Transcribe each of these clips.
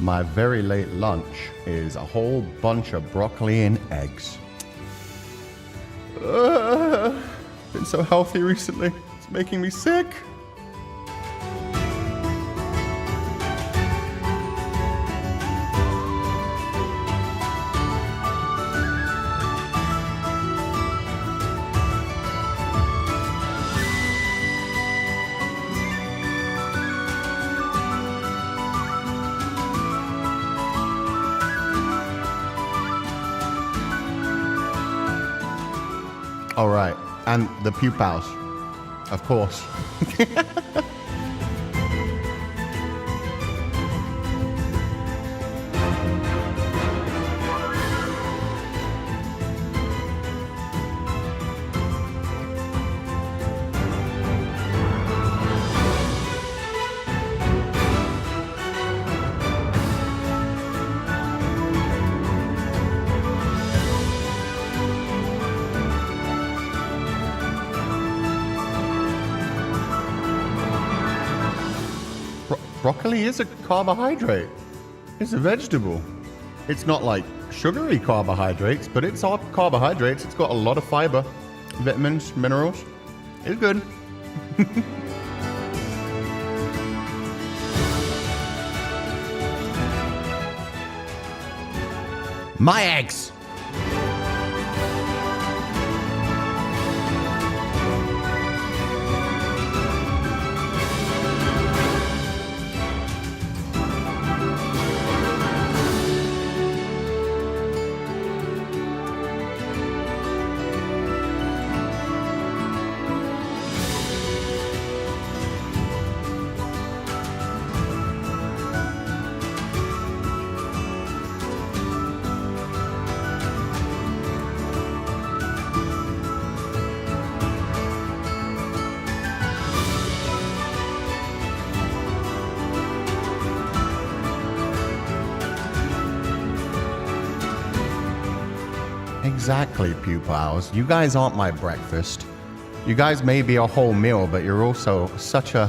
My very late lunch is a whole bunch of broccoli and eggs. Been so healthy recently. It's making me sick. All right, and the Pupals, of course. Broccoli is a carbohydrate. It's a vegetable. It's not like sugary carbohydrates, but it's all carbohydrates. It's got a lot of fiber, vitamins, minerals. It's good. My eggs! Exactly, Pupals. You guys aren't my breakfast. You guys may be a whole meal, but you're also such a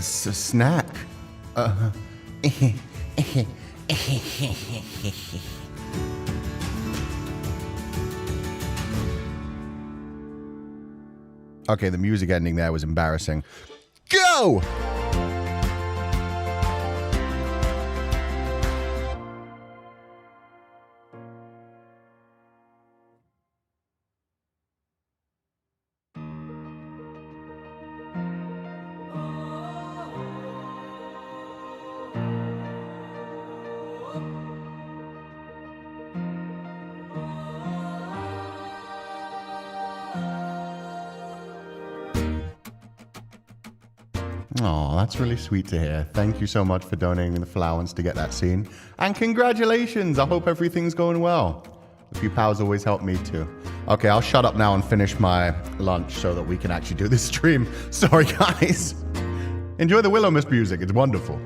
snack. Okay, the music ending there was embarrassing. Go! Oh, that's really sweet to hear. Thank you so much for donating the flowers to get that scene. And congratulations! I hope everything's going well. A few pals always help me too. Okay, I'll shut up now and finish my lunch so that we can actually do this stream. Sorry, guys. Enjoy the Willowmist music. It's wonderful.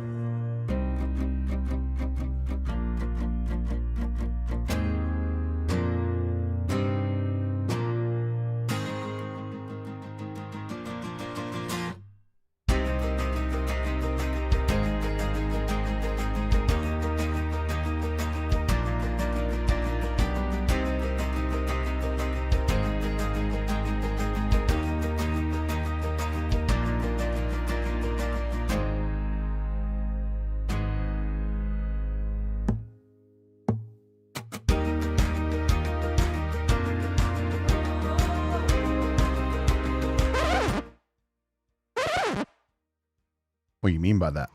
What do you mean by that?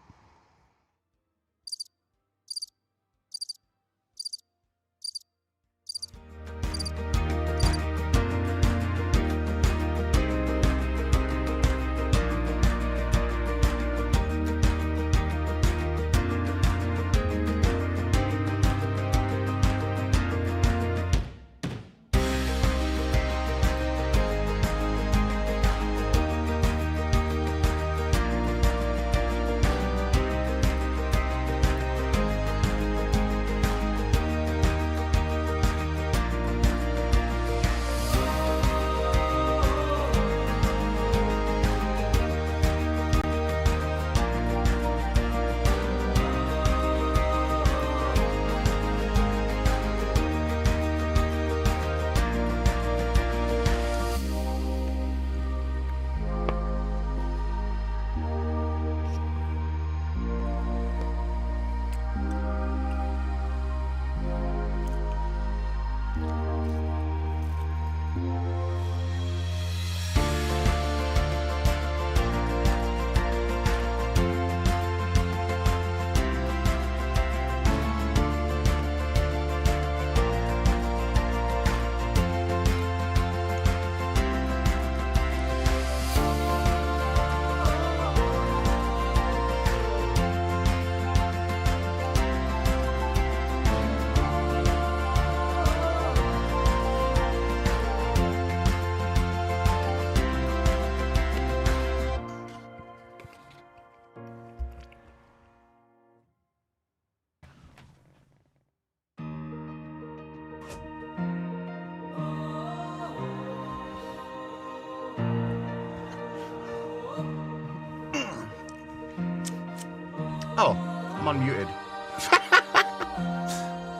Oh, I'm unmuted.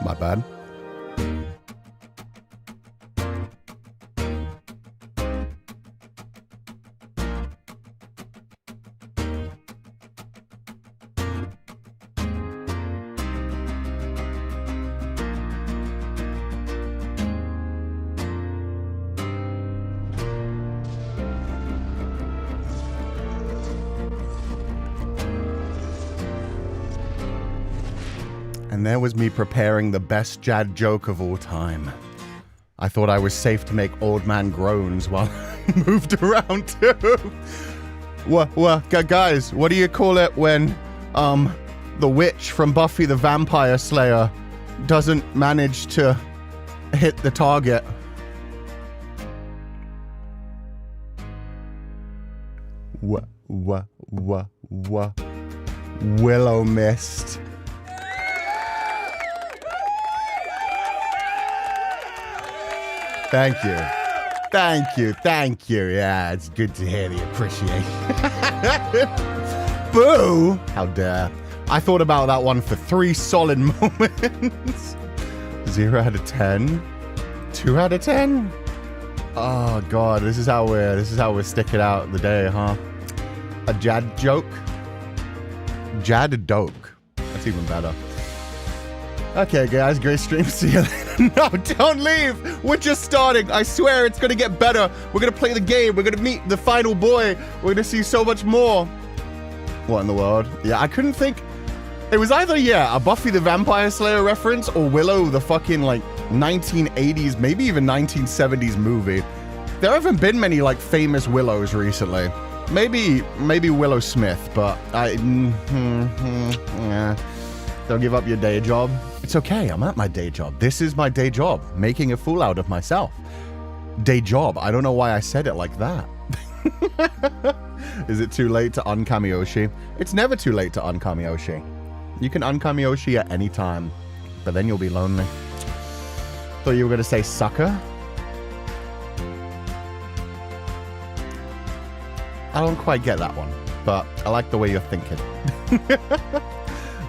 My bad. And there was me preparing the best Jad joke of all time. I thought I was safe to make old man groans while I moved around too. Guys, what do you call it when the witch from Buffy the Vampire Slayer doesn't manage to hit the target? Willowmist. Thank you. Thank you. Thank you. Yeah, it's good to hear the appreciation. Boo! How dare. I thought about that one for 3 solid moments. 0 out of 10. 2 out of 10? Oh god, this is how we're sticking out the day, huh? A Jad joke? Jad doke. That's even better. Okay, guys, great stream. See you later. No, don't leave. We're just starting. I swear it's going to get better. We're going to play the game. We're going to meet the final boy. We're going to see so much more. What in the world? Yeah, I couldn't think. It was either, yeah, a Buffy the Vampire Slayer reference or Willow, the fucking, like, 1980s, maybe even 1970s movie. There haven't been many, like, famous Willows recently. Maybe Willow Smith, but yeah. Don't give up your day job. It's okay, I'm at my day job. This is my day job, making a fool out of myself. Day job, I don't know why I said it like that. Is it too late to unkami-oshi? It's never too late to unkami-oshi. You can unkami-oshi at any time, but then you'll be lonely. Thought you were gonna say sucker? I don't quite get that one, but I like the way you're thinking.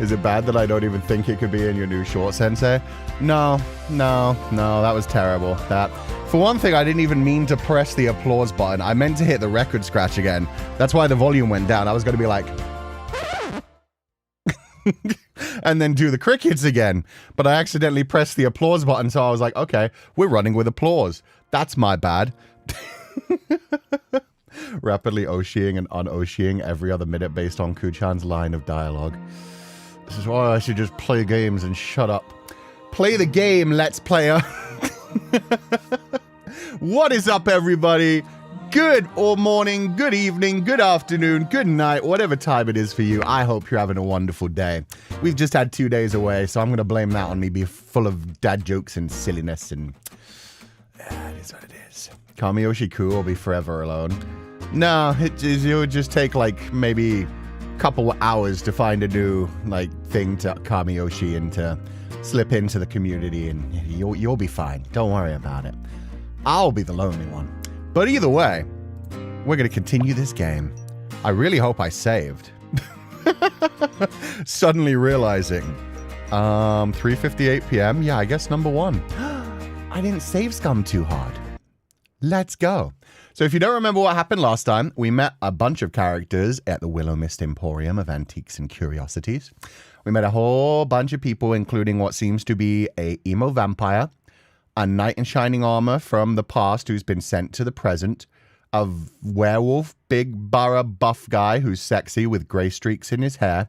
Is it bad that I don't even think it could be in your new short, Sensei? No, that was terrible. For one thing, I didn't even mean to press the applause button. I meant to hit the record scratch again. That's why the volume went down. I was going to be like... and then do the crickets again. But I accidentally pressed the applause button, so I was like, okay, we're running with applause. That's my bad. Rapidly Oshiing and un-Oshiing every other minute based on Kuchan's line of dialogue. This is why I should just play games and shut up. Play the game, Let's Player. What is up, everybody? Good morning, good evening, good afternoon, good night, whatever time it is for you. I hope you're having a wonderful day. We've just had 2 days away, so I'm going to blame that on me being full of dad jokes and silliness. And yeah, it is what it is. Kami-oshi-ku will be forever alone. No, it would just take like maybe couple hours to find a new like thing to Kami-oshi and to slip into the community, and you'll be fine. Don't worry about it. I'll be the lonely one. But either way, we're going to continue this game. I really hope I saved. Suddenly realizing 3:58 p.m. Yeah, I guess number 1. I didn't save scum too hard. Let's go. So if you don't remember what happened last time, we met a bunch of characters at the Willowmist Emporium of Antiques and Curiosities. We met a whole bunch of people, including what seems to be a emo vampire, a knight in shining armor from the past who's been sent to the present, a werewolf, big bara buff guy who's sexy with gray streaks in his hair,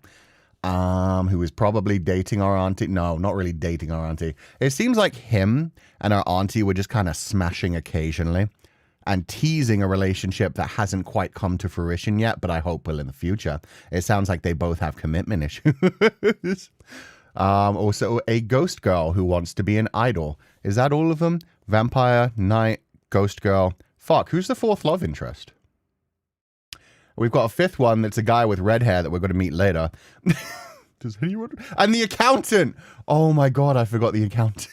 who is probably dating our auntie. No, not really dating our auntie. It seems like him and our auntie were just kind of smashing occasionally and teasing a relationship that hasn't quite come to fruition yet, but I hope will in the future. It sounds like they both have commitment issues. Also, a ghost girl who wants to be an idol. Is that all of them? Vampire, knight, ghost girl. Fuck, who's the 4th love interest? We've got a 5th one that's a guy with red hair that we're going to meet later. Does anyone... And the accountant! Oh my god, I forgot the accountant.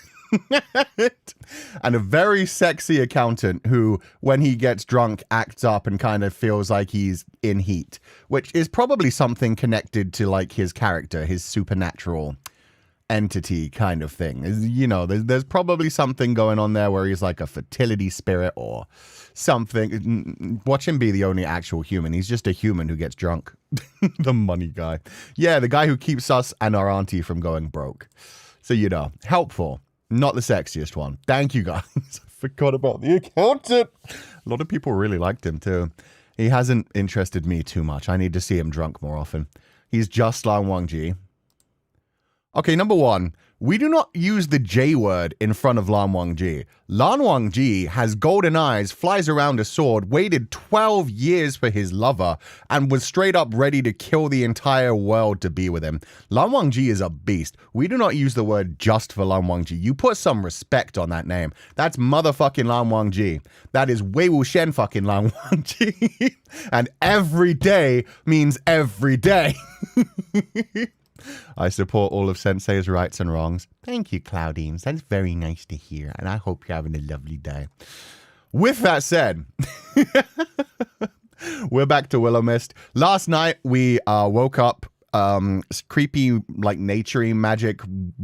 And a very sexy accountant who, when he gets drunk, acts up and kind of feels like he's in heat, which is probably something connected to like his character, his supernatural entity kind of thing. You know, there's probably something going on there where he's like a fertility spirit or something. Watch him be the only actual human. He's just a human who gets drunk. The money guy. Yeah, the guy who keeps us and our auntie from going broke. So, you know, helpful. Not the sexiest one. Thank you, guys. I forgot about the accountant. A lot of people really liked him, too. He hasn't interested me too much. I need to see him drunk more often. He's just Lan Wangji. Okay, number one. We do not use the J word in front of Lan Wangji. Lan Wangji has golden eyes, flies around a sword, waited 12 years for his lover, and was straight up ready to kill the entire world to be with him. Lan Wangji is a beast. We do not use the word just for Lan Wangji. You put some respect on that name. That's motherfucking Lan Wangji. That is Wei Wuxian fucking Lan Wangji. And every day means every day. I support all of Sensei's rights and wrongs. Thank you, Claudines. That's very nice to hear, and I hope you're having a lovely day. With that said, we're back to Willowmist. Last night, we woke up, creepy, like, naturey magic,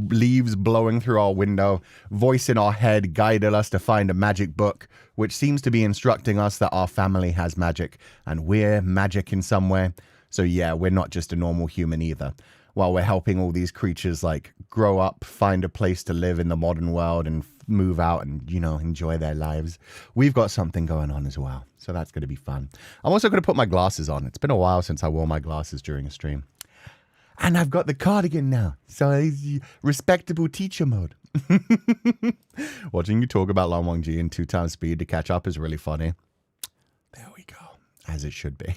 leaves blowing through our window, voice in our head guided us to find a magic book, which seems to be instructing us that our family has magic, and we're magic in some way. So yeah, we're not just a normal human either. While we're helping all these creatures like grow up, find a place to live in the modern world and move out and, you know, enjoy their lives, we've got something going on as well. So that's going to be fun. I'm also going to put my glasses on. It's been a while since I wore my glasses during a stream. And I've got the cardigan now. So it's respectable teacher mode. Watching you talk about Lan Wangji in 2x speed to catch up is really funny. There we go. As it should be.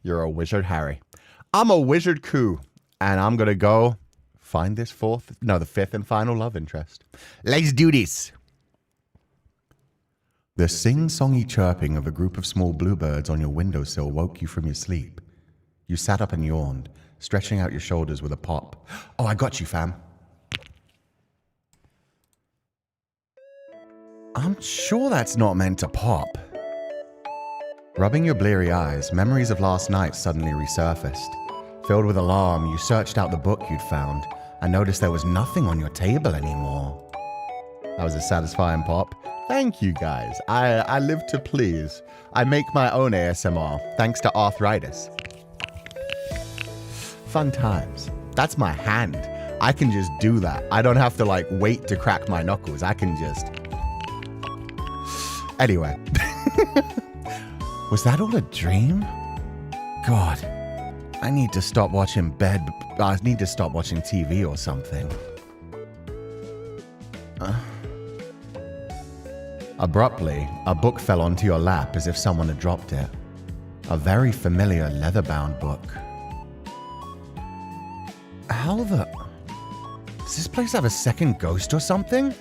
You're a wizard, Harry. I'm a wizard Cú, and I'm going to go find this the fifth and final love interest. Let's do this. The sing-songy chirping of a group of small bluebirds on your windowsill woke you from your sleep. You sat up and yawned, stretching out your shoulders with a pop. Oh, I got you, fam. I'm sure that's not meant to pop. Rubbing your bleary eyes, memories of last night suddenly resurfaced. Filled with alarm, you searched out the book you'd found and noticed there was nothing on your table anymore. That was a satisfying pop. Thank you, guys. I live to please. I make my own ASMR, thanks to arthritis. Fun times. That's my hand. I can just do that. I don't have to, like, wait to crack my knuckles. I can just... Anyway. Was that all a dream? God, I need to stop watching I need to stop watching TV or something. Abruptly, a book fell onto your lap as if someone had dropped it. A very familiar leather-bound book. How the... Does this place have a second ghost or something?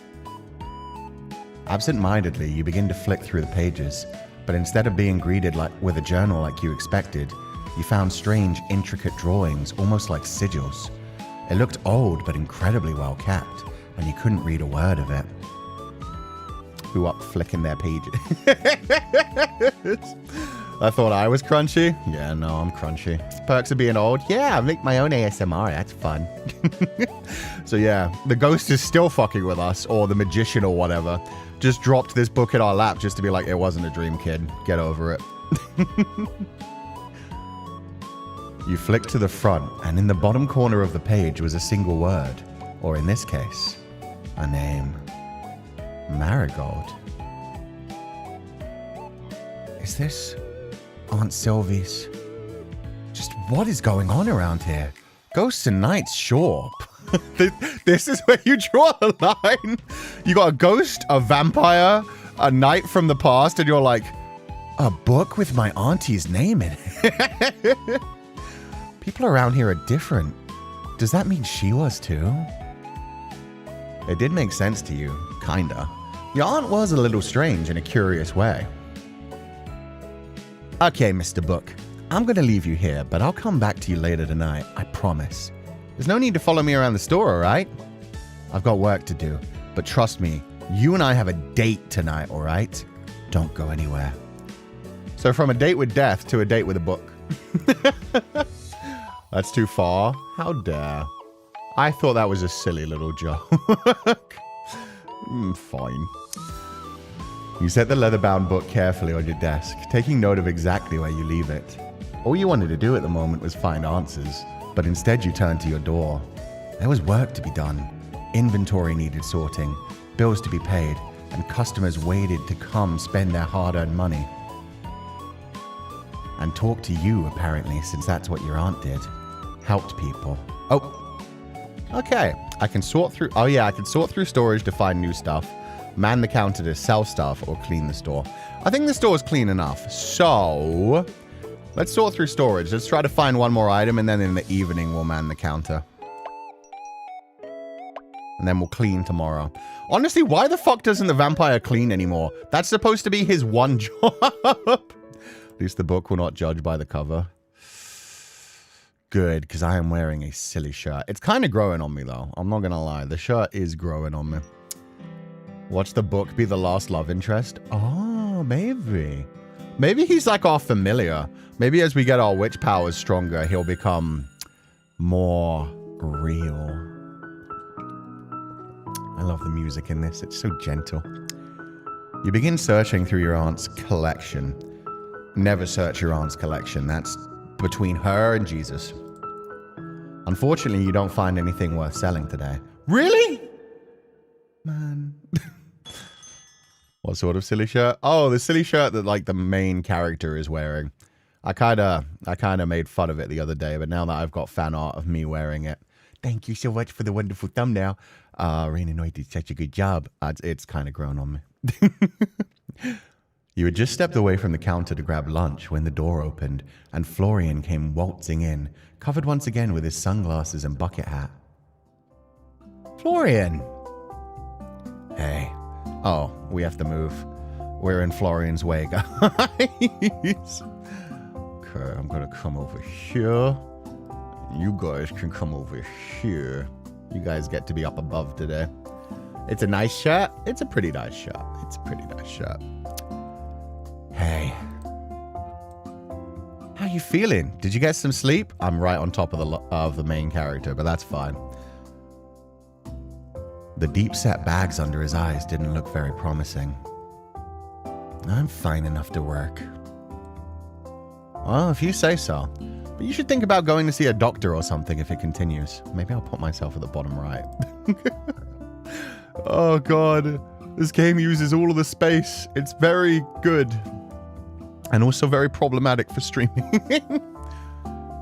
Absent-mindedly, you begin to flick through the pages. But instead of being greeted with a journal like you expected, you found strange, intricate drawings, almost like sigils. It looked old, but incredibly well kept, and you couldn't read a word of it. Who up flicking their pages? I thought I was crunchy. Yeah, no, I'm crunchy. Perks of being old. Yeah, I make my own ASMR. That's fun. So yeah, the ghost is still fucking with us, or the magician or whatever. Just dropped this book in our lap just to be like, it wasn't a dream, kid. Get over it. You flicked to the front, and in the bottom corner of the page was a single word, or in this case, a name. Marigold. Is this Aunt Sylvie's? Just what is going on around here? Ghosts and knights, sure. This is where you draw the line. You got a ghost, a vampire, a knight from the past, and you're like, a book with my auntie's name in it. People around here are different. Does that mean she was too? It did make sense to you, kinda. Your aunt was a little strange in a curious way. Okay, Mr. Book. I'm gonna leave you here, but I'll come back to you later tonight, I promise. There's no need to follow me around the store, alright? I've got work to do. But trust me, you and I have a date tonight, all right? Don't go anywhere. So from a date with death to a date with a book. That's too far. How dare. I thought that was a silly little joke. Fine. You set the leather-bound book carefully on your desk, taking note of exactly where you leave it. All you wanted to do at the moment was find answers, but instead you turned to your door. There was work to be done. Inventory needed sorting, bills to be paid, and customers waited to come spend their hard-earned money. And talk to you, apparently, since that's what your aunt did. Helped people. Oh, okay. I can sort through... Oh, yeah, I can sort through storage to find new stuff, man the counter to sell stuff, or clean the store. I think the store is clean enough. So, let's sort through storage. Let's try to find one more item, and then in the evening, we'll man the counter. And then we'll clean tomorrow. Honestly, why the fuck doesn't the vampire clean anymore? That's supposed to be his one job. At least the book will not judge by the cover. Good, because I am wearing a silly shirt. It's kind of growing on me, though. I'm not going to lie. The shirt is growing on me. Watch the book be the last love interest? Oh, maybe. Maybe he's like our familiar. Maybe as we get our witch powers stronger, he'll become more real. I love the music in this. It's so gentle. You begin searching through your aunt's collection. Never search your aunt's collection. That's between her and Jesus. Unfortunately, you don't find anything worth selling today. Really? Man. What sort of silly shirt? Oh, the silly shirt that like the main character is wearing. I kind of made fun of it the other day, but now that I've got fan art of me wearing it. Thank you so much for the wonderful thumbnail. Rain and I did such a good job. It's kind of grown on me. You had just stepped away from the counter to grab lunch when the door opened and Florian came waltzing in, covered once again with his sunglasses and bucket hat. Florian! Hey. Oh, we have to move. We're in Florian's way, guys. Okay, I'm gonna come over here. You guys can come over here. You guys get to be up above today. It's a nice shirt. It's a pretty nice shirt. It's a pretty nice shirt. Hey. How you feeling? Did you get some sleep? I'm right on top of the main character, but that's fine. The deep-set bags under his eyes didn't look very promising. I'm fine enough to work. Well, if you say so. But you should think about going to see a doctor or something if it continues. Maybe I'll put myself at the bottom right. Oh, God. This game uses all of the space. It's very good. And also very problematic for streaming.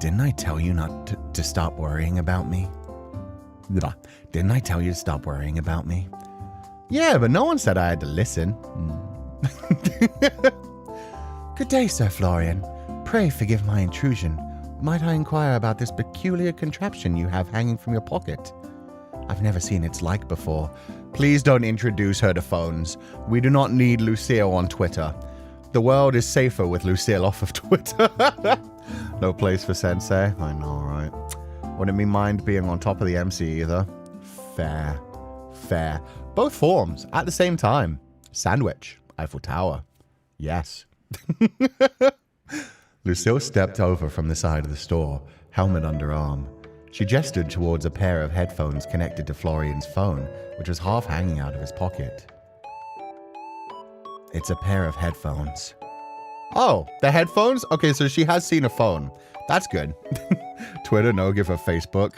Didn't I tell you not to stop worrying about me? Didn't I tell you to stop worrying about me? Yeah, but no one said I had to listen. Good day, Sir Florian. Pray forgive my intrusion. Might I inquire about this peculiar contraption you have hanging from your pocket? I've never seen its like before. Please don't introduce her to phones. We do not need Lucille on Twitter. The world is safer with Lucille off of Twitter. No place for Sensei. I know, right? Wouldn't mind being on top of the MC either. Fair. Fair. Both forms at the same time. Sandwich. Eiffel Tower. Yes. Lucille stepped over from the side of the store, helmet under arm. She gestured towards a pair of headphones connected to Florian's phone, which was half hanging out of his pocket. It's a pair of headphones. Oh, the headphones? Okay, so she has seen a phone. That's good. Twitter, no, give her Facebook.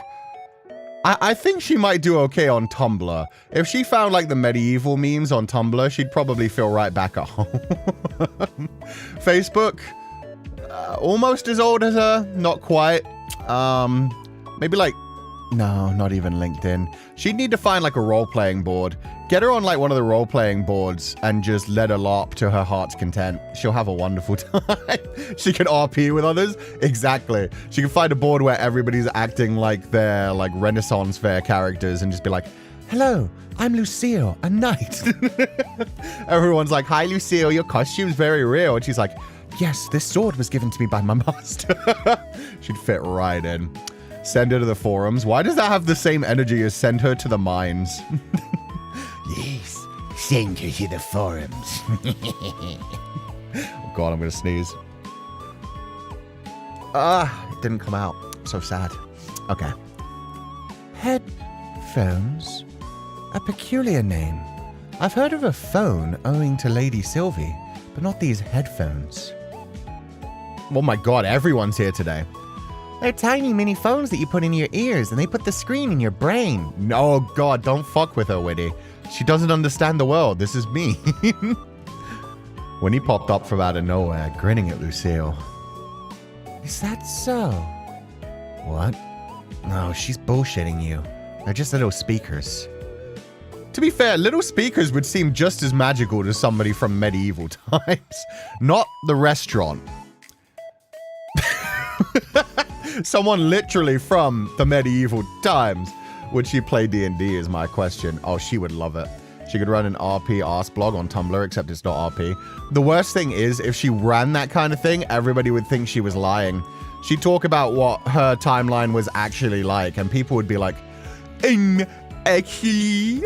I think she might do okay on Tumblr. If she found like the medieval memes on Tumblr, she'd probably feel right back at home. Facebook, almost as old as her, not quite. Maybe like, no, not even LinkedIn. She'd need to find like a role-playing board. Get her on like one of the role-playing boards and just let her LARP to her heart's content. She'll have a wonderful time. She can RP with others. Exactly. She can find a board where everybody's acting like they're like Renaissance fair characters and just be like, hello, I'm Lucille, a knight. Everyone's like, hi, Lucille, your costume's very real. And she's like, yes, this sword was given to me by my master. She'd fit right in. Send her to the forums. Why does that have the same energy as send her to the mines? Yes, send her to the forums. Oh God, I'm gonna sneeze. It didn't come out. I'm so sad. Okay. Headphones? A peculiar name. I've heard of a phone owing to Lady Sylvie, but not these headphones. Oh my God, everyone's here today. They're tiny mini phones that you put in your ears, and they put the screen in your brain. No, God, don't fuck with her, Winnie. She doesn't understand the world. This is me. Winnie popped up from out of nowhere, grinning at Lucille. Is that so? What? No, she's bullshitting you. They're just little speakers. To be fair, little speakers would seem just as magical to somebody from medieval times. Not the restaurant. Someone literally from the medieval times. Would she play D&D is my question. Oh, she would love it. She could run an RP arse blog on Tumblr, except it's not RP. The worst thing is, if she ran that kind of thing, everybody would think she was lying. She'd talk about what her timeline was actually like, and people would be like, actually,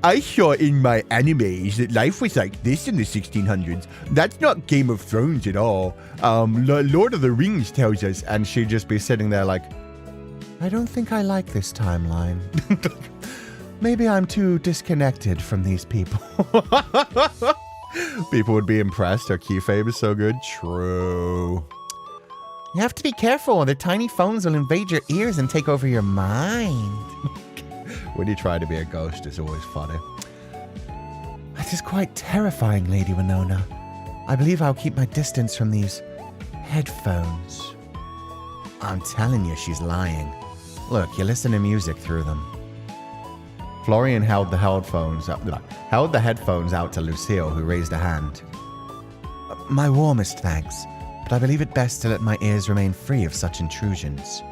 I saw in my animes that life was like this in the 1600s. That's not Game of Thrones at all. Lord of the Rings tells us. And she'd just be sitting there like, I don't think I like this timeline. Maybe I'm too disconnected from these people. People would be impressed. Her keyframe is so good. True. You have to be careful. Their tiny phones will invade your ears and take over your mind. When you try to be a ghost, it's always funny. That is quite terrifying, Lady Winona. I believe I'll keep my distance from these headphones. I'm telling you, she's lying. Look, you listen to music through them. Florian held the headphones out to Lucille, who raised a hand. My warmest thanks, but I believe it best to let my ears remain free of such intrusions.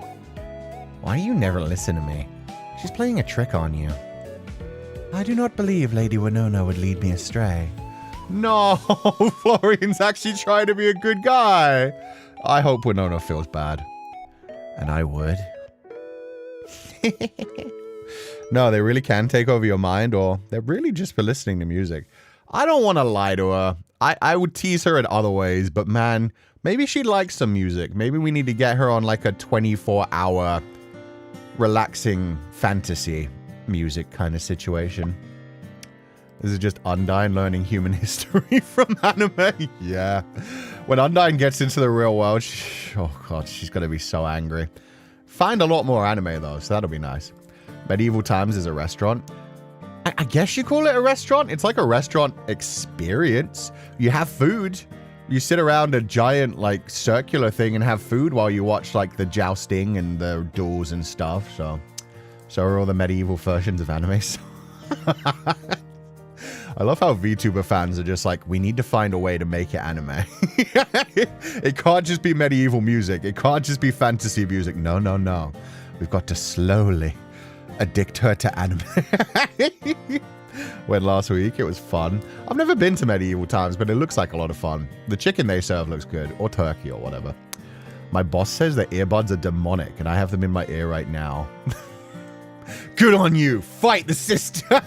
Why do you never listen to me? She's playing a trick on you. I do not believe Lady Winona would lead me astray. No, Florian's actually trying to be a good guy. I hope Winona feels bad. And I would. No, they really can take over your mind, or they're really just for listening to music. I don't want to lie to her. I would tease her in other ways, but man, maybe she'd like some music. Maybe we need to get her on like a 24-hour relaxing fantasy music kind of situation. This is just Undyne learning human history from anime. Yeah. When Undyne gets into the real world, oh God, she's going to be so angry. Find a lot more anime though, so that'll be nice. Medieval Times is a restaurant. I guess you call it a restaurant. It's like a restaurant experience. You have food. You sit around a giant like circular thing and have food while you watch like the jousting and the duels and stuff. So are all the medieval versions of anime. I love how VTuber fans are just like, we need to find a way to make it anime. It can't just be medieval music. It can't just be fantasy music. No, no, no. We've got to slowly addict her to anime. Went last week. It was fun. I've never been to Medieval Times, but it looks like a lot of fun. The chicken they serve looks good, or turkey or whatever. My boss says that earbuds are demonic, and I have them in my ear right now. Good on you. Fight the system.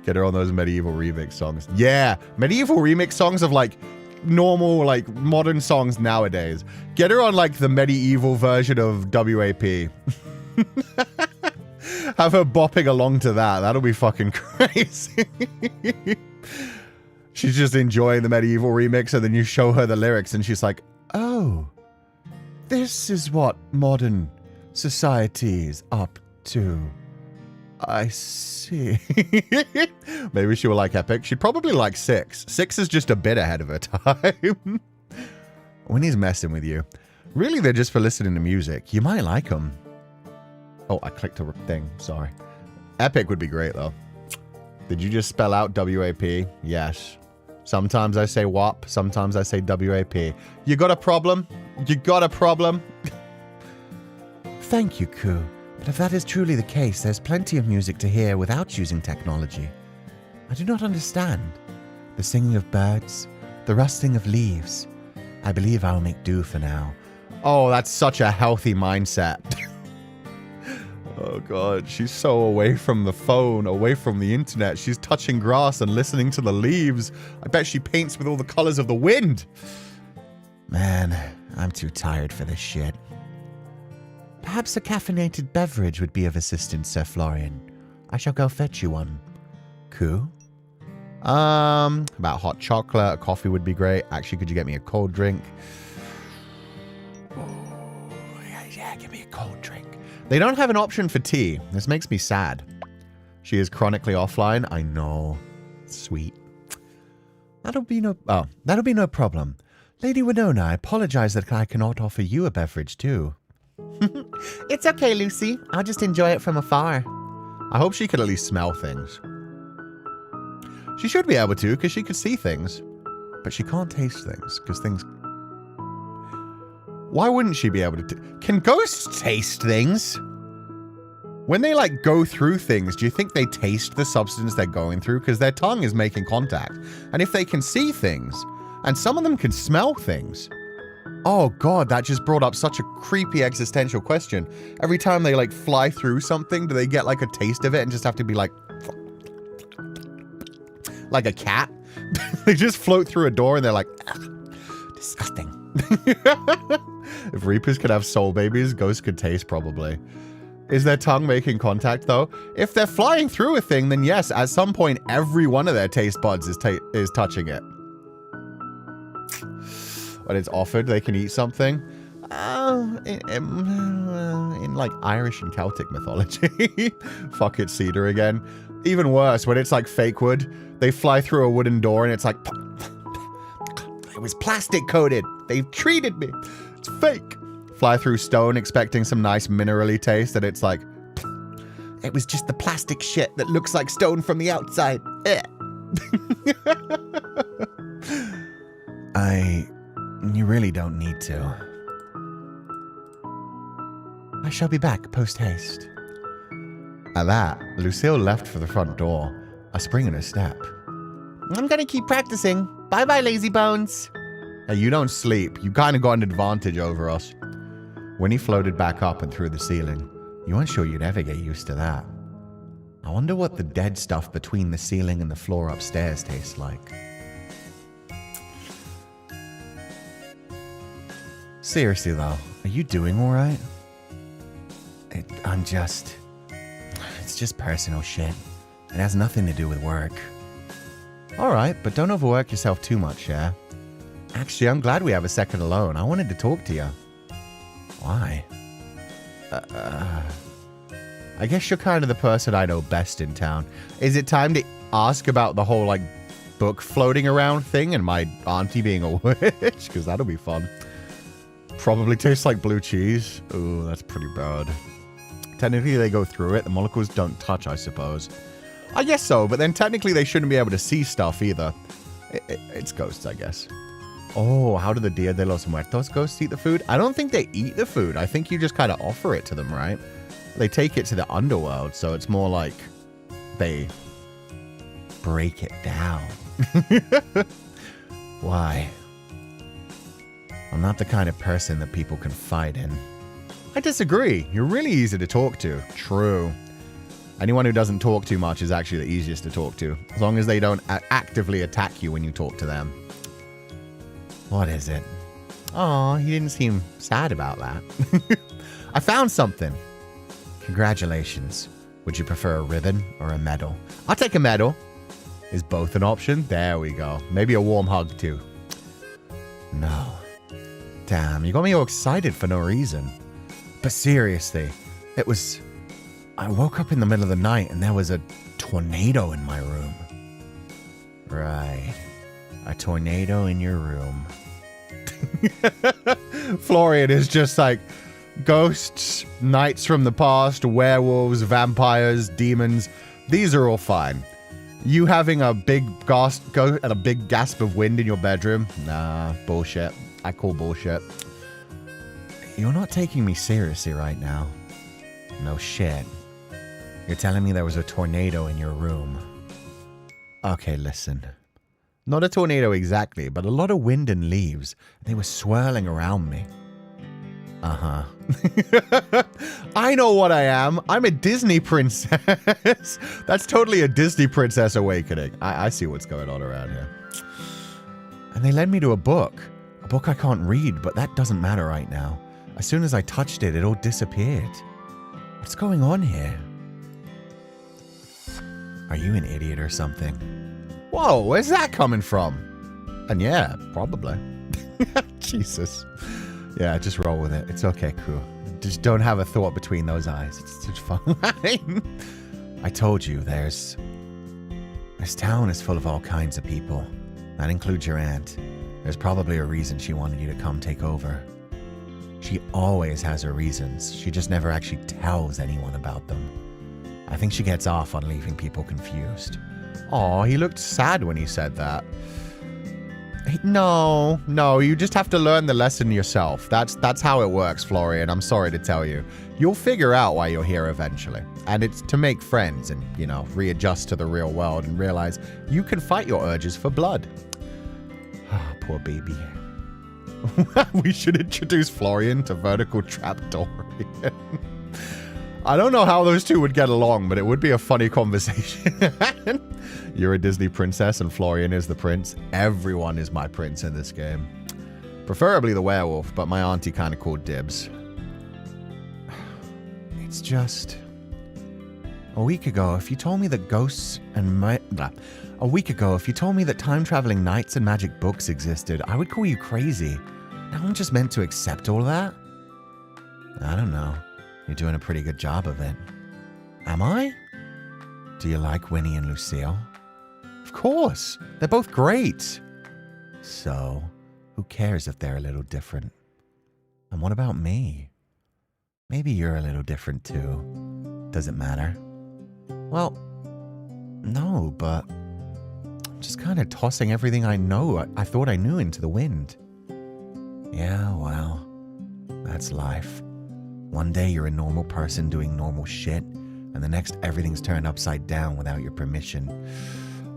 Get her on those medieval remix songs. Yeah, medieval remix songs of like normal, like modern songs nowadays. Get her on like the medieval version of WAP. Have her bopping along to that. That'll be fucking crazy. She's just enjoying the medieval remix, and then you show her the lyrics, and she's like, oh, this is what modern society is up to. I see. Maybe she will like Epic. She'd probably like 6. 6 is just a bit ahead of her time. When he's messing with you. Really, they're just for listening to music. You might like them. Oh, I clicked a thing. Sorry. Epic would be great, though. Did you just spell out WAP? Yes. Sometimes I say WAP. Sometimes I say WAP. You got a problem? You got a problem? Thank you, Cú. But if that is truly the case, there's plenty of music to hear without using technology. I do not understand. The singing of birds, the rustling of leaves. I believe I'll make do for now. Oh, that's such a healthy mindset. Oh, God. She's so away from the phone, away from the internet. She's touching grass and listening to the leaves. I bet she paints with all the colors of the wind. Man, I'm too tired for this shit. Perhaps a caffeinated beverage would be of assistance, Sir Florian. I shall go fetch you one. Cú? About hot chocolate. A coffee would be great. Actually, could you get me a cold drink? Oh, yeah, give me a cold drink. They don't have an option for tea. This makes me sad. She is chronically offline. I know. Sweet. That'll be no problem. Lady Winona, I apologize that I cannot offer you a beverage too. It's okay, Lucy. I'll just enjoy it from afar. I hope she could at least smell things. She should be able to, because she could see things. But she can't taste things, because things... Why wouldn't she be able to... Can ghosts taste things? When they, like, go through things, do you think they taste the substance they're going through? Because their tongue is making contact. And if they can see things, and some of them can smell things... Oh, God, that just brought up such a creepy existential question. Every time they, like, fly through something, do they get, like, a taste of it and just have to be, like a cat? They just float through a door and they're like, disgusting. If Reapers could have soul babies, ghosts could taste probably. Is their tongue making contact though? If they're flying through a thing, then yes, at some point, every one of their taste buds is touching it. When it's offered, they can eat something. In like Irish and Celtic mythology. Fuck it, cedar again. Even worse, when it's like fake wood, they fly through a wooden door and it's like, it was plastic coated. They've treated me. It's fake. Fly through stone expecting some nice minerally taste and it's like, it was just the plastic shit that looks like stone from the outside. You really don't need to. I shall be back post-haste. At that, Lucille left for the front door, a spring in her step. I'm gonna keep practicing. Bye-bye, lazy bones. Hey, you don't sleep. You kind of got an advantage over us. When he floated back up and through the ceiling, you weren't sure you'd ever get used to that. I wonder what the dead stuff between the ceiling and the floor upstairs tastes like. Seriously, though, are you doing all right? It's just personal shit. It has nothing to do with work. All right, but don't overwork yourself too much, yeah? Actually, I'm glad we have a second alone. I wanted to talk to you. Why? I guess you're kind of the person I know best in town. Is it time to ask about the whole, like, book floating around thing and my auntie being a witch? Because that'll be fun. Probably tastes like blue cheese. Ooh, that's pretty bad. Technically, they go through it. The molecules don't touch, I suppose. I guess so, but then technically they shouldn't be able to see stuff either. It's ghosts, I guess. Oh, how do the Dia de los Muertos ghosts eat the food? I don't think they eat the food. I think you just kind of offer it to them, right? They take it to the underworld, so it's more like they break it down. Why? I'm not the kind of person that people confide in. I disagree. You're really easy to talk to. True. Anyone who doesn't talk too much is actually the easiest to talk to, as long as they don't actively attack you when you talk to them. What is it? Aw, he didn't seem sad about that. I found something. Congratulations. Would you prefer a ribbon or a medal? I'll take a medal. Is both an option? There we go. Maybe a warm hug too. No. Damn, you got me all excited for no reason. But seriously, I woke up in the middle of the night and there was a tornado in my room. Right. A tornado in your room. Florian is just like ghosts, knights from the past, werewolves, vampires, demons. These are all fine. You having a big gasp of wind in your bedroom? Nah, bullshit. I call bullshit. You're not taking me seriously right now. No shit. You're telling me there was a tornado in your room. Okay, listen. Not a tornado exactly, but a lot of wind and leaves. They were swirling around me. Uh-huh. I know what I am. I'm a Disney princess. That's totally a Disney princess awakening. I see what's going on around here. And they led me to a book I can't read, but that doesn't matter right now. As soon as I touched it, it all disappeared. What's going on here? Are you an idiot or something? Whoa, where's that coming from? And yeah, probably. Jesus. Yeah, just roll with it. It's okay, Cú. Just don't have a thought between those eyes. It's just fine. I told you, this town is full of all kinds of people. That includes your aunt. There's probably a reason she wanted you to come take over. She always has her reasons. She just never actually tells anyone about them. I think she gets off on leaving people confused. Aw, he looked sad when he said that. No, you just have to learn the lesson yourself. That's how it works, Florian. I'm sorry to tell you. You'll figure out why you're here eventually. And it's to make friends and, readjust to the real world and realize you can fight your urges for blood. Ah, poor baby. We should introduce Florian to Vertical Trapdoor. I don't know how those two would get along, but it would be a funny conversation. You're a Disney princess and Florian is the prince. Everyone is my prince in this game. Preferably the werewolf, but my auntie kind of called dibs. It's just... A week ago, if you told me that time-traveling knights and magic books existed, I would call you crazy. Now I'm just meant to accept all that? I don't know. You're doing a pretty good job of it. Am I? Do you like Winnie and Lucille? Of course. They're both great. So, who cares if they're a little different? And what about me? Maybe you're a little different too. Does it matter? Well, no, but I'm just kind of tossing everything I thought I knew into the wind. Yeah, well, that's life. One day you're a normal person doing normal shit, and the next everything's turned upside down without your permission.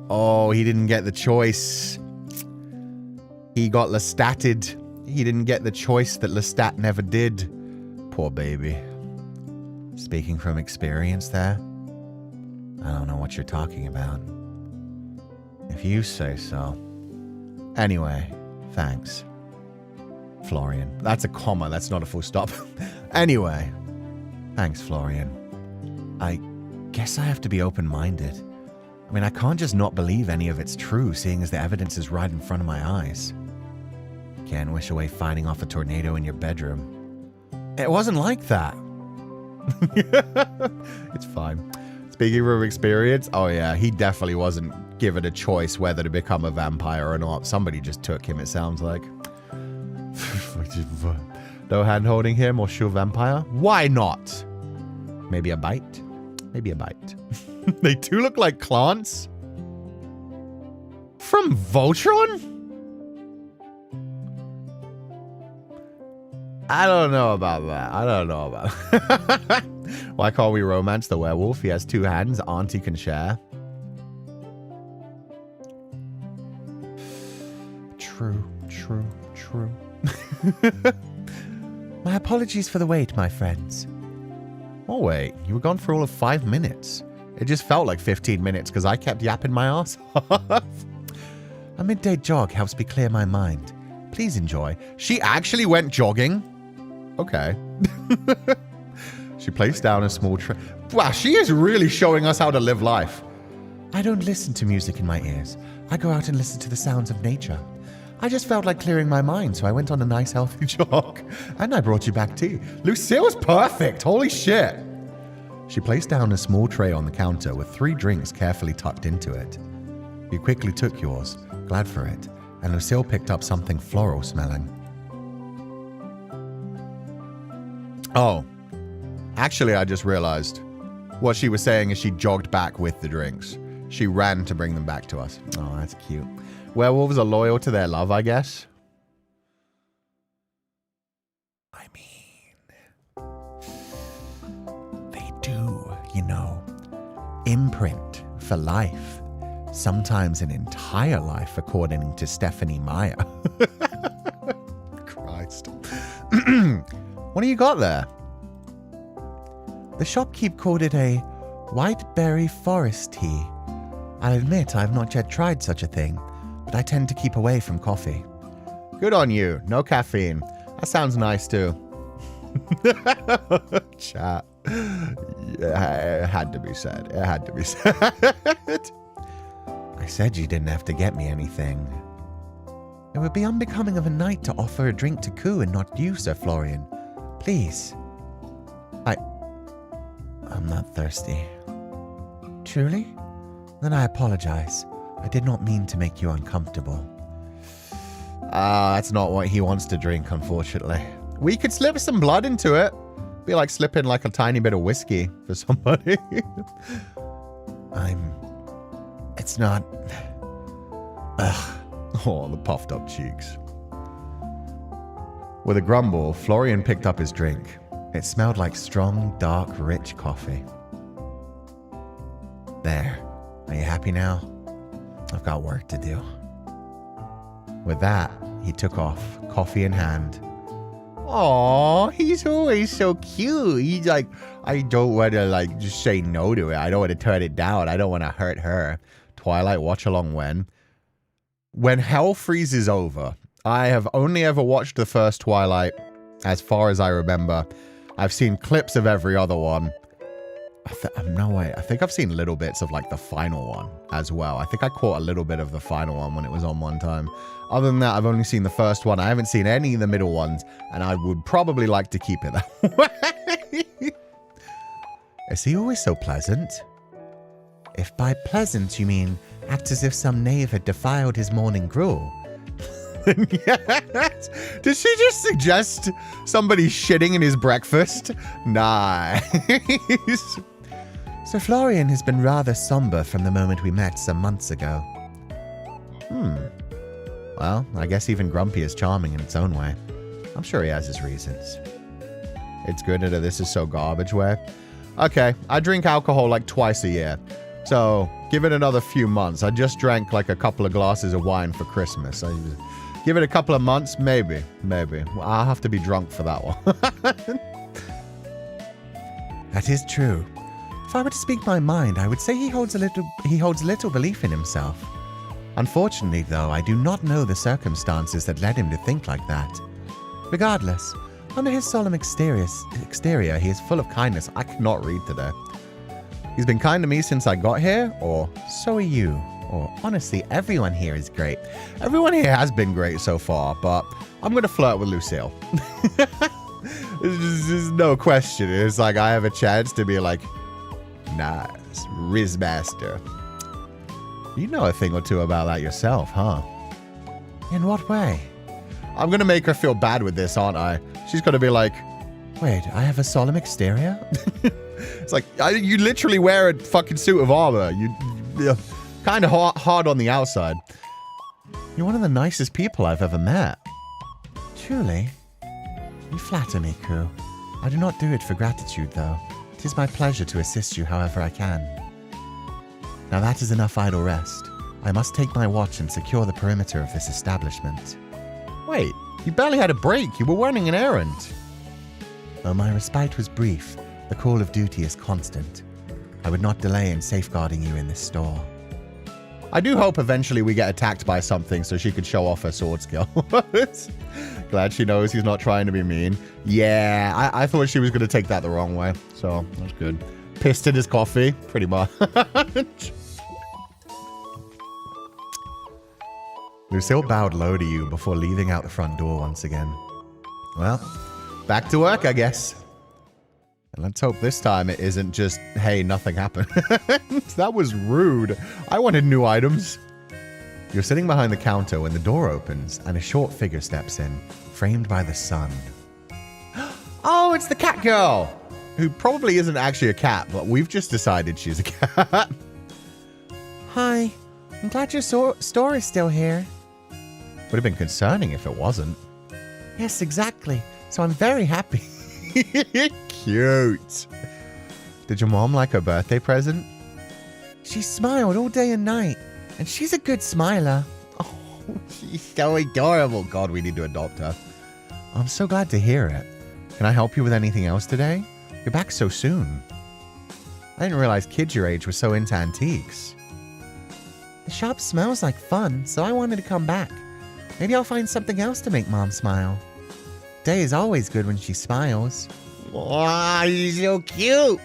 Oh, he didn't get the choice. He got Lestatted. He didn't get the choice that Lestat never did. Poor baby. Speaking from experience there, I don't know what you're talking about. If you say so. Anyway, thanks. Florian. That's a comma, that's not a full stop. Anyway, thanks, Florian. I guess I have to be open-minded. I mean, I can't just not believe any of it's true, seeing as the evidence is right in front of my eyes. Can't wish away fighting off a tornado in your bedroom. It wasn't like that. It's fine. Speaking from experience, oh yeah, he definitely wasn't given a choice whether to become a vampire or not. Somebody just took him, it sounds like. No hand-holding him or sure vampire? Why not? Maybe a bite? Maybe a bite. They do look like Clans. From Voltron? I don't know about that. Why can't we romance the werewolf? He has two hands. Auntie can share. True. My apologies for the wait, my friends. Oh wait, you were gone for all of 5 minutes. It just felt like 15 minutes because I kept yapping my ass off. A midday jog helps me clear my mind. Please enjoy. She actually went jogging? Okay. She placed down a small tray. Wow, she is really showing us how to live life. I don't listen to music in my ears. I go out and listen to the sounds of nature. I just felt like clearing my mind, so I went on a nice healthy jog. And I brought you back tea. Lucille's perfect. Holy shit. She placed down a small tray on the counter with 3 drinks carefully tucked into it. You quickly took yours, glad for it, and Lucille picked up something floral smelling. Oh, actually I just realized. What she was saying is she jogged back with the drinks. She ran to bring them back to us. Oh, that's cute. Werewolves are loyal to their love, I guess. I mean, they do, imprint for life. Sometimes an entire life, according to Stephanie Meyer. Christ. What do you got there? The shopkeep called it a white berry forest tea. I'll admit I've not yet tried such a thing, but I tend to keep away from coffee. Good on you. No caffeine. That sounds nice too. Chat. Yeah, it had to be said. It had to be said. I said you didn't have to get me anything. It would be unbecoming of a knight to offer a drink to Cú and not you, Sir Florian. Please. I'm not thirsty. Truly? Then I apologize. I did not mean to make you uncomfortable. That's not what he wants to drink, unfortunately. We could slip some blood into it. Be like slipping like a tiny bit of whiskey for somebody. It's not... Ugh. Oh, the puffed up cheeks. With a grumble, Florian picked up his drink. It smelled like strong, dark, rich coffee. There. Are you happy now? I've got work to do. With that, he took off, coffee in hand. Aw, he's always so cute. He's like, I don't want to just say no to it. I don't want to turn it down. I don't want to hurt her. Twilight watch along when hell freezes over. I have only ever watched the first Twilight as far as I remember. I've seen clips of every other one. No way. I think I've seen little bits of the final one as well. I think I caught a little bit of the final one when it was on one time. Other than that, I've only seen the first one. I haven't seen any of the middle ones, and I would probably like to keep it that way. Is he always so pleasant? If by pleasant you mean act as if some knave had defiled his morning gruel. Yes. Did she just suggest somebody shitting in his breakfast? Nice. Sir Florian has been rather somber from the moment we met some months ago. Well, I guess even grumpy is charming in its own way. I'm sure he has his reasons. It's good that this is so garbage way. Okay, I drink alcohol twice a year. So, give it another few months. I just drank a couple of glasses of wine for Christmas. Give it a couple of months, maybe. Well, I'll have to be drunk for that one. That is true. If I were to speak my mind, I would say he holds little belief in himself. Unfortunately, though, I do not know the circumstances that led him to think like that. Regardless, under his solemn exterior, he is full of kindness. I cannot read today. He's been kind to me since I got here, or so are you. Or honestly, everyone here is great. Everyone here has been great so far, but I'm going to flirt with Lucille. There's no question. It's I have a chance to be nice, Rizmaster. You know a thing or two about that yourself, huh? In what way? I'm going to make her feel bad with this, aren't I? She's going to be like... Wait, I have a solemn exterior? It's you literally wear a fucking suit of armor. You're kind of hard on the outside. You're one of the nicest people I've ever met. Truly? You flatter me, Cú. I do not do it for gratitude, though. It is my pleasure to assist you however I can. Now that is enough idle rest. I must take my watch and secure the perimeter of this establishment. Wait, you barely had a break. You were running an errand. Though my respite was brief, the call of duty is constant. I would not delay in safeguarding you in this store. I do hope eventually we get attacked by something so she could show off her sword skill. Glad she knows he's not trying to be mean. Yeah, I thought she was going to take that the wrong way, so that's good. Pissed in his coffee, pretty much. Lucille bowed low to you before leaving out the front door once again. Well, back to work, I guess. And let's hope this time it isn't just, hey, nothing happened. That was rude. I wanted new items. You're sitting behind the counter when the door opens and a short figure steps in, framed by the sun. Oh, it's the cat girl! Who probably isn't actually a cat, but we've just decided she's a cat. Hi. I'm glad your store is still here. Would have been concerning if it wasn't. Yes, exactly. So I'm very happy. Cute. Did your mom like her birthday present? She smiled all day and night, and she's a good smiler. Oh, she's so adorable. God, we need to adopt her. I'm so glad to hear it. Can I help you with anything else today? You're back so soon. I didn't realize kids your age were so into antiques. The shop smells like fun, so I wanted to come back. Maybe I'll find something else to make Mom smile. Day is always good when she smiles. Wow, you're so cute!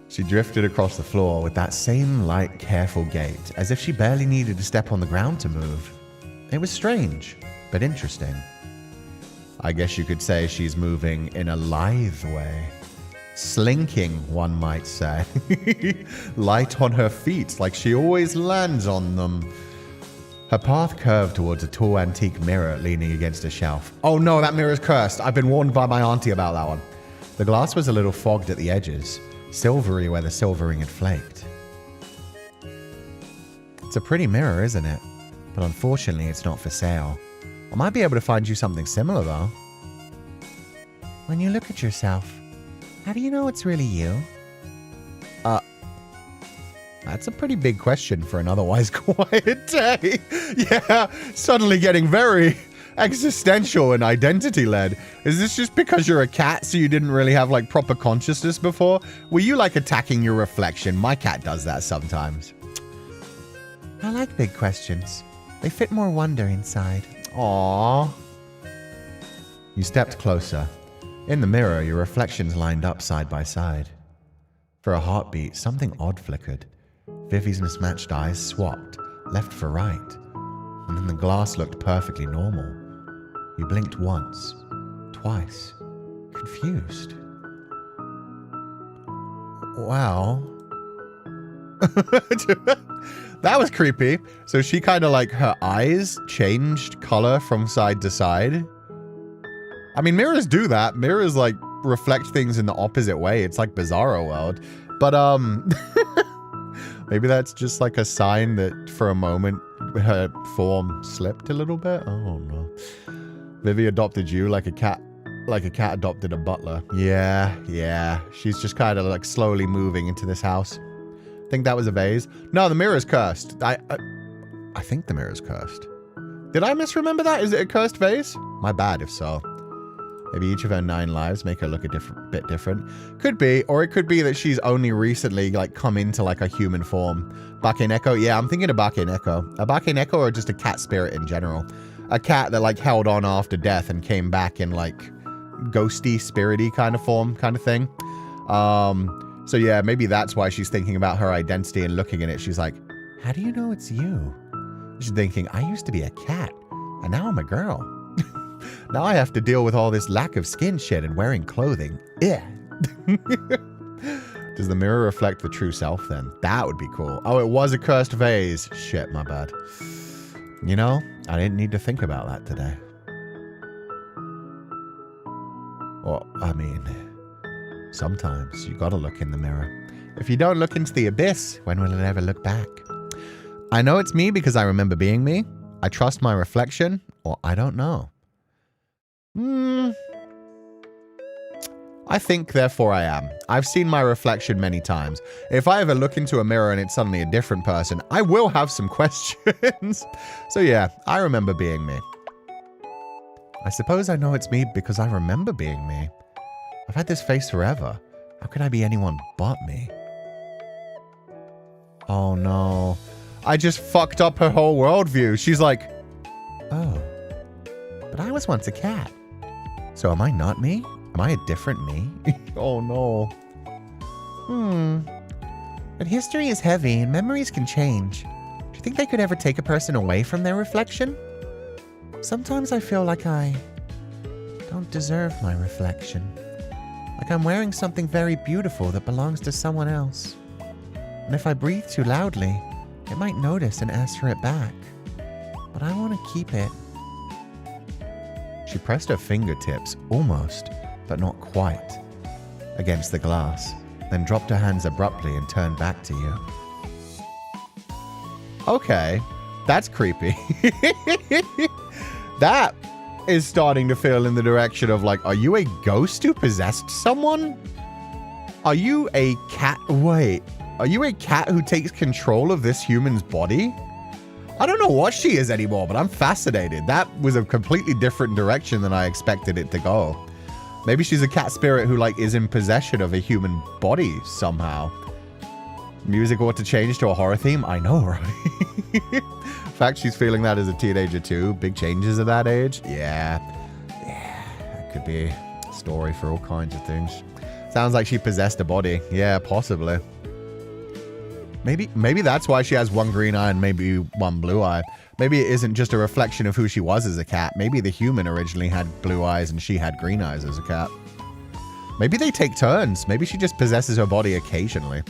She drifted across the floor with that same light, careful gait, as if she barely needed to step on the ground to move. It was strange, but interesting. I guess you could say she's moving in a lithe way. Slinking, one might say. Light on her feet, like she always lands on them. Her path curved towards a tall antique mirror leaning against a shelf. Oh no, that mirror's cursed. I've been warned by my auntie about that one. The glass was a little fogged at the edges, silvery where the silvering had flaked. It's a pretty mirror, isn't it? But unfortunately, it's not for sale. I might be able to find you something similar, though. When you look at yourself, how do you know it's really you? That's a pretty big question for an otherwise quiet day. Yeah, suddenly getting very existential and identity-led. Is this just because you're a cat, so you didn't really have, like, proper consciousness before? Were you, like, attacking your reflection? My cat does that sometimes. I like big questions. They fit more wonder inside. Aww. You stepped closer. In the mirror, your reflections lined up side by side. For a heartbeat, something odd flickered. Vivy's mismatched eyes swapped, left for right. And then the glass looked perfectly normal. You blinked once, twice, confused. Wow. That was creepy. So she kind of like, her eyes changed color from side to side. I mean, mirrors do that. Mirrors like reflect things in the opposite way. It's like Bizarro World. But maybe that's just like a sign that for a moment her form slipped a little bit. Oh no. Vivy adopted you like a cat adopted a butler. Yeah. She's just kind of like slowly moving into this house. Think that was a vase? No, the mirror's cursed. I think the mirror's cursed. Did I misremember that? Is it a cursed vase? My bad if so. Maybe each of her 9 lives make her look a bit different. Could be, or it could be that she's only recently like come into like a human form. Bakeneko? Yeah, I'm thinking of Bakeneko. A Bakeneko or just a cat spirit in general. A cat that like held on after death and came back in like ghosty, spirity kind of form kind of thing. So yeah, maybe that's why she's thinking about her identity and looking at it. She's like, how do you know it's you? She's thinking, I used to be a cat, and now I'm a girl. Now I have to deal with all this lack of skin shit and wearing clothing. Yeah. Does the mirror reflect the true self then? That would be cool. Oh, it was a cursed vase. Shit, my bad. You know, I didn't need to think about that today. Well, I mean, sometimes you gotta look in the mirror. If you don't look into the abyss, when will it ever look back? I know it's me because I remember being me. I trust my reflection, or I don't know. I think, therefore I am. I've seen my reflection many times. If I ever look into a mirror and it's suddenly a different person, I will have some questions. So yeah, I remember being me. I suppose I know it's me because I remember being me. I've had this face forever. How could I be anyone but me? Oh no. I just fucked up her whole worldview. She's like, oh, but I was once a cat. So am I not me? Am I a different me? Oh no. But history is heavy and memories can change. Do you think they could ever take a person away from their reflection? Sometimes I feel like I don't deserve my reflection. Like I'm wearing something very beautiful that belongs to someone else. And if I breathe too loudly, it might notice and ask for it back. But I want to keep it. She pressed her fingertips, almost, but not quite, against the glass, then dropped her hands abruptly and turned back to you. Okay, that's creepy. That is starting to feel in the direction of like, are you a ghost who possessed someone? Are you a cat? Wait, are you a cat who takes control of this human's body? I don't know what she is anymore, but I'm fascinated. That was a completely different direction than I expected it to go. Maybe she's a cat spirit who, like, is in possession of a human body somehow. Music ought to change to a horror theme? I know, right? In fact, she's feeling that as a teenager too. Big changes at that age? Yeah. Yeah, that could be a story for all kinds of things. Sounds like she possessed a body. Yeah, possibly. Maybe that's why she has one green eye and maybe one blue eye. Maybe it isn't just a reflection of who she was as a cat. Maybe the human originally had blue eyes and she had green eyes as a cat. Maybe they take turns. Maybe she just possesses her body occasionally.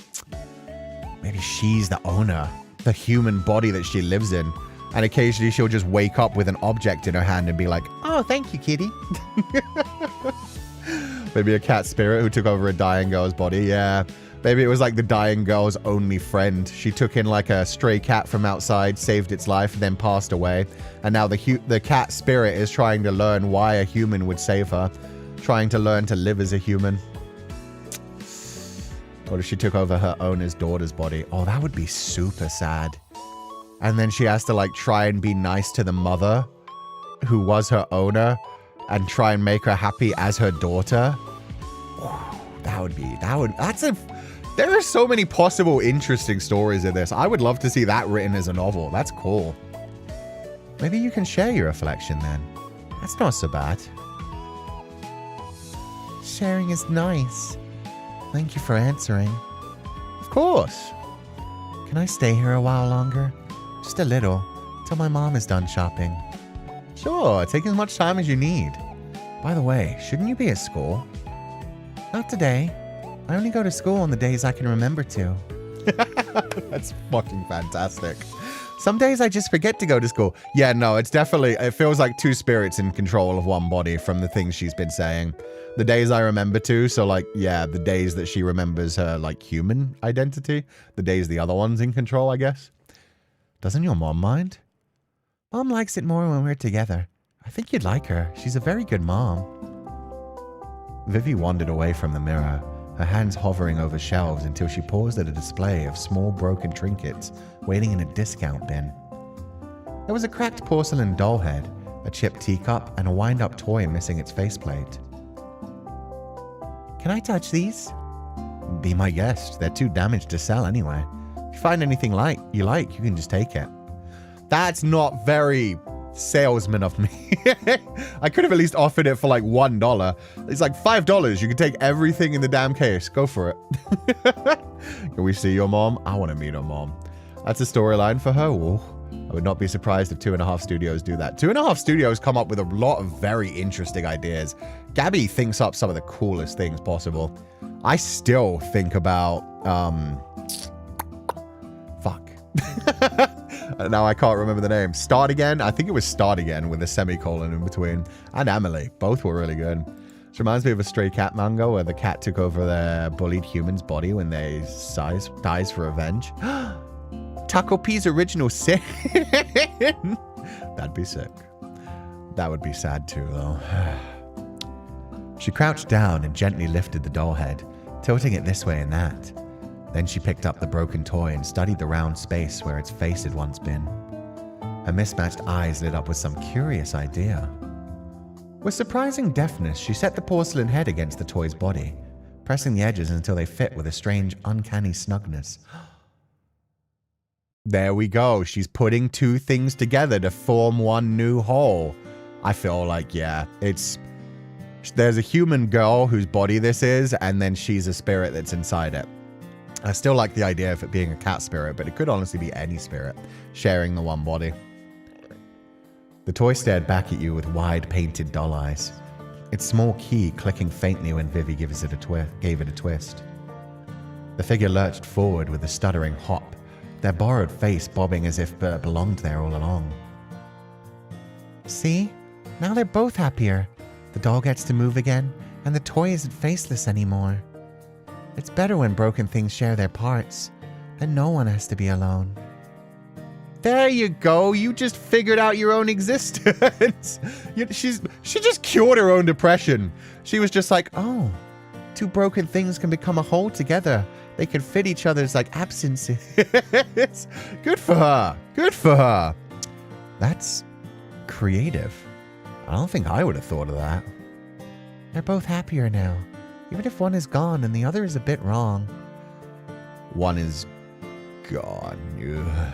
Maybe she's the owner, the human body that she lives in. And occasionally she'll just wake up with an object in her hand and be like, oh, thank you, kitty. Maybe a cat spirit who took over a dying girl's body. Yeah. Maybe it was like the dying girl's only friend. She took in like a stray cat from outside, saved its life, then passed away. And now the cat spirit is trying to learn why a human would save her. Trying to learn to live as a human. What if she took over her owner's daughter's body? Oh, that would be super sad. And then she has to like try and be nice to the mother who was her owner and try and make her happy as her daughter. There are so many possible interesting stories in this. I would love to see that written as a novel. That's cool. Maybe you can share your reflection then. That's not so bad. Sharing is nice. Thank you for answering. Of course. Can I stay here a while longer? Just a little, till my mom is done shopping. Sure, take as much time as you need. By the way, shouldn't you be at school? Not today. I only go to school on the days I can remember to. That's fucking fantastic. Some days I just forget to go to school. Yeah, no, it feels like two spirits in control of one body from the things she's been saying. The days I remember to, so like, yeah, the days that she remembers her, like, human identity. The days the other one's in control, I guess. Doesn't your mom mind? Mom likes it more when we're together. I think you'd like her. She's a very good mom. Vivy wandered away from the mirror, her hands hovering over shelves until she paused at a display of small broken trinkets waiting in a discount bin. There was a cracked porcelain doll head, a chipped teacup, and a wind-up toy missing its faceplate. Can I touch these? Be my guest. They're too damaged to sell anyway. If you find anything you like, you can just take it. That's not very salesman of me. I could have at least offered it for like $1. It's like $5. You can take everything in the damn case. Go for it. Can we see your mom? I want to meet her mom. That's a storyline for her. Ooh, I would not be surprised if 2.5 Studios do that. 2.5 Studios come up with a lot of very interesting ideas. Gabby thinks up some of the coolest things possible. I still think about, fuck. Now I can't remember the name. Start Again? I think it was Start Again with a semicolon in between. And Emily. Both were really good. This reminds me of a Stray Cat manga where the cat took over their bullied human's body when they dies for revenge. Taco P's original sin. That'd be sick. That would be sad too, though. She crouched down and gently lifted the doll head, tilting it this way and that. Then she picked up the broken toy and studied the round space where its face had once been. Her mismatched eyes lit up with some curious idea. With surprising deftness, she set the porcelain head against the toy's body, pressing the edges until they fit with a strange, uncanny snugness. There we go. She's putting two things together to form one new whole. I feel like, yeah, there's a human girl whose body this is, and then she's a spirit that's inside it. I still like the idea of it being a cat spirit, but it could honestly be any spirit sharing the one body. The toy stared back at you with wide, painted doll eyes, its small key clicking faintly when Vivy gave it a twist. The figure lurched forward with a stuttering hop, their borrowed face bobbing as if it belonged there all along. See? Now they're both happier. The doll gets to move again, and the toy isn't faceless anymore. It's better when broken things share their parts, and no one has to be alone. There you go. You just figured out your own existence. She just cured her own depression. She was just like, oh, two broken things can become a whole together. They can fit each other's like absences. Good for her. Good for her. That's creative. I don't think I would have thought of that. They're both happier now, even if one is gone and the other is a bit wrong. One is gone. Ugh.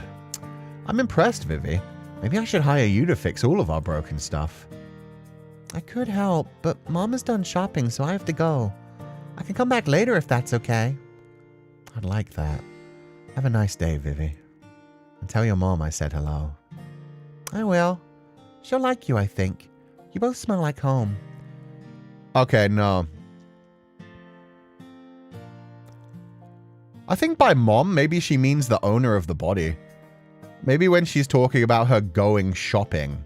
I'm impressed, Vivy. Maybe I should hire you to fix all of our broken stuff. I could help, but Mom is done shopping, so I have to go. I can come back later if that's okay. I'd like that. Have a nice day, Vivy. And tell your mom I said hello. I will. She'll like you, I think. You both smell like home. Okay, no. I think by mom, maybe she means the owner of the body. Maybe when she's talking about her going shopping,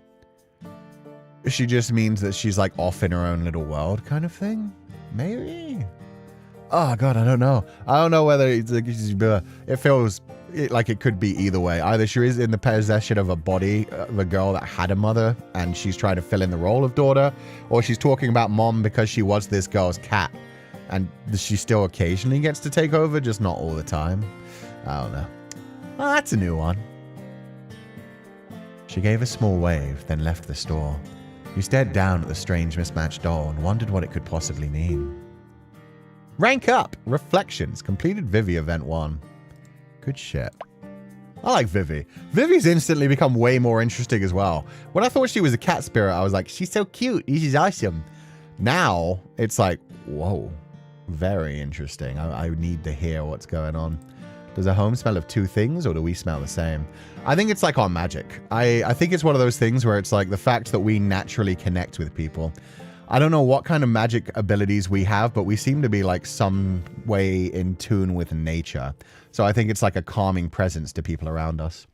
she just means that she's like off in her own little world kind of thing. Maybe. Oh god, I don't know. I don't know whether it's like, it feels like it could be either way. Either she is in the possession of a body of a girl that had a mother and she's trying to fill in the role of daughter, or she's talking about mom because she was this girl's cat and she still occasionally gets to take over, just not all the time. I don't know. Well, that's a new one. She gave a small wave, then left the store. You stared down at the strange mismatched doll and wondered what it could possibly mean. Rank up! Reflections. Completed Vivy Event 1. Good shit. I like Vivy. Vivy's instantly become way more interesting as well. When I thought she was a cat spirit, I was like, she's so cute. She's awesome. Now, it's like, whoa. Very interesting. I need to hear what's going on. Does a home smell of two things, or do we smell the same? I think it's like our magic. I think it's one of those things where it's like the fact that we naturally connect with people. I don't know what kind of magic abilities we have, but we seem to be like some way in tune with nature. So I think it's like a calming presence to people around us.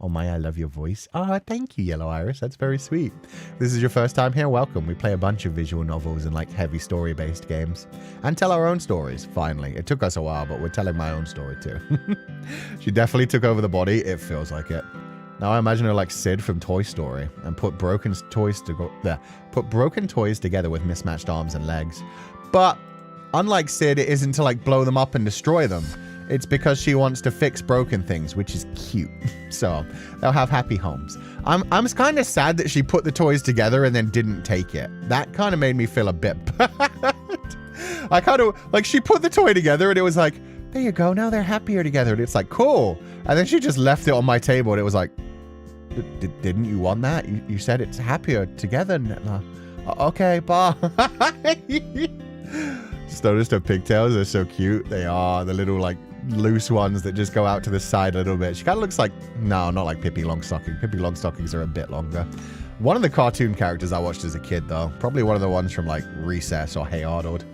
Oh my, I love your voice. Oh, thank you, Yellow Iris. That's very sweet. If this is your first time here, welcome. We play a bunch of visual novels and like heavy story-based games. And tell our own stories, finally. It took us a while, but we're telling my own story too. She definitely took over the body. It feels like it. Now I imagine her like Sid from Toy Story and put broken toys together with mismatched arms and legs. But unlike Sid, it isn't to like blow them up and destroy them. It's because she wants to fix broken things, which is cute. So they'll have happy homes. I'm kind of sad that she put the toys together and then didn't take it. That kind of made me feel a bit bad. I kind of like she put the toy together and it was like, there you go. Now they're happier together. And it's like, cool. And then she just left it on my table and it was like, didn't you want that? You said it's happier together. Okay, bye. Just noticed her pigtails. They're so cute. They are. The little like loose ones that just go out to the side a little bit. She kind of looks like, no, not like Pippi Longstocking. Pippi Longstockings are a bit longer. One of the cartoon characters I watched as a kid though. Probably one of the ones from like Recess or Hey Arnold.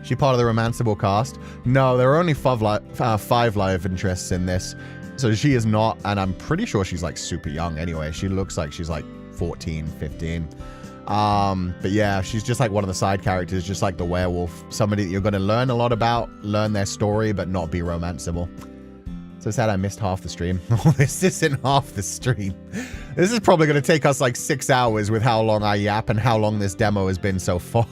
She part of the romanceable cast? No, there are only five live interests in this. So she is not, and I'm pretty sure she's like super young anyway. She looks like she's like 14, 15. But yeah, she's just like one of the side characters, just like the werewolf. Somebody that you're going to learn a lot about, learn their story, but not be romanceable. So sad I missed half the stream. Oh, this isn't half the stream. This is probably going to take us like 6 hours with how long I yap and how long this demo has been so far.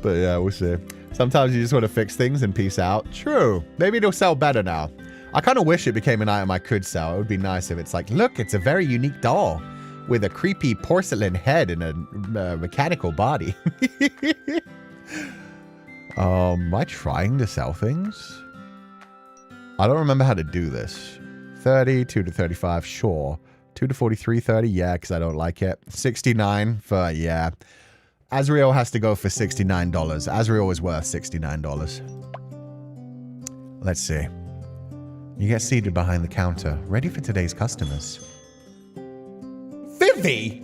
But yeah, we'll see. Sometimes you just want to fix things and peace out. True. Maybe it'll sell better now. I kind of wish it became an item I could sell. It would be nice if it's like, look, it's a very unique doll with a creepy porcelain head and a mechanical body. Am I trying to sell things? I don't remember how to do this. 30, 2 to 35, sure. 2 to 43, 30, yeah, because I don't like it. 69 for, yeah. Azrael has to go for $69. Azrael is worth $69. Let's see. You get seated behind the counter, ready for today's customers. Vivy!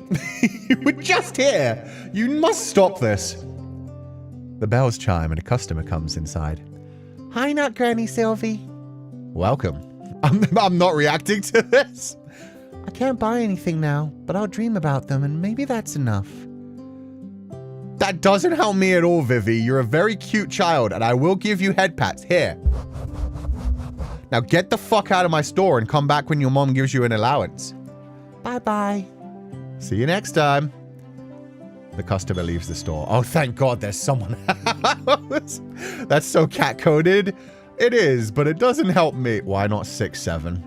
You were just here! You must stop this! The bells chime and a customer comes inside. Hi, Not Granny Sylvie. Welcome. I'm not reacting to this. I can't buy anything now, but I'll dream about them and maybe that's enough. That doesn't help me at all, Vivy. You're a very cute child and I will give you head pats. Here. Now get the fuck out of my store and come back when your mom gives you an allowance. Bye-bye. See you next time. The customer leaves the store. Oh, thank God there's someone else. That's so cat-coded. It is, but it doesn't help me. Why not 6'7"?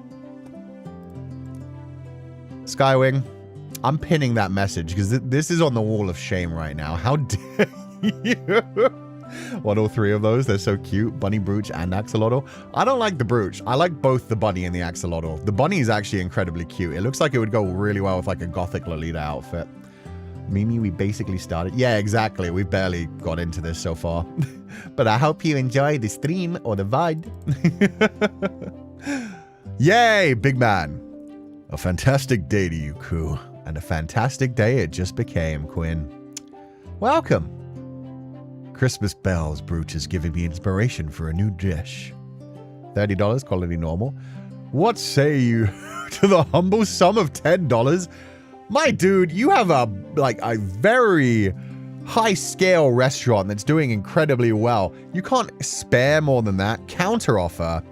Skywing. I'm pinning that message because this is on the wall of shame right now. How dare you? 103 of those. They're so cute. Bunny brooch and axolotl. I don't like the brooch. I like both the bunny and the axolotl. The bunny is actually incredibly cute. It looks like it would go really well with like a gothic Lolita outfit. Mimi, we basically started. Yeah, exactly. We've barely got into this so far. But I hope you enjoy the stream or the VOD. Yay, big man. A fantastic day to you, Cú. And a fantastic day it just became, Quinn. Welcome. Christmas bells brooch is giving me inspiration for a new dish. $30, quality normal. What say you to the humble sum of $10? My dude, you have a very high-scale restaurant that's doing incredibly well. You can't spare more than that. Counter offer.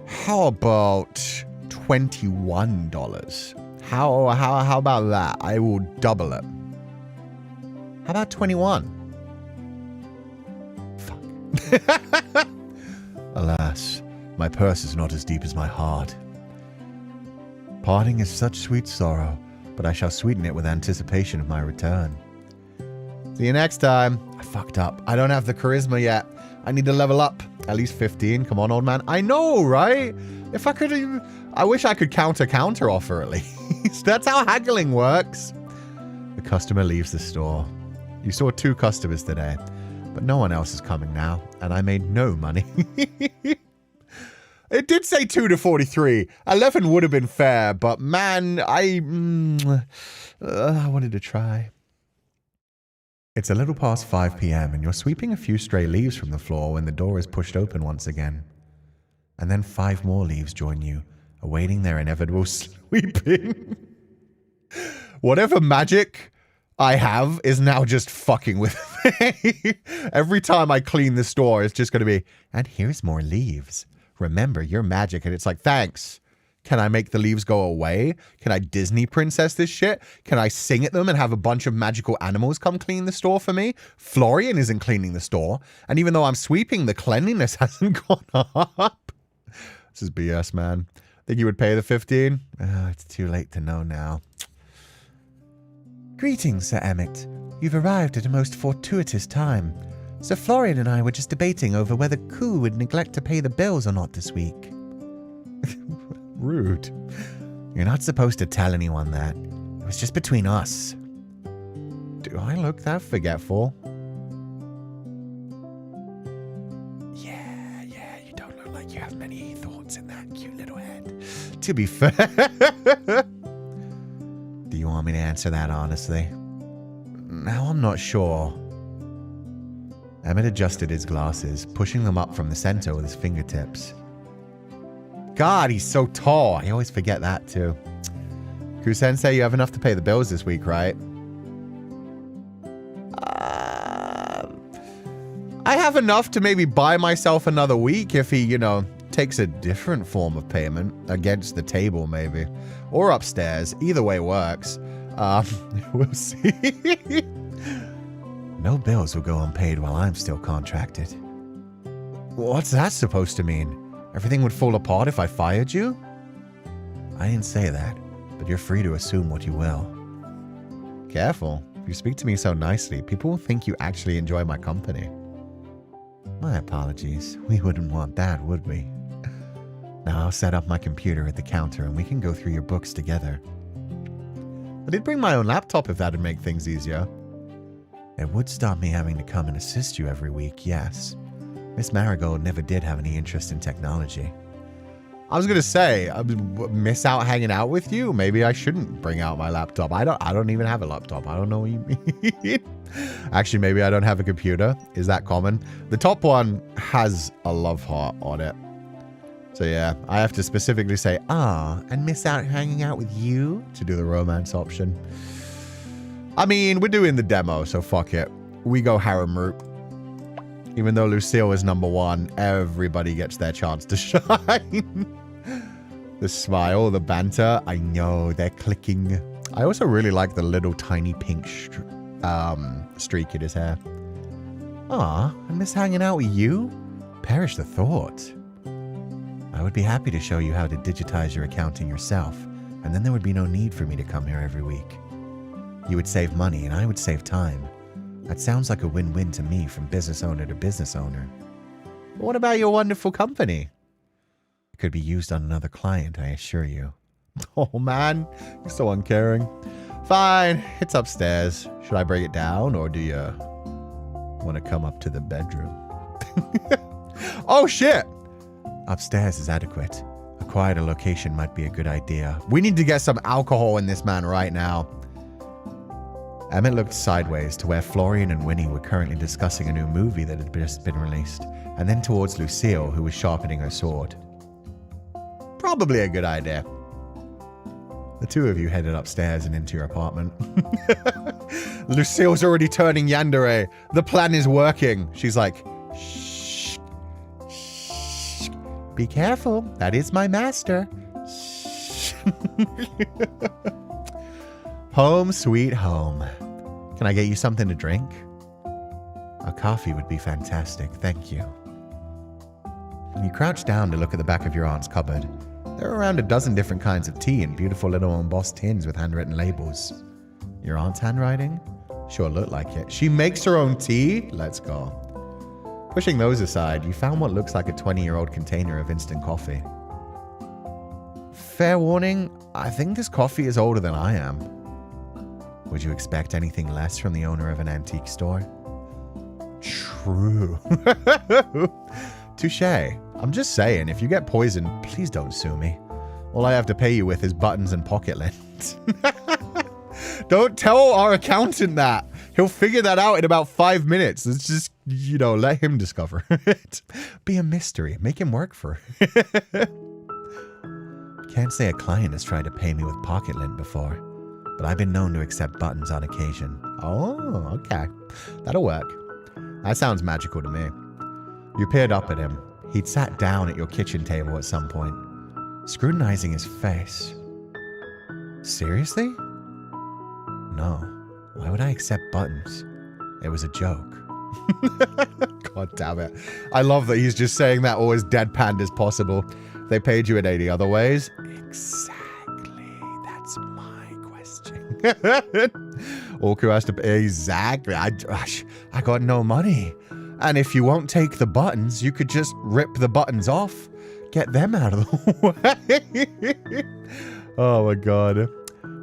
How about $21? How about that? I will double it. How about 21? Fuck. Alas, my purse is not as deep as my heart. Parting is such sweet sorrow, but I shall sweeten it with anticipation of my return. See you next time. I fucked up. I don't have the charisma yet. I need to level up. At least 15. Come on, old man. I know, right? If I could... I wish I could counter offer at least. That's how haggling works. The customer leaves the store. You saw 2 customers today, but no one else is coming now, and I made no money. It did say 2 to 43. 11 would have been fair, but man, I wanted to try. It's a little past 5 p.m. and you're sweeping a few stray leaves from the floor when the door is pushed open once again. And then 5 more leaves join you, awaiting their inevitable sweeping. Whatever magic I have is now just fucking with me. Every time I clean the store, it's just going to be, and here's more leaves. Remember your magic. And it's like, thanks. Can I make the leaves go away? Can I Disney princess this shit? Can I sing at them and have a bunch of magical animals come clean the store for me? Florian isn't cleaning the store. And even though I'm sweeping, the cleanliness hasn't gone up. This is BS, man. Think you would pay the 15? Oh, it's too late to know now. Greetings, Sir Emmett. You've arrived at a most fortuitous time. Sir Florian and I were just debating over whether Cú would neglect to pay the bills or not this week. Rude. You're not supposed to tell anyone that. It was just between us. Do I look that forgetful? Yeah, you don't look like you have many thoughts in that cute little head. To be fair. Do you want me to answer that honestly? Now I'm not sure. Emmett adjusted his glasses, pushing them up from the center with his fingertips. God, he's so tall. I always forget that too. Cú-sensei, you have enough to pay the bills this week, right? I have enough to maybe buy myself another week if he, takes a different form of payment. Against the table, maybe. Or upstairs. Either way works. We'll see. No bills will go unpaid while I'm still contracted. What's that supposed to mean? Everything would fall apart if I fired you? I didn't say that, but you're free to assume what you will. Careful. If you speak to me so nicely, people will think you actually enjoy my company. My apologies. We wouldn't want that, would we? Now I'll set up my computer at the counter and we can go through your books together. I did bring my own laptop if that'd make things easier. It would stop me having to come and assist you every week, yes. Miss Marigold never did have any interest in technology. I was gonna say, I miss out hanging out with you. Maybe I shouldn't bring out my laptop. I don't even have a laptop. I don't know what you mean. Actually, maybe I don't have a computer. Is that common? The top one has a love heart on it. So yeah, I have to specifically say, and miss out hanging out with you to do the romance option. I mean, we're doing the demo, so fuck it. We go harem route. Even though Lucille is #1, everybody gets their chance to shine. The smile, the banter, I know, they're clicking. I also really like the little tiny pink streak in his hair. I miss hanging out with you? Perish the thought. I would be happy to show you how to digitize your accounting yourself, and then there would be no need for me to come here every week. You would save money, and I would save time. That sounds like a win-win to me from business owner to business owner. But what about your wonderful company? It could be used on another client, I assure you. Oh man, you're so uncaring. Fine, it's upstairs. Should I break it down, or do you want to come up to the bedroom? Oh shit! Upstairs is adequate. A quieter location might be a good idea. We need to get some alcohol in this man right now. Emmett looked sideways to where Florian and Winnie were currently discussing a new movie that had just been released, and then towards Lucille, who was sharpening her sword. Probably a good idea. The two of you headed upstairs and into your apartment. Lucille's already turning yandere. The plan is working. She's like, shh, shh, be careful. That is my master. Shh. Home sweet home. Can I get you something to drink? A coffee would be fantastic, thank you. You crouch down to look at the back of your aunt's cupboard. There are around a dozen different kinds of tea in beautiful little embossed tins with handwritten labels. Your aunt's handwriting? Sure looked like it. She makes her own tea? Let's go. Pushing those aside, you found what looks like a 20-year-old container of instant coffee. Fair warning, I think this coffee is older than I am. Would you expect anything less from the owner of an antique store? True. Touché. I'm just saying, if you get poisoned, please don't sue me. All I have to pay you with is buttons and pocket lint. Don't tell our accountant that. He'll figure that out in about 5 minutes. It's just, let him discover it. Be a mystery. Make him work for it. Can't say a client has tried to pay me with pocket lint before, but I've been known to accept buttons on occasion. Oh, okay. That'll work. That sounds magical to me. You peered up at him. He'd sat down at your kitchen table at some point, scrutinizing his face. Seriously? No. Why would I accept buttons? It was a joke. God damn it. I love that he's just saying that all as deadpanned as possible. They paid you in 80 other ways? Exactly. That's my question. Orku has to pay. Exactly. I got no money. And if you won't take the buttons, you could just rip the buttons off. Get them out of the way. Oh my god.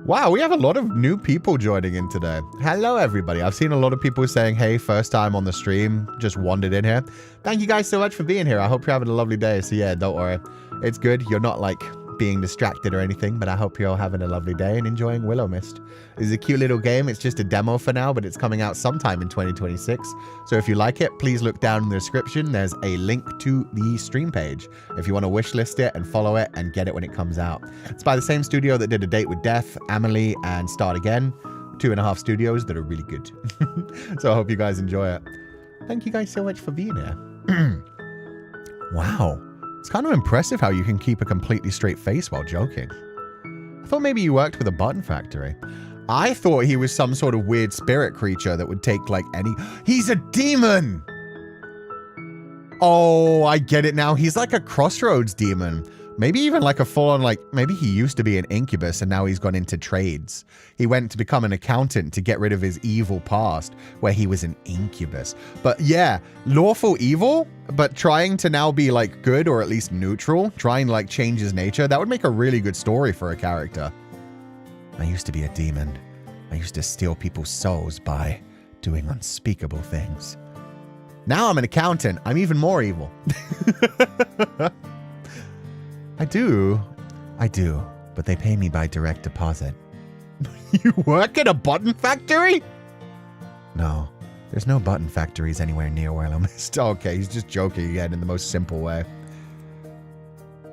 Wow, we have a lot of new people joining in today. Hello, everybody. I've seen a lot of people saying, hey, first time on the stream, just wandered in here. Thank you guys so much for being here. I hope you're having a lovely day. So yeah, don't worry. It's good. You're not like being distracted or anything, but I hope you're all having a lovely day and enjoying Willowmist. It's a cute little game. It's just a demo for now, but it's coming out sometime in 2026. So if you like it, please look down in the description. There's a link to the stream page if you want to wishlist it and follow it and get it when it comes out. It's by the same studio that did A Date with Death, Amelie, and Start Again. 2.5 studios that are really good. So I hope you guys enjoy it. Thank you guys so much for being here. Wow. It's kind of impressive how you can keep a completely straight face while joking. I thought maybe you worked with a button factory. I thought he was some sort of weird spirit creature that would take like any... He's a demon! Oh, I get it now. He's like a crossroads demon. Maybe even like a full-on, like, maybe he used to be an incubus and now he's gone into trades. He went to become an accountant to get rid of his evil past, where he was an incubus. But yeah, lawful evil, but trying to now be like good or at least neutral, trying to like change his nature. That would make a really good story for a character. I used to be a demon. I used to steal people's souls by doing unspeakable things. Now I'm an accountant. I'm even more evil. I do, but they pay me by direct deposit. You work at a button factory? No, there's no button factories anywhere near Willowmist. Okay, he's just joking again in the most simple way.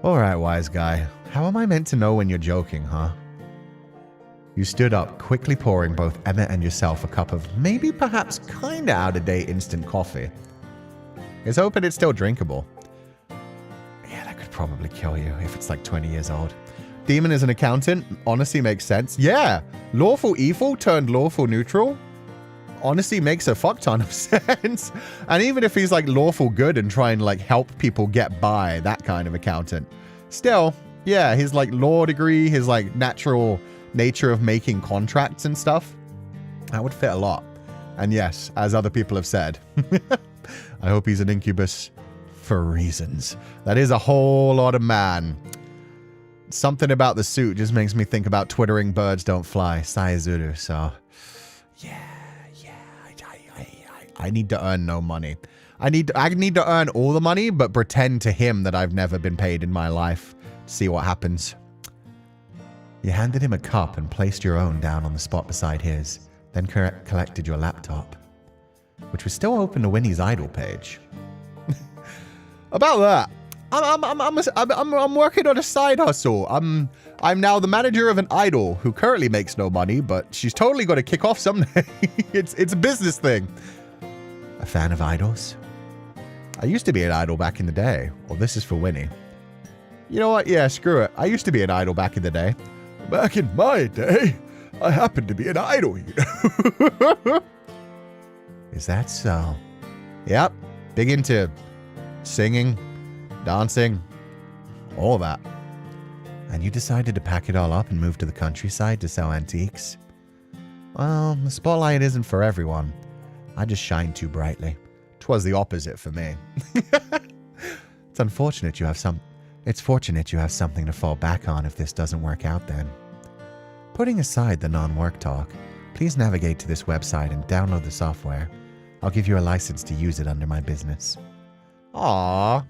All right, wise guy. How am I meant to know when you're joking, huh? You stood up, quickly pouring both Emmett and yourself a cup of maybe perhaps kinda out-of-date instant coffee. It's hoping it's still drinkable. Probably kill you if it's like 20 years old. Demon is an accountant. Honestly makes sense. Yeah. Lawful evil turned lawful neutral. Honestly makes a fuck ton of sense. And even if he's like lawful good and trying to like help people get by, that kind of accountant. Still, Yeah, his like law degree, his like natural nature of making contracts and stuff. That would fit a lot. And yes, as other people have said, I hope he's an incubus for reasons. That is a whole lot of man. Something about the suit just makes me think about twittering birds don't fly. Saizuru, so yeah, I need to earn no money. I need to earn all the money, but pretend to him that I've never been paid in my life. See what happens. You handed him a cup and placed your own down on the spot beside his, then collected your laptop, which was still open to Winnie's idol page. About that, I'm working on a side hustle. I'm now the manager of an idol who currently makes no money, but she's totally got to kick off someday. It's a business thing. A fan of idols? I used to be an idol back in the day. Well, this is for Winnie. You know what? Yeah, screw it. I used to be an idol back in the day. Back in my day, I happened to be an idol, you know. Is that so? Yep. Big into singing, dancing, all that. And you decided to pack it all up and move to the countryside to sell antiques? Well, the spotlight isn't for everyone. I just shine too brightly. 'Twas the opposite for me. It's fortunate you have something to fall back on if this doesn't work out then. Putting aside the non-work talk, please navigate to this website and download the software. I'll give you a license to use it under my business. Aww.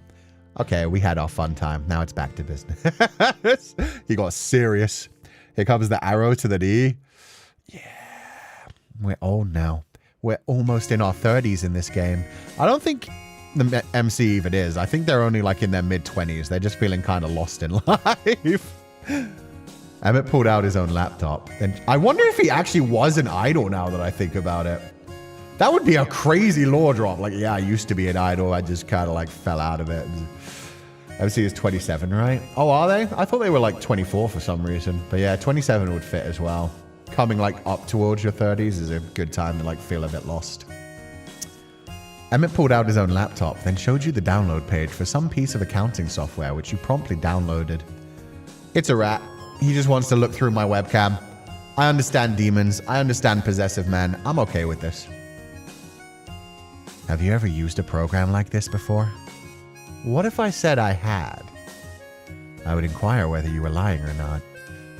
Okay, we had our fun time. Now it's back to business. He got serious. Here comes the arrow to the knee. Yeah. We're old now. We're almost in our 30s in this game. I don't think the MC even is. I think they're only like in their mid-20s. They're just feeling kind of lost in life. Emmett pulled out his own laptop. And I wonder if he actually was an idol now that I think about it. That would be a crazy lore drop. Like, yeah, I used to be an idol. I just kind of like fell out of it. MC is 27, right? Oh, are they? I thought they were like 24 for some reason. But yeah, 27 would fit as well. Coming like up towards your 30s is a good time to like feel a bit lost. Emmett pulled out his own laptop, then showed you the download page for some piece of accounting software, which you promptly downloaded. It's a rat. He just wants to look through my webcam. I understand demons. I understand possessive men. I'm okay with this. Have you ever used a program like this before? What if I said I had? I would inquire whether you were lying or not.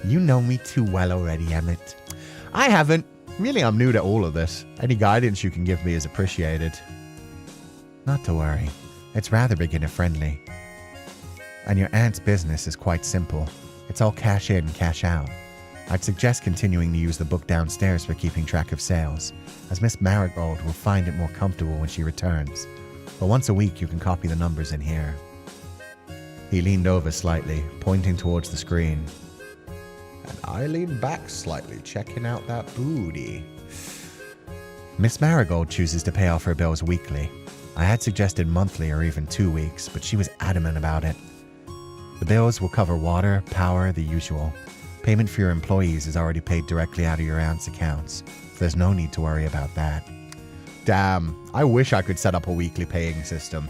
You know me too well already, Emmett. I haven't. Really, I'm new to all of this. Any guidance you can give me is appreciated. Not to worry. It's rather beginner-friendly. And your aunt's business is quite simple. It's all cash in, cash out. I'd suggest continuing to use the book downstairs for keeping track of sales, as Miss Marigold will find it more comfortable when she returns. But once a week, you can copy the numbers in here. He leaned over slightly, pointing towards the screen. And I leaned back slightly, checking out that booty. Miss Marigold chooses to pay off her bills weekly. I had suggested monthly or even 2 weeks, but she was adamant about it. The bills will cover water, power, the usual. Payment for your employees is already paid directly out of your aunt's accounts, so there's no need to worry about that. Damn, I wish I could set up a weekly paying system.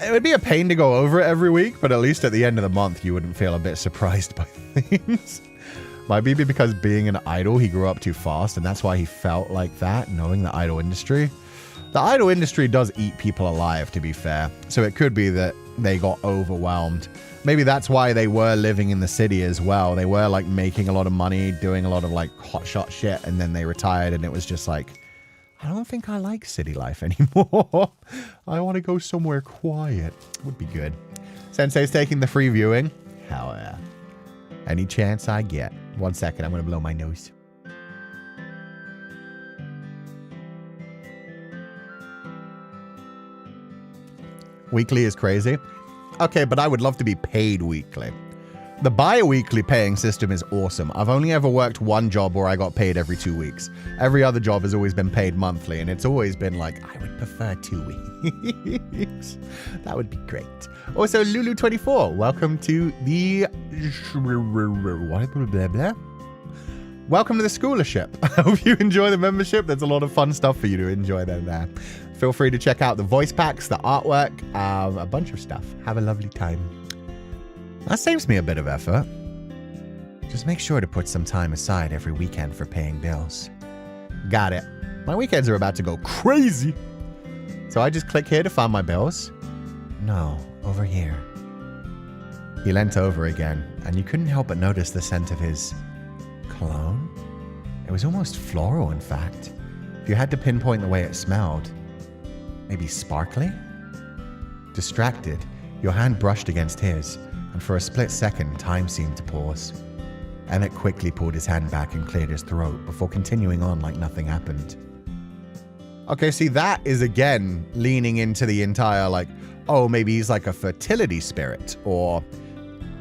It would be a pain to go over it every week, but at least at the end of the month, you wouldn't feel a bit surprised by things. Might be because being an idol, he grew up too fast, and that's why he felt like that, knowing the idol industry. The idol industry does eat people alive, to be fair, so it could be that they got overwhelmed. Maybe that's why they were living in the city as well. They were like making a lot of money, doing a lot of like hotshot shit, and then they retired, and it was just like, I don't think I like city life anymore. I want to go somewhere quiet. Would be good. Sensei's taking the free viewing. Hell yeah. Any chance I get. 1 second, I'm going to blow my nose. Weekly is crazy. Okay, but I would love to be paid weekly. The bi-weekly paying system is awesome. I've only ever worked one job where I got paid every 2 weeks. Every other job has always been paid monthly, and it's always been like, I would prefer 2 weeks. That would be great. Also, Lulu24, welcome to the... Welcome to the scholarship. I hope you enjoy the membership. There's a lot of fun stuff for you to enjoy there. Feel free to check out the voice packs, the artwork, a bunch of stuff. Have a lovely time. That saves me a bit of effort. Just make sure to put some time aside every weekend for paying bills. Got it. My weekends are about to go crazy. So I just click here to find my bills? No, over here. He leant over again, and you couldn't help but notice the scent of his cologne. It was almost floral, in fact. If you had to pinpoint the way it smelled, maybe sparkly? Distracted, your hand brushed against his, and for a split second, time seemed to pause. Emmett quickly pulled his hand back and cleared his throat before continuing on like nothing happened. Okay, see, that is again leaning into the entire, like, oh, maybe he's like a fertility spirit, or,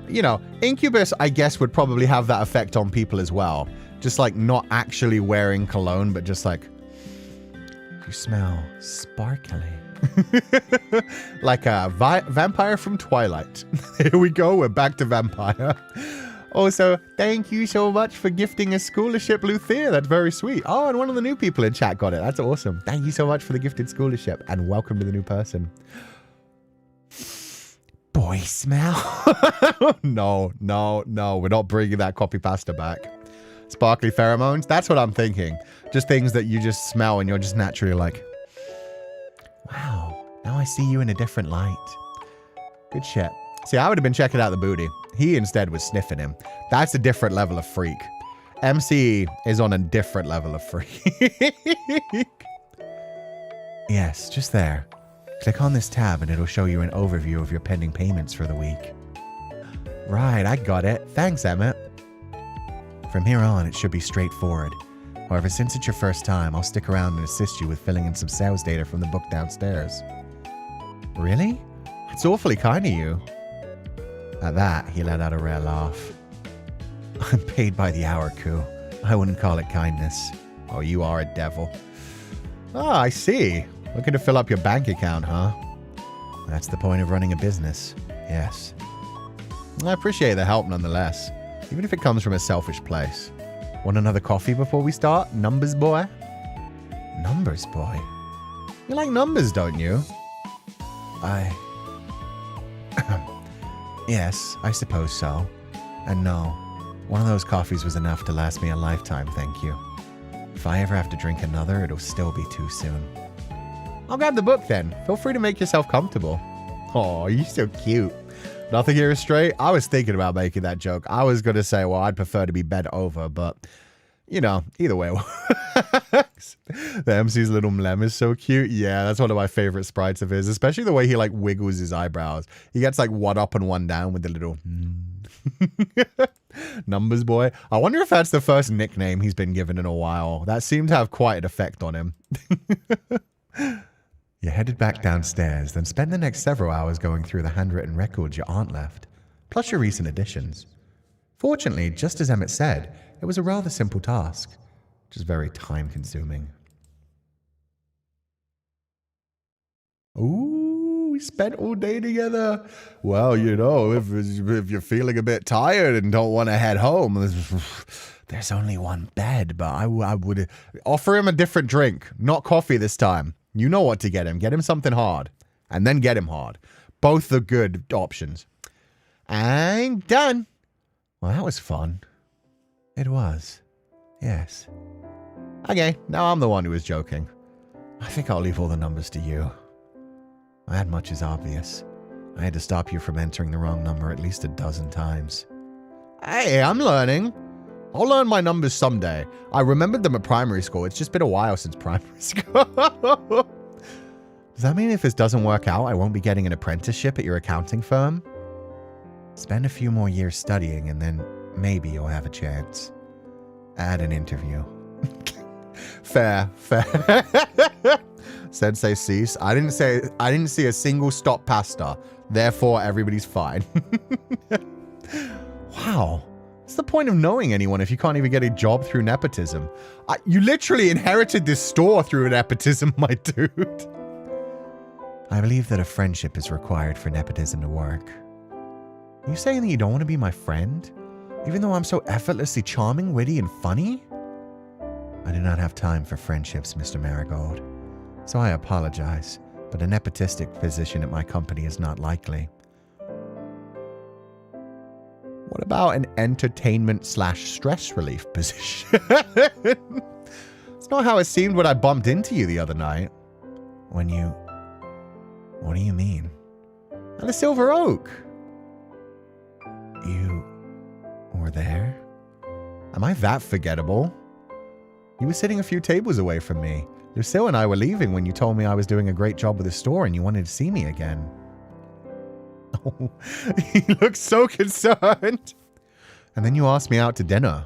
you know, incubus, I guess, would probably have that effect on people as well. Just like not actually wearing cologne, but just like, you smell sparkly. Like a vampire from Twilight. Here we go, we're back to vampire. Also, thank you so much for gifting a scholarship, Lucille. That's very sweet. Oh, and one of the new people in chat got it. That's awesome. Thank you so much for the gifted scholarship, and welcome to the new person. Boy smell. No. We're not bringing that copy pasta back. Sparkly pheromones. That's what I'm thinking. Just things that you just smell and you're just naturally like, wow, now I see you in a different light. Good shit. See, I would have been checking out the booty. He instead was sniffing him. That's a different level of freak. MC is on a different level of freak. Yes, just there. Click on this tab and it'll show you an overview of your pending payments for the week. Right, I got it. Thanks, Emmett. From here on, it should be straightforward. However, since it's your first time, I'll stick around and assist you with filling in some sales data from the book downstairs. Really? It's awfully kind of you. At that, he let out a rare laugh. I'm paid by the hour, Cú. I wouldn't call it kindness. Oh, you are a devil. Oh, I see. Looking to fill up your bank account, huh? That's the point of running a business. Yes. I appreciate the help nonetheless, even if it comes from a selfish place. Want another coffee before we start, numbers boy? Numbers boy? You like numbers, don't you? Yes, I suppose so. And no, one of those coffees was enough to last me a lifetime, thank you. If I ever have to drink another, it'll still be too soon. I'll grab the book then. Feel free to make yourself comfortable. Oh, you're so cute. Nothing here is straight. I was thinking about making that joke. I was going to say, well, I'd prefer to be bent over, but, you know, either way works. The MC's little mlem is so cute. Yeah, that's one of my favorite sprites of his, especially the way he, like, wiggles his eyebrows. He gets, like, one up and one down with the little... Numbers boy. I wonder if that's the first nickname he's been given in a while. That seemed to have quite an effect on him. You headed back downstairs, then spent the next several hours going through the handwritten records your aunt left, plus your recent additions. Fortunately, just as Emmett said, it was a rather simple task, just very time-consuming. Ooh, we spent all day together. Well, you know, if you're feeling a bit tired and don't want to head home, there's only one bed, but I would offer him a different drink, not coffee this time. You know what to get him. Get him something hard. And then get him hard. Both the good options. I'm done. Well, that was fun. It was. Yes. Okay, now I'm the one who was joking. I think I'll leave all the numbers to you. That much is obvious. I had to stop you from entering the wrong number at least a dozen times. Hey, I'm learning. I'll learn my numbers someday. I remembered them at primary school. It's just been a while since primary school. Does that mean if this doesn't work out, I won't be getting an apprenticeship at your accounting firm? Spend a few more years studying and then maybe you'll have a chance. At an interview. Fair. Sensei cease. I didn't see a single stop pasta. Therefore, everybody's fine. Wow. What's the point of knowing anyone if you can't even get a job through nepotism? You literally inherited this store through nepotism, my dude. I believe that a friendship is required for nepotism to work. Are you saying that you don't want to be my friend? Even though I'm so effortlessly charming, witty, and funny? I do not have time for friendships, Mr. Marigold. So I apologize, but a nepotistic position at my company is not likely. What about an entertainment/stress relief position? It's not how it seemed when I bumped into you the other night. When you... What do you mean? At the Silver Oak. You were there? Am I that forgettable? You were sitting a few tables away from me. Lucille and I were leaving when you told me I was doing a great job with the store and you wanted to see me again. Oh, he looks so concerned. And then you asked me out to dinner.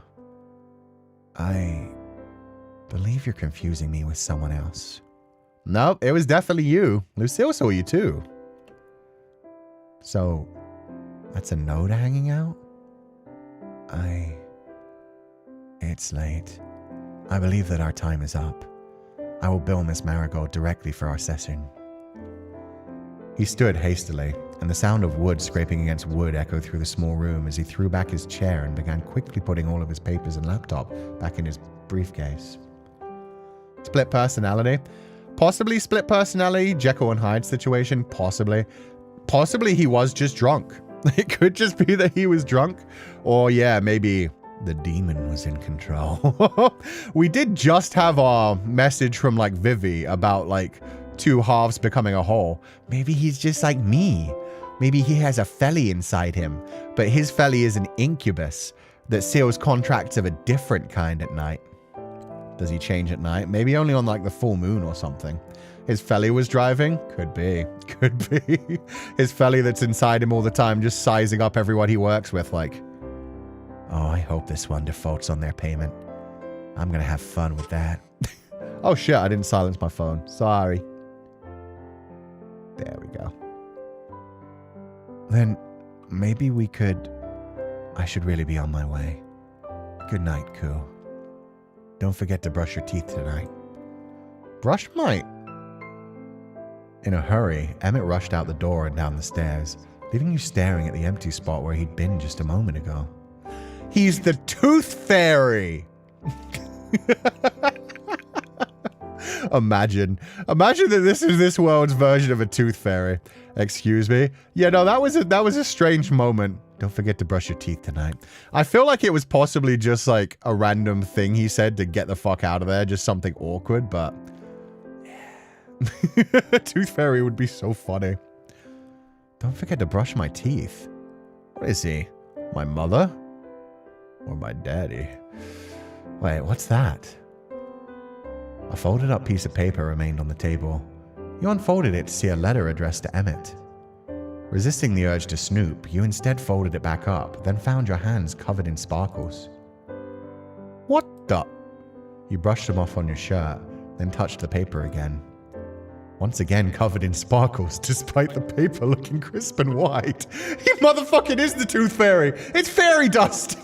I believe you're confusing me with someone else. Nope, it was definitely you. Lucille saw you too. So, that's a note hanging out? It's late. I believe that our time is up. I will bill Miss Marigold directly for our session. He stood hastily, and the sound of wood scraping against wood echoed through the small room as he threw back his chair and began quickly putting all of his papers and laptop back in his briefcase. Split personality? Possibly split personality, Jekyll and Hyde situation, possibly. Possibly he was just drunk. It could just be that he was drunk. Or yeah, maybe the demon was in control. We did just have a message from like Vivy about like two halves becoming a whole. Maybe he's just like me. Maybe he has a Feileacan inside him, but his Feileacan is an incubus that seals contracts of a different kind at night. Does he change at night? Maybe only on like the full moon or something. His Feileacan was driving? Could be. Could be. His Feileacan that's inside him all the time, just sizing up everyone he works with like, oh, I hope this one defaults on their payment. I'm gonna have fun with that. Oh shit, I didn't silence my phone. Sorry. There we go. Then maybe we could... I should really be on my way. Good night, Cú. Don't forget to brush your teeth tonight. Brush my... In a hurry, Emmett rushed out the door and down the stairs, leaving you staring at the empty spot where he'd been just a moment ago. He's the Tooth Fairy! Imagine that this is this world's version of a Tooth Fairy. Excuse me? Yeah, no, that was a strange moment. Don't forget to brush your teeth tonight. I feel like it was possibly just like a random thing he said to get the fuck out of there, just something awkward, but yeah. Tooth Fairy would be so funny. Don't forget to brush my teeth. What is he? My mother? Or my daddy? Wait, what's that? A folded up piece of paper remained on the table. You unfolded it to see a letter addressed to Emmett. Resisting the urge to snoop, you instead folded it back up, then found your hands covered in sparkles. What the? You brushed them off on your shirt, then touched the paper again. Once again covered in sparkles, despite the paper looking crisp and white. He motherfucking is the Tooth Fairy! It's fairy dust!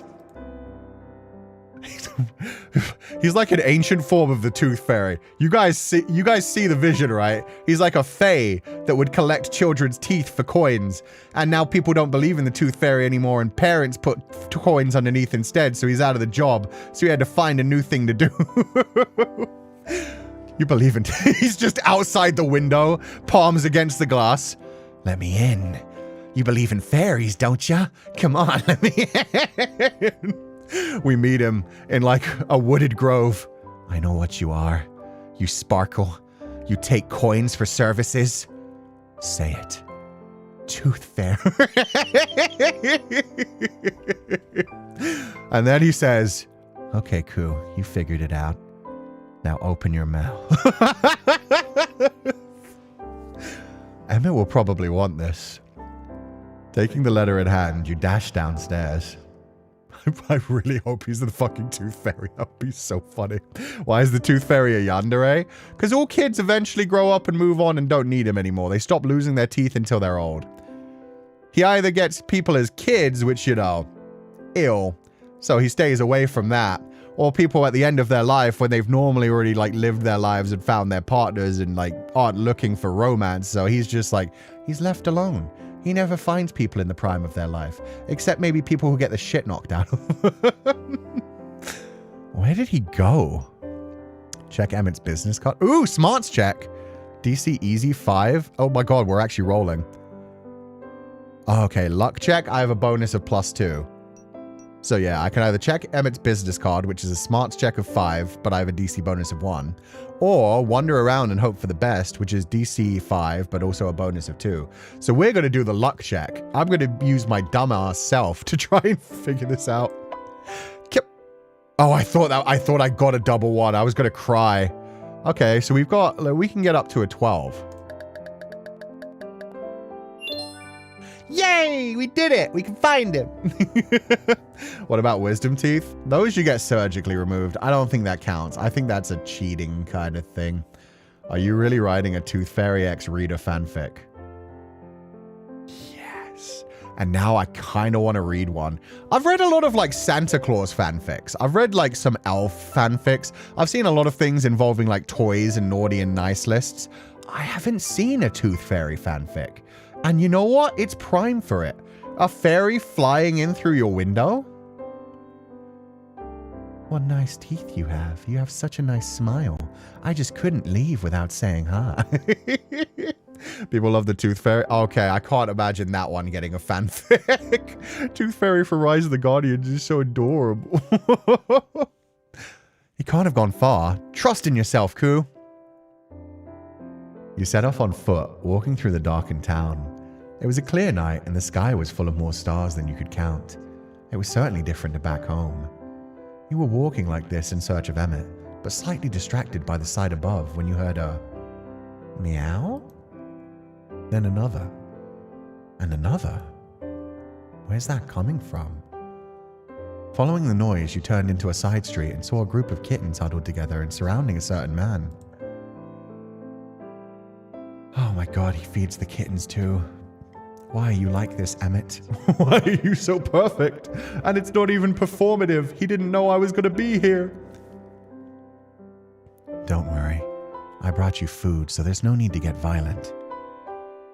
He's like an ancient form of the Tooth Fairy. You guys see the vision, right? He's like a fae that would collect children's teeth for coins. And now people don't believe in the Tooth Fairy anymore, and parents put coins underneath instead, so he's out of the job. So he had to find a new thing to do. You believe in... He's just outside the window, palms against the glass. Let me in. You believe in fairies, don't ya? Come on, let me in. We meet him in like a wooded grove. I know what you are. You sparkle. You take coins for services. Say it. Tooth Fairy. And then he says, okay, Cú, you figured it out. Now open your mouth. Emmett will probably want this. Taking the letter in hand, you dash downstairs. I really hope he's the fucking Tooth Fairy. That would be so funny. Why is the Tooth Fairy a yandere? Because all kids eventually grow up and move on and don't need him anymore. They stop losing their teeth until they're old. He either gets people as kids, which, you know, ill, so he stays away from that, or people at the end of their life when they've normally already, like, lived their lives and found their partners and, like, aren't looking for romance, so he's just, like, he's left alone. He never finds people in the prime of their life, except maybe people who get the shit knocked out of them. Where did he go? Check Emmett's business card. Ooh, smarts check. DC easy 5. Oh my god, we're actually rolling. Oh, okay, luck check. I have a bonus of +2. So yeah, I can either check Emmett's business card, which is a smarts check of 5, but I have a DC bonus of 1, or wander around and hope for the best, which is DC 5, but also a bonus of 2. So we're going to do the luck check. I'm going to use my dumbass self to try and figure this out. Oh, I thought I got a double 1. I was going to cry. Okay, so we can get up to a 12. Yay! We did it! We can find him! What about wisdom teeth? Those you get surgically removed. I don't think that counts. I think that's a cheating kind of thing. Are you really writing a Tooth Fairy X Reader fanfic? Yes. And now I kind of want to read one. I've read a lot of like Santa Claus fanfics. I've read like some elf fanfics. I've seen a lot of things involving like toys and naughty and nice lists. I haven't seen a Tooth Fairy fanfic. And you know what? It's prime for it. A fairy flying in through your window? What nice teeth you have. You have such a nice smile. I just couldn't leave without saying hi. People love the Tooth Fairy. Okay, I can't imagine that one getting a fanfic. Tooth Fairy for Rise of the Guardians is so adorable. You can't have gone far. Trust in yourself, Cú. You set off on foot, walking through the darkened town. It was a clear night, and the sky was full of more stars than you could count. It was certainly different to back home. You were walking like this in search of Emmett, but slightly distracted by the sight above when you heard a meow? Then another. And another. Where's that coming from? Following the noise, you turned into a side street and saw a group of kittens huddled together and surrounding a certain man. Oh my god, he feeds the kittens too. Why are you like this, Emmett? Why are you so perfect? And it's not even performative. He didn't know I was going to be here. Don't worry. I brought you food, so there's no need to get violent.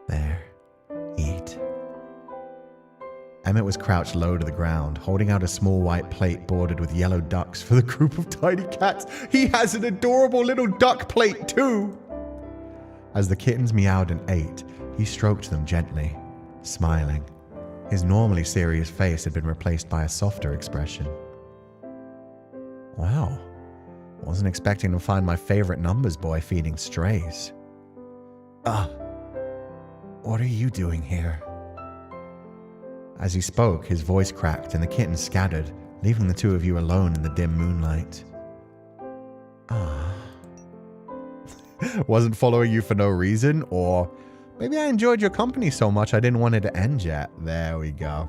There. Eat. Emmett was crouched low to the ground, holding out a small white plate bordered with yellow ducks for the group of tiny cats. He has an adorable little duck plate too! As the kittens meowed and ate, he stroked them gently, smiling. His normally serious face had been replaced by a softer expression. Wow. Wasn't expecting to find my favorite numbers boy feeding strays. What are you doing here? As he spoke, his voice cracked and the kittens scattered, leaving the two of you alone in the dim moonlight. Wasn't following you for no reason, or maybe I enjoyed your company so much I didn't want it to end yet. There we go.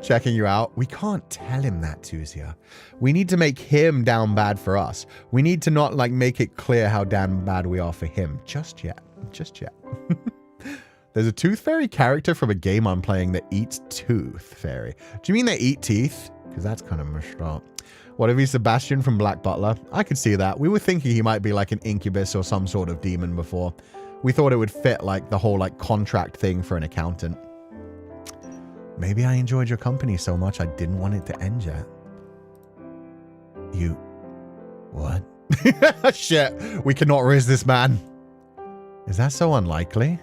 Checking you out. We can't tell him that, Tuzia. We need to make him down bad for us. We need to not like make it clear how damn bad we are for him. Just yet. Just yet. There's a Tooth Fairy character from a game I'm playing that eats Tooth Fairy. Do you mean they eat teeth? Because that's kind of messed up. What if he's Sebastian from Black Butler? I could see that. We were thinking he might be like an incubus or some sort of demon before. We thought it would fit like the whole like contract thing for an accountant. Maybe I enjoyed your company so much I didn't want it to end yet. You... What? Shit, we cannot raise this man. Is that so unlikely?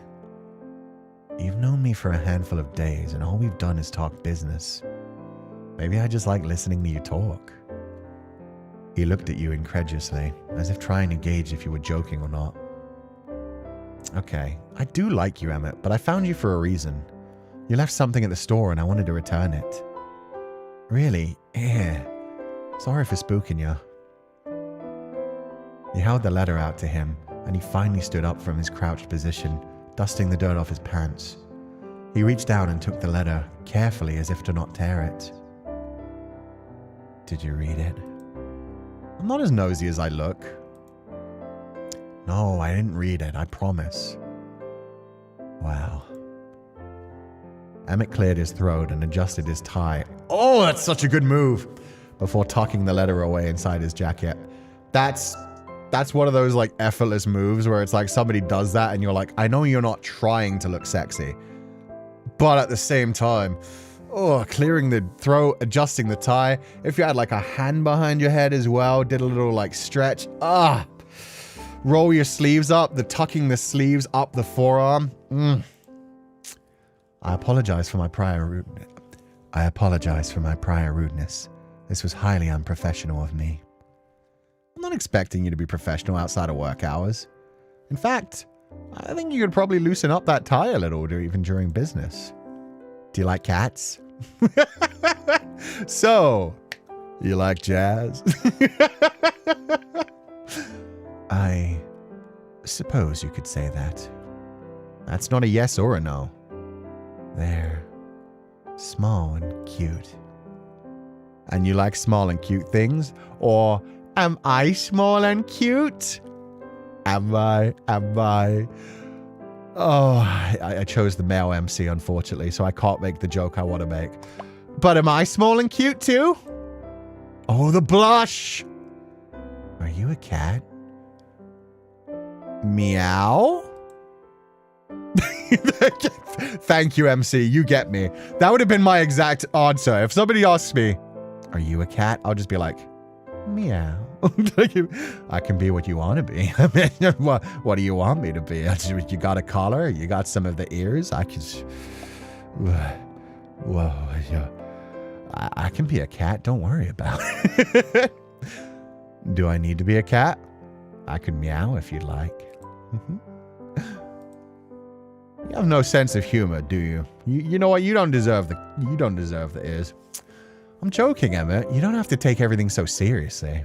You've known me for a handful of days and all we've done is talk business. Maybe I just like listening to you talk. He looked at you incredulously, as if trying to gauge if you were joking or not. Okay, I do like you, Emmett, but I found you for a reason. You left something at the store and I wanted to return it. Really? Sorry for spooking you. You held the letter out to him, and he finally stood up from his crouched position, dusting the dirt off his pants. He reached down and took the letter, carefully as if to not tear it. Did you read it? I'm not as nosy as I look. No, I didn't read it, I promise. Wow. Emmett cleared his throat and adjusted his tie. Oh, that's such a good move! Before tucking the letter away inside his jacket. That's one of those like effortless moves where it's like somebody does that and you're like, I know you're not trying to look sexy. But at the same time, clearing the throat, adjusting the tie. If you had like a hand behind your head as well, did a little like stretch. Roll your sleeves up, tucking the sleeves up the forearm. I apologize for my prior rudeness. I apologize for my prior rudeness. This was highly unprofessional of me. I'm not expecting you to be professional outside of work hours. In fact, I think you could probably loosen up that tie a little even during business. Do you like cats? So, you like jazz? I suppose you could say that. That's not a yes or a no. They're small and cute. And you like small and cute things? Or am I small and cute? Am I? Oh, I chose the male MC, unfortunately, so I can't make the joke I want to make. But am I small and cute too? Oh, the blush! Are you a cat? Meow? Thank you, MC. You get me. That would have been my exact answer. If somebody asks me, are you a cat? I'll just be like, meow. I can be what you want to be. I mean, what do you want me to be? You got a collar? You got some of the ears? I can... Whoa. I can be a cat. Don't worry about it. Do I need to be a cat? I could meow if you'd like. You have no sense of humor, do you? You know what? You don't deserve the ears. I'm joking, Emmett. You don't have to take everything so seriously.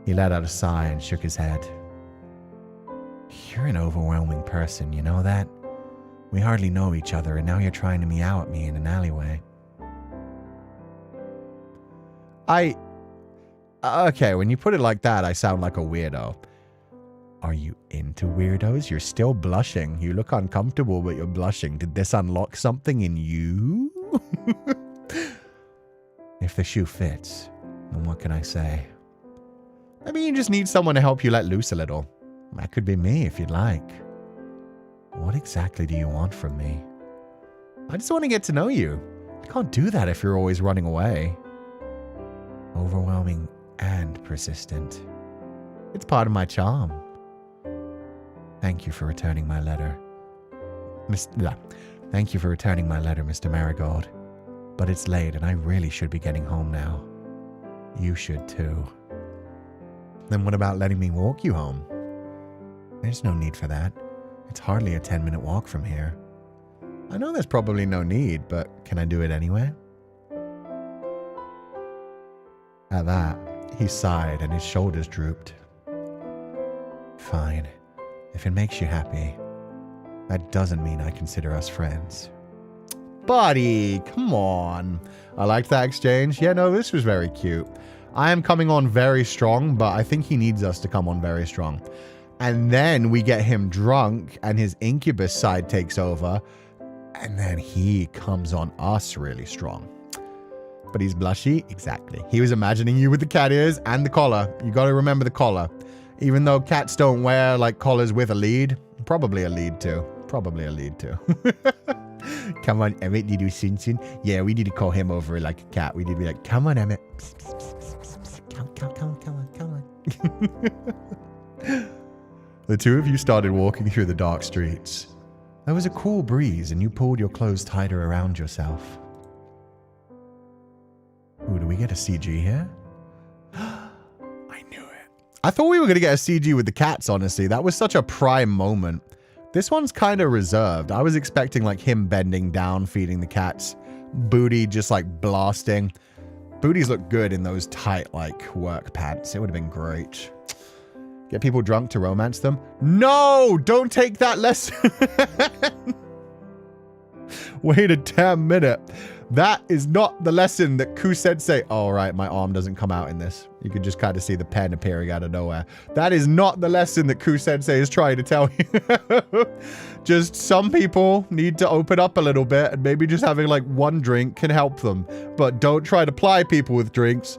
He let out a sigh and shook his head. You're an overwhelming person, you know that? We hardly know each other, and now you're trying to meow at me in an alleyway. Okay, when you put it like that, I sound like a weirdo. Are you into weirdos? You're still blushing. You look uncomfortable, but you're blushing. Did this unlock something in you? If the shoe fits, then what can I say? Maybe you just need someone to help you let loose a little. That could be me if you'd like. What exactly do you want from me? I just want to get to know you. I can't do that if you're always running away. Overwhelming and persistent. It's part of my charm. Thank you for returning my letter. Thank you for returning my letter, Mr. Marigold. But it's late and I really should be getting home now. You should too. Then what about letting me walk you home? There's no need for that. It's hardly a 10-minute walk from here. I know there's probably no need, but can I do it anyway? At that, he sighed and his shoulders drooped. Fine. If it makes you happy. That doesn't mean I consider us friends. Buddy, come on. I liked that exchange. Yeah, no, this was very cute. I am coming on very strong, but I think he needs us to come on very strong. And then we get him drunk and his incubus side takes over. And then he comes on us really strong. But he's blushy? Exactly. He was imagining you with the cat ears and the collar. You got to remember the collar. Even though cats don't wear like collars with a lead. Probably a lead too. Come on, Emmett, you do Sin Sin? Yeah, we need to call him over like a cat. We need to be like, come on, Emmett. Come on. The two of you started walking through the dark streets. There was a cool breeze and you pulled your clothes tighter around yourself. Ooh, do we get a CG here? I knew it. I thought we were going to get a CG with the cats, honestly. That was such a prime moment. This one's kind of reserved. I was expecting like him bending down, feeding the cats. Booty just like blasting. Booties look good in those tight like work pants. It would have been great. Get people drunk to romance them? No! Don't take that lesson! Wait a damn minute. That is not the lesson that Cú Sensei... Oh, right, my arm doesn't come out in this. You could just kind of see the pen appearing out of nowhere. That is not the lesson that Cú Sensei is trying to tell you. Just some people need to open up a little bit and maybe just having like one drink can help them. But don't try to ply people with drinks.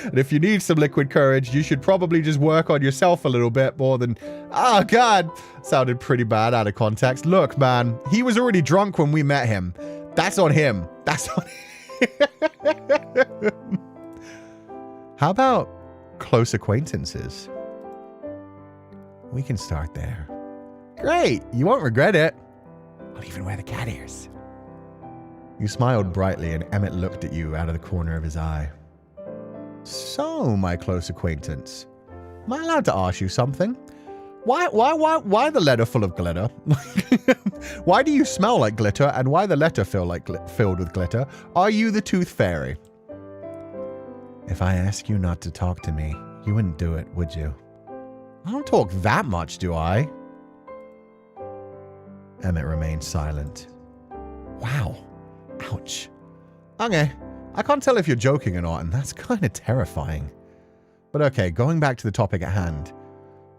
And if you need some liquid courage, you should probably just work on yourself a little bit more than... Oh, God. Sounded pretty bad out of context. Look, man. He was already drunk when we met him. That's on him. That's on him. How about close acquaintances? We can start there. Great. You won't regret it. I'll even wear the cat ears. You smiled brightly, and Emmett looked at you out of the corner of his eye. So, my close acquaintance, am I allowed to ask you something? Why the letter full of glitter? Why do you smell like glitter, and why the letter filled with glitter? Are you the Tooth Fairy? If I ask you not to talk to me, you wouldn't do it, would you? I don't talk that much, do I? Emmett remained silent. Wow. Ouch. Okay, I can't tell if you're joking or not, and that's kind of terrifying. But okay, going back to the topic at hand.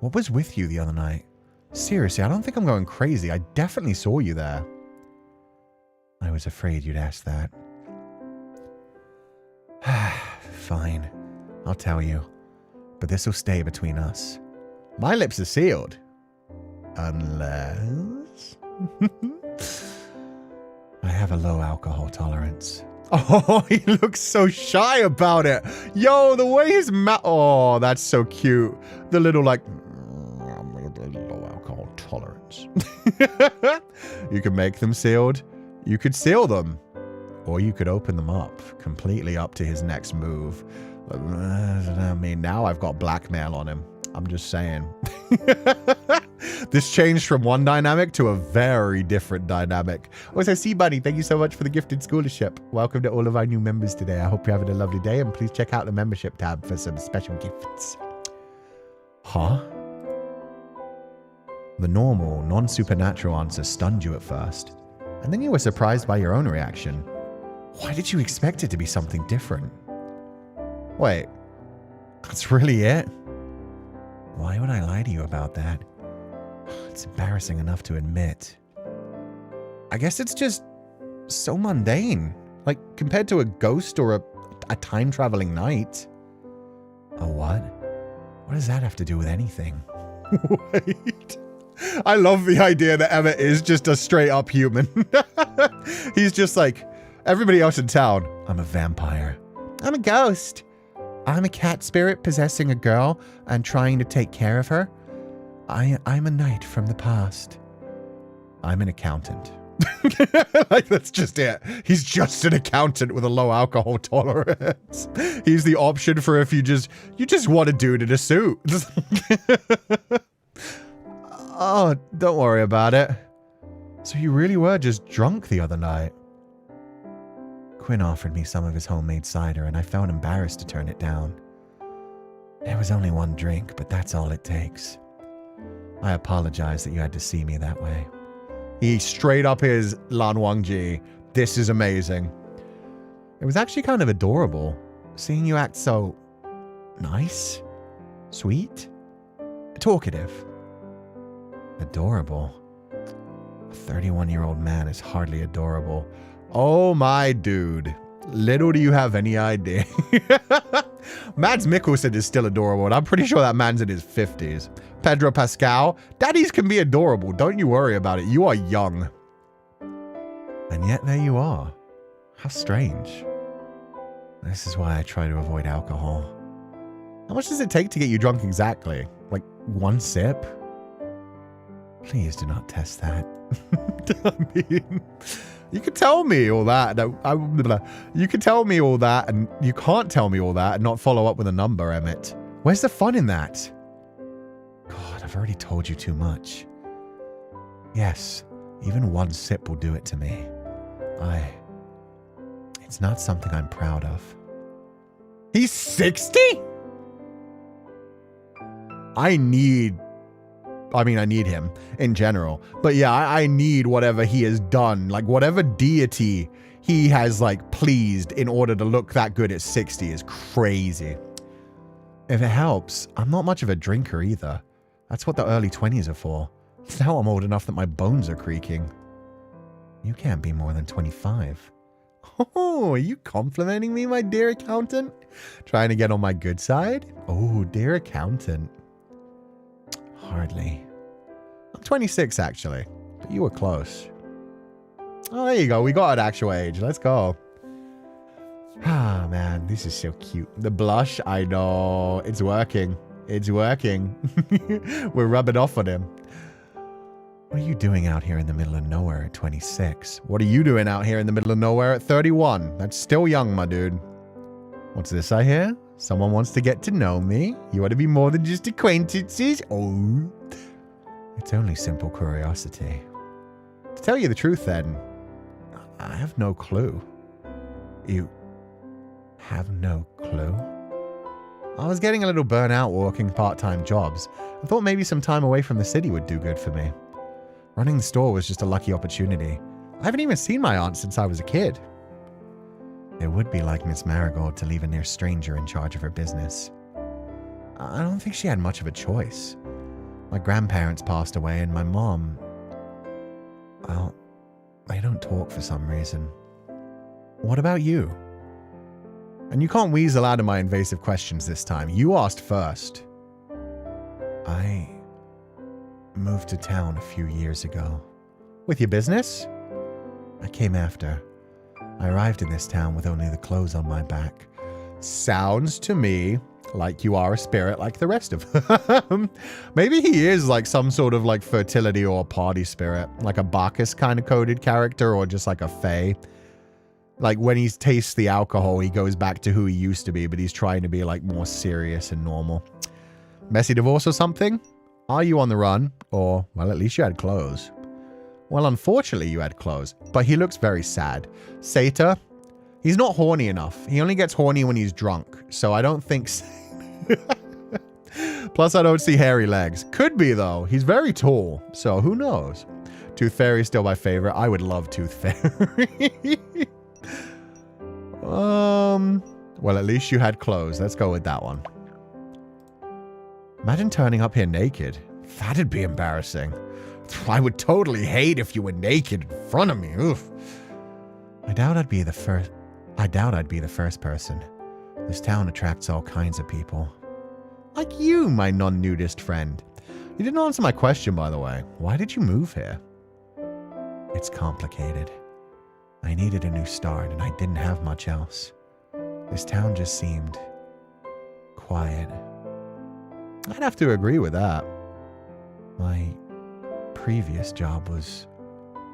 What was with you the other night? Seriously, I don't think I'm going crazy. I definitely saw you there. I was afraid you'd ask that. Fine, I'll tell you. But this will stay between us. My lips are sealed. Unless... I have a low alcohol tolerance. Oh, he looks so shy about it. Yo, the way his mouth... Oh, that's so cute. The little, like... low alcohol tolerance. You can make them sealed. You could seal them. Or you could open them up. Completely up to his next move. I mean, now I've got blackmail on him. I'm just saying. This changed from one dynamic to a very different dynamic. Also, Sea Bunny, thank you so much for the gifted scholarship. Welcome to all of our new members today. I hope you're having a lovely day, and please check out the membership tab for some special gifts. Huh? The normal, non-supernatural answer stunned you at first, and then you were surprised by your own reaction. Why did you expect it to be something different? Wait, that's really it? Why would I lie to you about that? It's embarrassing enough to admit. I guess it's just so mundane. Like, compared to a ghost or a time-traveling knight. A what? What does that have to do with anything? Wait. I love the idea that Emmett is just a straight-up human. He's just like everybody else in town. I'm a vampire. I'm a ghost. I'm a cat spirit possessing a girl and trying to take care of her. I'm a knight from the past. I'm an accountant. Like, that's just it. He's just an accountant with a low alcohol tolerance. He's the option for if you just want a dude in a suit. Oh, don't worry about it. So you really were just drunk the other night? Quinn offered me some of his homemade cider, and I felt embarrassed to turn it down. There was only one drink, but that's all it takes. I apologize that you had to see me that way. He straight up is Lan Wangji. This is amazing. It was actually kind of adorable, seeing you act so nice, sweet, talkative. Adorable. A 31-year-old man is hardly adorable. Oh my dude. Little do you have any idea. Mads Mikkelsen is still adorable, and I'm pretty sure that man's in his 50s. Pedro Pascal, daddies can be adorable. Don't you worry about it. You are young. And yet there you are. How strange. This is why I try to avoid alcohol. How much does it take to get you drunk exactly? Like one sip? Please do not test that. I mean, you could tell me all that. You could tell me all that, and you can't tell me all that and not follow up with a number, Emmett. Where's the fun in that? God, I've already told you too much. Yes, even one sip will do it to me. It's not something I'm proud of. He's 60? I need him in general. But yeah, I need whatever he has done. Like, whatever deity he has, like, pleased in order to look that good at 60 is crazy. If it helps, I'm not much of a drinker either. That's what the early 20s are for. Now I'm old enough that my bones are creaking. You can't be more than 25. Oh, are you complimenting me, my dear accountant? Trying to get on my good side? Oh, dear accountant. Hardly. I'm 26, actually. But you were close. Oh, there you go. We got an actual age. Let's go. Ah, man. This is so cute. The blush, I know. It's working. It's working. We're rubbing off on him. What are you doing out here in the middle of nowhere at 26? What are you doing out here in the middle of nowhere at 31? That's still young, my dude. What's this I hear? Someone wants to get to know me. You want to be more than just acquaintances? Oh. It's only simple curiosity. To tell you the truth, then, I have no clue. You have no clue? I was getting a little burnt out working part-time jobs. I thought maybe some time away from the city would do good for me. Running the store was just a lucky opportunity. I haven't even seen my aunt since I was a kid. It would be like Miss Marigold to leave a near stranger in charge of her business. I don't think she had much of a choice. My grandparents passed away and my mom... Well, they don't talk for some reason. What about you? And you can't weasel out of my invasive questions this time. You asked first. I moved to town a few years ago. With your business? I came after. I arrived in this town with only the clothes on my back. Sounds to me like you are a spirit like the rest of them. Maybe he is like some sort of like fertility or party spirit. Like a Bacchus kind of coded character or just like a fae. Like when he tastes the alcohol, he goes back to who he used to be, but he's trying to be like more serious and normal. Messy divorce or something? Are you on the run? Or, well, at least you had clothes. Well, unfortunately, you had clothes, but he looks very sad. Satyr, he's not horny enough. He only gets horny when he's drunk, so I don't think so. Plus, I don't see hairy legs. Could be, though. He's very tall, so who knows? Tooth Fairy is still my favorite. I would love Tooth Fairy. Well, at least you had clothes. Let's go with that one. Imagine turning up here naked. That'd be embarrassing. I would totally hate if you were naked in front of me. Oof. I doubt I'd be the first person. This town attracts all kinds of people. Like you, my non-nudist friend. You didn't answer my question, by the way. Why did you move here? It's complicated. I needed a new start, and I didn't have much else. This town just seemed quiet. I'd have to agree with that. My previous job was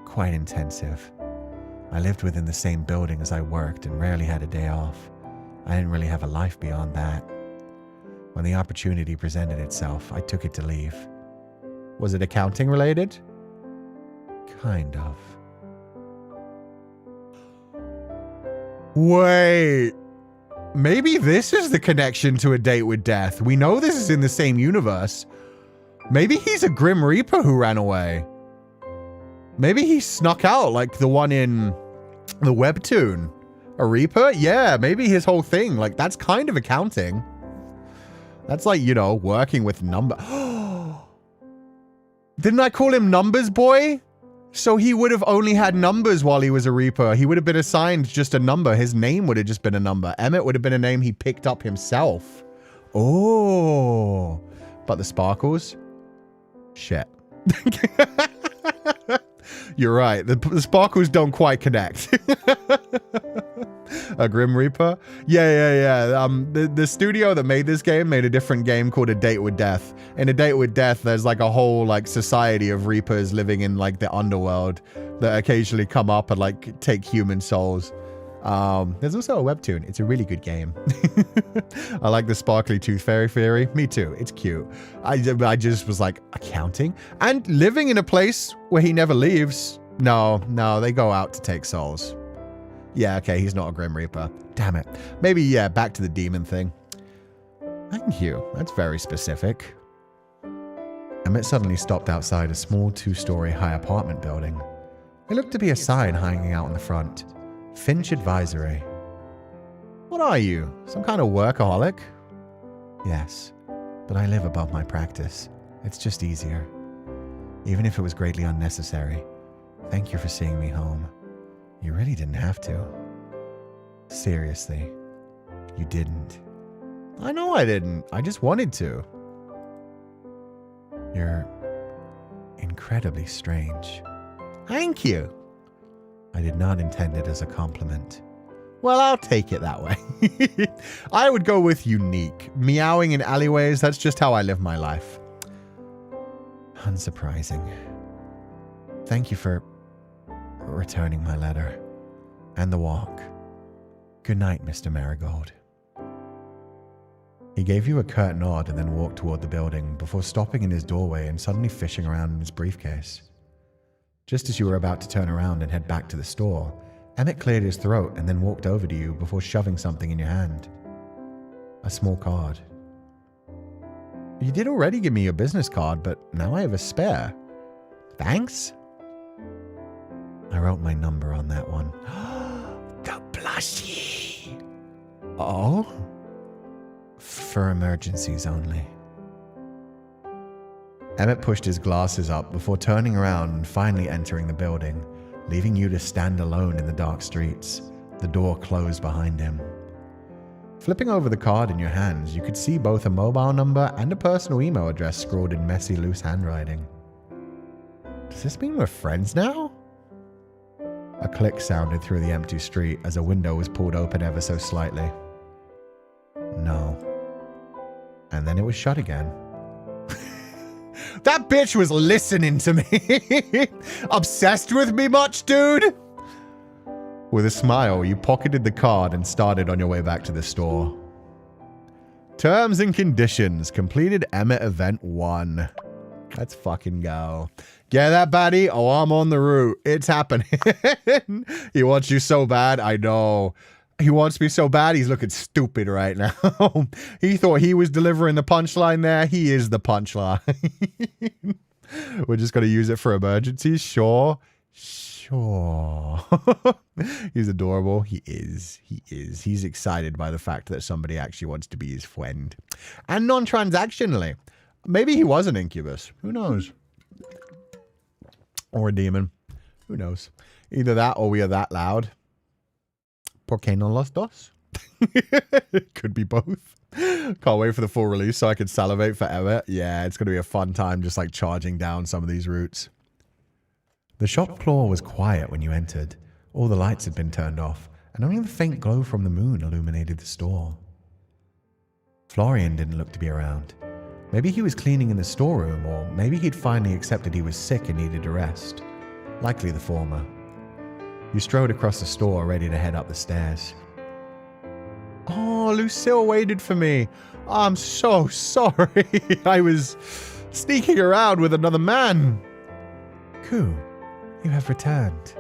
quite intensive. I lived within the same building as I worked and rarely had a day off. I didn't really have a life beyond that. When the opportunity presented itself, I took it to leave. Was it accounting related? Kind of. Wait. Maybe this is the connection to A Date with Death. We know this is in the same universe. Maybe he's a Grim Reaper who ran away. Maybe he snuck out like the one in the webtoon. A Reaper? Yeah, maybe his whole thing. Like, that's kind of accounting. That's like, you know, working with number. Didn't I call him Numbers Boy? So he would have only had numbers while he was a Reaper. He would have been assigned just a number. His name would have just been a number. Emmett would have been a name he picked up himself. Oh. But the sparkles? Shit. You're right. The sparkles don't quite connect. A Grim Reaper? Yeah. The studio that made this game made a different game called A Date with Death. In A Date with Death, there's like a whole like society of Reapers living in like the underworld that occasionally come up and like take human souls. There's also a webtoon. It's a really good game. I like the sparkly Tooth Fairy theory. Me too. It's cute. I just was like, accounting? And living in a place where he never leaves. No, they go out to take souls. Yeah, okay, he's not a Grim Reaper. Damn it. Maybe, yeah, back to the demon thing. Thank you. That's very specific. Emmett suddenly stopped outside a small 2-story high apartment building. It looked to be a sign hanging out in the front. Finch Advisory. What are you? Some kind of workaholic? Yes, but I live above my practice. It's just easier. Even if it was greatly unnecessary. Thank you for seeing me home. You really didn't have to. Seriously, you didn't. I know I didn't. I just wanted to. You're incredibly strange. Thank you. I did not intend it as a compliment. Well, I'll take it that way. I would go with unique. Meowing in alleyways, that's just how I live my life. Unsurprising. Thank you for returning my letter. And the walk. Good night, Mr. Marigold. He gave you a curt nod and then walked toward the building before stopping in his doorway and suddenly fishing around in his briefcase. Just as you were about to turn around and head back to the store, Emmett cleared his throat and then walked over to you before shoving something in your hand. A small card. You did already give me your business card, but now I have a spare. Thanks? I wrote my number on that one. The plushie! Oh? For emergencies only. Emmett pushed his glasses up before turning around and finally entering the building, leaving you to stand alone in the dark streets, the door closed behind him. Flipping over the card in your hands, you could see both a mobile number and a personal email address scrawled in messy, loose handwriting. Does this mean we're friends now? A click sounded through the empty street as a window was pulled open ever so slightly. No. And then it was shut again. That bitch was listening to me. Obsessed with me much, dude? With a smile, you pocketed the card and started on your way back to the store. Terms and conditions. Completed Emmett Event 1. Let's fucking go. Get that, baddie? Oh, I'm on the route. It's happening. He wants you so bad. I know. He wants me so bad, he's looking stupid right now. He thought he was delivering the punchline there. He is the punchline. We're just going to use it for emergencies? Sure. Sure. He's adorable. He is. He is. He's excited by the fact that somebody actually wants to be his friend. And non-transactionally. Maybe he was an incubus. Who knows? Or a demon. Who knows? Either that or we are that loud. ¿Por qué no los dos? Could be both. Can't wait for the full release so I can salivate forever. Yeah, it's going to be a fun time just like charging down some of these routes. The shop floor was quiet when you entered. All the lights had been turned off, and only the faint glow from the moon illuminated the store. Florian didn't look to be around. Maybe he was cleaning in the storeroom, or maybe he'd finally accepted he was sick and needed a rest. Likely the former. You strode across the store, ready to head up the stairs. Oh, Lucille waited for me. I'm so sorry. I was sneaking around with another man. Cú, you have returned.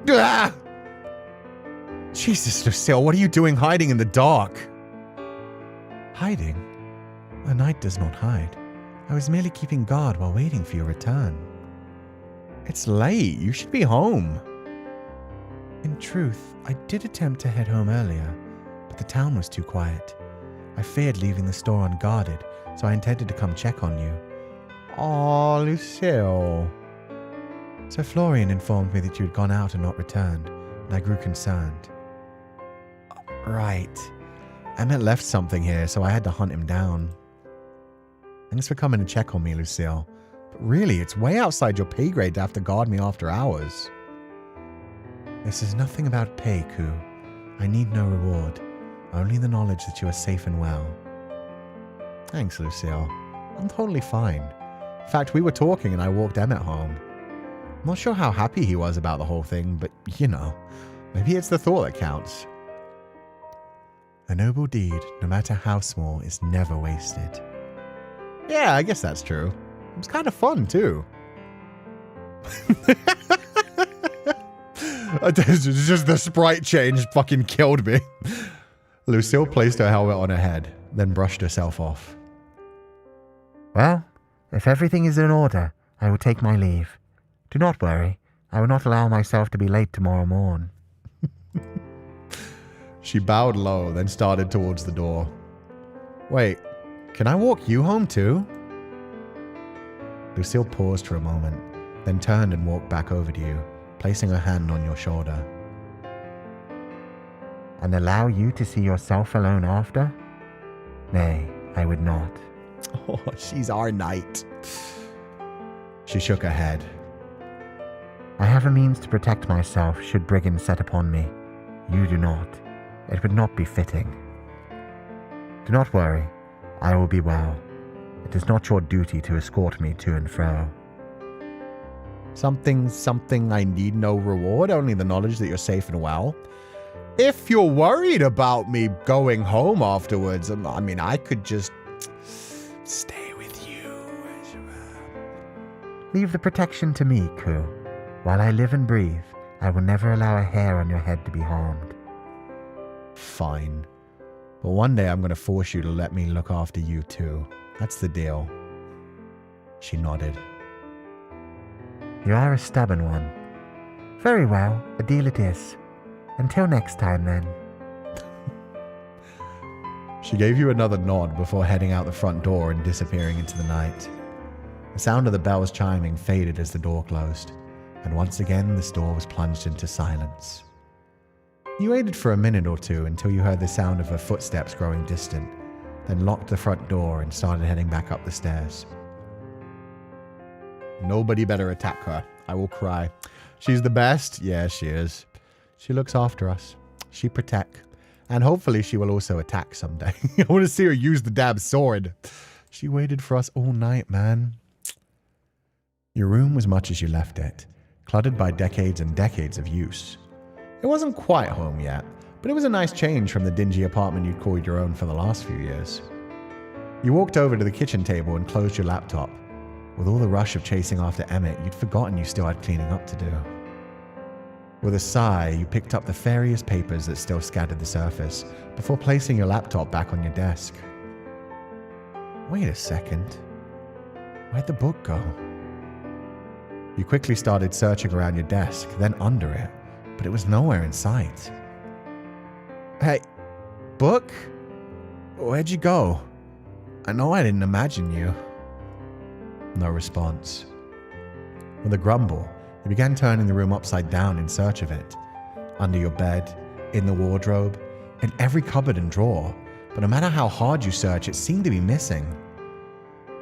Ah! Jesus, Lucille, what are you doing hiding in the dark? Hiding? A knight does not hide. I was merely keeping guard while waiting for your return. It's late. You should be home. In truth, I did attempt to head home earlier, but the town was too quiet. I feared leaving the store unguarded, so I intended to come check on you. Oh, Lucille. So Florian informed me that you had gone out and not returned, and I grew concerned. Right. Emmett left something here, so I had to hunt him down. Thanks for coming to check on me, Lucille. But really, it's way outside your pay grade to have to guard me after hours. This is nothing about pay, Cú. I need no reward. Only the knowledge that you are safe and well. Thanks, Lucille. I'm totally fine. In fact, we were talking and I walked Emmett home. I'm not sure how happy he was about the whole thing, but, you know, maybe it's the thought that counts. A noble deed, no matter how small, is never wasted. Yeah, I guess that's true. It was kind of fun, too. Just the sprite change fucking killed me. Lucille placed her helmet on her head, then brushed herself off. Well, if everything is in order, I will take my leave. Do not worry. I will not allow myself to be late tomorrow morn. She bowed low, then started towards the door. Wait, can I walk you home too? Lucille paused for a moment, then turned and walked back over to you, placing her hand on your shoulder. And allow you to see yourself alone after? Nay, I would not. Oh, she's our knight. She shook her head. I have a means to protect myself should brigands set upon me. You do not. It would not be fitting. Do not worry. I will be well. It is not your duty to escort me to and fro. Something I need no reward, only the knowledge that you're safe and well. If you're worried about me going home afterwards, I mean, I could just stay with you. Leave the protection to me, Cú. While I live and breathe, I will never allow a hair on your head to be harmed. Fine. But one day I'm going to force you to let me look after you too. That's the deal. She nodded. You are a stubborn one. Very well, a deal it is. Until next time, then. She gave you another nod before heading out the front door and disappearing into the night. The sound of the bells chiming faded as the door closed, and once again the store was plunged into silence. You waited for a minute or two until you heard the sound of her footsteps growing distant, then locked the front door and started heading back up the stairs. Nobody better attack her. I will cry. She's the best. Yeah, she is. She looks after us. She protects. And hopefully she will also attack someday. I want to see her use the damn sword. She waited for us all night, man. Your room was much as you left it, cluttered by decades and decades of use. It wasn't quite home yet, but it was a nice change from the dingy apartment you'd called your own for the last few years. You walked over to the kitchen table and closed your laptop. With all the rush of chasing after Emmett, you'd forgotten you still had cleaning up to do. With a sigh, you picked up the various papers that still scattered the surface before placing your laptop back on your desk. Wait a second. Where'd the book go? You quickly started searching around your desk, then under it, but it was nowhere in sight. Hey, book? Where'd you go? I know I didn't imagine you. No response. With a grumble, you began turning the room upside down in search of it. Under your bed, in the wardrobe, in every cupboard and drawer, but no matter how hard you search, it seemed to be missing.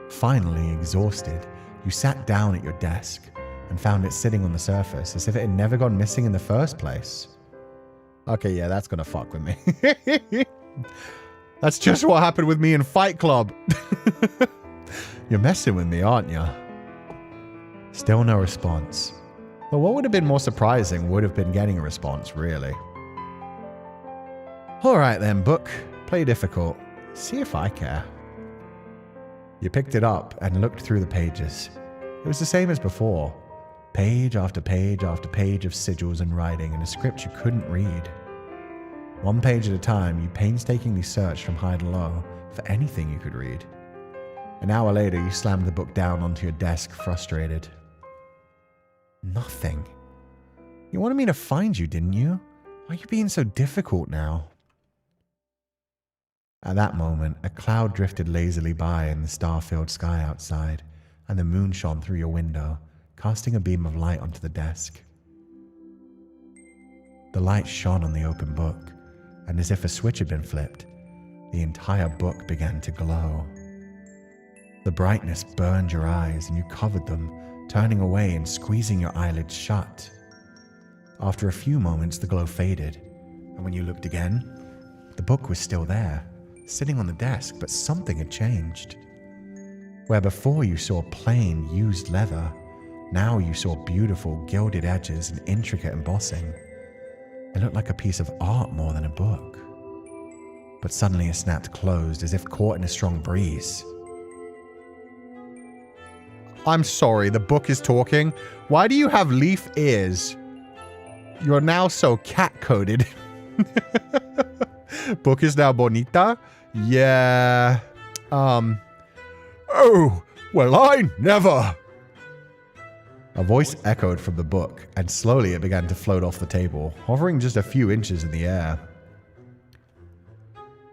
Finally, exhausted, you sat down at your desk and found it sitting on the surface as if it had never gone missing in the first place. Okay, yeah, that's gonna fuck with me. That's just what happened with me in Fight Club. You're messing with me, aren't you? Still no response. But what would have been more surprising would have been getting a response, really. Alright then, book. Play difficult. See if I care. You picked it up and looked through the pages. It was the same as before. Page after page after page of sigils and writing in a script you couldn't read. One page at a time, you painstakingly searched from high to low for anything you could read. An hour later, you slammed the book down onto your desk, frustrated. Nothing. You wanted me to find you, didn't you? Why are you being so difficult now? At that moment, a cloud drifted lazily by in the star-filled sky outside, and the moon shone through your window, casting a beam of light onto the desk. The light shone on the open book, and as if a switch had been flipped, the entire book began to glow. The brightness burned your eyes and you covered them, turning away and squeezing your eyelids shut. After a few moments, the glow faded, and when you looked again, the book was still there, sitting on the desk, but something had changed. Where before you saw plain, used leather, now you saw beautiful, gilded edges and intricate embossing. It looked like a piece of art more than a book. But suddenly it snapped closed as if caught in a strong breeze. I'm sorry, the book is talking. Why do you have leaf ears? You're now so cat-coded. Book is now bonita? Yeah. Oh, well, I never. A voice echoed from the book, and slowly it began to float off the table, hovering just a few inches in the air.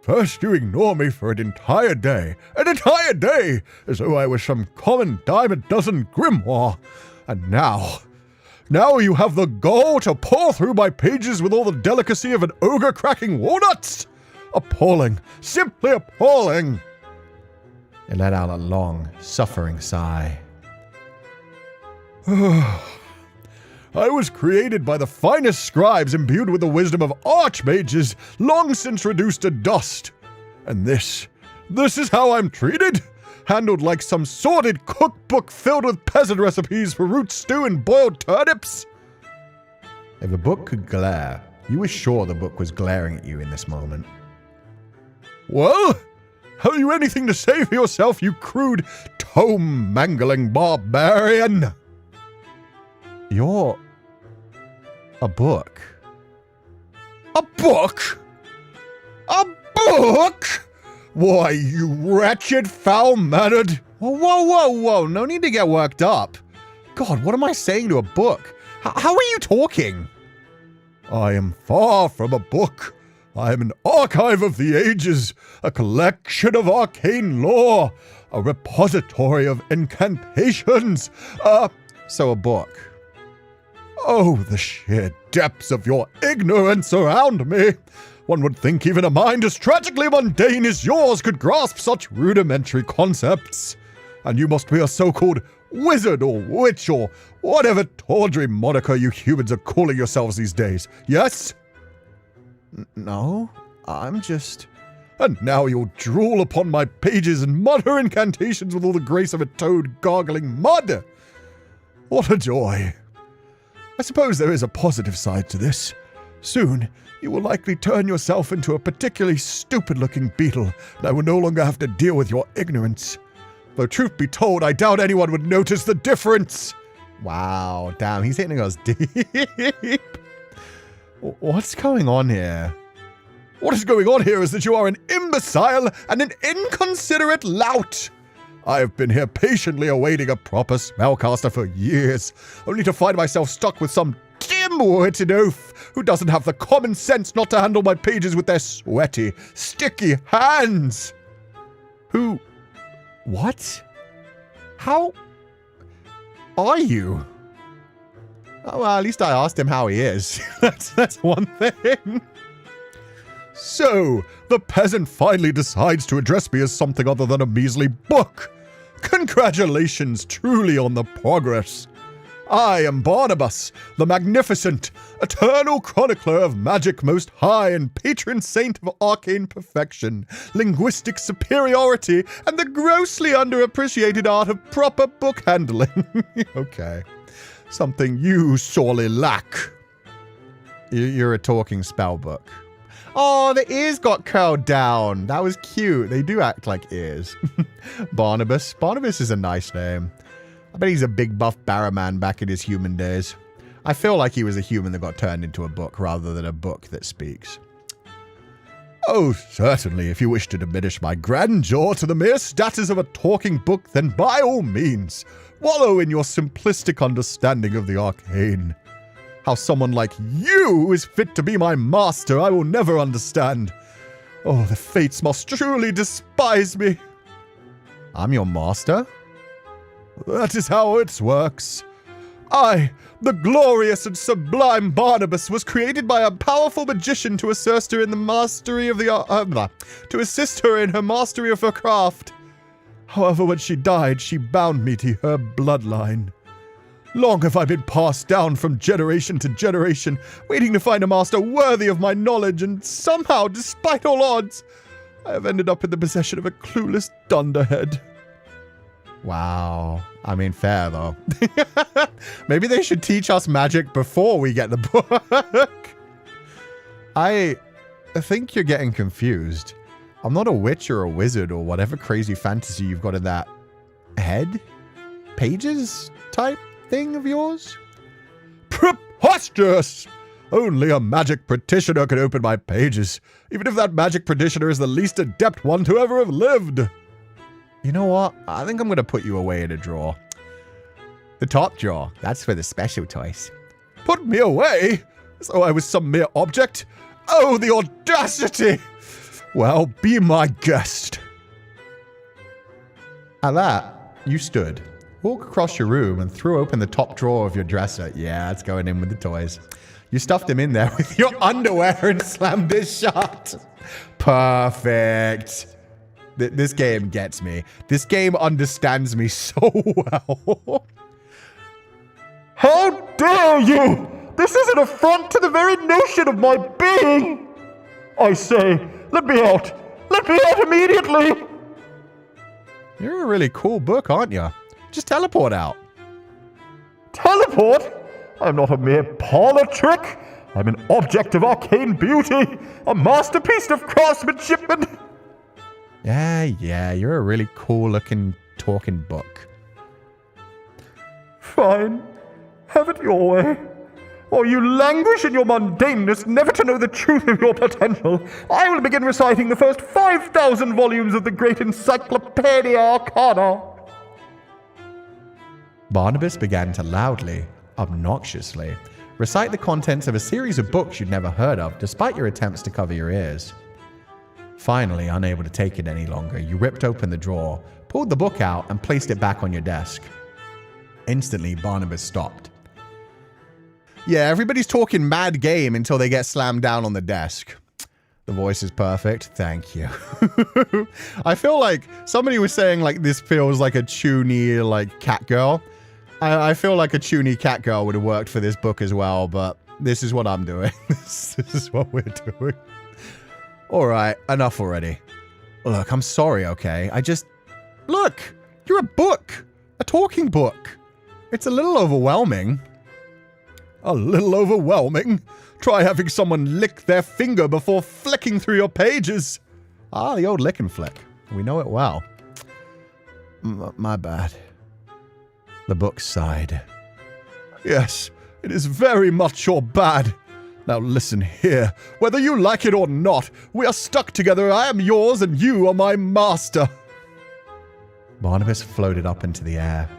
First you ignore me for an entire day, as though I was some common dime-a-dozen grimoire. And now you have the gall to pour through my pages with all the delicacy of an ogre cracking walnuts? Appalling, simply appalling. It let out a long, suffering sigh. I was created by the finest scribes imbued with the wisdom of archmages, long since reduced to dust. And this is how I'm treated? handled like some sordid cookbook filled with peasant recipes for root stew and boiled turnips? If a book could glare, you were sure the book was glaring at you in this moment. Well, have you anything to say for yourself, you crude, tome-mangling barbarian? You're a book. A book? A book? Why, you wretched, foul-mannered... Whoa, no need to get worked up. God, what am I saying to a book? How are you talking? I am far from a book. I am an archive of the ages, a collection of arcane lore, a repository of incantations, so a book. Oh, the sheer depths of your ignorance around me. One would think even a mind as tragically mundane as yours could grasp such rudimentary concepts. And you must be a so-called wizard or witch or whatever tawdry moniker you humans are calling yourselves these days, yes? No, I'm just... And now you'll drool upon my pages and mutter incantations with all the grace of a toad gargling mud. What a joy. I suppose there is a positive side to this. Soon, you will likely turn yourself into a particularly stupid-looking beetle, and I will no longer have to deal with your ignorance. Though truth be told, I doubt anyone would notice the difference. Wow, damn, he's hitting us deep. What's going on here? What is going on here is that you are an imbecile and an inconsiderate lout. I have been here patiently awaiting a proper spellcaster for years, only to find myself stuck with some dim-witted oaf who doesn't have the common sense not to handle my pages with their sweaty, sticky hands. Who? What? How are you? Oh, well, at least I asked him how he is. That's one thing. So, the peasant finally decides to address me as something other than a measly book. Congratulations truly on the progress. I am Barnabas, the magnificent, eternal chronicler of magic most high and patron saint of arcane perfection, linguistic superiority, and the grossly underappreciated art of proper book handling. Okay. Something you sorely lack. You're a talking spell book. Oh, the ears got curled down. That was cute. They do act like ears. Barnabas. Barnabas is a nice name. I bet he's a big buff barrowman back in his human days. I feel like he was a human that got turned into a book rather than a book that speaks. Oh, certainly. If you wish to diminish my grandeur to the mere status of a talking book, then by all means, wallow in your simplistic understanding of the arcane. How someone like you is fit to be my master, I will never understand. Oh, the fates must truly despise me. I'm your master? That is how it works. I, the glorious and sublime Barnabas, was created by a powerful magician to assist her in the mastery of to assist her in her mastery of her craft. However, when she died, she bound me to her bloodline. Long have I been passed down from generation to generation, waiting to find a master worthy of my knowledge, and somehow, despite all odds, I have ended up in the possession of a clueless dunderhead. Wow. I mean, fair, though. Maybe they should teach us magic before we get the book. I think you're getting confused. I'm not a witch or a wizard or whatever crazy fantasy you've got in that head? Pages type thing of yours? Preposterous! Only a magic practitioner can open my pages, even if that magic practitioner is the least adept one to ever have lived. You know what? I think I'm going to put you away in a drawer. The top drawer. That's for the special toys. Put me away? As though I was some mere object? Oh, the audacity! Well, be my guest. At that, you stood, walked across your room and threw open the top drawer of your dresser. Yeah, it's going in with the toys. You stuffed them in there with your underwear and slammed it shut. Perfect. This game gets me. This game understands me so well. How dare you! This is an affront to the very notion of my being! I say, let me out! Let me out immediately! You're a really cool book, aren't you? Just teleport out. Teleport? I'm not a mere parlor trick. I'm an object of arcane beauty, a masterpiece of craftsmanship and... Yeah, you're a really cool-looking talking book. Fine. Have it your way. Or you languish in your mundaneness, never to know the truth of your potential. I will begin reciting the first 5,000 volumes of the great encyclopedia arcana. Barnabas began to loudly, obnoxiously, recite the contents of a series of books you'd never heard of, despite your attempts to cover your ears. Finally, unable to take it any longer, you ripped open the drawer, pulled the book out, and placed it back on your desk. Instantly, Barnabas stopped. Yeah, everybody's talking mad game until they get slammed down on the desk. The voice is perfect. Thank you. I feel like somebody was saying like this feels like a chuny like cat girl. I feel like a chuny cat girl would have worked for this book as well, but this is what I'm doing. This is what we're doing. All right, enough already. Look, I'm sorry, okay? Look, you're a book. A talking book. It's a little overwhelming. A little overwhelming? Try having someone lick their finger before flicking through your pages. Ah, the old lick and flick. We know it well. My bad. The book sighed. Yes, it is very much your bad. Now listen here. Whether you like it or not, we are stuck together. I am yours and you are my master. Barnabas floated up into the air.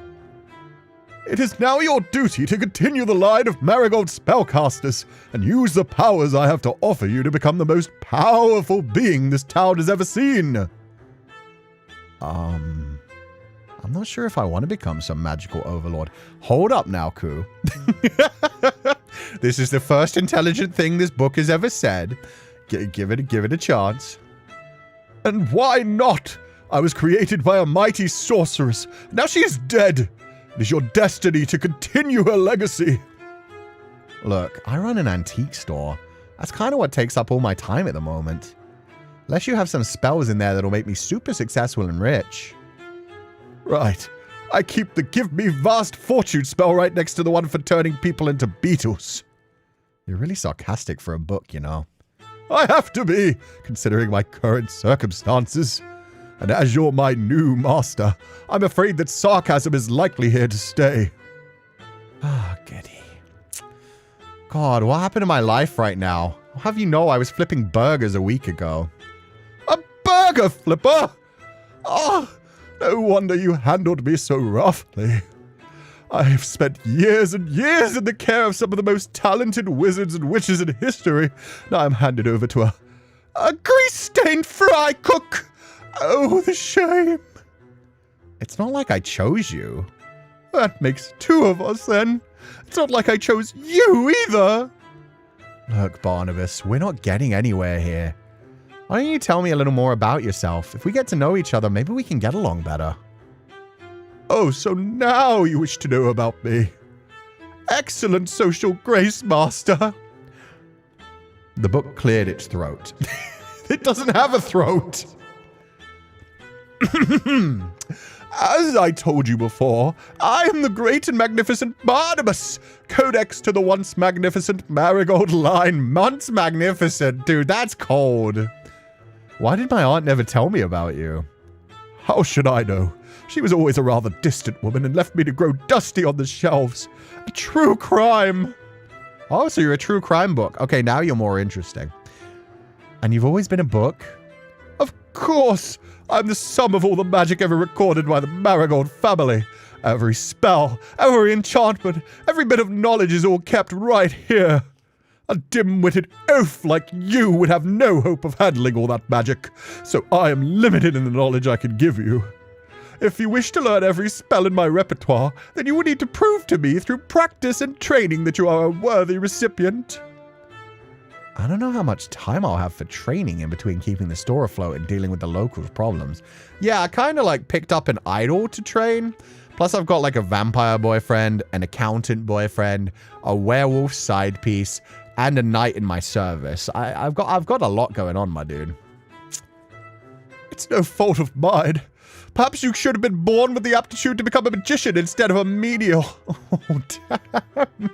It is now your duty to continue the line of Marigold spellcasters and use the powers I have to offer you to become the most powerful being this town has ever seen. I'm not sure if I want to become some magical overlord. Hold up now, Cú. This is the first intelligent thing this book has ever said. Give it a chance. And why not? I was created by a mighty sorceress. Now she is dead. It is your destiny to continue her legacy. Look, I run an antique store. That's kind of what takes up all my time at the moment. Unless you have some spells in there that'll make me super successful and rich. Right. I keep the Give Me Vast Fortune spell right next to the one for turning people into beetles. You're really sarcastic for a book, you know. I have to be, considering my current circumstances. And as you're my new master, I'm afraid that sarcasm is likely here to stay. Ah, goody. God, what happened to my life right now? I'll have you know I was flipping burgers a week ago. A burger flipper? Oh, no wonder you handled me so roughly. I have spent years and years in the care of some of the most talented wizards and witches in history. Now I'm handed over to a grease-stained fry cook. Oh, the shame. It's not like I chose you. That makes two of us, then. It's not like I chose you, either. Look, Barnabas, we're not getting anywhere here. Why don't you tell me a little more about yourself? If we get to know each other, maybe we can get along better. Oh, so now you wish to know about me. Excellent social grace, master. The book cleared its throat. It doesn't have a throat. As I told you before, I am the great and magnificent Barnabas, codex to the once magnificent Marigold line. Once magnificent, dude, that's cold. Why did my aunt never tell me about you? How should I know? She was always a rather distant woman and left me to grow dusty on the shelves. A true crime. Oh, so you're a true crime book. Okay, now you're more interesting. And you've always been a book? Of course. I'm the sum of all the magic ever recorded by the Marigold family. Every spell, every enchantment, every bit of knowledge is all kept right here. A dim-witted oaf like you would have no hope of handling all that magic, so I am limited in the knowledge I can give you. If you wish to learn every spell in my repertoire, then you would need to prove to me through practice and training that you are a worthy recipient. I don't know how much time I'll have for training in between keeping the store afloat and dealing with the locals' problems. Yeah, I kind of like picked up an idol to train. Plus I've got like a vampire boyfriend, an accountant boyfriend, a werewolf side piece, and a knight in my service. I've got a lot going on, my dude. It's no fault of mine, Perhaps you should have been born with the aptitude to become a magician instead of a menial. Oh, damn.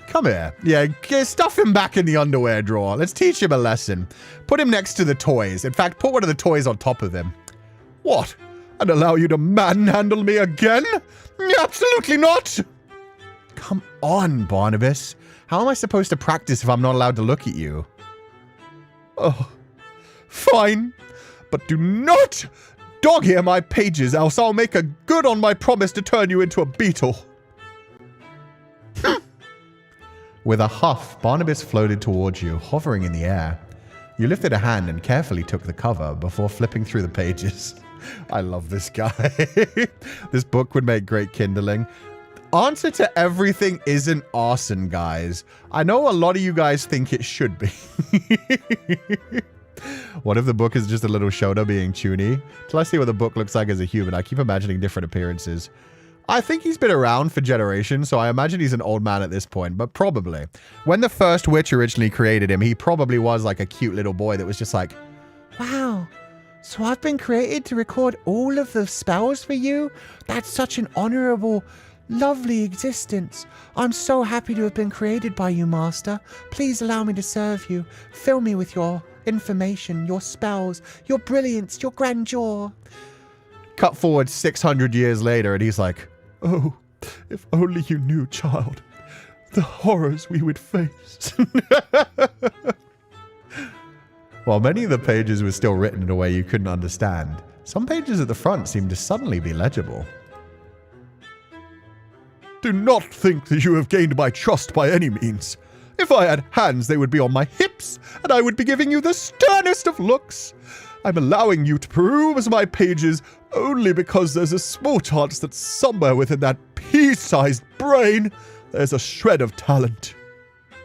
Come here. Yeah, stuff him back in the underwear drawer. Let's teach him a lesson. Put him next to the toys. In fact, put one of the toys on top of him. What? And allow you to manhandle me again? Absolutely not! Come on, Barnabas. How am I supposed to practice if I'm not allowed to look at you? Oh, fine. But do not dog-ear my pages, else I'll make a good on my promise to turn you into a beetle. With a huff, Barnabas floated towards you, hovering in the air. You lifted a hand and carefully took the cover before flipping through the pages. I love this guy. This book would make great kindling. Answer to everything isn't arson, guys. I know a lot of you guys think it should be. What if the book is just a little Shona being Chuny? Till I see what the book looks like as a human, I keep imagining different appearances. I think he's been around for generations, so I imagine he's an old man at this point, but probably. When the first witch originally created him, he probably was like a cute little boy that was just like, wow, so I've been created to record all of the spells for you? That's such an honorable, lovely existence. I'm so happy to have been created by you, Master. Please allow me to serve you. Fill me with your information, your spells, your brilliance, your grandeur. Cut forward 600 years later, and he's like, oh, if only you knew, child, the horrors we would face. While many of the pages were still written in a way you couldn't understand, some pages at the front seemed to suddenly be legible. Do not think that you have gained my trust by any means. If I had hands, they would be on my hips, and I would be giving you the sternest of looks. I'm allowing you to peruse my pages only because there's a small chance that somewhere within that pea-sized brain, there's a shred of talent.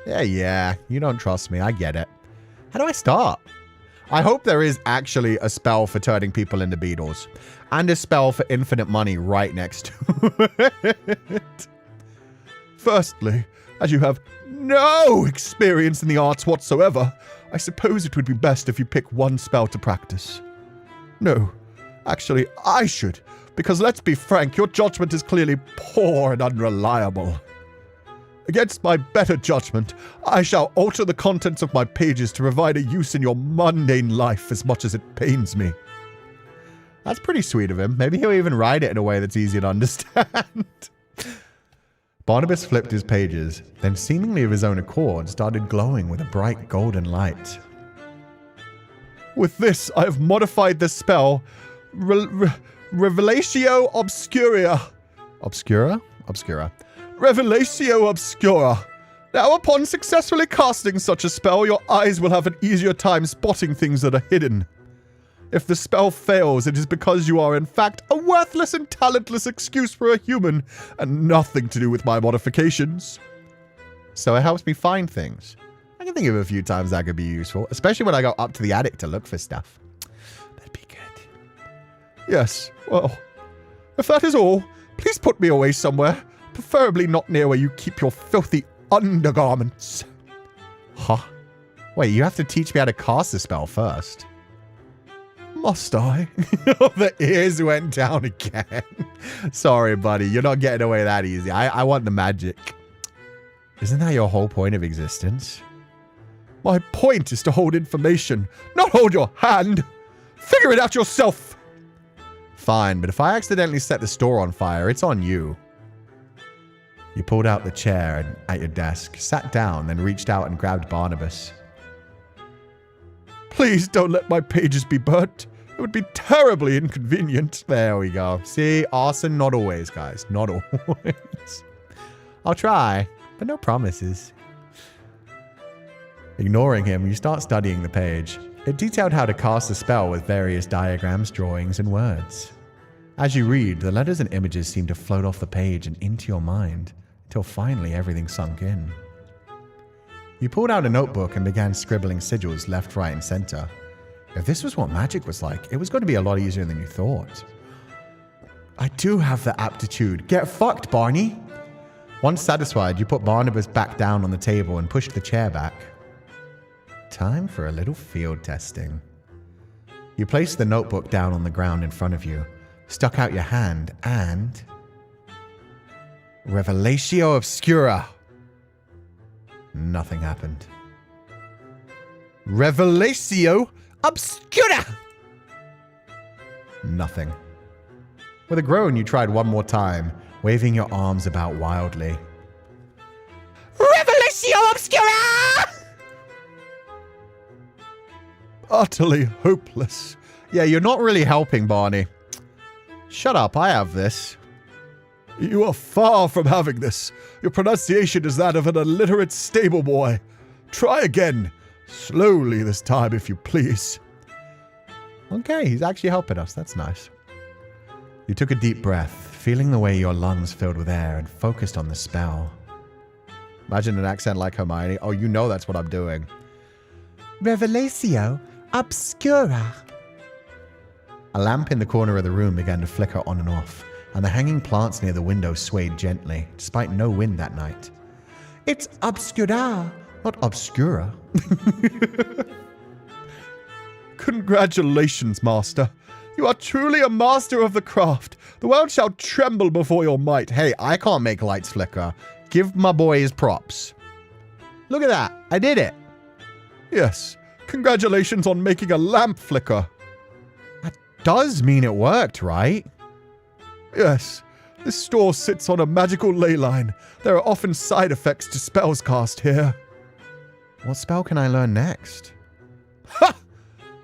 Yeah, you don't trust me, I get it. How do I start? I hope there is actually a spell for turning people into beetles, and a spell for infinite money right next to it. Firstly, as you have no experience in the arts whatsoever, I suppose it would be best if you pick one spell to practice. No, actually, I should, because let's be frank, your judgment is clearly poor and unreliable. Against my better judgment, I shall alter the contents of my pages to provide a use in your mundane life as much as it pains me. That's pretty sweet of him. Maybe he'll even write it in a way that's easy to understand. Barnabas flipped his pages, then seemingly of his own accord started glowing with a bright golden light. With this, I have modified the spell Revelatio Obscura. Obscura? Obscura. Revelatio Obscura. Now, upon successfully casting such a spell, your eyes will have an easier time spotting things that are hidden. If the spell fails, it is because you are in fact a worthless and talentless excuse for a human, and nothing to do with my modifications. So it helps me find things. I can think of a few times that could be useful, especially when I go up to the attic to look for stuff. That'd be good. Yes, well, if that is all, please put me away somewhere, preferably not near where you keep your filthy undergarments. Huh? Wait, you have to teach me how to cast the spell first. Must I? Oh, the ears went down again. Sorry, buddy. You're not getting away that easy. I want the magic. Isn't that your whole point of existence? My point is to hold information, not hold your hand. Figure it out yourself. Fine, but if I accidentally set the store on fire, it's on you. You pulled out the chair at your desk, sat down, then reached out and grabbed Barnabas. Please don't let my pages be burnt. It would be terribly inconvenient. There we go. See, arson, not always, guys. Not always. I'll try, but no promises. Ignoring him, you start studying the page. It detailed how to cast a spell with various diagrams, drawings, and words. As you read, the letters and images seem to float off the page and into your mind, until finally everything sunk in. You pulled out a notebook and began scribbling sigils left, right, and center. If this was what magic was like, it was going to be a lot easier than you thought. I do have the aptitude. Get fucked, Barney. Once satisfied, you put Barnabas back down on the table and pushed the chair back. Time for a little field testing. You placed the notebook down on the ground in front of you, stuck out your hand, and... Revelatio Obscura. Nothing happened. Revelatio Obscura! Nothing. With a groan, you tried one more time, waving your arms about wildly. Revelatio Obscura! Utterly hopeless. Yeah, you're not really helping, Barney. Shut up, I have this. You are far from having this. Your pronunciation is that of an illiterate stable boy. Try again. Slowly this time, if you please. Okay, he's actually helping us. That's nice. You took a deep breath, feeling the way your lungs filled with air, and focused on the spell. Imagine an accent like Hermione. Oh, you know that's what I'm doing. Revelatio Obscura. A lamp in the corner of the room began to flicker on and off, and the hanging plants near the window swayed gently, despite no wind that night. It's obscura, not obscura. Congratulations, master. You are truly a master of the craft. The world shall tremble before your might. Hey, I can't make lights flicker. Give my boy his props. Look at that. I did it. Yes. Congratulations on making a lamp flicker. That does mean it worked, right? Yes. This store sits on a magical ley line. There are often side effects to spells cast here. What spell can I learn next? Ha!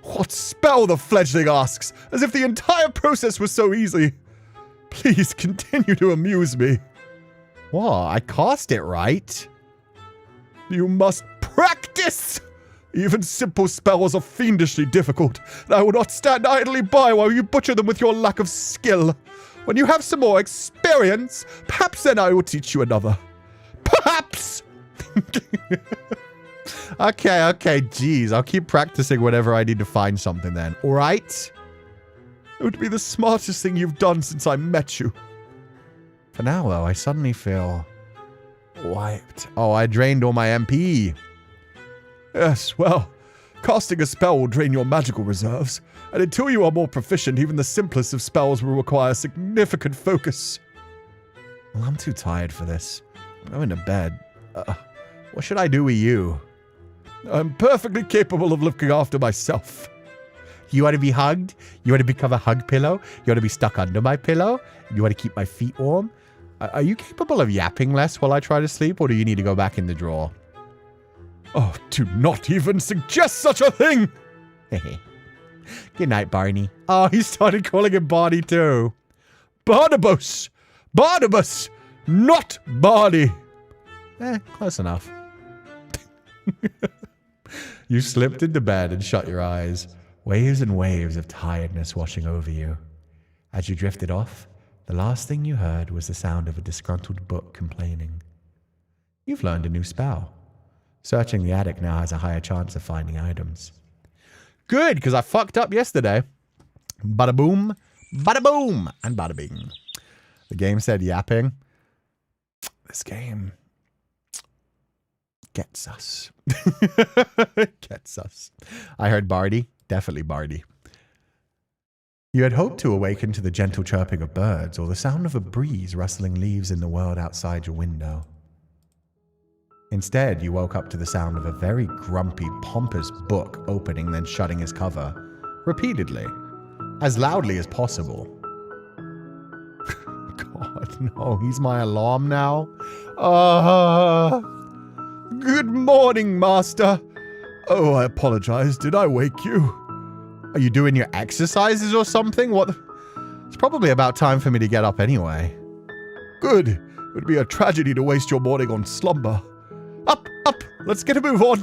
What spell, the fledgling asks, as if the entire process was so easy. Please continue to amuse me. What? I cast it right. You must practice! Even simple spells are fiendishly difficult, and I will not stand idly by while you butcher them with your lack of skill. When you have some more experience, perhaps then I will teach you another. Perhaps! Okay, geez. I'll keep practicing whenever I need to find something then. All right? It would be the smartest thing you've done since I met you. For now, though, I suddenly feel wiped. Oh, I drained all my MP. Yes, well, casting a spell will drain your magical reserves, and until you are more proficient, even the simplest of spells will require significant focus. Well, I'm too tired for this. I'm going to bed. What should I do with you? I'm perfectly capable of looking after myself. You want to be hugged? You want to become a hug pillow? You want to be stuck under my pillow? You want to keep my feet warm? Are you capable of yapping less while I try to sleep, or do you need to go back in the drawer? Oh, do not even suggest such a thing! Good night, Barney. Oh, he started calling him Barney too. Barnabas! Barnabas! Not Barney! Close enough. You slipped into bed and shut your eyes, waves and waves of tiredness washing over you. As you drifted off, the last thing you heard was the sound of a disgruntled book complaining. You've learned a new spell. Searching the attic now has a higher chance of finding items. Good, because I fucked up yesterday. Bada boom, and bada bing. The game said yapping. This game gets us. Gets us. I heard Bardy. Definitely Bardy. You had hoped to awaken to the gentle chirping of birds or the sound of a breeze rustling leaves in the world outside your window. Instead, you woke up to the sound of a very grumpy, pompous book opening then shutting his cover, repeatedly, as loudly as possible. God, no, he's my alarm now. Good morning, master. Oh, I apologize. Did I wake you? Are you doing your exercises or something? What? It's probably about time for me to get up anyway. Good. It would be a tragedy to waste your morning on slumber. Up, up, let's get a move on.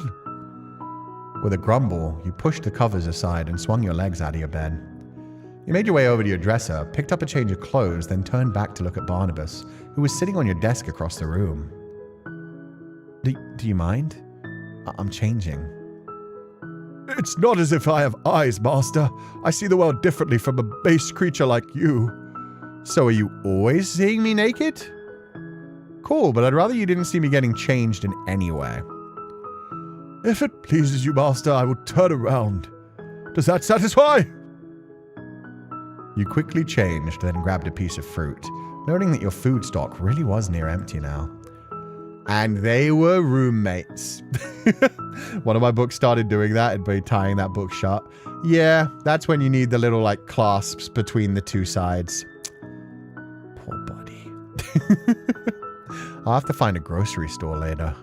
With a grumble, you pushed the covers aside and swung your legs out of your bed. You made your way over to your dresser, picked up a change of clothes, then turned back to look at Barnabas, who was sitting on your desk across the room. Do you mind? I'm changing. It's not as if I have eyes, master. I see the world differently from a base creature like you. So are you always seeing me naked? Cool, but I'd rather you didn't see me getting changed in any way. If it pleases you, master, I will turn around. Does that satisfy? You quickly changed, then grabbed a piece of fruit, noting that your food stock really was near empty now. And they were roommates. One of my books started doing that and by tying that book shut. Yeah, that's when you need the little, like, clasps between the two sides. Poor buddy. I'll have to find a grocery store later.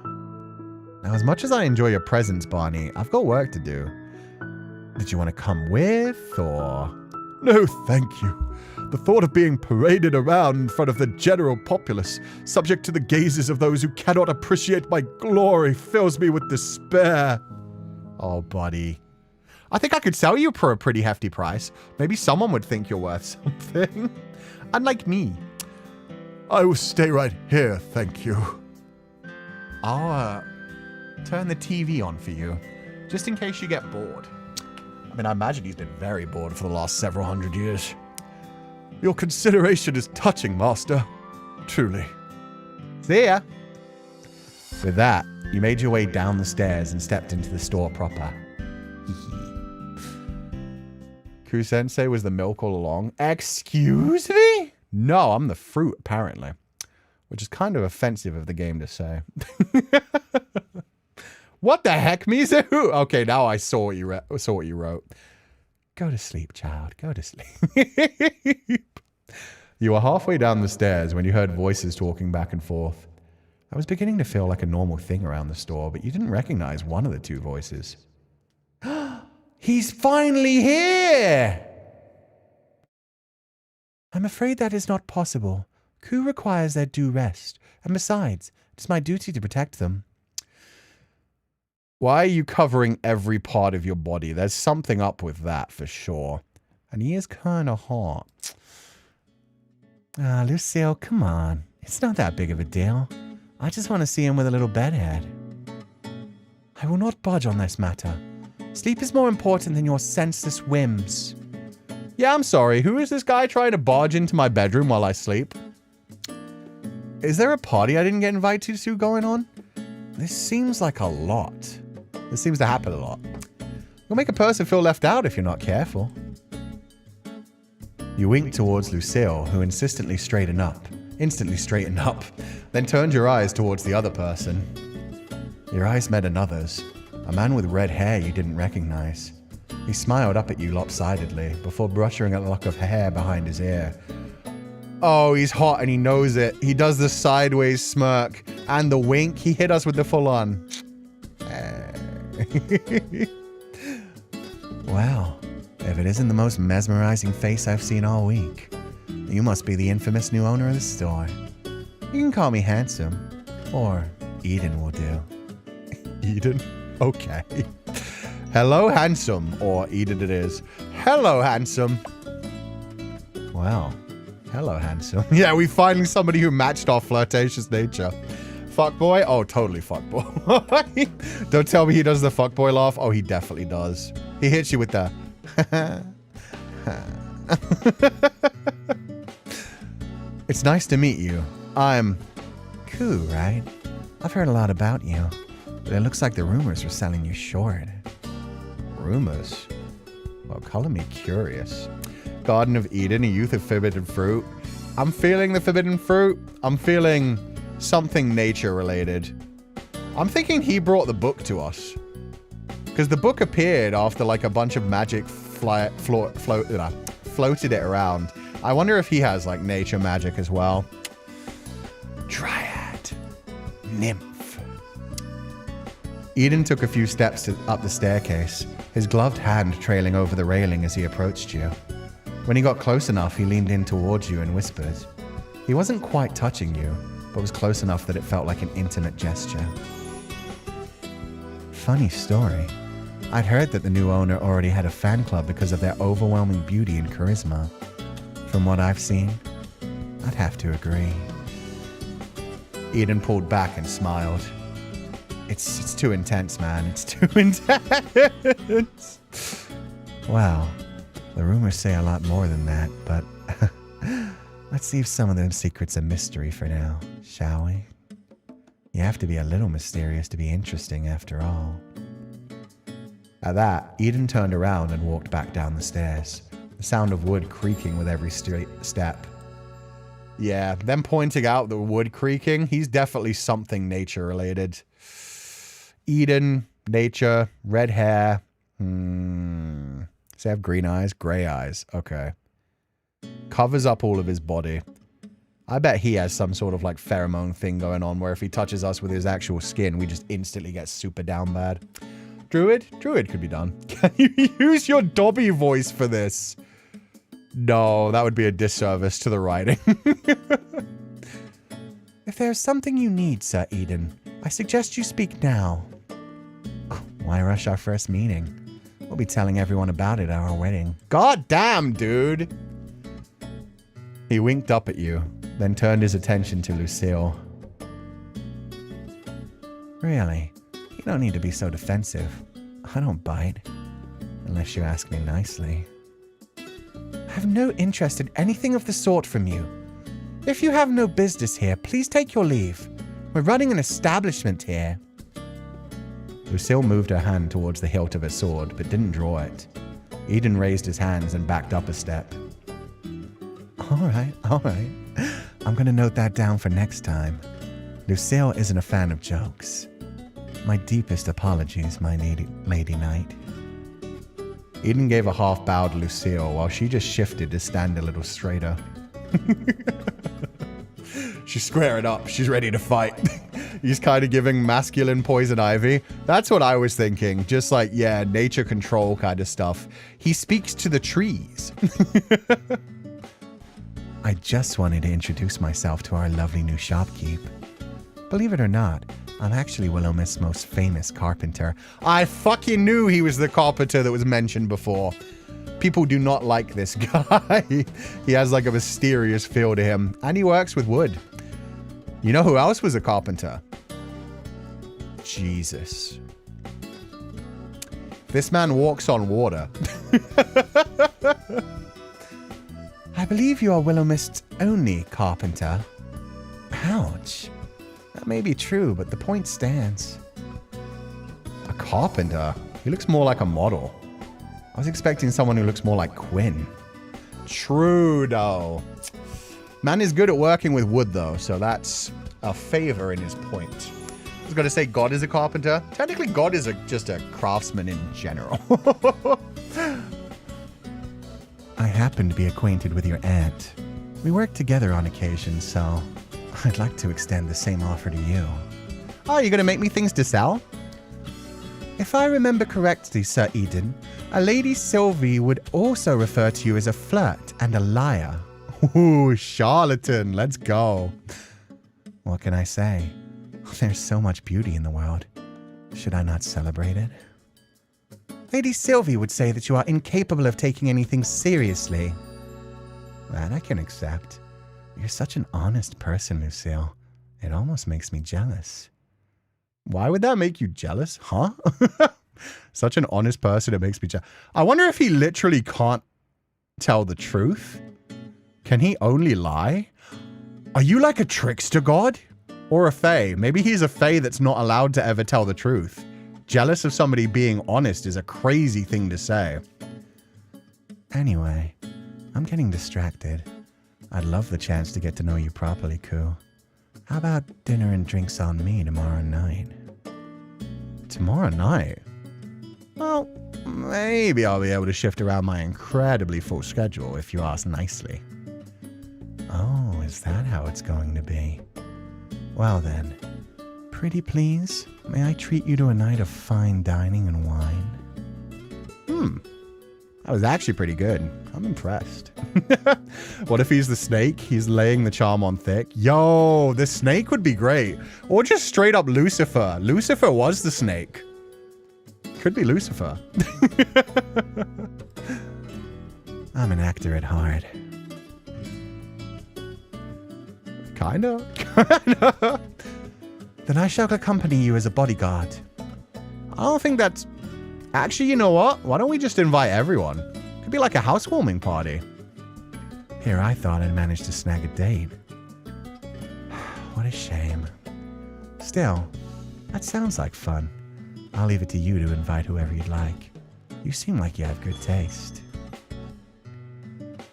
Now, as much as I enjoy your presence, Barney, I've got work to do. Did you want to come with, or...? No, thank you. The thought of being paraded around in front of the general populace, subject to the gazes of those who cannot appreciate my glory, fills me with despair. Oh, buddy. I think I could sell you for a pretty hefty price. Maybe someone would think you're worth something. Unlike me. I will stay right here, thank you. I'll, turn the TV on for you, just in case you get bored. I mean, I imagine he's been very bored for the last several hundred years. Your consideration is touching, Master. Truly. See ya. With that, you made your way down the stairs and stepped into the store proper. Ku-sensei was the milk all along. Excuse me? No, I'm the fruit, apparently. Which is kind of offensive of the game to say. What the heck, Mizu? Okay, now I saw what you wrote. Go to sleep, child. Go to sleep. You were halfway down the stairs when you heard voices talking back and forth. I was beginning to feel like a normal thing around the store, but you didn't recognize one of the two voices. He's finally here! I'm afraid that is not possible. Ku requires their due rest, and besides, it is my duty to protect them. Why are you covering every part of your body? There's something up with that for sure. And he is kind of hot. Ah, Lucille, come on. It's not that big of a deal. I just want to see him with a little bedhead. I will not budge on this matter. Sleep is more important than your senseless whims. Yeah, I'm sorry. Who is this guy trying to barge into my bedroom while I sleep? Is there a party I didn't get invited to going on? This seems like a lot. This seems to happen a lot. You'll make a person feel left out if you're not careful. You winked towards Lucille, who instantly straightened up, then turned your eyes towards the other person. Your eyes met another's, a man with red hair you didn't recognize. He smiled up at you lopsidedly before brushing a lock of hair behind his ear. Oh, he's hot and he knows it. He does the sideways smirk and the wink. He hit us with the full-on. Well, if it isn't the most mesmerizing face I've seen all week, you must be the infamous new owner of the store. You can call me handsome, or Eden will do. Eden? Okay. Hello, handsome, or Eden it is. Hello, handsome. Wow. Hello, handsome. Yeah, we finally somebody who matched our flirtatious nature. Fuckboy? Oh, totally fuckboy. Don't tell me he does the fuckboy laugh. Oh, he definitely does. He hits you with the... It's nice to meet you. I'm... Ku, right? I've heard a lot about you, but it looks like the rumors are selling you short. Rumors? Well, color me curious. Garden of Eden, a youth of forbidden fruit. I'm feeling the forbidden fruit. I'm feeling something nature related. I'm thinking he brought the book to us. Because the book appeared after like a bunch of magic floated it around. I wonder if he has like nature magic as well. Dryad. Nymph. Eden took a few steps up the staircase, his gloved hand trailing over the railing as he approached you. When he got close enough, he leaned in towards you and whispered. He wasn't quite touching you, but was close enough that it felt like an intimate gesture. Funny story. I'd heard that the new owner already had a fan club because of their overwhelming beauty and charisma. From what I've seen, I'd have to agree. Eden pulled back and smiled. It's too intense, man. It's too intense. Wow. The rumors say a lot more than that, but let's leave some of those secrets a mystery for now, shall we? You have to be a little mysterious to be interesting after all. At that, Eden turned around and walked back down the stairs, The sound of wood creaking with every step. Yeah, them pointing out the wood creaking, he's definitely something nature related. Eden, nature, red hair. Does he have green eyes? Gray eyes. Okay. Covers up all of his body. I bet he has some sort of like pheromone thing going on where if he touches us with his actual skin, we just instantly get super down bad. Druid? Druid could be done. Can you use your Dobby voice for this? No, that would be a disservice to the writing. If there's something you need, Sir Eden, I suggest you speak now. Oh, why rush our first meeting? We'll be telling everyone about it at our wedding. God damn, dude! He winked up at you, then turned his attention to Lucille. Really? You don't need to be so defensive. I don't bite. Unless you ask me nicely. I have no interest in anything of the sort from you. If you have no business here, please take your leave. We're running an establishment here. Lucille moved her hand towards the hilt of her sword, but didn't draw it. Eden raised his hands and backed up a step. All right. I'm going to note that down for next time. Lucille isn't a fan of jokes. My deepest apologies, my lady knight. Eden gave a half bow to Lucille while she just shifted to stand a little straighter. She's squaring up. She's ready to fight. He's kind of giving masculine poison ivy. That's what I was thinking. Just like, yeah, nature control kind of stuff. He speaks to the trees. I just wanted to introduce myself to our lovely new shopkeep. Believe it or not, I'm actually Willowmist's most famous carpenter. I fucking knew he was the carpenter that was mentioned before. People do not like this guy. He has like a mysterious feel to him. And he works with wood. You know who else was a carpenter? Jesus. This man walks on water. I believe you are Willowmist's only carpenter. Ouch. That may be true, but the point stands. A carpenter? He looks more like a model. I was expecting someone who looks more like Quinn. True, though. Man is good at working with wood, though, so that's a favor in his point. I was going to say God is a carpenter. Technically, God is just a craftsman in general. I happen to be acquainted with your aunt. We work together on occasion, so I'd like to extend the same offer to you. Oh, you're going to make me things to sell? If I remember correctly, Sir Eden, a Lady Sylvie would also refer to you as a flirt and a liar. Ooh, charlatan. Let's go. What can I say? There's so much beauty in the world. Should I not celebrate it? Lady Sylvie would say that you are incapable of taking anything seriously. That I can accept. You're such an honest person, Lucille. It almost makes me jealous. Why would that make you jealous? Huh? Such an honest person, it makes me jealous. I wonder if he literally can't tell the truth. Can he only lie? Are you like a trickster god? Or a fae? Maybe he's a fae that's not allowed to ever tell the truth. Jealous of somebody being honest is a crazy thing to say. Anyway, I'm getting distracted. I'd love the chance to get to know you properly, Cú. How about dinner and drinks on me tomorrow night? Tomorrow night? Well, maybe I'll be able to shift around my incredibly full schedule if you ask nicely. Oh, is that how it's going to be? Well then, pretty please, may I treat you to a night of fine dining and wine? That was actually pretty good. I'm impressed. What if he's the snake? He's laying the charm on thick. Yo, the snake would be great. Or just straight up Lucifer. Lucifer was the snake. Could be Lucifer. I'm an actor at heart. Kinda. Then I shall accompany you as a bodyguard. I don't think that's... Actually, you know what? Why don't we just invite everyone? Could be like a housewarming party. Here I thought I'd managed to snag a date. What a shame. Still, that sounds like fun. I'll leave it to you to invite whoever you'd like. You seem like you have good taste.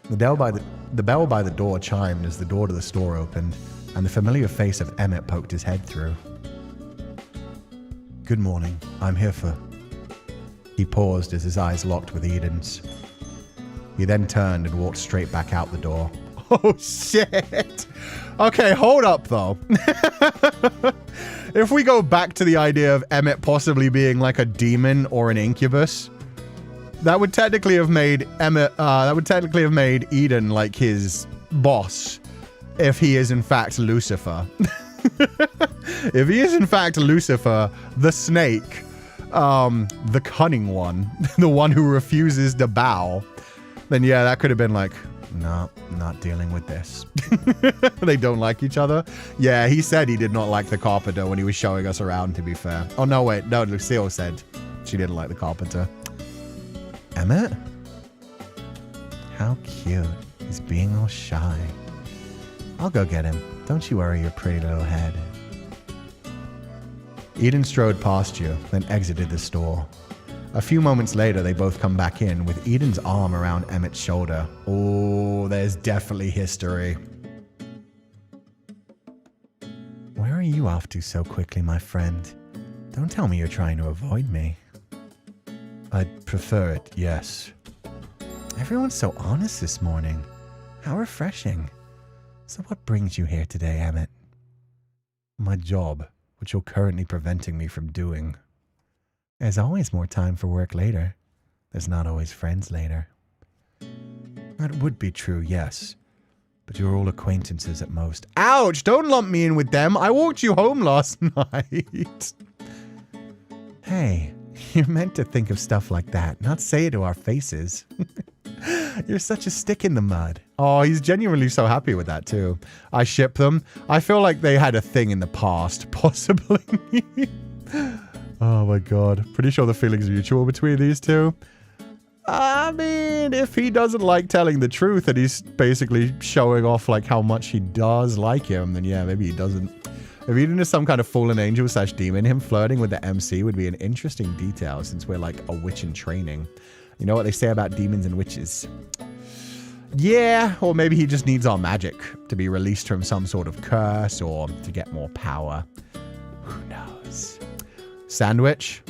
The bell by the door chimed as the door to the store opened, and the familiar face of Emmett poked his head through. Good morning. I'm here for... He paused as his eyes locked with Eden's. He then turned and walked straight back out the door. Oh, shit. Okay, hold up, though. If we go back to the idea of Emmett possibly being like a demon or an incubus, that would technically have made Eden like his boss if he is in fact Lucifer. If he is in fact Lucifer, the snake, the cunning one, the one who refuses to bow, then yeah, that could have been like, no, not dealing with this. They don't like each other. Yeah, he said he did not like the carpenter when he was showing us around, to be fair. Oh, no, wait. No, Lucille said she didn't like the carpenter. Emmett? How cute. He's being all shy. I'll go get him. Don't you worry your pretty little head. Eden strode past you, then exited the store. A few moments later, they both come back in with Eden's arm around Emmett's shoulder. Oh, there's definitely history. Where are you off to so quickly, my friend? Don't tell me you're trying to avoid me. I'd prefer it, yes. Everyone's so honest this morning. How refreshing. So what brings you here today, Emmett? My job, which you're currently preventing me from doing. There's always more time for work later. There's not always friends later. That would be true, yes. But you're all acquaintances at most. Ouch! Don't lump me in with them. I walked you home last night. Hey, you're meant to think of stuff like that, not say it to our faces. You're such a stick in the mud. Oh, he's genuinely so happy with that too. I ship them. I feel like they had a thing in the past, possibly. Oh my god. Pretty sure the feeling's mutual between these two. I mean, if he doesn't like telling the truth and he's basically showing off like how much he does like him, then yeah, maybe he doesn't. If Eden is some kind of fallen angel / demon, him flirting with the MC would be an interesting detail since we're like a witch in training. You know what they say about demons and witches? Yeah, or maybe he just needs our magic to be released from some sort of curse or to get more power. Who knows? Sandwich?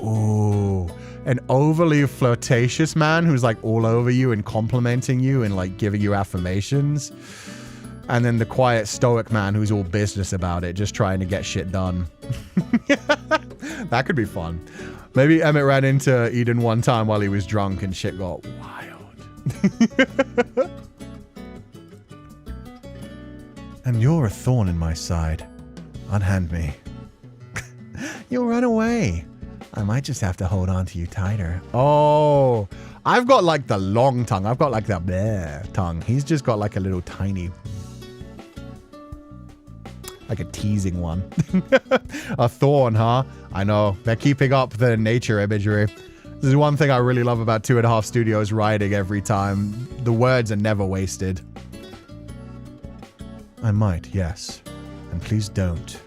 Ooh, an overly flirtatious man who's like all over you and complimenting you and like giving you affirmations. And then the quiet stoic man who's all business about it, just trying to get shit done. That could be fun. Maybe Emmett ran into Eden one time while he was drunk and shit got wild. And you're a thorn in my side. Unhand me. You'll run away. I might just have to hold on to you tighter. Oh, I've got like the long tongue. I've got like the bleh tongue. He's just got like a little tiny, like a teasing one. A thorn, huh? I know. They're keeping up the nature imagery. This is one thing I really love about 2.5 Studios writing every time. The words are never wasted. I might, yes. And please don't.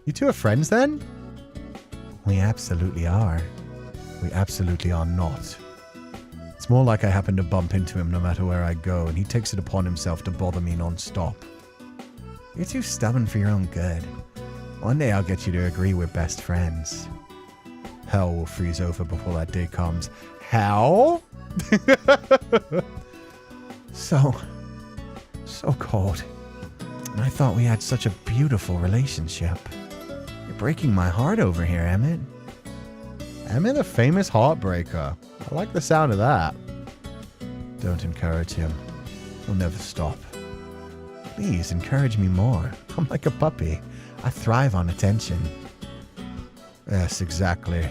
You two are friends then? We absolutely are. We absolutely are not. It's more like I happen to bump into him no matter where I go, and he takes it upon himself to bother me non-stop. You're too stubborn for your own good. One day I'll get you to agree we're best friends. Hell will freeze over before that day comes. Hell? So cold. And I thought we had such a beautiful relationship. You're breaking my heart over here, Emmett. Emmett, a famous heartbreaker. I like the sound of that. Don't encourage him. He'll never stop. Please encourage me more. I'm like a puppy. I thrive on attention. Yes, exactly.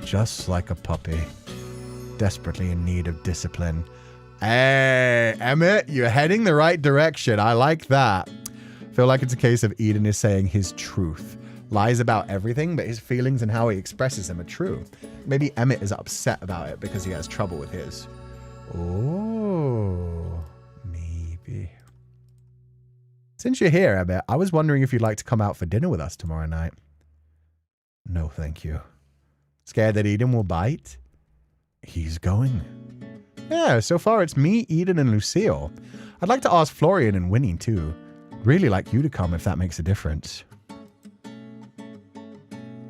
Just like a puppy. Desperately in need of discipline. Hey, Emmett, you're heading the right direction. I like that. Feel like it's a case of Eden is saying his truth. Lies about everything, but his feelings and how he expresses them are true. Maybe Emmett is upset about it because he has trouble with his. Oh, maybe. Since you're here, Emmett, I was wondering if you'd like to come out for dinner with us tomorrow night. No, thank you. Scared that Eden will bite? He's going. Yeah, so far it's me, Eden, and Lucille. I'd like to ask Florian and Winnie, too. Really like you to come if that makes a difference.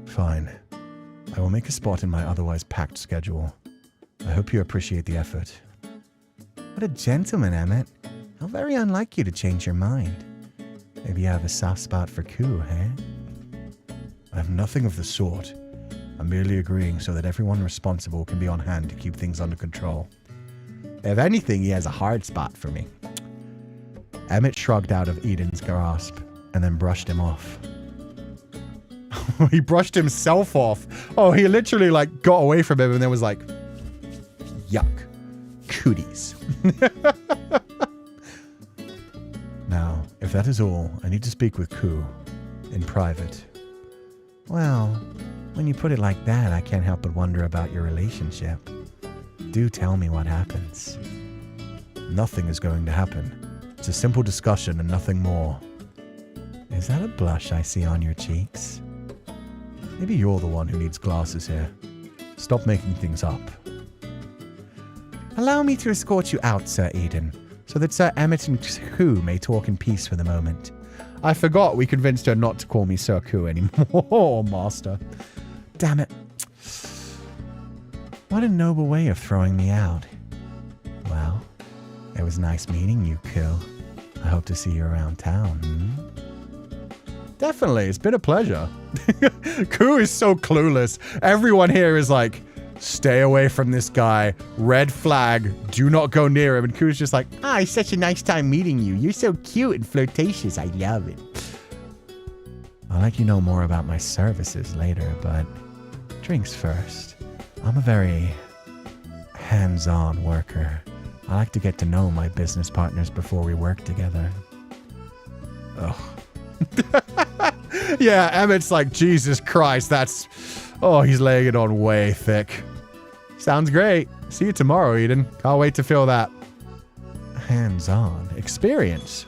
Fine. I will make a spot in my otherwise packed schedule. I hope you appreciate the effort. What a gentleman, Emmett. How very unlike you to change your mind. Maybe you have a soft spot for Cú, eh? I have nothing of the sort. I'm merely agreeing so that everyone responsible can be on hand to keep things under control. If anything, he has a hard spot for me. Emmett shrugged out of Eden's grasp and then brushed him off. He brushed himself off. Oh, he literally like got away from him and then was like, yuck, cooties. Now, if that is all, I need to speak with Cú in private. Well, when you put it like that, I can't help but wonder about your relationship. Do tell me what happens. Nothing is going to happen. It's a simple discussion and nothing more. Is that a blush I see on your cheeks? Maybe you're the one who needs glasses here. Stop making things up. Allow me to escort you out, Sir Eden, so that Sir Emmett and Cú may talk in peace for the moment. I forgot we convinced her not to call me Sir Cú anymore, Master. Damn it. What a noble way of throwing me out. Well, it was nice meeting you, Cú. I hope to see you around town. Definitely, it's been a pleasure. Cú is so clueless. Everyone here is like, stay away from this guy. Red flag. Do not go near him. And Cú's just like, it's such a nice time meeting you. You're so cute and flirtatious. I love it. I'll let you know more about my services later, but drinks first. I'm a very hands-on worker. I like to get to know my business partners before we work together. Ugh. Yeah, Emmett's like, Jesus Christ, that's... Oh, he's laying it on way thick. Sounds great. See you tomorrow, Eden. Can't wait to feel that hands-on experience.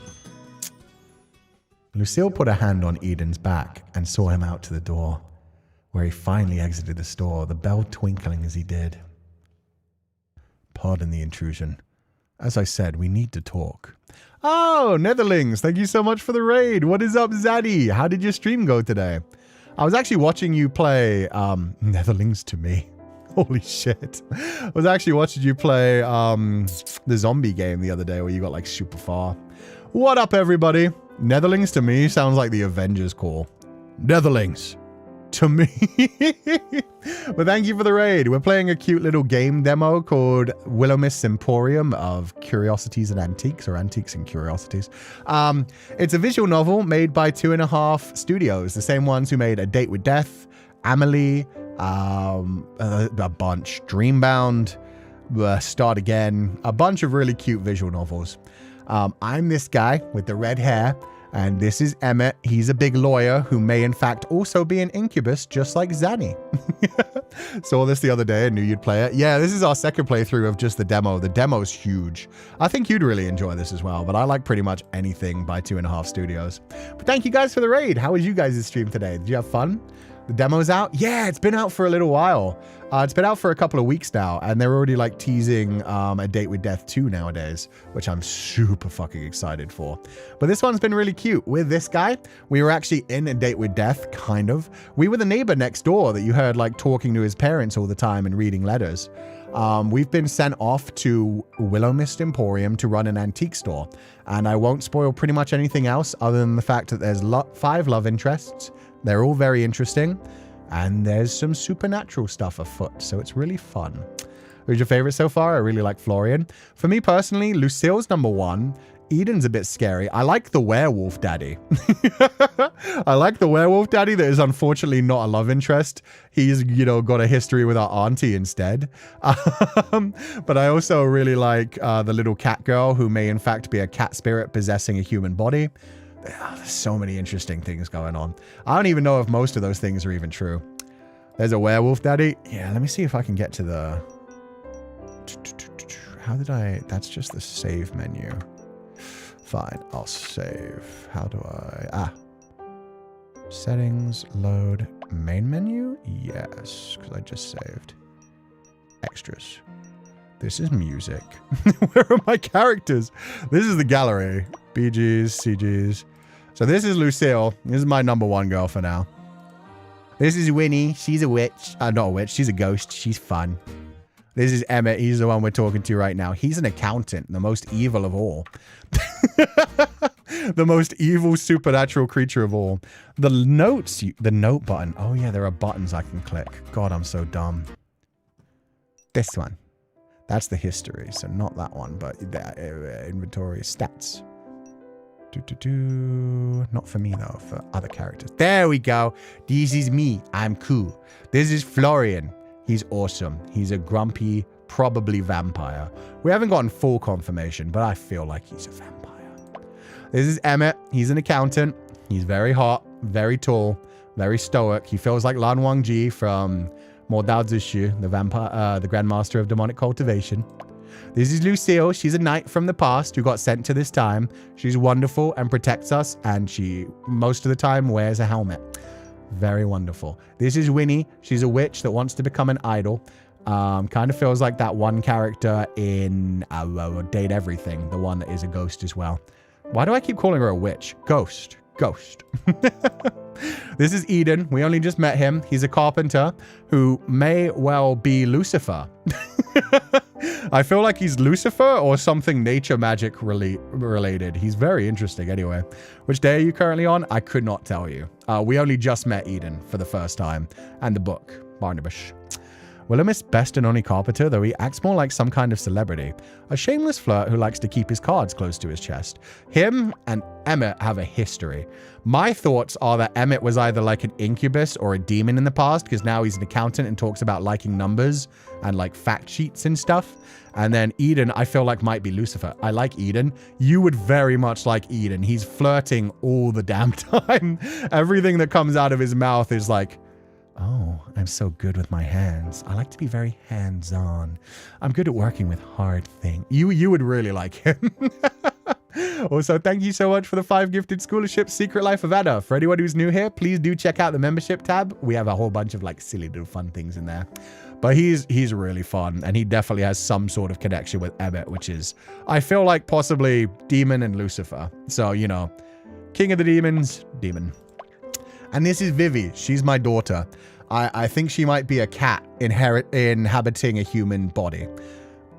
Lucille put a hand on Eden's back and saw him out to the door, where he finally exited the store, the bell twinkling as he did. Pardon the intrusion. As I said, we need to talk. Oh, Netherlings, thank you so much for the raid. What is up, Zaddy? How did your stream go today? I was actually watching you play Netherlings to me. Holy shit. I was actually watching you play the zombie game the other day where you got like super far. What up, everybody? Netherlings to me sounds like the Avengers call. Netherlings to me. But thank you for the raid. We're playing a cute little game demo called Willowmist Emporium of Curiosities and Antics, or Antics and Curiosities. It's a visual novel made by 2.5 studios, the same ones who made A Date with Death, Amelie, a bunch, Dreambound, Start Again, a bunch of really cute visual novels. I'm this guy with the red hair, and this is Emmett. He's a big lawyer who may in fact also be an incubus, just like Zanny. Saw this the other day and knew you'd play it. Yeah, this is our second playthrough of just the demo. The demo's huge. I think you'd really enjoy this as well, but I like pretty much anything by 2.5 studios. But thank you guys for the raid. How was you guys' stream today? Did you have fun? The demo's out? Yeah, it's been out for a little while. It's been out for a couple of weeks now, and they're already like teasing A Date with Death 2 nowadays, which I'm super fucking excited for. But this one's been really cute. With this guy, we were actually in A Date with Death, kind of. We were the neighbor next door that you heard like talking to his parents all the time and reading letters. We've been sent off to Willowmist Emporium to run an antique store, and I won't spoil pretty much anything else other than the fact that there's 5 love interests. They're all very interesting, and there's some supernatural stuff afoot, so it's really fun. Who's your favorite so far? I really like Florian. For me personally, Lucille's number 1. Eden's a bit scary. I like the werewolf daddy. I like the werewolf daddy that is unfortunately not a love interest. He's, you know, got a history with our auntie instead. But I also really like the little cat girl who may in fact be a cat spirit possessing a human body. There's so many interesting things going on. I don't even know if most of those things are even true. There's a werewolf daddy. Yeah, let me see if I can get to the... How did I... That's just the save menu. Fine, I'll save. How do I... Settings, load, main menu? Yes, because I just saved. Extras. This is music. Where are my characters? This is the gallery. BGs, CGs. So this is Lucille. This is my number one girl for now. This is Winnie. She's a witch. Not a witch. She's a ghost. She's fun. This is Emmett. He's the one we're talking to right now. He's an accountant, the most evil of all. The most evil supernatural creature of all. The notes, the note button. Oh yeah, there are buttons I can click. God, I'm so dumb. This one. That's the history. So not that one, but the inventory stats. Not for me though, for other characters. There we go. This is me. I'm Cú. This is Florian. He's awesome. He's a grumpy, probably vampire. We haven't gotten full confirmation, but I feel like he's a vampire. This is Emmett. He's an accountant. He's very hot, very tall, very stoic. He feels like Lan Wangji from Mo Dao Zishu, the vampire, the Grandmaster of Demonic Cultivation. This is Lucille. She's a knight from the past who got sent to this time. She's wonderful and protects us, and she, most of the time, wears a helmet. Very wonderful. This is Winnie. She's a witch that wants to become an idol. Kind of feels like that one character in Date Everything, the one that is a ghost as well. Why do I keep calling her a witch? Ghost. Ghost. This is Eden. We only just met him. He's a carpenter who may well be Lucifer. I feel like he's Lucifer or something nature magic related. He's very interesting anyway. Which day are you currently on? I could not tell you. We only just met Eden for the first time. And the book, Barnabas. Willowmist's best and only carpenter, though he acts more like some kind of celebrity. A shameless flirt who likes to keep his cards close to his chest. Him and Emmett have a history. My thoughts are that Emmett was either like an incubus or a demon in the past, because now he's an accountant and talks about liking numbers and like fact sheets and stuff. And then Eden, I feel like might be Lucifer. I like Eden. You would very much like Eden. He's flirting all the damn time. Everything that comes out of his mouth is like, oh, I'm so good with my hands. I like to be very hands-on. I'm good at working with hard things. You would really like him. Also, thank you so much for the 5 gifted scholarships, Secret Life of Anna. For anyone who's new here, please do check out the membership tab. We have a whole bunch of like silly little fun things in there. But he's really fun, and he definitely has some sort of connection with Emmett, which is, I feel like possibly Demon and Lucifer. So, you know, King of the Demons, Demon. And this is Vivy. She's my daughter. I think she might be a cat inhabiting a human body.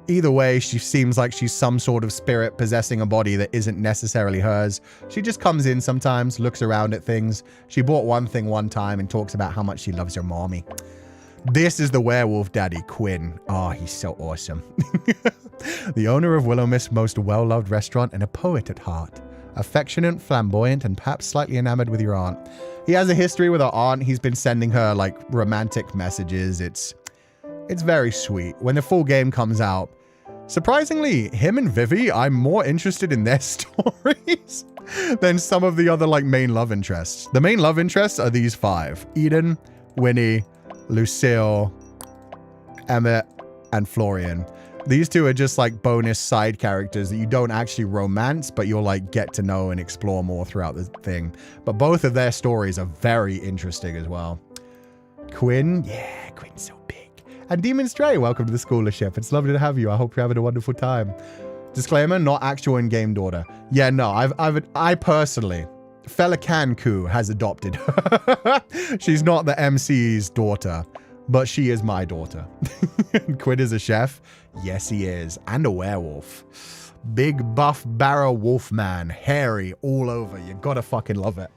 Either way, she seems like she's some sort of spirit possessing a body that isn't necessarily hers. She just comes in sometimes, looks around at things. She bought one thing one time and talks about how much she loves her mommy. This is the werewolf daddy, Quinn. Oh, he's so awesome. The owner of Willowmist's most well-loved restaurant and a poet at heart. Affectionate, flamboyant, and perhaps slightly enamored with your aunt. He has a history with her aunt. He's been sending her like romantic messages. It's very sweet. When the full game comes out, surprisingly, him and Vivy, I'm more interested in their stories than some of the other like main love interests. The main love interests are these 5. Eden, Winnie, Lucille, Emmett, and Florian. These 2 are just like bonus side characters that you don't actually romance, but you'll like get to know and explore more throughout the thing. But both of their stories are very interesting as well. Quinn, yeah, Quinn's so big. And Demon Stray, welcome to the scholarship. It's lovely to have you. I hope you're having a wonderful time. Disclaimer, not actual in-game daughter. Yeah, no, I personally, Féileacán and Cú has adopted her. She's not the MC's daughter, but she is my daughter. Quinn is a chef. Yes, he is. And a werewolf. Big buff barrow wolf man. Hairy all over. You gotta fucking love it.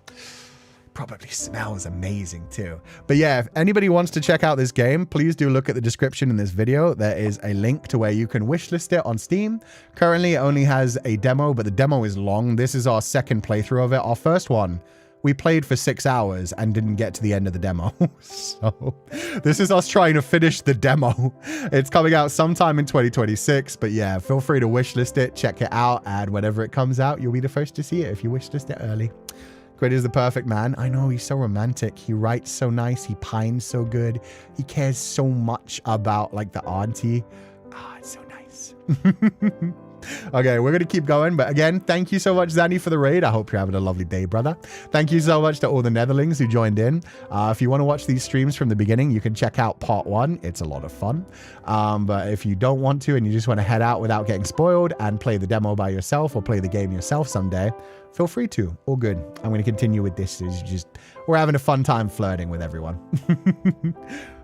Probably smells amazing too. But yeah, if anybody wants to check out this game, please do look at the description in this video. There is a link to where you can wishlist it on Steam. Currently, it only has a demo, but the demo is long. This is our second playthrough of it. Our first one, we played for 6 hours and didn't get to the end of the demo. So this is us trying to finish the demo. It's coming out sometime in 2026, but yeah, feel free to wishlist it, check it out, and whenever it comes out, you'll be the first to see it if you wishlist it early. Quinn is the perfect man. I know, he's so romantic. He writes so nice. He pines so good. He cares so much about like the auntie. Ah, it's so nice. Okay, we're going to keep going. But again, thank you so much, Zanny, for the raid. I hope you're having a lovely day, brother. Thank you so much to all the Netherlings who joined in. If you want to watch these streams from the beginning, you can check out part 1. It's a lot of fun. But if you don't want to and you just want to head out without getting spoiled and play the demo by yourself or play the game yourself someday, feel free to. All good. I'm going to continue with this. We're having a fun time flirting with everyone.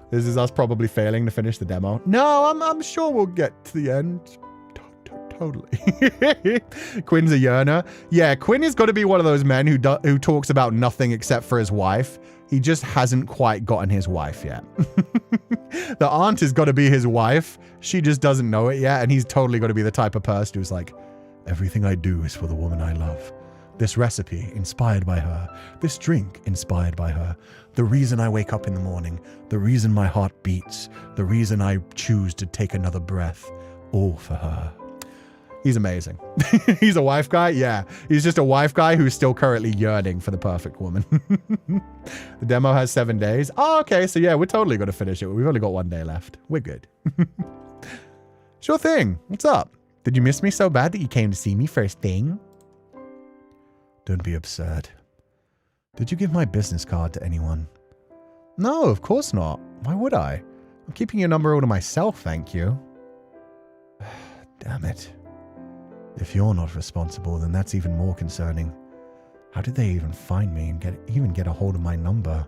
This is us probably failing to finish the demo. No, I'm sure we'll get to the end. Totally. Quinn's a yearner. Yeah, Quinn has got to be one of those men who talks about nothing except for his wife. He just hasn't quite gotten his wife yet. The aunt has got to be his wife. She just doesn't know it yet. And he's totally got to be the type of person who's like, everything I do is for the woman I love. This recipe, inspired by her. This drink, inspired by her. The reason I wake up in the morning. The reason my heart beats. The reason I choose to take another breath. All for her. He's amazing. He's a wife guy? Yeah. He's just a wife guy who's still currently yearning for the perfect woman. The demo has 7 days. Oh, okay. So yeah, we're totally going to finish it. We've only got 1 day left. We're good. Sure thing. What's up? Did you miss me so bad that you came to see me first thing? Don't be absurd. Did you give my business card to anyone? No, of course not. Why would I? I'm keeping your number all to myself, thank you. Damn it. If you're not responsible, then that's even more concerning. How did they even find me and get a hold of my number?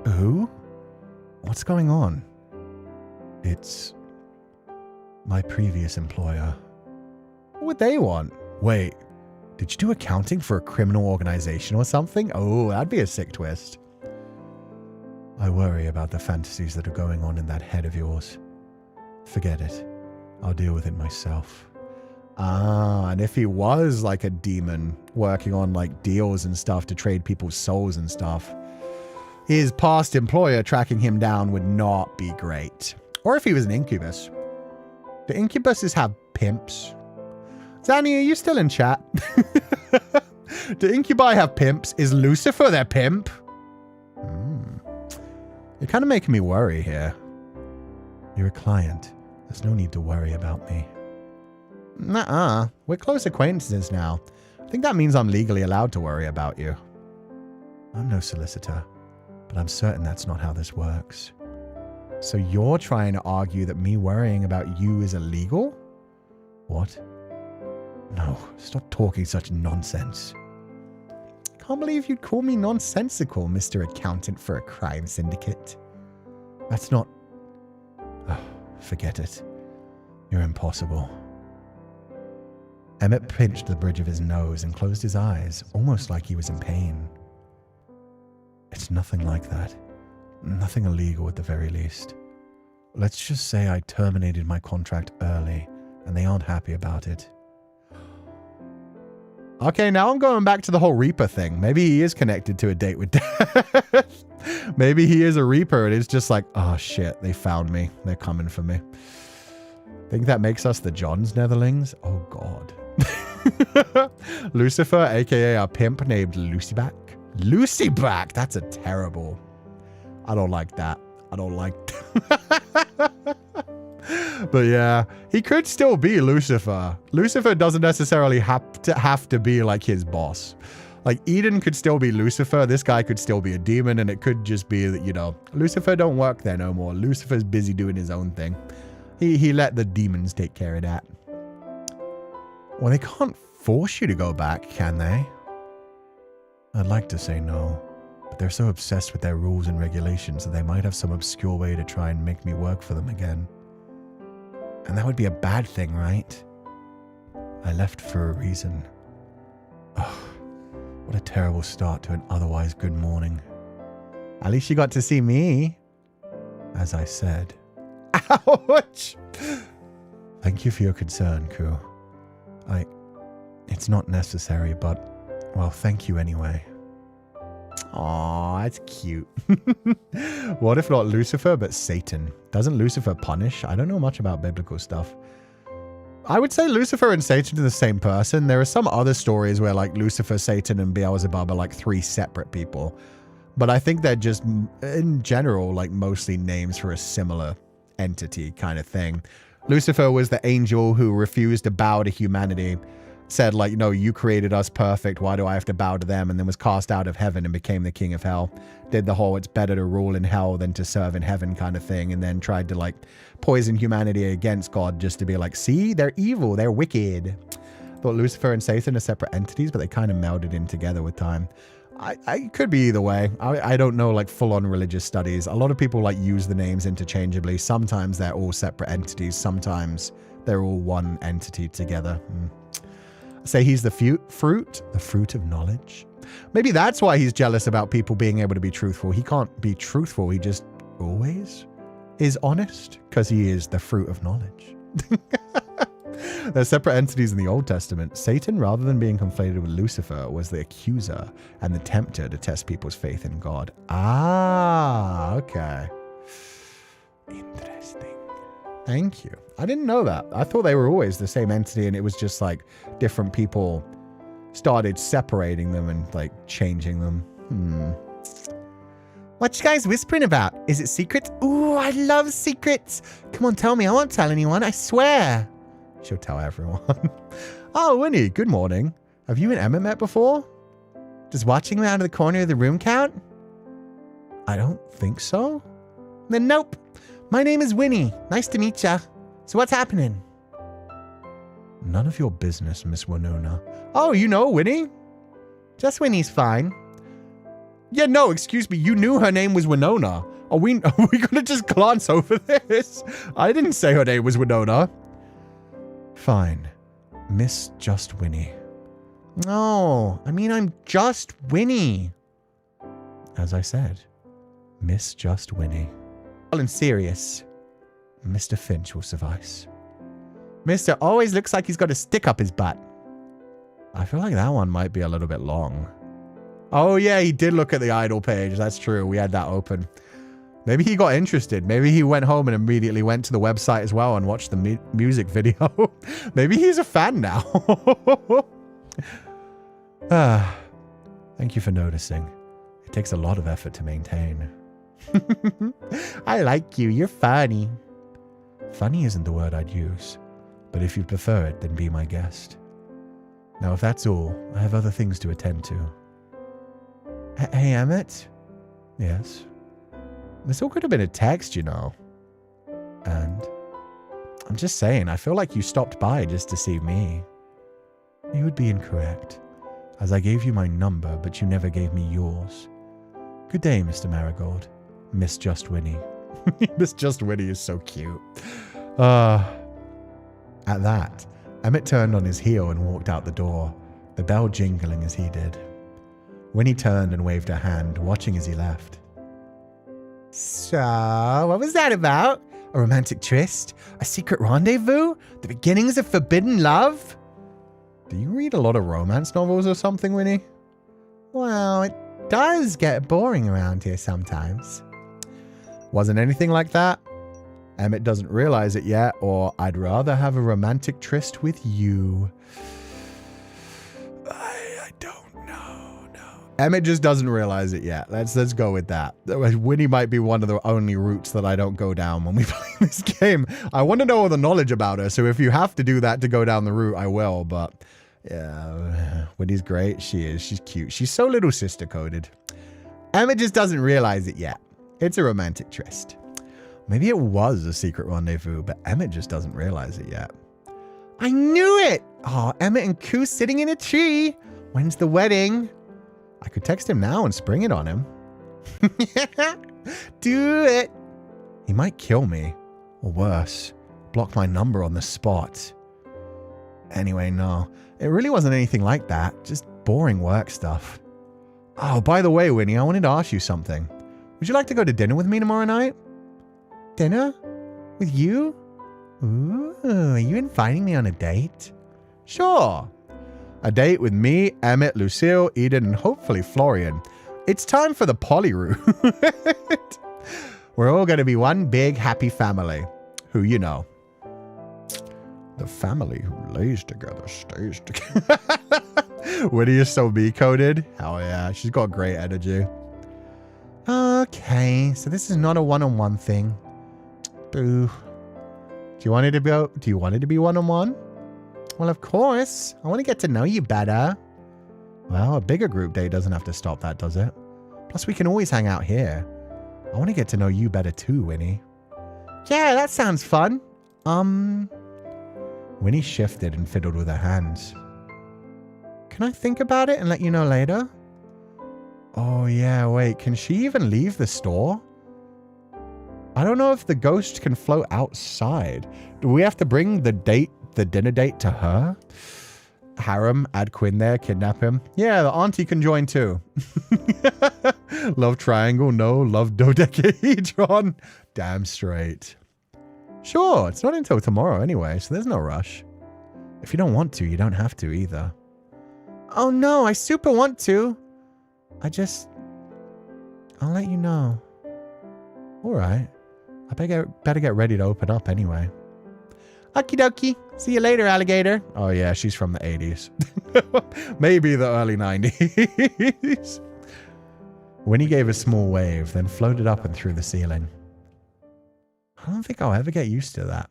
Who? What's going on? It's my previous employer. What would they want? Wait. Did you do accounting for a criminal organization or something? Oh, that'd be a sick twist. I worry about the fantasies that are going on in that head of yours. Forget it. I'll deal with it myself. Ah, and if he was like a demon working on like deals and stuff to trade people's souls and stuff, his past employer tracking him down would not be great. Or if he was an incubus. Do incubuses have pimps? Zanny, are you still in chat? Do incubi have pimps? Is Lucifer their pimp? You're kind of making me worry here. You're a client. There's no need to worry about me. Nuh-uh. We're close acquaintances now. I think that means I'm legally allowed to worry about you. I'm no solicitor, but I'm certain that's not how this works. So you're trying to argue that me worrying about you is illegal? What? No, stop talking such nonsense. Can't believe you'd call me nonsensical, Mr. Accountant for a crime syndicate. That's not... Oh, forget it. You're impossible. Emmett pinched the bridge of his nose and closed his eyes, almost like he was in pain. It's nothing like that. Nothing illegal at the very least. Let's just say I terminated my contract early, and they aren't happy about it. Okay, now I'm going back to the whole Reaper thing. Maybe he is connected to a date with death. Maybe he is a Reaper and it's just like, oh shit, they found me. They're coming for me. Think that makes us the Johns Netherlings? Oh god. Lucifer, aka a pimp named Lucyback. Lucyback! That's a terrible... I don't like that. I don't like... But yeah, he could still be Lucifer. Lucifer doesn't necessarily have to be like his boss. Like Eden could still be Lucifer. This guy could still be a demon, and it could just be that, you know, Lucifer don't work there no more. Lucifer's busy doing his own thing. He let the demons take care of that. Well, they can't force you to go back, can they? I'd like to say no, but they're so obsessed with their rules and regulations that they might have some obscure way to try and make me work for them again. And that would be a bad thing, right? I left for a reason. Oh, what a terrible start to an otherwise good morning. At least you got to see me. As I said. Ouch! Thank you for your concern, Cú. It's not necessary, but, well, thank you anyway. Aw, that's cute. What if not Lucifer, but Satan? Doesn't Lucifer punish? I don't know much about biblical stuff. I would say Lucifer and Satan are the same person. There are some other stories where like Lucifer, Satan, and Beelzebub are like 3 separate people. But I think they're just, in general, like mostly names for a similar entity kind of thing. Lucifer was the angel who refused to bow to humanity. Said like, no, you created us perfect. Why do I have to bow to them? And then was cast out of heaven and became the king of hell. Did the whole, it's better to rule in hell than to serve in heaven kind of thing. And then tried to like poison humanity against God just to be like, see, they're evil. They're wicked. Thought Lucifer and Satan are separate entities, but they kind of melded in together with time. I could be either way. I don't know like full on religious studies. A lot of people like use the names interchangeably. Sometimes they're all separate entities. Sometimes they're all one entity together. Say he's the fruit of knowledge. Maybe that's why he's jealous about people being able to be truthful. He can't be truthful. He just always is honest because he is the fruit of knowledge. They're separate entities in the Old Testament. Satan, rather than being conflated with Lucifer, was the accuser and the tempter to test people's faith in God. Ah, okay. Interesting. Thank you. I didn't know that. I thought they were always the same entity and it was just like different people started separating them and like changing them. What you guys whispering about? Is it secrets? Ooh, I love secrets. Come on, tell me. I won't tell anyone. I swear. She'll tell everyone. Oh, Winnie, good morning. Have you and Emma met before? Does watching them out of the corner of the room count? I don't think so. Then nope. My name is Winnie. Nice to meet ya. So what's happening? None of your business, Miss Winona. Oh, you know Winnie? Just Winnie's fine. Yeah, no, excuse me. You knew her name was Winona. Are we gonna just glance over this? I didn't say her name was Winona. Fine. Miss Just Winnie. No, I mean I'm just Winnie. As I said, Miss Just Winnie. And serious. Mr. Finch will suffice. Mr. always looks like he's got a stick up his butt. I feel like that one might be a little bit long. Oh yeah, he did look at the idol page. That's true. We had that open. Maybe he got interested. Maybe he went home and immediately went to the website as well and watched the music video. Maybe he's a fan now. Thank you for noticing. It takes a lot of effort to maintain. I like you. You're funny. Funny isn't the word I'd use. But if you prefer it, then be my guest. Now, if that's all, I have other things to attend to. Hey, Emmett? Yes? This all could have been a text, you know. And I'm just saying, I feel like you stopped by just to see me. You would be incorrect, as I gave you my number, but you never gave me yours. Good day, Mr. Marigold. Miss Just Winnie. Miss Just Winnie is so cute. At that, Emmett turned on his heel and walked out the door, the bell jingling as he did. Winnie turned and waved her hand, watching as he left. So, what was that about? A romantic tryst? A secret rendezvous? The beginnings of forbidden love? Do you read a lot of romance novels or something, Winnie? Well, it does get boring around here sometimes. Wasn't anything like that? Emmett doesn't realize it yet, or I'd rather have a romantic tryst with you. I don't know, no. Emmett just doesn't realize it yet. Let's go with that. Winnie might be one of the only routes that I don't go down when we play this game. I want to know all the knowledge about her, so if you have to do that to go down the route, I will, but yeah, Winnie's great. She is. She's cute. She's so little sister-coded. Emmett just doesn't realize it yet. It's a romantic tryst. Maybe it was a secret rendezvous, but Emmett just doesn't realize it yet. I knew it! Oh, Emmett and Cú sitting in a tree. When's the wedding? I could text him now and spring it on him. Do it! He might kill me. Or worse, block my number on the spot. Anyway, no. It really wasn't anything like that. Just boring work stuff. Oh, by the way, Winnie, I wanted to ask you something. Would you like to go to dinner with me tomorrow night? Dinner? With you? Ooh, are you inviting me on a date? Sure. A date with me, Emmett, Lucille, Eden, and hopefully Florian. It's time for the poly route. We're all going to be one big happy family. Who you know. The family who lays together stays together. Winnie is so me-coded. Hell yeah, she's got great energy. Okay, so this is not a one-on-one thing. Boo. Do you want it to be one-on-one? Well, of course. I want to get to know you better. Well, a bigger group date doesn't have to stop that, does it? Plus, we can always hang out here. I want to get to know you better too, Winnie. Yeah, that sounds fun. Winnie shifted and fiddled with her hands. Can I think about it and let you know later? Oh, yeah, wait. Can she even leave the store? I don't know if the ghost can float outside. Do we have to bring the dinner date to her? Harem, add Quinn there, kidnap him. Yeah, the auntie can join too. Love triangle, no. Love dodecahedron. Damn straight. Sure, it's not until tomorrow anyway, so there's no rush. If you don't want to, you don't have to either. Oh no, I super want to. I'll let you know. Alright. I better get ready to open up anyway. Okie dokie. See you later, alligator. Oh yeah, she's from the 80s. Maybe the early 90s. Winnie gave a small wave, then floated up and through the ceiling. I don't think I'll ever get used to that.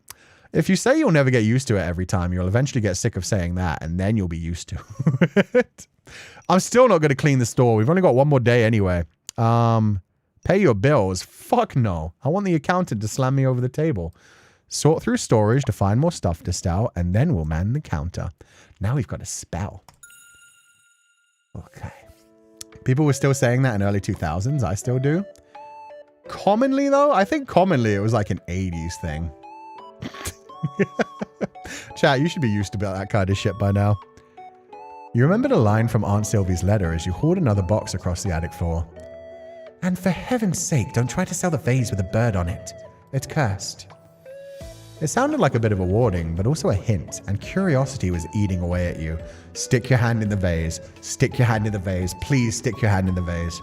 If you say you'll never get used to it every time, you'll eventually get sick of saying that, and then you'll be used to it. I'm still not going to clean the store. We've only got one more day anyway. Pay your bills? Fuck no. I want the accountant to slam me over the table. Sort through storage to find more stuff to sell, and then we'll man the counter. Now we've got a spell. Okay. People were still saying that in early 2000s. I still do. Commonly, though, I think commonly it was like an 80s thing. Chat, you should be used to that kind of shit by now. You remembered a line from Aunt Sylvie's letter as you hauled another box across the attic floor. And for heaven's sake, don't try to sell the vase with a bird on it. It's cursed. It sounded like a bit of a warning, but also a hint, and curiosity was eating away at you. Stick your hand in the vase. Stick your hand in the vase. Please stick your hand in the vase.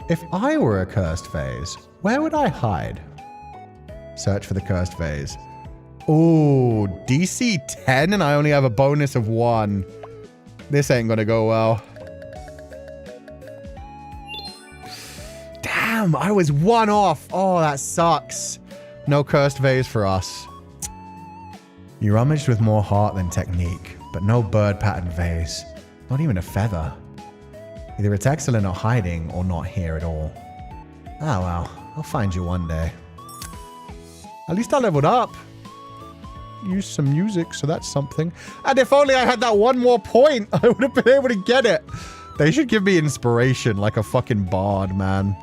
If I were a cursed vase, where would I hide? Search for the cursed vase. Oh, DC 10 and I only have a bonus of 1. This ain't gonna go well. Damn, I was 1 off. Oh, that sucks. No cursed vase for us. You rummaged with more heart than technique, but no bird pattern vase. Not even a feather. Either it's excellent at hiding or not here at all. Ah well, I'll find you one day. At least I leveled up. Used some music, so that's something. And if only I had that one more point, I would have been able to get it. They should give me inspiration like a fucking bard, man.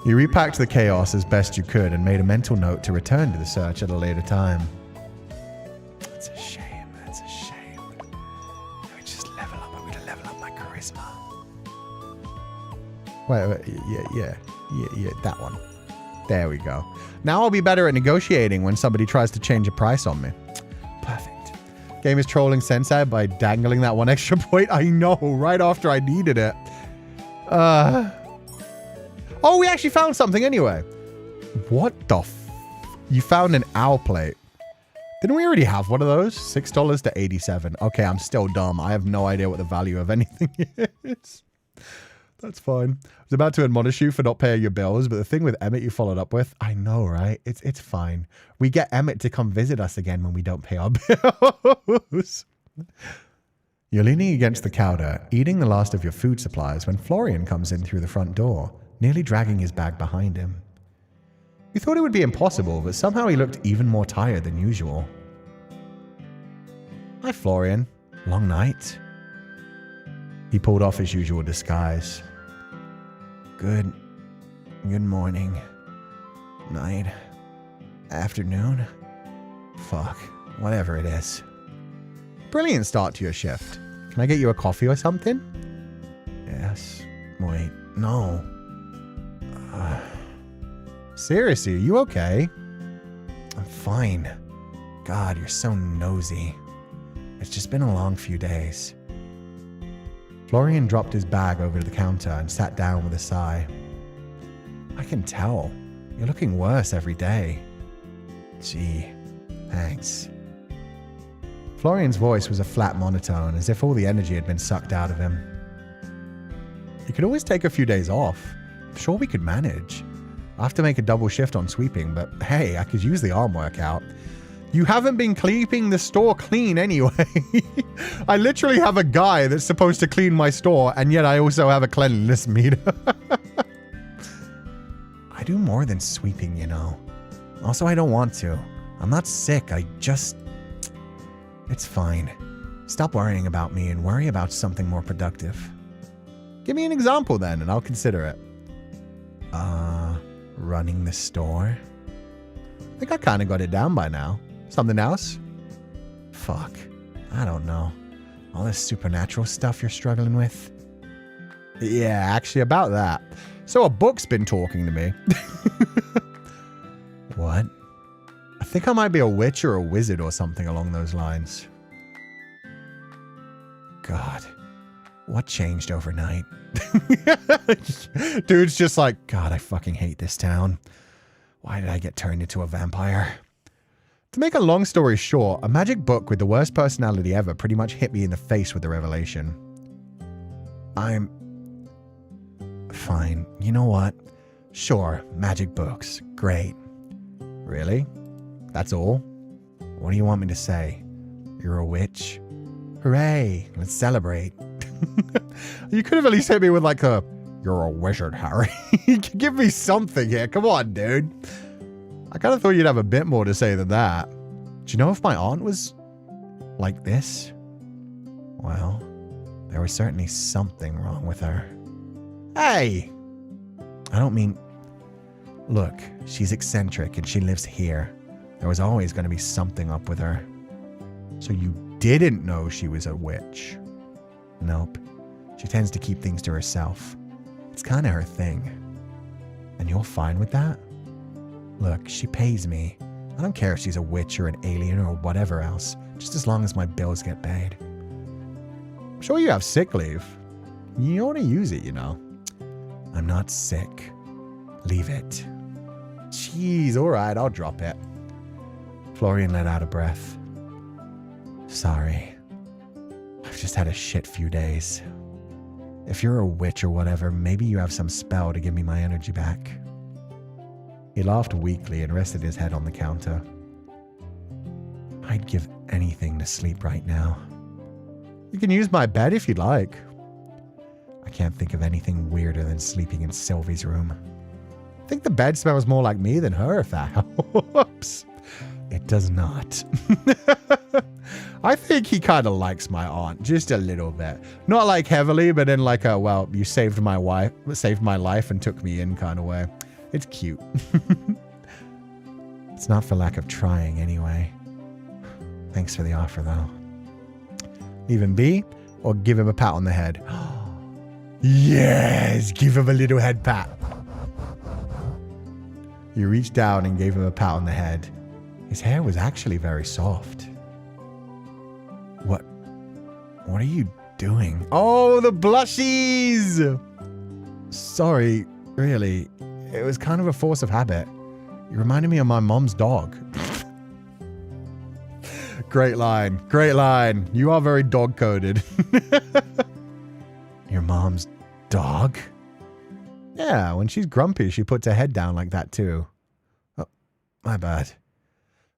You repacked the chaos as best you could and made a mental note to return to the search at a later time. That's a shame. That's a shame. I would just level up. I'm going to level up my charisma. Wait, yeah, that one. There we go. Now I'll be better at negotiating when somebody tries to change a price on me. Perfect. Game is trolling Sensei by dangling that 1 extra point. I know, right after I needed it. Oh, we actually found something anyway. What the You found an owl plate. Didn't we already have one of those? $6 to 87. Okay, I'm still dumb. I have no idea what the value of anything is. That's fine. I was about to admonish you for not paying your bills, but the thing with Emmett you followed up with, I know, right? It's fine. We get Emmett to come visit us again when we don't pay our bills. You're leaning against the counter, eating the last of your food supplies when Florian comes in through the front door, nearly dragging his bag behind him. You thought it would be impossible, but somehow he looked even more tired than usual. Hi, Florian. Long night? He pulled off his usual disguise. Good morning, night, afternoon, fuck, whatever it is. Brilliant start to your shift. Can I get you a coffee or something? Yes. Wait, no. Seriously, are you okay? I'm fine. God, you're so nosy. It's just been a long few days. Florian dropped his bag over the counter and sat down with a sigh. I can tell. You're looking worse every day. Gee, thanks. Florian's voice was a flat monotone, as if all the energy had been sucked out of him. You could always take a few days off. I'm sure we could manage. I have to make a double shift on sweeping, but hey, I could use the arm workout. You haven't been keeping the store clean anyway. I literally have a guy that's supposed to clean my store, and yet I also have a cleanliness meter. I do more than sweeping, you know. Also, I don't want to. I'm not sick, It's fine. Stop worrying about me and worry about something more productive. Give me an example then, and I'll consider it. Running the store? I think I kind of got it down by now. Something else? Fuck. I don't know. All this supernatural stuff you're struggling with? Yeah, actually about that. So a book's been talking to me. What? I think I might be a witch or a wizard or something along those lines. God. What changed overnight? Dude's just like, God, I fucking hate this town. Why did I get turned into a vampire? To make a long story short, a magic book with the worst personality ever pretty much hit me in the face with the revelation. I'm... Fine. You know what? Sure, magic books. Great. Really? That's all? What do you want me to say? You're a witch? Hooray! Let's celebrate. You could have at least hit me with like a, you're a wizard, Harry. Give me something here. Come on, dude. I kind of thought you'd have a bit more to say than that. Do you know if my aunt was like this? Well, there was certainly something wrong with her. Hey! I don't mean... Look, she's eccentric and she lives here. There was always going to be something up with her. So you didn't know she was a witch? Nope. She tends to keep things to herself. It's kind of her thing. And you're fine with that? Look, she pays me. I don't care if she's a witch or an alien or whatever else, just as long as my bills get paid. I'm sure you have sick leave. You ought to use it, you know. I'm not sick. Leave it. Jeez, alright, I'll drop it. Florian let out a breath. Sorry. I've just had a shit few days. If you're a witch or whatever, maybe you have some spell to give me my energy back. He laughed weakly and rested his head on the counter. I'd give anything to sleep right now. You can use my bed if you'd like. I can't think of anything weirder than sleeping in Sylvie's room. I think the bed smells more like me than her, if that helps. It does not. I think he kind of likes my aunt, just a little bit. Not like heavily, but in like a, well, you saved my life and took me in kind of way. It's cute. It's not for lack of trying anyway. Thanks for the offer, though. Leave him be, or give him a pat on the head. Yes, give him a little head pat. You reached down and gave him a pat on the head. His hair was actually very soft. What are you doing? Oh, the blushies! Sorry, really. It was kind of a force of habit. You reminded me of my mom's dog. Great line. Great line. You are very dog-coded. Your mom's dog? Yeah, when she's grumpy, she puts her head down like that too. Oh, my bad.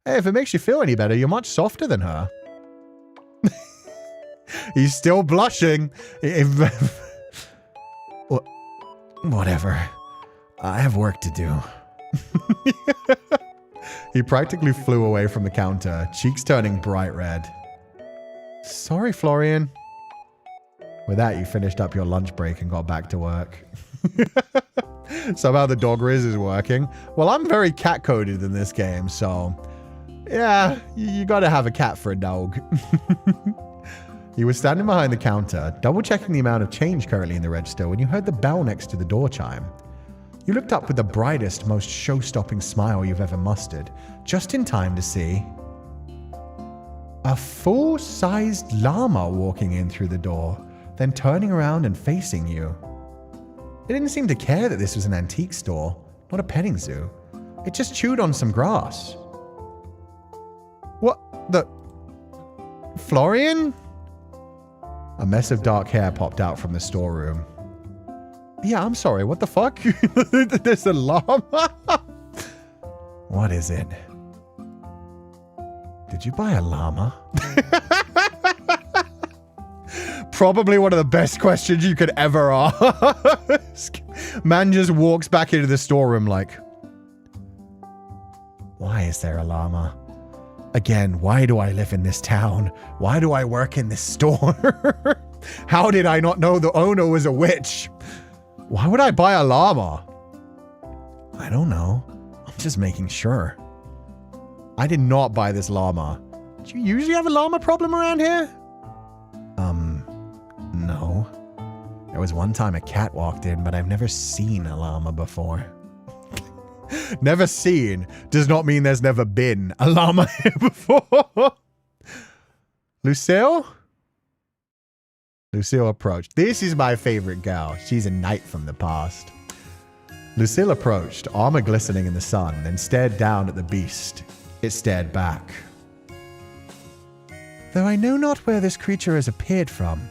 Hey, if it makes you feel any better, you're much softer than her. He's still blushing. Whatever. I have work to do. He practically flew away from the counter, cheeks turning bright red. Sorry, Florian. With that, you finished up your lunch break and got back to work. Somehow the dog riz is working. Well, I'm very cat-coded in this game, so... yeah, you gotta have a cat for a dog. You were standing behind the counter, double-checking the amount of change currently in the register when you heard the bell next to the door chime. You looked up with the brightest, most show-stopping smile you've ever mustered, just in time to see a full-sized llama walking in through the door, then turning around and facing you. It didn't seem to care that this was an antique store, not a petting zoo. It just chewed on some grass. What the... Florian? A mess of dark hair popped out from the storeroom. Yeah, I'm sorry. What the fuck? There's a llama? What is it? Did you buy a llama? Probably one of the best questions you could ever ask. Man just walks back into the storeroom like, why is there a llama? Again, why do I live in this town? Why do I work in this store? How did I not know the owner was a witch? Why would I buy a llama? I don't know. I'm just making sure. I did not buy this llama. Do you usually have a llama problem around here? No. There was one time a cat walked in, but I've never seen a llama before. Never seen does not mean there's never been a llama here before. Lucille? Lucille approached. This is my favorite gal. She's a knight from the past. Lucille approached, armor glistening in the sun, then stared down at the beast. It stared back. Though I know not where this creature has appeared from,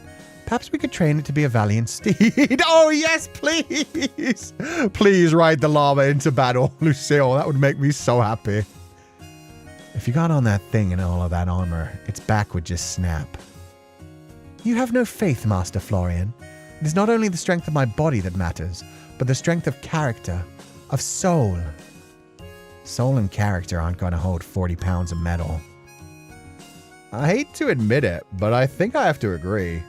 perhaps we could train it to be a valiant steed. Oh, yes, please. Please ride the llama into battle, Lucille. That would make me so happy. If you got on that thing and all of that armor, its back would just snap. You have no faith, Master Florian. It is not only the strength of my body that matters, but the strength of character, of soul. Soul and character aren't going to hold 40 pounds of metal. I hate to admit it, but I think I have to agree.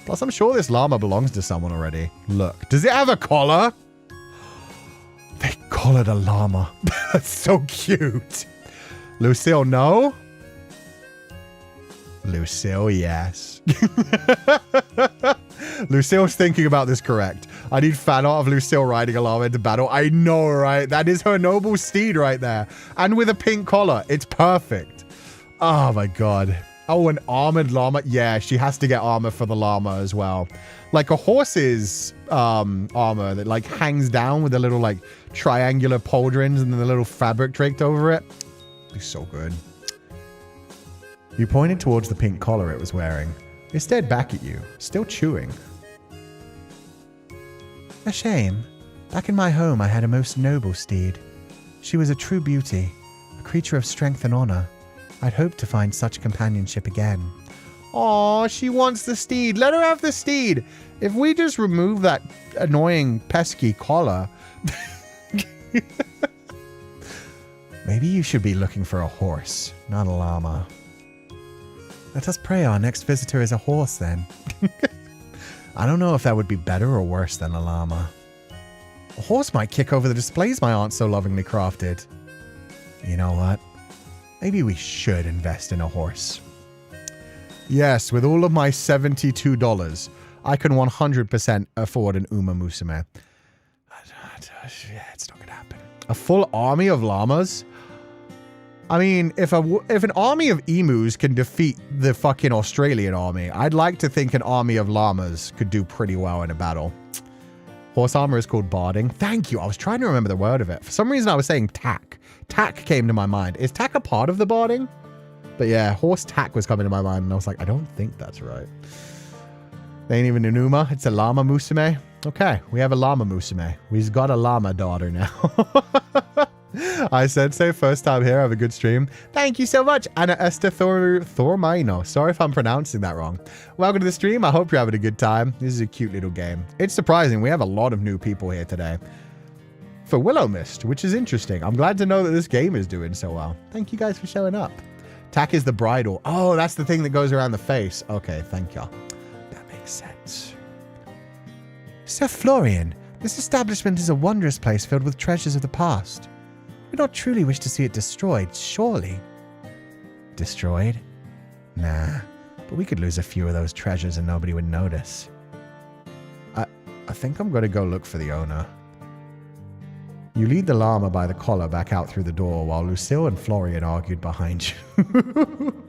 Plus, I'm sure this llama belongs to someone already. Look, does it have a collar? They collared a llama. That's so cute. Lucille, no? Lucille, yes. Lucille's thinking about this correct. I need fan art of Lucille riding a llama into battle. I know, right? That is her noble steed right there. And with a pink collar. It's perfect. Oh, my God. Oh, an armored llama. Yeah, she has to get armor for the llama as well. Like a horse's armor that like hangs down with the little like triangular pauldrons and then the little fabric draped over it. It'd be so good. You pointed towards the pink collar it was wearing. It stared back at you, still chewing. A shame. Back in my home, I had a most noble steed. She was a true beauty, a creature of strength and honor. I'd hoped to find such companionship again. Aw, she wants the steed. Let her have the steed. If we just remove that annoying, pesky collar... Maybe you should be looking for a horse, not a llama. Let us pray our next visitor is a horse, then. I don't know if that would be better or worse than a llama. A horse might kick over the displays my aunt so lovingly crafted. You know what? Maybe we should invest in a horse. Yes, with all of my $72, I can 100% afford an Uma Musume. Yeah, it's not going to happen. A full army of llamas? I mean, if an army of emus can defeat the fucking Australian army, I'd like to think an army of llamas could do pretty well in a battle. Horse armor is called barding. Thank you. I was trying to remember the word of it. For some reason, I was saying tack. Tack came to my mind. Is tack a part of the barding? But yeah, horse tack was coming to my mind, and I was like, I don't think that's right. They ain't even an Uma. It's a llama musume. Okay, we have a llama musume. We've got a llama daughter now. I said so. First time here. Have a good stream. Thank you so much, Anna Esther Thormaino. Sorry if I'm pronouncing that wrong. Welcome to the stream. I hope you're having a good time. This is a cute little game. It's surprising. We have a lot of new people here today for Willowmist, which is interesting. I'm glad to know that this game is doing so well. Thank you guys for showing up. Tack is the bridle. Oh, that's the thing that goes around the face. Okay, thank you. That makes sense. Sir Florian, this establishment is a wondrous place filled with treasures of the past. We don't truly wish to see it destroyed, surely. Destroyed? Nah, but we could lose a few of those treasures and nobody would notice. I think I'm going to go look for the owner. You lead the llama by the collar back out through the door while Lucille and Florian argued behind you.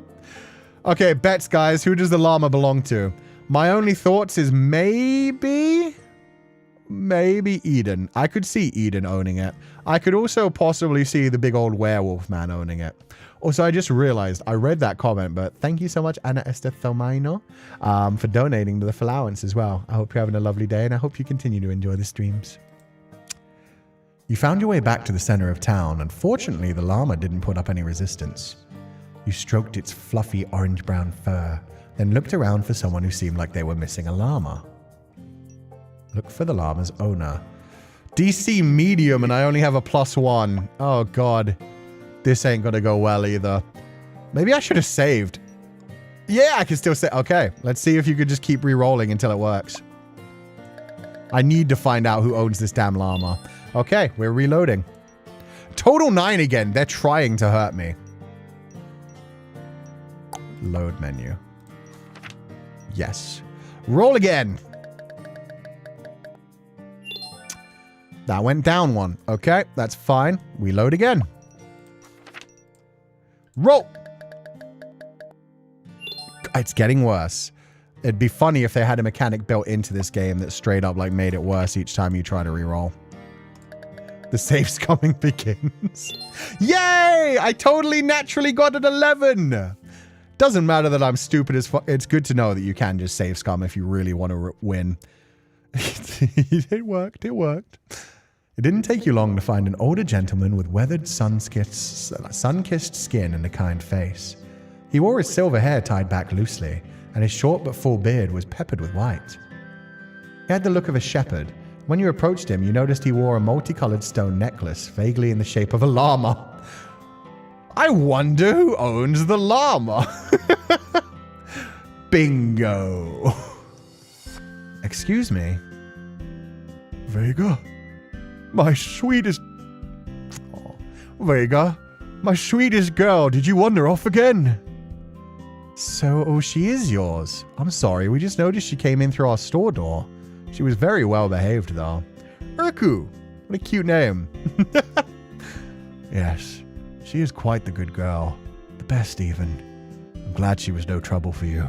Okay, bets, guys. Who does the llama belong to? My only thoughts is maybe maybe Eden. I could see Eden owning it. I could also possibly see the big old werewolf man owning it. Also, I just realized I read that comment, but thank you so much, Ana Esther Thomaino, for donating to the Feileacan as well. I hope you're having a lovely day, and I hope you continue to enjoy the streams. You found your way back to the center of town. Unfortunately, the llama didn't put up any resistance. You stroked its fluffy orange-brown fur, then looked around for someone who seemed like they were missing a llama. Look for the llama's owner. DC medium, and I only have a +1. Oh, God. This ain't gonna go well either. Maybe I should have saved. Yeah, I can still say. Okay, let's see if you could just keep re-rolling until it works. I need to find out who owns this damn llama. Okay, we're reloading. Total 9 again. They're trying to hurt me. Load menu. Yes. Roll again. That went down 1. Okay, that's fine. We load again. Roll! It's getting worse. It'd be funny if they had a mechanic built into this game that straight up like made it worse each time you try to reroll. The save scumming begins. Yay! I totally naturally got an 11! Doesn't matter that I'm stupid as fuck. It's good to know that you can just save scum if you really want to win. It worked. It worked. It didn't take you long to find an older gentleman with weathered sun-kissed skin and a kind face. He wore his silver hair tied back loosely, and his short but full beard was peppered with white. He had the look of a shepherd. When you approached him, you noticed he wore a multicolored stone necklace, vaguely in the shape of a llama. I wonder who owns the llama. Bingo. Excuse me. Vega? My sweetest... Oh, Vega, my sweetest girl, did you wander off again? So, she is yours. I'm sorry, we just noticed she came in through our store door. She was very well behaved, though. Urku, what a cute name. Yes, she is quite the good girl. The best, even. I'm glad she was no trouble for you.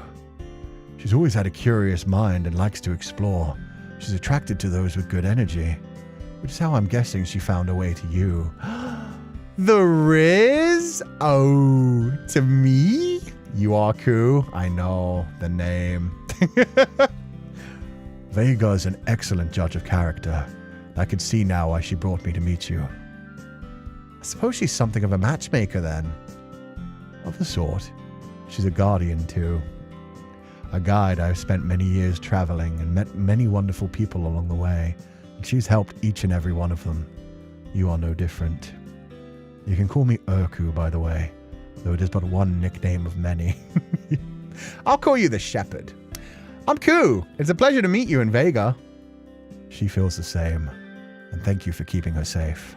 She's always had a curious mind and likes to explore. She's attracted to those with good energy. Which is how I'm guessing she found her way to you. The Riz? Oh, to me? You are Cú. I know, the name. Vega is an excellent judge of character. I can see now why she brought me to meet you. I suppose she's something of a matchmaker then. Of the sort. She's a guardian too. A guide. I've spent many years traveling and met many wonderful people along the way. And she's helped each and every one of them. You are no different. You can call me Urku, by the way, though it is but one nickname of many. I'll call you the Shepherd. I'm Cú. It's a pleasure to meet you in Vega. She feels the same, and thank you for keeping her safe.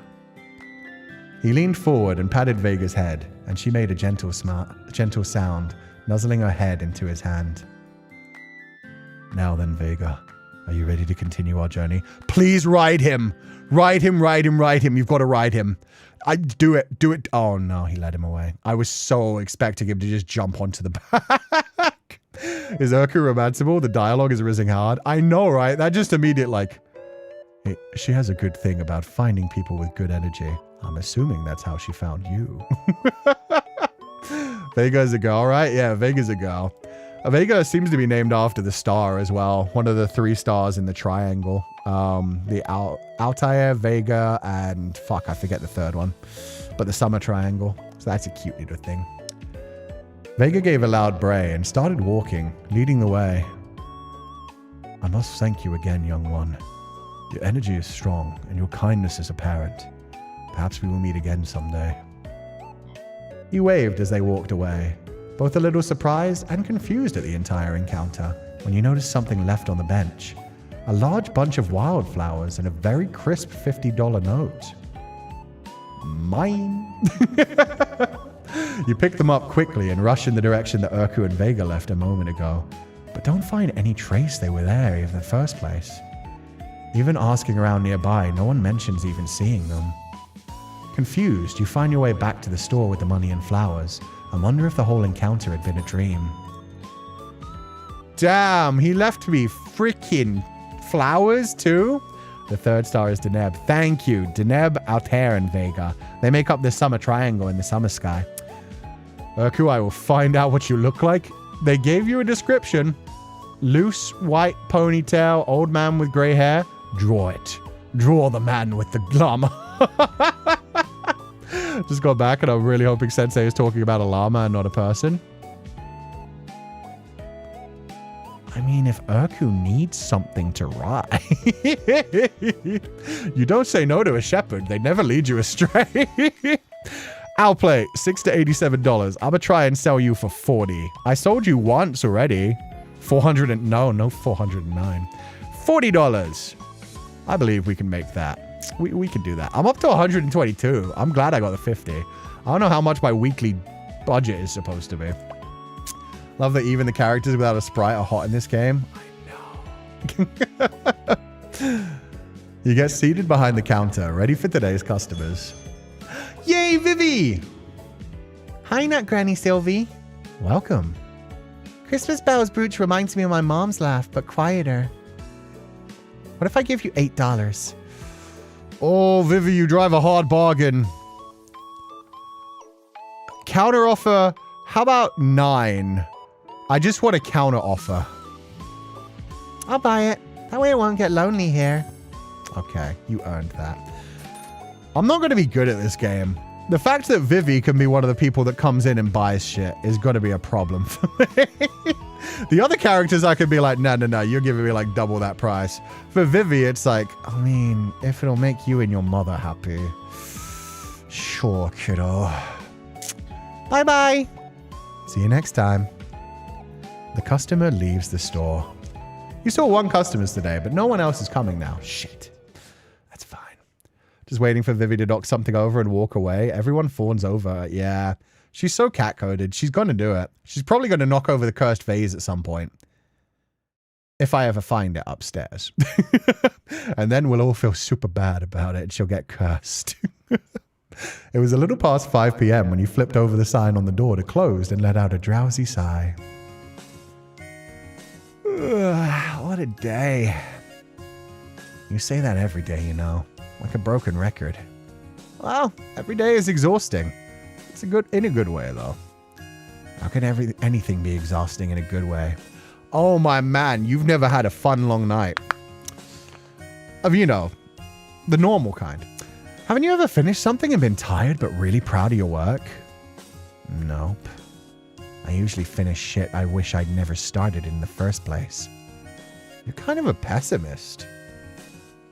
He leaned forward and patted Vega's head, and she made a gentle sound, nuzzling her head into his hand. Now then, Vega. Are you ready to continue our journey? Please ride him. Ride him, ride him, ride him. You've got to ride him. Do it, do it. Oh, no, he led him away. I was so expecting him to just jump onto the back. Is Urku romanceable? The dialogue is rising hard. I know, right? That just immediate, like... She has a good thing about finding people with good energy. I'm assuming that's how she found you. Vega's a girl, right? Yeah, Vega's a girl. Vega seems to be named after the star as well. One of the 3 stars in the triangle. The Altair, Vega, and fuck, I forget the third one. But the summer triangle. So that's a cute little thing. Vega gave a loud bray and started walking, leading the way. I must thank you again, young one. Your energy is strong, and your kindness is apparent. Perhaps we will meet again someday. He waved as they walked away, both a little surprised and confused at the entire encounter, when you noticed something left on the bench. A large bunch of wildflowers and a very crisp $50 note. Mine! You pick them up quickly and rush in the direction that Urku and Vega left a moment ago, but don't find any trace they were there in the first place. Even asking around nearby, no one mentions even seeing them. Confused, you find your way back to the store with the money and flowers, and wonder if the whole encounter had been a dream. Damn, he left me freaking flowers too? The third star is Deneb. Thank you. Deneb, Altair, and Vega. They make up the summer triangle in the summer sky. Urku, I will find out what you look like. They gave you a description. Loose, white ponytail, old man with gray hair. Draw it. Draw the man with the llama. Just go back and I'm really hoping Sensei is talking about a llama and not a person. I mean, if Urku needs something to ride. You don't say no to a shepherd. They never lead you astray. I'll play $6 to $87. I'm gonna try and sell you for 40. I sold you once already. 400 and no 409. $40. I believe we can make that. We can do that. I'm up to 122. I'm glad I got the 50. I don't know how much my weekly budget is supposed to be. Love that even the characters without a sprite are hot in this game. I know. You get seated behind the counter, ready for today's customers. Yay, Vivy! Hi, Nut Granny Sylvie. Welcome. Christmas bells brooch reminds me of my mom's laugh, but quieter. What if I give you $8? Oh, Vivy, you drive a hard bargain. Counter offer, how about 9? I just want a counter offer. I'll buy it. That way I won't get lonely here. Okay, you earned that. I'm not going to be good at this game. The fact that Vivy can be one of the people that comes in and buys shit is going to be a problem for me. The other characters I could be like, no, you're giving me like double that price. For Vivy, it's like, I mean, if it'll make you and your mother happy. Sure, kiddo. Bye-bye. See you next time. The customer leaves the store. You saw 1 customer today, but no one else is coming now. Shit. That's fine. Just waiting for Vivy to knock something over and walk away. Everyone fawns over. Yeah. She's so cat-coded. She's going to do it. She's probably going to knock over the cursed vase at some point. If I ever find it upstairs. And then we'll all feel super bad about it and she'll get cursed. It was a little past 5 p.m. when you flipped over the sign on the door to close and let out a drowsy sigh. Ugh, what a day. You say that every day, you know. Like a broken record. Well, every day is exhausting. It's in a good way, though. How can anything be exhausting in a good way? Oh, my man, you've never had a fun long night. Of, you know, the normal kind. Haven't you ever finished something and been tired but really proud of your work? Nope. I usually finish shit I wish I'd never started in the first place. You're kind of a pessimist.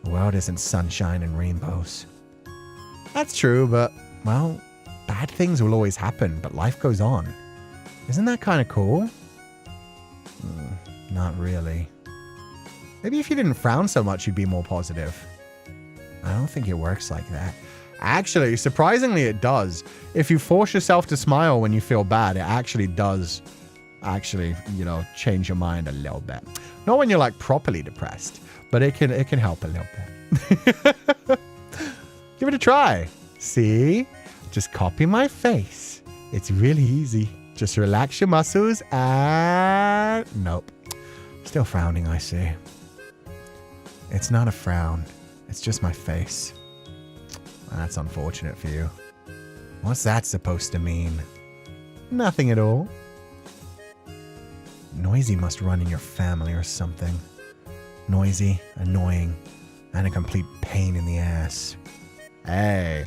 The world isn't sunshine and rainbows. That's true, but, well, bad things will always happen, but life goes on. Isn't that kind of cool? Not really. Maybe if you didn't frown so much, you'd be more positive. I don't think it works like that. Actually, surprisingly, it does. If you force yourself to smile when you feel bad, it actually does, you know, change your mind a little bit. Not when you're like properly depressed, but it can help a little bit. Give it a try. See? Just copy my face. It's really easy. Just relax your muscles and... Nope. Still frowning, I see. It's not a frown. It's just my face. That's unfortunate for you. What's that supposed to mean? Nothing at all. Noisy must run in your family or something. Noisy, annoying, and a complete pain in the ass. Hey.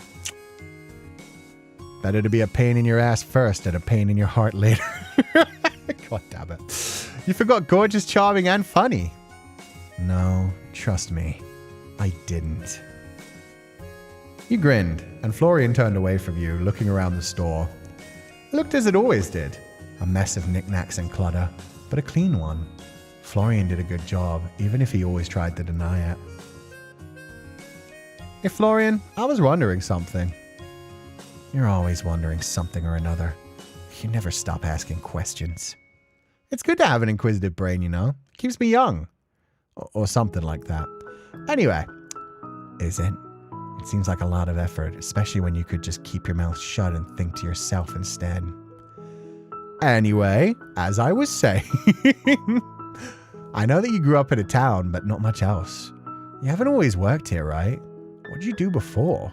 Better to be a pain in your ass first than a pain in your heart later. God damn it. You forgot gorgeous, charming, and funny. No, trust me. I didn't. You grinned, and Florian turned away from you, looking around the store. It looked as it always did. A mess of knickknacks and clutter, but a clean one. Florian did a good job, even if he always tried to deny it. Hey, Florian, I was wondering something. You're always wondering something or another. You never stop asking questions. It's good to have an inquisitive brain, you know? Keeps me young. Or something like that. Anyway. Is it? It seems like a lot of effort, especially when you could just keep your mouth shut and think to yourself instead. Anyway, as I was saying, I know that you grew up in a town, but not much else. You haven't always worked here, right? What did you do before?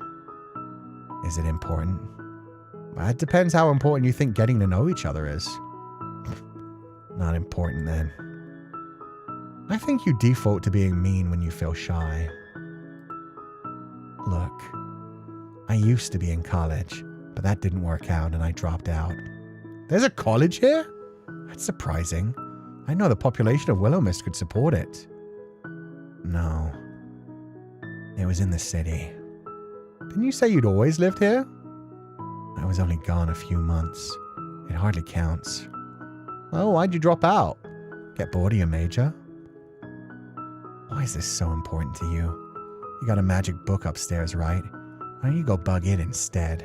Is it important? Well, it depends how important you think getting to know each other is. Not important then. I think you default to being mean when you feel shy. Look, I used to be in college, but that didn't work out and I dropped out. There's a college here? That's surprising. I know the population of Willowmist could support it. No. It was in the city. Didn't you say you'd always lived here? I was only gone a few months. It hardly counts. Oh, why'd you drop out? Get bored of your major? Why is this so important to you? You got a magic book upstairs, right? Why don't you go bug it instead?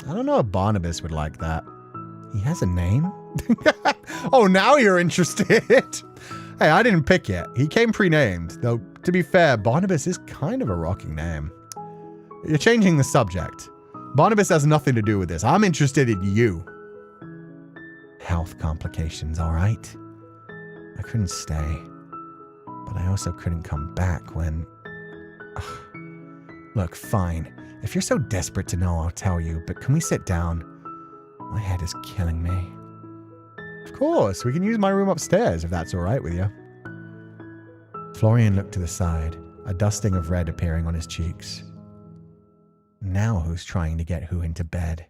I don't know if Barnabas would like that. He has a name? Oh, now you're interested. Hey, I didn't pick it. He came pre-named. Though, to be fair, Barnabas is kind of a rocking name. You're changing the subject. Barnabas has nothing to do with this. I'm interested in you. Health complications, all right? I couldn't stay. But I also couldn't come back when... Ugh. Look, fine. If you're so desperate to know, I'll tell you. But can we sit down? My head is killing me. Of course, we can use my room upstairs if that's all right with you. Florian looked to the side, a dusting of red appearing on his cheeks. Now who's trying to get who into bed?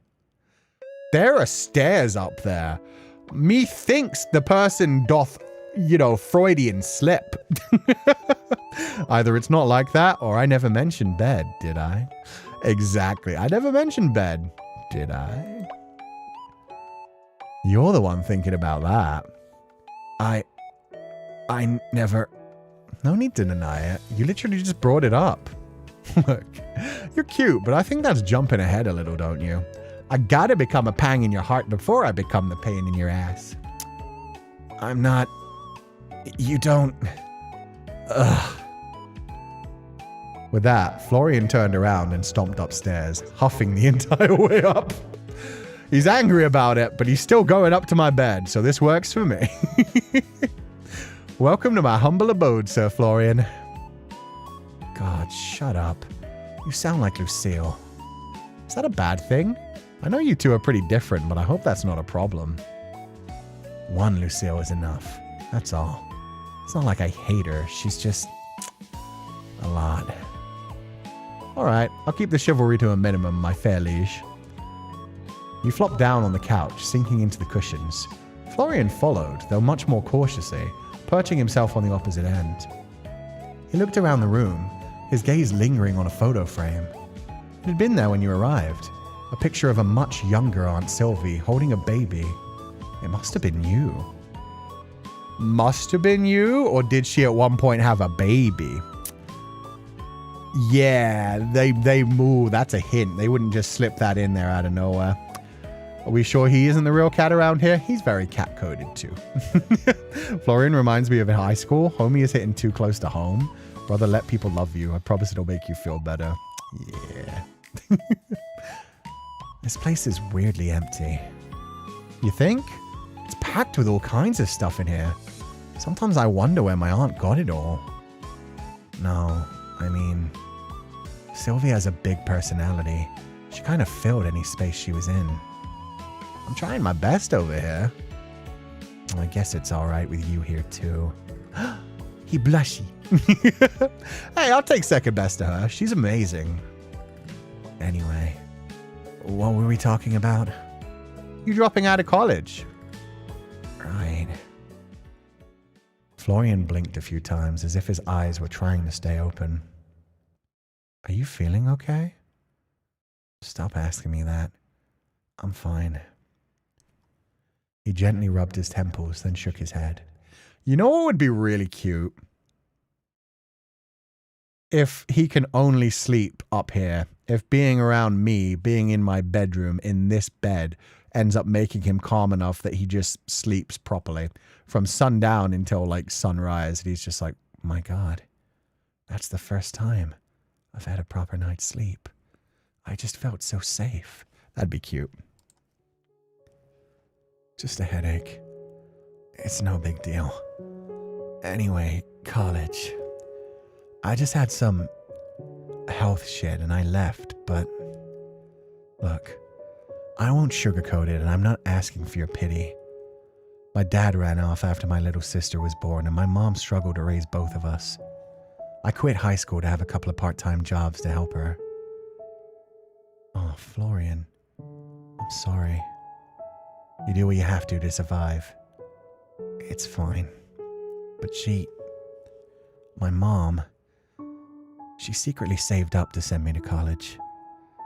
There are stairs up there. Methinks the person doth, Freudian slip. Either it's not like that, or I never mentioned bed, did I? Exactly, I never mentioned bed, did I? You're the one thinking about that. I never... No need to deny it. You literally just brought it up. Look, you're cute, but I think that's jumping ahead a little, don't you? I gotta become a pang in your heart before I become the pain in your ass. I'm not... You don't... Ugh. With that, Florian turned around and stomped upstairs, huffing the entire way up. He's angry about it, but he's still going up to my bed, so this works for me. Welcome to my humble abode, Sir Florian. God, shut up. You sound like Lucille. Is that a bad thing? I know you two are pretty different, but I hope that's not a problem. One Lucille is enough. That's all. It's not like I hate her. She's just... a lot. Alright, I'll keep the chivalry to a minimum, my fair liege. He flopped down on the couch, sinking into the cushions. Florian followed, though much more cautiously, perching himself on the opposite end. He looked around the room, his gaze lingering on a photo frame. It had been there when you arrived. A picture of a much younger Aunt Sylvie holding a baby. It must have been you. Must have been you? Or did she at one point have a baby? Yeah, they moved. That's a hint. They wouldn't just slip that in there out of nowhere. Are we sure he isn't the real cat around here? He's very cat-coded too. Florian reminds me of in high school. Homie is hitting too close to home. Brother, let people love you. I promise it'll make you feel better. Yeah. This place is weirdly empty. You think? It's packed with all kinds of stuff in here. Sometimes I wonder where my aunt got it all. No, I mean... Sylvie has a big personality. She kind of filled any space she was in. I'm trying my best over here. I guess it's alright with you here too. He blushy. Hey, I'll take second best to her. She's amazing. Anyway, what were we talking about? You dropping out of college. Right. Florian blinked a few times as if his eyes were trying to stay open. Are you feeling okay? Stop asking me that. I'm fine. He gently rubbed his temples, then shook his head. You know what would be really cute? If he can only sleep up here. If being around me, being in my bedroom, in this bed, ends up making him calm enough that he just sleeps properly. From sundown until like sunrise. And he's just like, my God, that's the first time I've had a proper night's sleep. I just felt so safe. That'd be cute. Just a headache. It's no big deal. Anyway, college. I just had some health shit and I left, but look, I won't sugarcoat it and I'm not asking for your pity. My dad ran off after my little sister was born and my mom struggled to raise both of us. I quit high school to have a couple of part-time jobs to help her. Oh, Florian, I'm sorry. You do what you have to survive. It's fine. But my mom, she secretly saved up to send me to college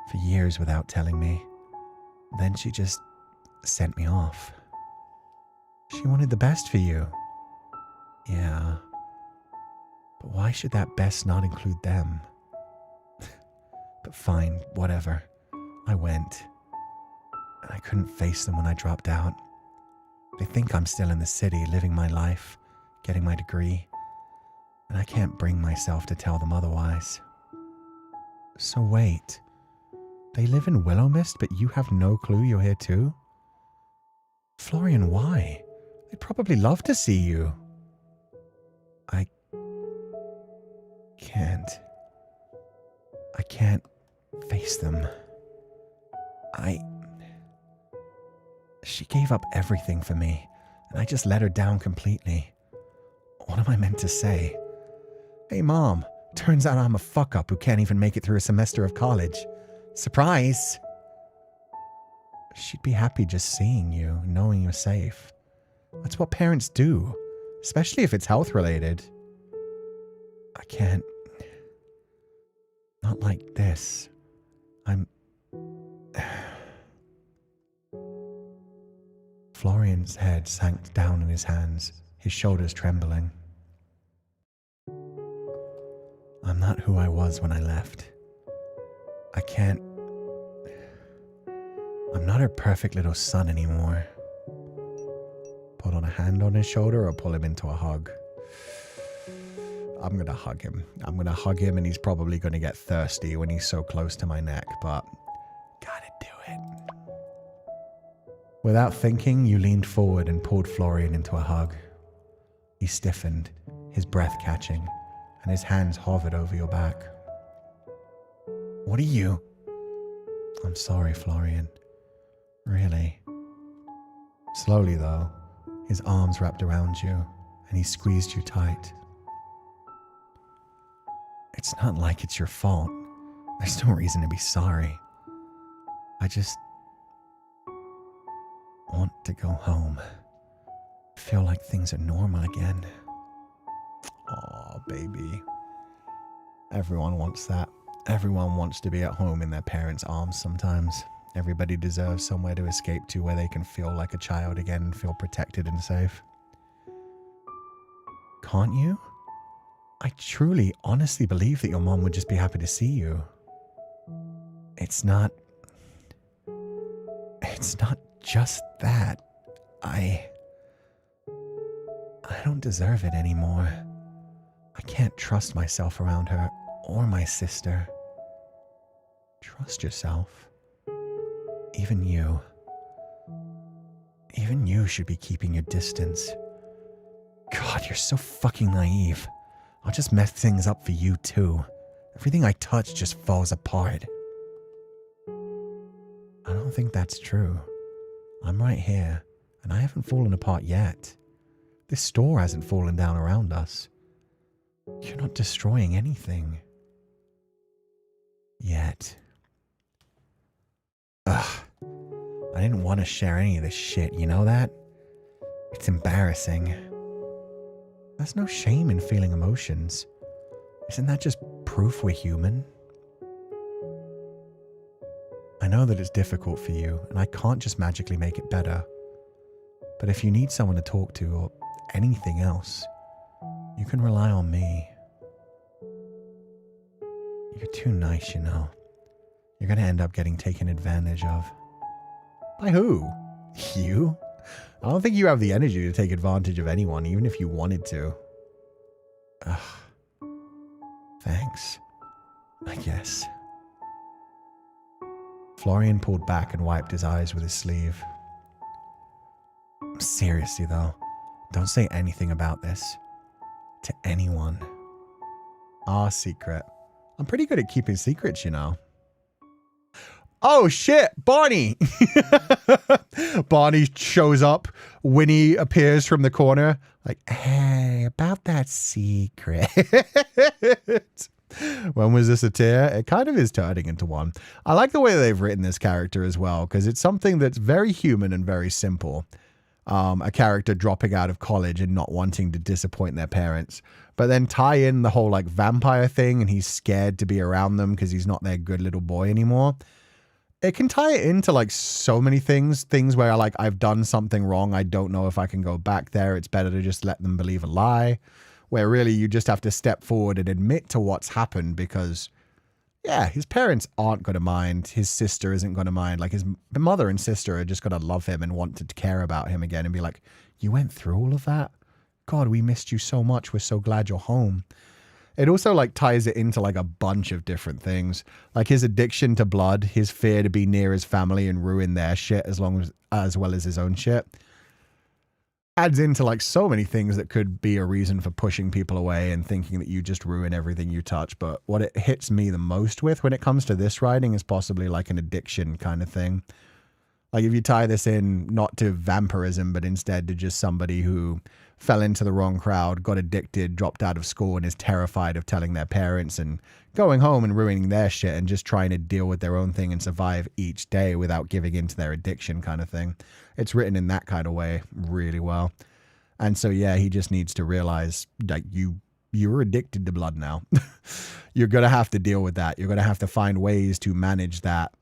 for years without telling me. Then she just sent me off. She wanted the best for you. Yeah. But why should that best not include them? But fine, whatever. I went. And I couldn't face them when I dropped out. They think I'm still in the city, living my life, getting my degree. And I can't bring myself to tell them otherwise. So wait. They live in Willowmist, but you have no clue you're here too? Florian, why? They'd probably love to see you. I can't face them. She gave up everything for me, and I just let her down completely. What am I meant to say? Hey, Mom, turns out I'm a fuck-up who can't even make it through a semester of college. Surprise! She'd be happy just seeing you, knowing you're safe. That's what parents do, especially if it's health-related. I can't. Not like this. Florian's head sank down in his hands, his shoulders trembling. I'm not who I was when I left. I'm not her perfect little son anymore. Put on a hand on his shoulder or pull him into a hug. I'm gonna hug him. And he's probably gonna get thirsty when he's so close to my neck, but gotta do it. Without thinking, you leaned forward and pulled Florian into a hug. He stiffened, his breath catching, and his hands hovered over your back. What are you? I'm sorry, Florian. Really. Slowly, though, his arms wrapped around you, and he squeezed you tight. It's not like it's your fault. There's no reason to be sorry. I just want to go home. Feel like things are normal again. Aw, baby. Everyone wants that. Everyone wants to be at home in their parents' arms sometimes. Everybody deserves somewhere to escape to where they can feel like a child again and feel protected and safe. Can't you? I truly, honestly believe that your mom would just be happy to see you. It's not just that. I don't deserve it anymore. I can't trust myself around her or my sister. Trust yourself. Even you should be keeping your distance. God, you're so fucking naive. I'll just mess things up for you too. Everything I touch just falls apart. I don't think that's true. I'm right here, and I haven't fallen apart yet. This store hasn't fallen down around us. You're not destroying anything. Yet. Ugh. I didn't want to share any of this shit, you know that? It's embarrassing. There's no shame in feeling emotions. Isn't that just proof we're human? I know that it's difficult for you, and I can't just magically make it better. But if you need someone to talk to, or anything else, you can rely on me. You're too nice, you know. You're gonna end up getting taken advantage of. By who? You? I don't think you have the energy to take advantage of anyone, even if you wanted to. Ugh. Thanks. I guess. Florian pulled back and wiped his eyes with his sleeve. Seriously, though, don't say anything about this. To anyone. Our secret. I'm pretty good at keeping secrets, you know. Oh shit, Barney! Barney shows up. Winnie appears from the corner. Like, hey, about that secret. When was this a tear? It kind of is turning into one. I like the way they've written this character as well, because it's something that's very human and very simple. A character dropping out of college and not wanting to disappoint their parents. But then tie in the whole like vampire thing and he's scared to be around them because he's not their good little boy anymore. It can tie it into like so many things where like I've done something wrong. I don't know if I can go back there. It's better to just let them believe a lie, where really you just have to step forward and admit to what's happened because, yeah, his parents aren't going to mind. His sister isn't going to mind. Like his mother and sister are just going to love him and want to care about him again and be like, you went through all of that? God, we missed you so much. We're so glad you're home. It also like ties it into like a bunch of different things, like his addiction to blood, his fear to be near his family and ruin their shit as well as his own shit. Adds into like so many things that could be a reason for pushing people away and thinking that you just ruin everything you touch. But what it hits me the most with when it comes to this writing is possibly like an addiction kind of thing. Like if you tie this in not to vampirism, but instead to just somebody who fell into the wrong crowd, got addicted, dropped out of school, and is terrified of telling their parents and going home and ruining their shit and just trying to deal with their own thing and survive each day without giving in to their addiction kind of thing. It's written in that kind of way really well. And so, yeah, he just needs to realize like you're addicted to blood now. You're going to have to deal with that. You're going to have to find ways to manage that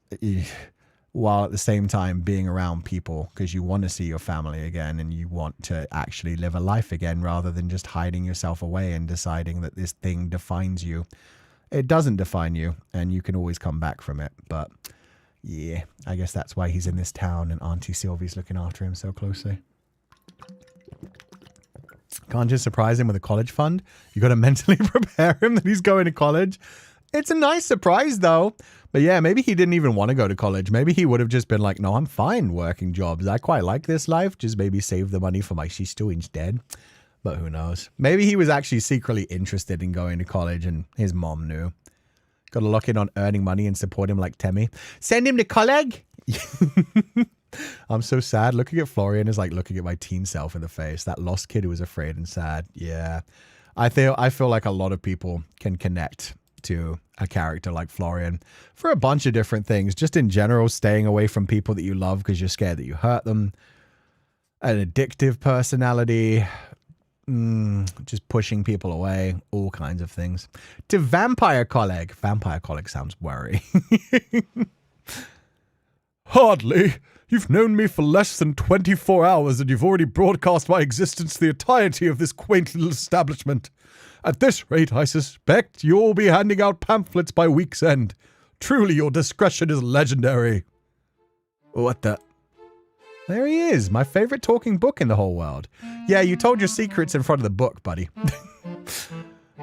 while at the same time being around people because you want to see your family again and you want to actually live a life again rather than just hiding yourself away and deciding that this thing defines you. It doesn't define you and you can always come back from it. But yeah, I guess that's why he's in this town and Auntie Sylvie's looking after him so closely. Can't just surprise him with a college fund. You got to mentally prepare him that he's going to college. It's a nice surprise though. But yeah, maybe he didn't even want to go to college. Maybe he would have just been like, no, I'm fine working jobs. I quite like this life. Just maybe save the money for my sister instead. But who knows? Maybe he was actually secretly interested in going to college and his mom knew. Got to lock in on earning money and support him like Temmie. Send him to college? I'm so sad. Looking at Florian is like looking at my teen self in the face. That lost kid who was afraid and sad. Yeah. I feel like a lot of people can connect to a character like Florian for a bunch of different things. Just in general, staying away from people that you love because you're scared that you hurt them. An addictive personality. Just pushing people away. All kinds of things. To vampire colleague. Vampire colleague sounds worry. Hardly. You've known me for less than 24 hours and you've already broadcast my existence to the entirety of this quaint little establishment. At this rate, I suspect you'll be handing out pamphlets by week's end. Truly, your discretion is legendary. What the? There he is, my favorite talking book in the whole world. Yeah, you told your secrets in front of the book, buddy.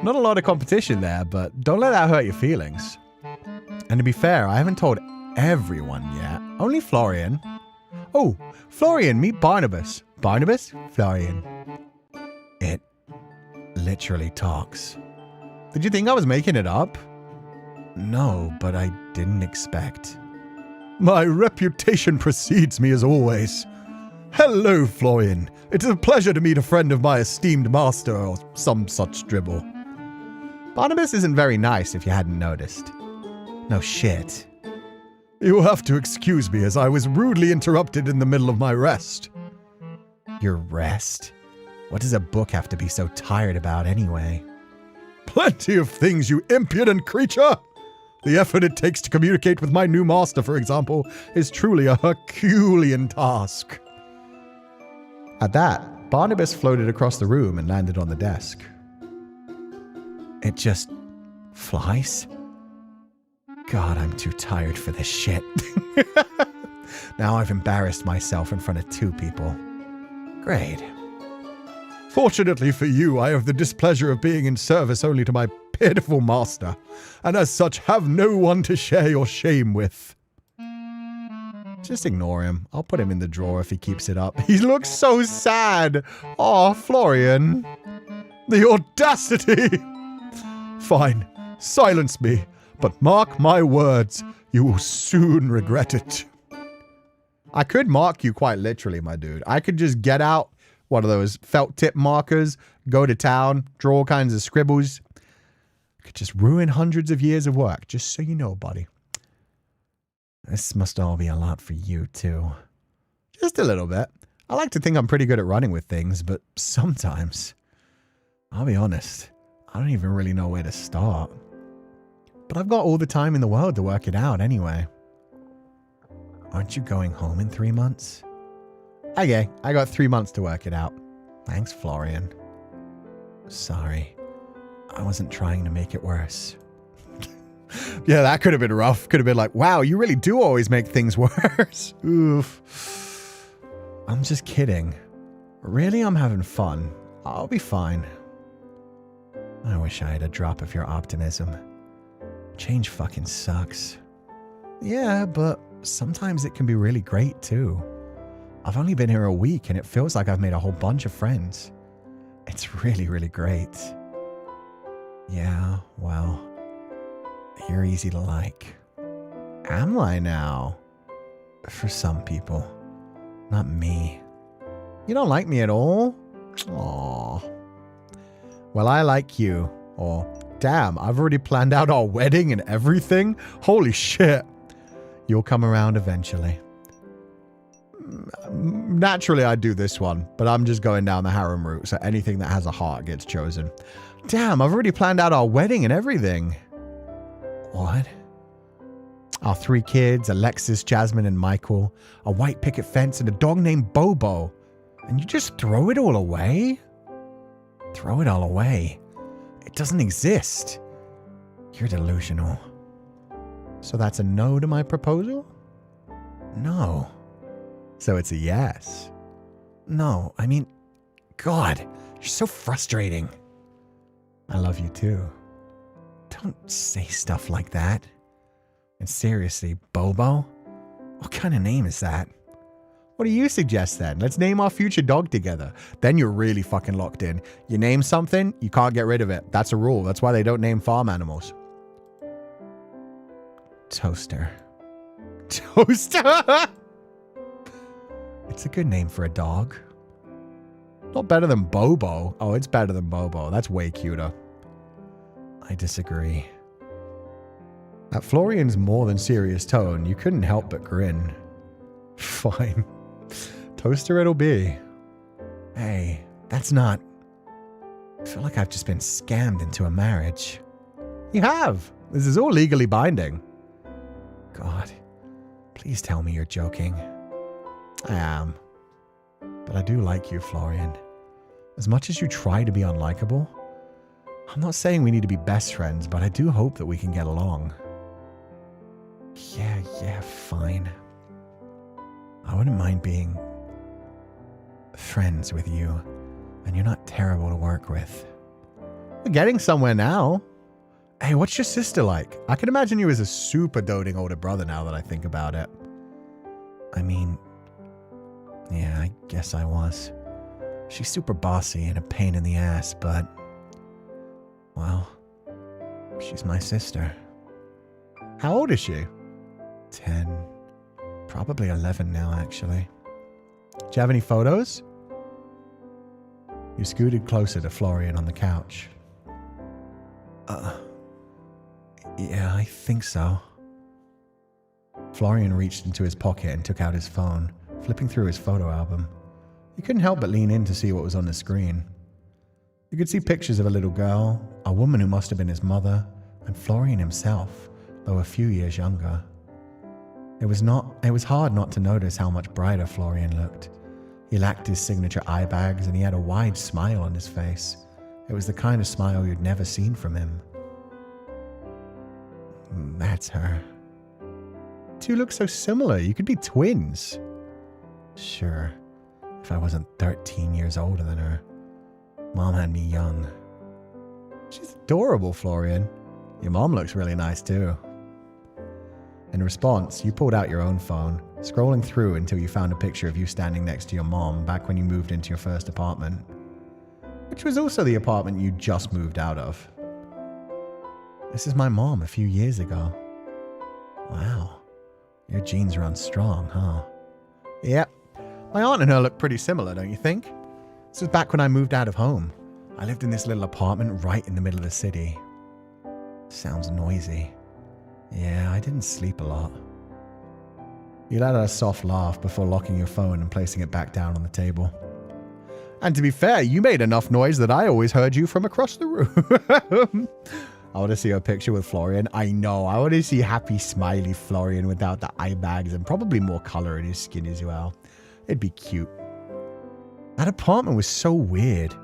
Not a lot of competition there, but don't let that hurt your feelings. And to be fair, I haven't told everyone yet. Only Florian. Oh, Florian, meet Barnabas. Barnabas? Florian. It literally talks. Did you think I was making it up? No, but I didn't expect. My reputation precedes me as always. Hello, Florian. It is a pleasure to meet a friend of my esteemed master or some such dribble. Barnabas isn't very nice if you hadn't noticed. No shit. You'll have to excuse me as I was rudely interrupted in the middle of my rest. Your rest? What does a book have to be so tired about anyway? Plenty of things, you impudent creature! The effort it takes to communicate with my new master, for example, is truly a Herculean task. At that, Barnabas floated across the room and landed on the desk. It just flies? God, I'm too tired for this shit. Now I've embarrassed myself in front of 2 people. Great. Fortunately for you, I have the displeasure of being in service only to my pitiful master, and as such have no one to share your shame with. Just ignore him. I'll put him in the drawer if he keeps it up. He looks so sad. Aw, Florian. The audacity! Fine, silence me, but mark my words, you will soon regret it. I could mark you quite literally, my dude. I could just get out one of those felt tip markers, go to town, draw all kinds of scribbles. I could just ruin hundreds of years of work, just so you know, buddy. This must all be a lot for you, too. Just a little bit. I like to think I'm pretty good at running with things, but sometimes, I'll be honest, I don't even really know where to start. But I've got all the time in the world to work it out anyway. Aren't you going home in 3 months? Okay, I got 3 months to work it out. Thanks, Florian. Sorry, I wasn't trying to make it worse. Yeah, that could have been rough. Could have been like, wow, you really do always make things worse. Oof. I'm just kidding. Really, I'm having fun. I'll be fine. I wish I had a drop of your optimism. Change fucking sucks. Yeah, but sometimes it can be really great too. I've only been here a week and it feels like I've made a whole bunch of friends. It's really, really great. Yeah, well, you're easy to like. Am I now? For some people. Not me. You don't like me at all? Aww. Well, I like you. Or, damn, I've already planned out our wedding and everything? Holy shit. You'll come around eventually. Naturally, I'd do this one, but I'm just going down the harem route, so anything that has a heart gets chosen. Damn, I've already planned out our wedding and everything. What? Our 3 kids, Alexis, Jasmine, and Michael, a white picket fence, and a dog named Bobo. And you just throw it all away? Throw it all away. It doesn't exist. You're delusional. So that's a no to my proposal? No. So it's a yes. No, I mean, God, you're so frustrating. I love you too. Don't say stuff like that. And seriously, Bobo? What kind of name is that? What do you suggest then? Let's name our future dog together. Then you're really fucking locked in. You name something, you can't get rid of it. That's a rule. That's why they don't name farm animals. Toaster. Toaster? It's a good name for a dog. Not better than Bobo. Oh, it's better than Bobo. That's way cuter. I disagree. At Florian's more than serious tone, you couldn't help but grin. Fine. Toaster it'll be. Hey, that's not... I feel like I've just been scammed into a marriage. You have. This is all legally binding. God, please tell me you're joking. I am. But I do like you, Florian. As much as you try to be unlikable, I'm not saying we need to be best friends, but I do hope that we can get along. Yeah, fine. I wouldn't mind being friends with you, and you're not terrible to work with. We're getting somewhere now. Hey, what's your sister like? I can imagine you as a super doting older brother now that I think about it. I mean, yeah, I guess I was. She's super bossy and a pain in the ass, but, well, she's my sister. How old is she? 10. Probably 11 now, actually. Do you have any photos? You scooted closer to Florian on the couch. Yeah, I think so. Florian reached into his pocket and took out his phone, flipping through his photo album. He couldn't help but lean in to see what was on the screen. You could see pictures of a little girl, a woman who must have been his mother, and Florian himself, though a few years younger. It was hard not to notice how much brighter Florian looked. He lacked his signature eye bags and he had a wide smile on his face. It was the kind of smile you'd never seen from him. That's her. Two look so similar. You could be twins. Sure, if I wasn't 13 years older than her. Mom had me young. She's adorable, Florian. Your mom looks really nice too. In response, you pulled out your own phone, scrolling through until you found a picture of you standing next to your mom back when you moved into your first apartment, which was also the apartment you just moved out of. This is my mom a few years ago. Wow. Your genes run strong, huh? Yep. My aunt and her look pretty similar, don't you think? This was back when I moved out of home. I lived in this little apartment right in the middle of the city. Sounds noisy. Yeah, I didn't sleep a lot. You let out a soft laugh before locking your phone and placing it back down on the table. And to be fair, you made enough noise that I always heard you from across the room. I want to see a picture with Florian. I know. I want to see happy, smiley Florian without the eye bags and probably more color in his skin as well. It'd be cute. That apartment was so weird.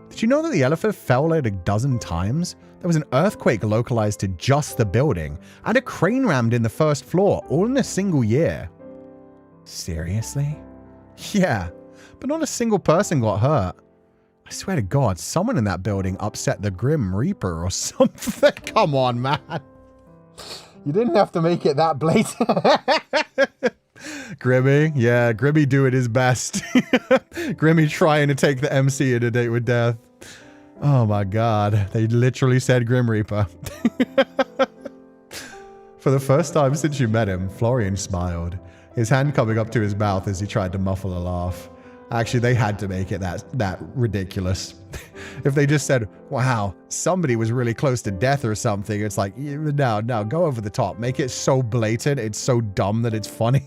Did you know that the elevator fell like a dozen times? There was an earthquake localized to just the building, and a crane rammed in the first floor, all in a single year. Seriously? Yeah, but not a single person got hurt. I swear to God, someone in that building upset the Grim Reaper or something. Come on, man. You didn't have to make it that blatant. Grimmy, yeah, Grimmy doing his best. Grimmy trying to take the MC in A Date with Death. Oh my God, they literally said Grim Reaper. For the first time since you met him, Florian smiled, his hand coming up to his mouth as he tried to muffle a laugh. Actually, they had to make it that ridiculous. If they just said, wow, somebody was really close to death or something, it's like, no, go over the top. Make it so blatant, it's so dumb that it's funny.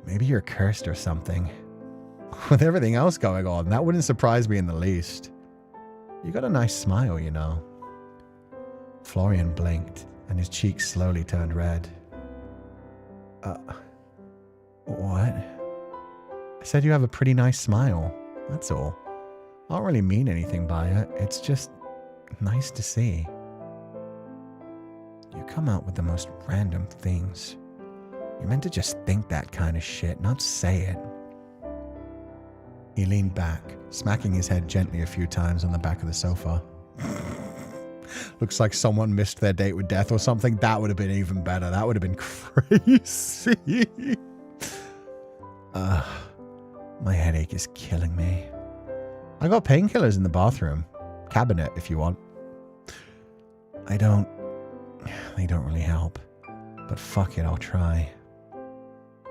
Maybe you're cursed or something. With everything else going on, that wouldn't surprise me in the least. You got a nice smile, you know. Florian blinked, and his cheeks slowly turned red. What? I said you have a pretty nice smile. That's all. I don't really mean anything by it. It's just nice to see. You come out with the most random things. You're meant to just think that kind of shit, not say it. He leaned back, smacking his head gently a few times on the back of the sofa. Looks like someone missed their date with death or something. That would have been even better. That would have been crazy. My headache is killing me. I got painkillers in the bathroom. Cabinet, if you want. They don't really help. But fuck it, I'll try.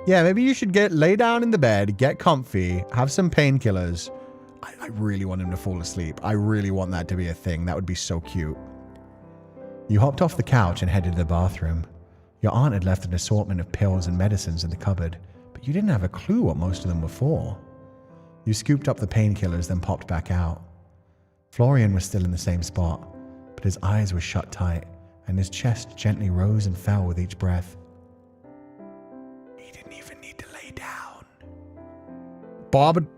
Yeah, maybe you should lay down in the bed, get comfy, have some painkillers. I really want him to fall asleep. I really want that to be a thing. That would be so cute. You hopped off the couch and headed to the bathroom. Your aunt had left an assortment of pills and medicines in the cupboard, but you didn't have a clue what most of them were for. You scooped up the painkillers, then popped back out. Florian was still in the same spot, but his eyes were shut tight, and his chest gently rose and fell with each breath. He didn't even need to lay down.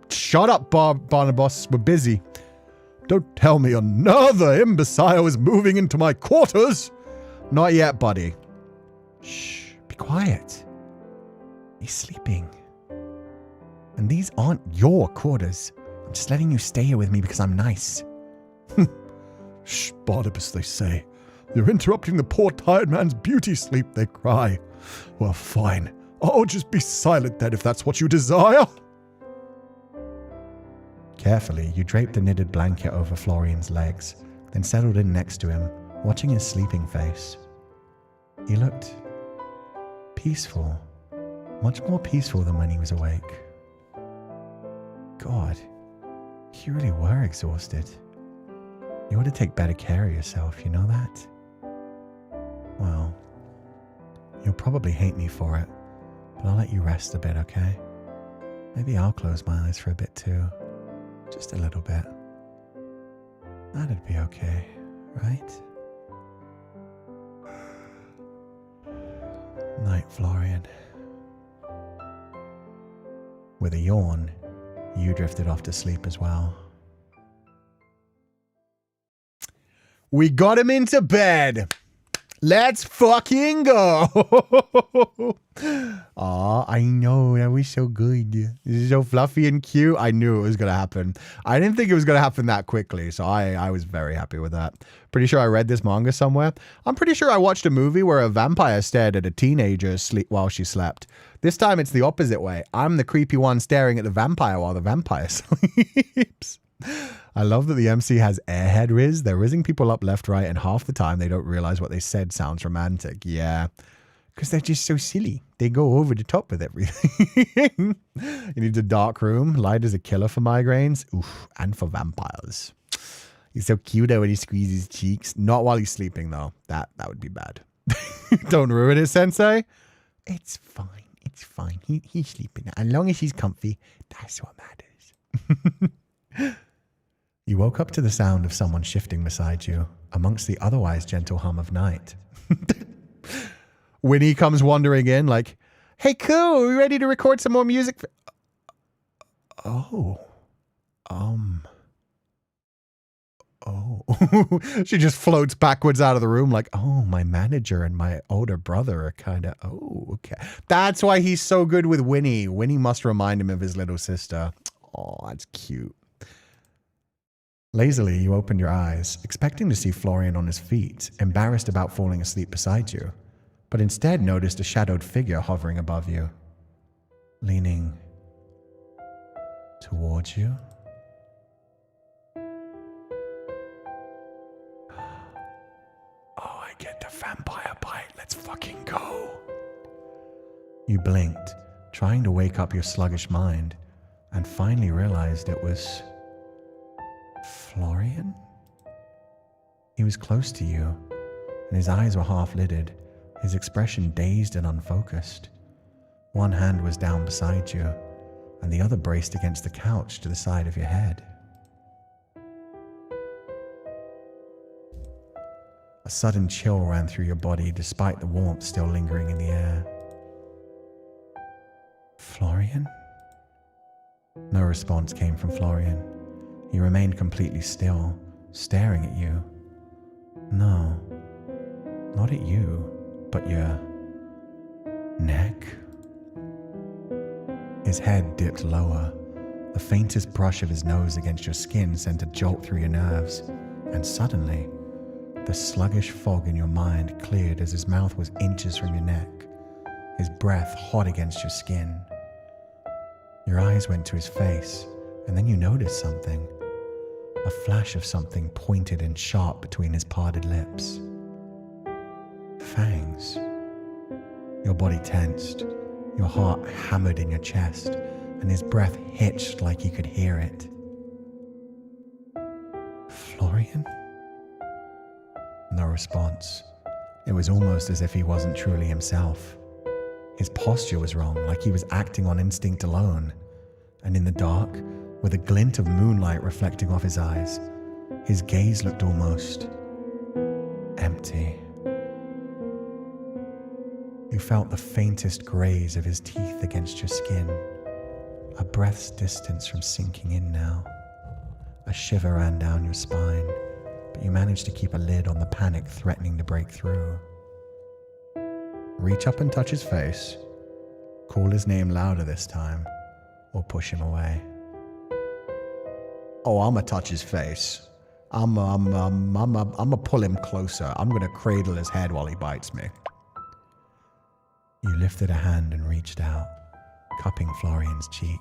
Shut up, Barnabas. We're busy. Don't tell me another imbecile is moving into my quarters. Not yet, buddy. Shh, be quiet. He's sleeping. And these aren't your quarters. I'm just letting you stay here with me because I'm nice. Shh, Barnabas, they say. You're interrupting the poor tired man's beauty sleep, they cry. Well, fine. I'll just be silent then if that's what you desire. Carefully, you draped the knitted blanket over Florian's legs, then settled in next to him, watching his sleeping face. He looked peaceful, much more peaceful than when he was awake. God, you really were exhausted. You ought to take better care of yourself, you know that? Well, you'll probably hate me for it, but I'll let you rest a bit, okay? Maybe I'll close my eyes for a bit too. Just a little bit. That'd be okay, right? Night, Florian. With a yawn, you drifted off to sleep as well. We got him into bed. Let's fucking go. Aw, I know. That was so good. This is so fluffy and cute. I knew it was going to happen. I didn't think it was going to happen that quickly, so I was very happy with that. Pretty sure I read this manga somewhere. I'm pretty sure I watched a movie where a vampire stared at a teenager while she slept. This time it's the opposite way. I'm the creepy one staring at the vampire while the vampire sleeps. I love that the MC has airhead riz. They're rizzing people up left, right, and half the time they don't realize what they said sounds romantic. Yeah, because they're just so silly. They go over the top with everything. You need a dark room. Light is a killer for migraines. Oof, and for vampires. He's so cute when he squeezes cheeks. Not while he's sleeping, though. That would be bad. Don't ruin it, Sensei. It's fine. It's fine. He's sleeping. As long as he's comfy, that's what matters. You woke up to the sound of someone shifting beside you, amongst the otherwise gentle hum of night. Winnie comes wandering in like, "Hey, Cú, are we ready to record some more music?" Oh. She just floats backwards out of the room like, "Oh, my manager and my older brother are kind of, okay." That's why he's so good with Winnie. Winnie must remind him of his little sister. Oh, that's cute. Lazily, you opened your eyes, expecting to see Florian on his feet, embarrassed about falling asleep beside you, but instead noticed a shadowed figure hovering above you, leaning towards you. Oh, I get the vampire bite. Let's fucking go. You blinked, trying to wake up your sluggish mind, and finally realized it was Florian? He was close to you, and his eyes were half-lidded, his expression dazed and unfocused. One hand was down beside you, and the other braced against the couch to the side of your head. A sudden chill ran through your body despite the warmth still lingering in the air. Florian? No response came from Florian. He remained completely still, staring at you. No, not at you, but your neck. His head dipped lower. The faintest brush of his nose against your skin sent a jolt through your nerves, and suddenly, the sluggish fog in your mind cleared as his mouth was inches from your neck, his breath hot against your skin. Your eyes went to his face, and then you noticed something. A flash of something pointed and sharp between his parted lips. Fangs. Your body tensed, your heart hammered in your chest, and his breath hitched like you could hear it. Florian? No response. It was almost as if he wasn't truly himself. His posture was wrong, like he was acting on instinct alone. And in the dark, with a glint of moonlight reflecting off his eyes, his gaze looked almost empty. You felt the faintest graze of his teeth against your skin, a breath's distance from sinking in now. A shiver ran down your spine, but you managed to keep a lid on the panic threatening to break through. Reach up and touch his face, call his name louder this time, or push him away. Oh, I'ma touch his face. I'ma pull him closer. I'm gonna cradle his head while he bites me. You lifted a hand and reached out, cupping Florian's cheek.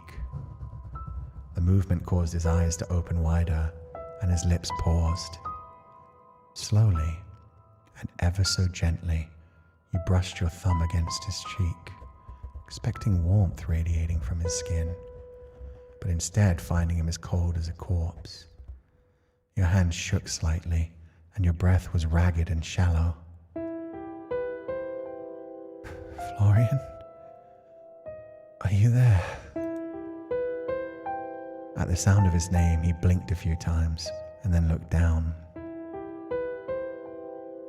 The movement caused his eyes to open wider, and his lips paused. Slowly, and ever so gently, you brushed your thumb against his cheek, expecting warmth radiating from his skin, but instead finding him as cold as a corpse. Your hand shook slightly, and your breath was ragged and shallow. Florian? Are you there? At the sound of his name, he blinked a few times, and then looked down.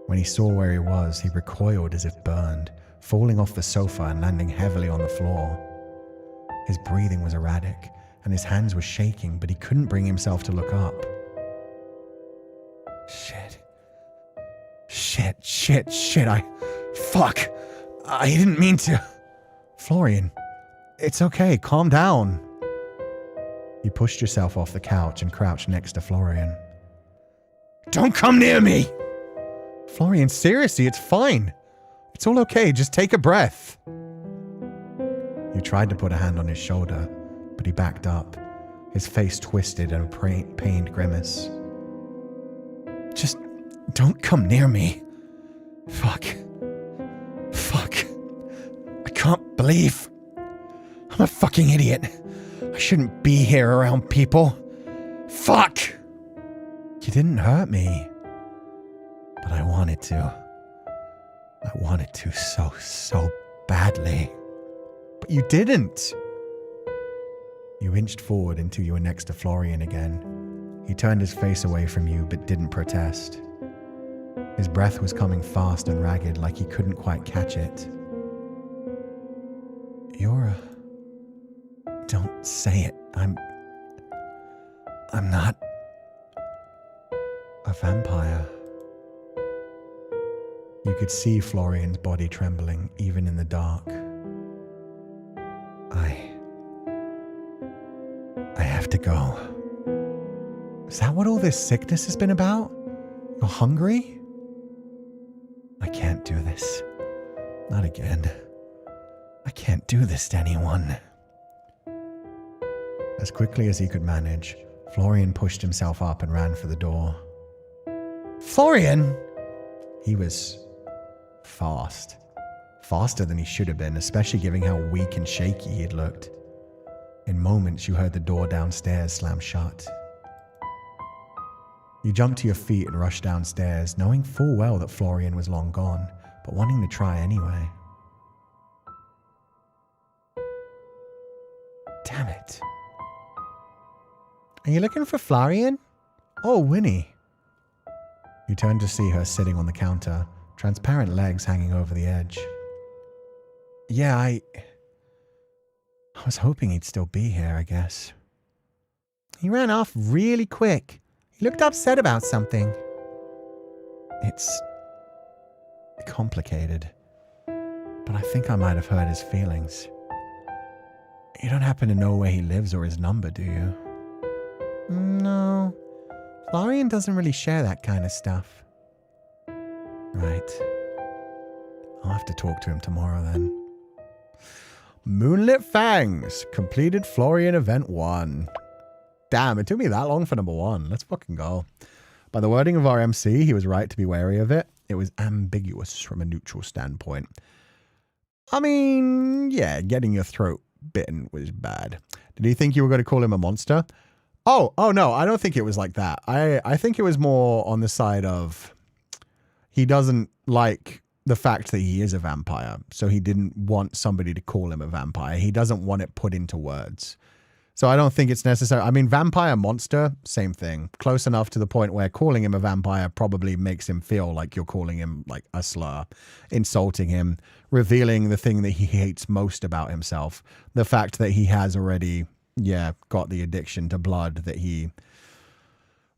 When he saw where he was, he recoiled as if burned, falling off the sofa and landing heavily on the floor. His breathing was erratic, and his hands were shaking, but he couldn't bring himself to look up. Shit, fuck! I didn't mean to. Florian, it's okay, calm down. You pushed yourself off the couch and crouched next to Florian. Don't come near me! Florian, seriously, it's fine. It's all okay, just take a breath. You tried to put a hand on his shoulder, but he backed up, his face twisted in a pained grimace. Just don't come near me. Fuck. I can't believe I'm a fucking idiot. I shouldn't be here around people. Fuck! You didn't hurt me. But I wanted to. I wanted to so badly. But you didn't. You inched forward until you were next to Florian again. He turned his face away from you but didn't protest. His breath was coming fast and ragged like he couldn't quite catch it. You're Don't say it. I'm not a vampire. You could see Florian's body trembling, even in the dark. I have to go. Is that what all this sickness has been about? You're hungry? I can't do this. Not again. I can't do this to anyone. As quickly as he could manage, Florian pushed himself up and ran for the door. Florian! He was fast. Faster than he should have been, especially given how weak and shaky he had looked. In moments, you heard the door downstairs slam shut. You jumped to your feet and rushed downstairs, knowing full well that Florian was long gone, but wanting to try anyway. Damn it. Are you looking for Florian? Oh, Winnie. You turned to see her sitting on the counter, transparent legs hanging over the edge. Yeah, I was hoping he'd still be here, I guess. He ran off really quick. He looked upset about something. It's complicated, but I think I might have hurt his feelings. You don't happen to know where he lives or his number, do you? No. Florian doesn't really share that kind of stuff. Right. I'll have to talk to him tomorrow then. Moonlit Fangs. Completed Florian Event 1. Damn, it took me that long for number 1. Let's fucking go. By the wording of our MC, he was right to be wary of it. It was ambiguous from a neutral standpoint. I mean, yeah, getting your throat bitten was bad. Did he think you were going to call him a monster? Oh no, I don't think it was like that. I think it was more on the side of he doesn't like the fact that he is a vampire. So he didn't want somebody to call him a vampire. He doesn't want it put into words. So I don't think it's necessary. I mean, vampire, monster, same thing. Close enough to the point where calling him a vampire probably makes him feel like you're calling him like a slur, insulting him, revealing the thing that he hates most about himself. The fact that he has already, got the addiction to blood, that he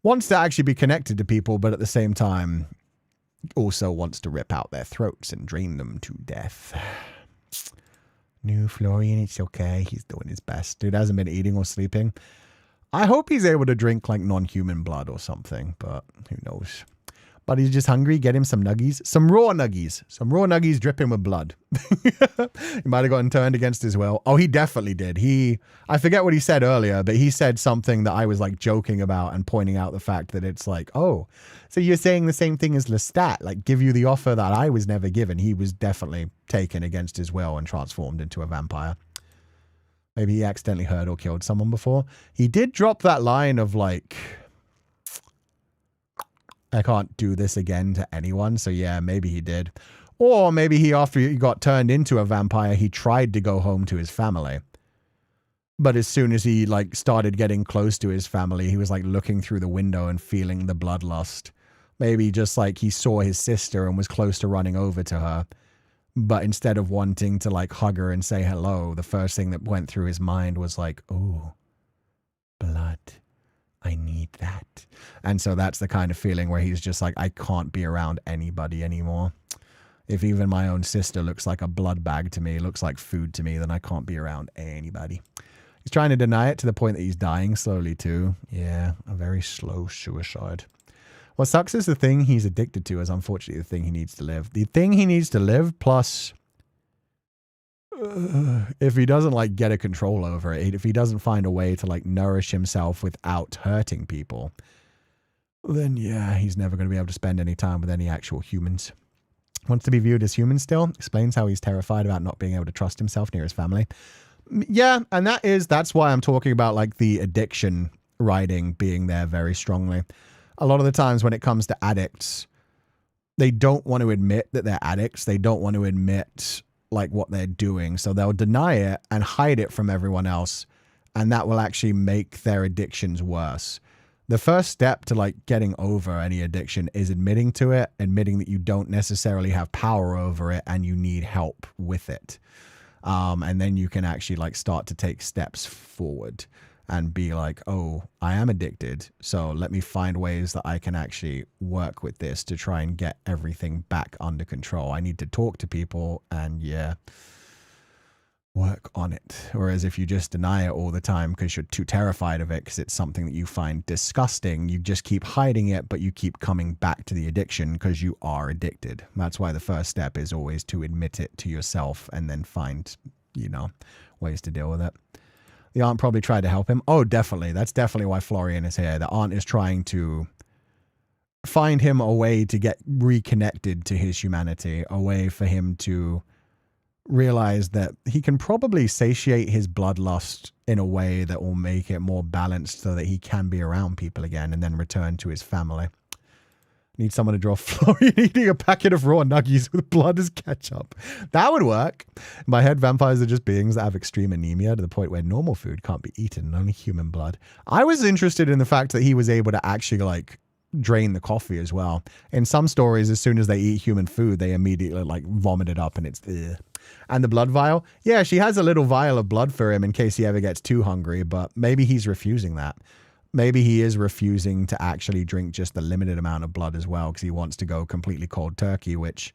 wants to actually be connected to people, but at the same time also wants to rip out their throats and drain them to death. New Florian, it's okay. He's doing his best. Dude hasn't been eating or sleeping. I hope he's able to drink like non-human blood or something, but who knows. But he's just hungry. Get him some nuggies. Some raw nuggies. Some raw nuggies dripping with blood. He might have gotten turned against his will. Oh, he definitely did. I forget what he said earlier, but he said something that I was like joking about and pointing out the fact that it's like, oh, so you're saying the same thing as Lestat, like give you the offer that I was never given. He was definitely taken against his will and transformed into a vampire. Maybe he accidentally hurt or killed someone before. He did drop that line of like, I can't do this again to anyone. So yeah, maybe he did. Or maybe he, after he got turned into a vampire, he tried to go home to his family. But as soon as he like started getting close to his family, he was like looking through the window and feeling the bloodlust. Maybe just like he saw his sister and was close to running over to her. But instead of wanting to like hug her and say hello, the first thing that went through his mind was like, oh, blood. I need that. And so that's the kind of feeling where he's just like, I can't be around anybody anymore. If even my own sister looks like a blood bag to me, looks like food to me, then I can't be around anybody. He's trying to deny it to the point that he's dying slowly too. Yeah, a very slow suicide. What sucks is the thing he's addicted to is unfortunately the thing he needs to live. The thing he needs to live plus if he doesn't like get a control over it, if he doesn't find a way to like nourish himself without hurting people, then yeah, he's never going to be able to spend any time with any actual humans. Wants to be viewed as human still. Explains how he's terrified about not being able to trust himself near his family. Yeah, and that's why I'm talking about like the addiction writing being there very strongly. A lot of the times when it comes to addicts, they don't want to admit that they're addicts. They don't want to admit like what they're doing. So they'll deny it and hide it from everyone else. And that will actually make their addictions worse. The first step to like getting over any addiction is admitting to it, admitting that you don't necessarily have power over it and you need help with it. And then you can actually like start to take steps forward and be like, oh, I am addicted. So let me find ways that I can actually work with this to try and get everything back under control. I need to talk to people and yeah, work on it. Whereas if you just deny it all the time because you're too terrified of it, because it's something that you find disgusting, you just keep hiding it, but you keep coming back to the addiction because you are addicted. That's why the first step is always to admit it to yourself and then find, you know, ways to deal with it. The aunt probably tried to help him. Oh, definitely. That's definitely why Florian is here. The aunt is trying to find him a way to get reconnected to his humanity, a way for him to realize that he can probably satiate his bloodlust in a way that will make it more balanced so that he can be around people again and then return to his family. Need someone to draw Florian eating a packet of raw nuggies with blood as ketchup. That would work. In my head, vampires are just beings that have extreme anemia to the point where normal food can't be eaten, only human blood. I was interested in the fact that he was able to actually like drain the coffee as well. In some stories, as soon as they eat human food, they immediately like vomit it up and it's ugh. And the blood vial? Yeah, she has a little vial of blood for him in case he ever gets too hungry, but maybe he's refusing that. Maybe he is refusing to actually drink just the limited amount of blood as well because he wants to go completely cold turkey, which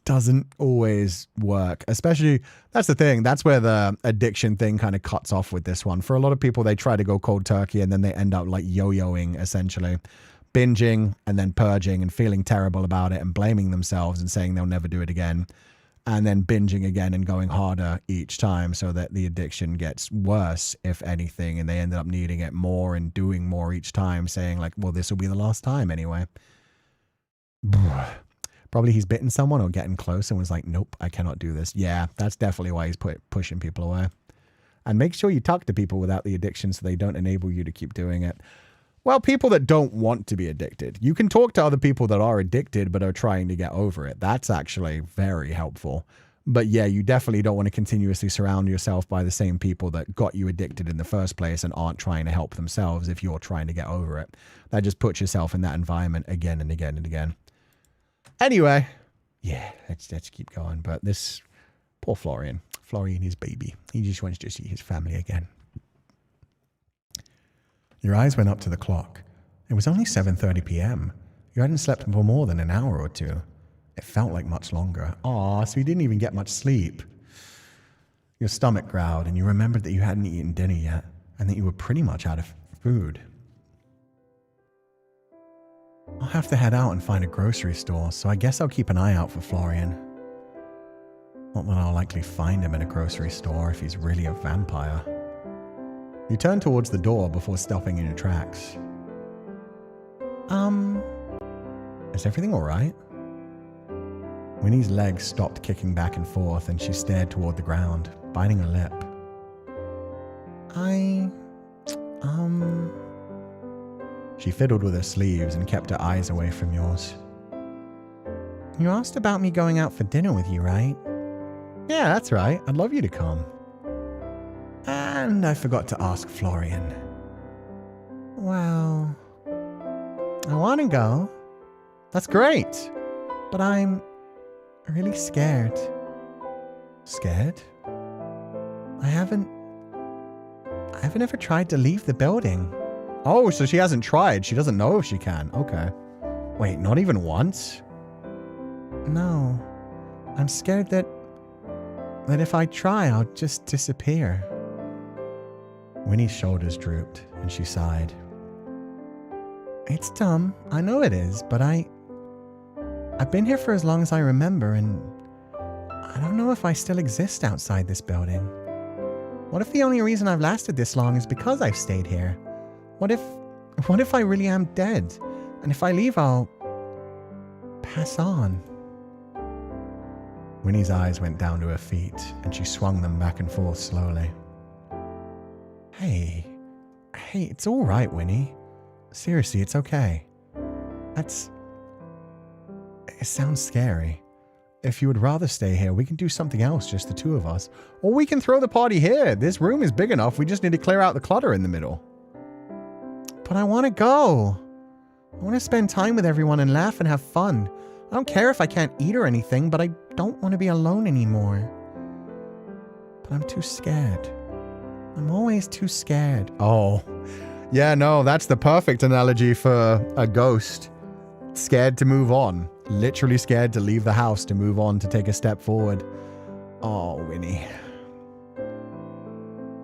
doesn't always work. Especially, that's the thing. That's where the addiction thing kind of cuts off with this one. For a lot of people, they try to go cold turkey and then they end up like yo-yoing, essentially. Binging and then purging and feeling terrible about it and blaming themselves and saying they'll never do it again. And then binging again and going harder each time so that the addiction gets worse, if anything, and they ended up needing it more and doing more each time, saying like, well, this will be the last time anyway. Probably he's bitten someone or getting close and was like, nope, I cannot do this. Yeah, that's definitely why he's pushing people away. And make sure you talk to people without the addiction so they don't enable you to keep doing it. Well, people that don't want to be addicted. You can talk to other people that are addicted but are trying to get over it. That's actually very helpful. But yeah, you definitely don't want to continuously surround yourself by the same people that got you addicted in the first place and aren't trying to help themselves if you're trying to get over it. That just puts yourself in that environment again and again and again. Anyway, yeah, let's keep going. But this poor Florian, his baby, he just wants to see his family again. Your eyes went up to the clock. It was only 7:30 p.m. You hadn't slept for more than an hour or two. It felt like much longer. Aw, so you didn't even get much sleep. Your stomach growled, and you remembered that you hadn't eaten dinner yet, and that you were pretty much out of food. I'll have to head out and find a grocery store, so I guess I'll keep an eye out for Florian. Not that I'll likely find him in a grocery store if he's really a vampire. You turn towards the door before stopping in your tracks. Is everything alright? Winnie's legs stopped kicking back and forth and she stared toward the ground, biting her lip. She fiddled with her sleeves and kept her eyes away from yours. You asked about me going out for dinner with you, right? Yeah, that's right. I'd love you to come. And I forgot to ask Florian. Well, I want to go. That's great. But I'm really scared. Scared? I haven't ever tried to leave the building. Oh, so she hasn't tried. She doesn't know if she can. Okay. Wait, not even once? No. I'm scared that if I try, I'll just disappear. Winnie's shoulders drooped, and she sighed. It's dumb. I know it is, but I've been here for as long as I remember, and I don't know if I still exist outside this building. What if the only reason I've lasted this long is because I've stayed here? What if I really am dead? And if I leave, I'll pass on. Winnie's eyes went down to her feet, and she swung them back and forth slowly. Hey, it's all right, Winnie. Seriously, it's okay. It sounds scary. If you would rather stay here, we can do something else, just the two of us. Or we can throw the party here. This room is big enough. We just need to clear out the clutter in the middle. But I want to go. I want to spend time with everyone and laugh and have fun. I don't care if I can't eat or anything, but I don't want to be alone anymore. But I'm too scared. I'm always too scared. Oh, yeah, no, that's the perfect analogy for a ghost. Scared to move on. Literally scared to leave the house to move on, to take a step forward. Oh, Winnie.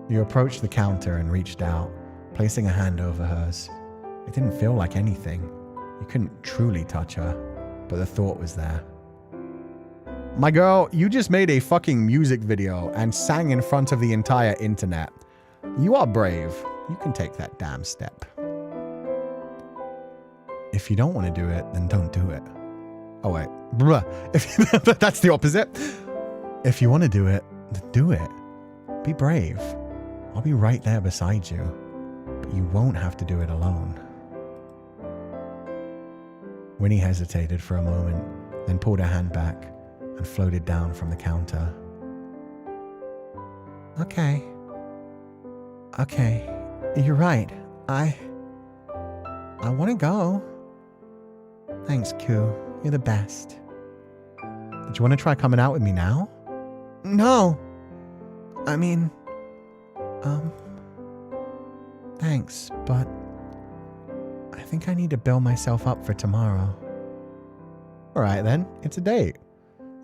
You approached the counter and reached out, placing a hand over hers. It didn't feel like anything. You couldn't truly touch her, but the thought was there. My girl, you just made a fucking music video and sang in front of the entire internet. You are brave. You can take that damn step. If you don't want to do it, then don't do it. Oh, wait. That's the opposite. If you want to do it, then do it. Be brave. I'll be right there beside you. But you won't have to do it alone. Winnie hesitated for a moment, then pulled her hand back and floated down from the counter. Okay. You're right. I want to go. Thanks, Cú. You're the best. Did you want to try coming out with me now? No. I mean, thanks, but I think I need to build myself up for tomorrow. All right, then. It's a date.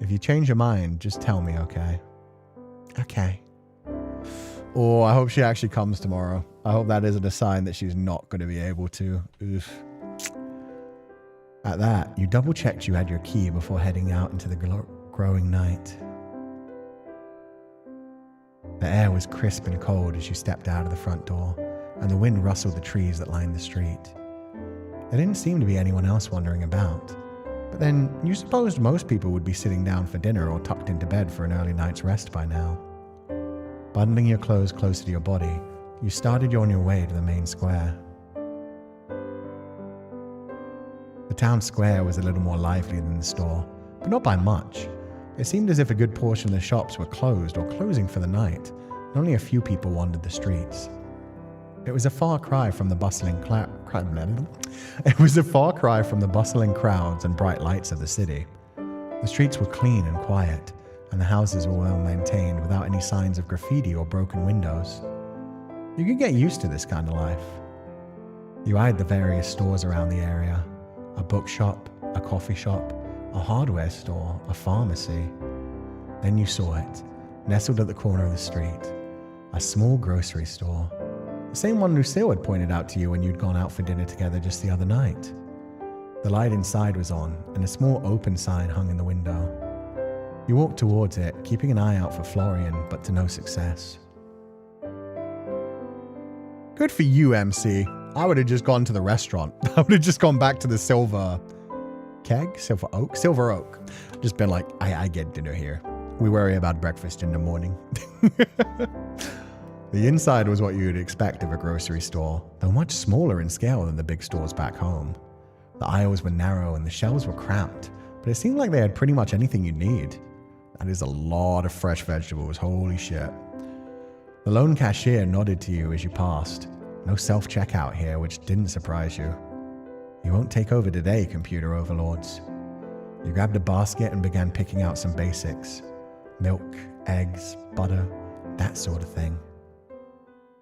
If you change your mind, just tell me, okay? Okay. Oh, I hope she actually comes tomorrow. I hope that isn't a sign that she's not going to be able to. Oof. At that, you double-checked you had your key before heading out into the growing night. The air was crisp and cold as you stepped out of the front door, and the wind rustled the trees that lined the street. There didn't seem to be anyone else wandering about, but then you supposed most people would be sitting down for dinner or tucked into bed for an early night's rest by now. Bundling your clothes closer to your body, you started on your way to the main square. The town square was a little more lively than the store, but not by much. It seemed as if a good portion of the shops were closed or closing for the night, and only a few people wandered the streets. It was a far cry from the bustling crowds and bright lights of the city. The streets were clean and quiet, and the houses were well maintained without any signs of graffiti or broken windows. You could get used to this kind of life. You eyed the various stores around the area: a bookshop, a coffee shop, a hardware store, a pharmacy. Then you saw it, nestled at the corner of the street, a small grocery store. The same one Lucille had pointed out to you when you'd gone out for dinner together just the other night. The light inside was on, and a small open sign hung in the window. You walked towards it, keeping an eye out for Florian, but to no success. Good for you, MC. I would have just gone to the restaurant. I would have just gone back to the Silver Oak. Just been like, I get dinner here. We worry about breakfast in the morning. The inside was what you would expect of a grocery store, though much smaller in scale than the big stores back home. The aisles were narrow and the shelves were cramped, but it seemed like they had pretty much anything you'd need. That is a lot of fresh vegetables, holy shit. The lone cashier nodded to you as you passed. No self-checkout here, which didn't surprise you. You won't take over today, computer overlords. You grabbed a basket and began picking out some basics. Milk, eggs, butter, that sort of thing.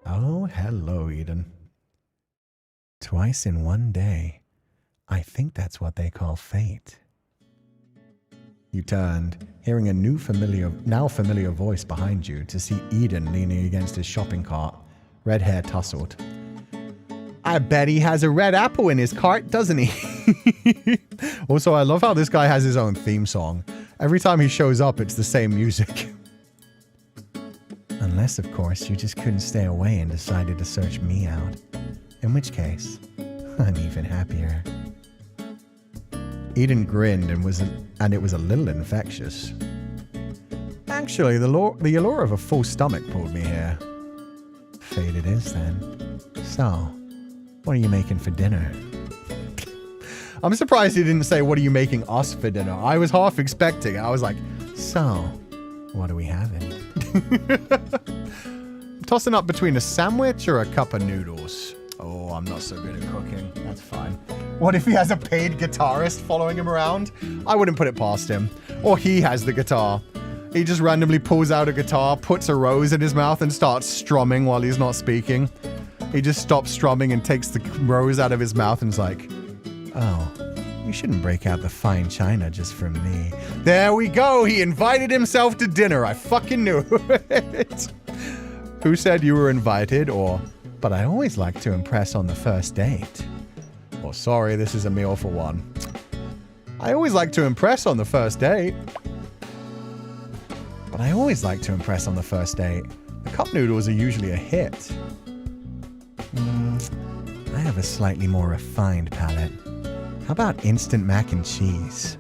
Oh, hello, Eden. Twice in one day. I think that's what they call fate. You turned, hearing a now familiar voice behind you, to see Eden leaning against his shopping cart, red hair tousled. I bet he has a red apple in his cart, doesn't he? Also, I love how this guy has his own theme song. Every time he shows up, it's the same music. Unless, of course, you just couldn't stay away and decided to search me out. In which case, I'm even happier. Eden grinned and it was a little infectious. Actually, the allure of a full stomach pulled me here. Fate it is, then. So, what are you making for dinner? I'm surprised he didn't say, what are you making us for dinner? I was half expecting. I was like, so, what are we having? I'm tossing up between a sandwich or a cup of noodles. Oh, I'm not so good at cooking. That's fine. What if he has a paid guitarist following him around? I wouldn't put it past him. Or he has the guitar. He just randomly pulls out a guitar, puts a rose in his mouth, and starts strumming while he's not speaking. He just stops strumming and takes the rose out of his mouth and is like, oh, you shouldn't break out the fine china just for me. There we go. He invited himself to dinner. I fucking knew it. Who said you were invited? Or, but I always like to impress on the first date. Or, sorry, this is a meal for one. I always like to impress on the first date. But I always like to impress on the first date. The cup noodles are usually a hit. I have a slightly more refined palate. How about instant mac and cheese?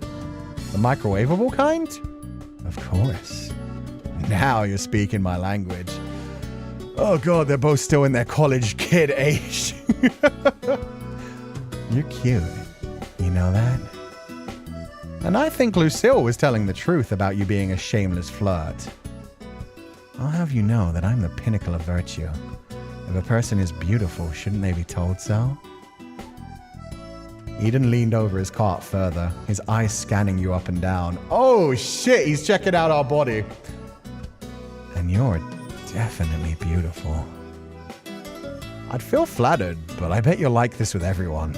The microwavable kind? Of course. Now you're speaking my language. Oh god, they're both still in their college kid age. You're cute. You know that? And I think Lucille was telling the truth about you being a shameless flirt. I'll have you know that I'm the pinnacle of virtue. If a person is beautiful, shouldn't they be told so? Eden leaned over his cart further, his eyes scanning you up and down. Oh shit, he's checking out our body. And you're definitely beautiful. I'd feel flattered, but I bet you'll like this with everyone.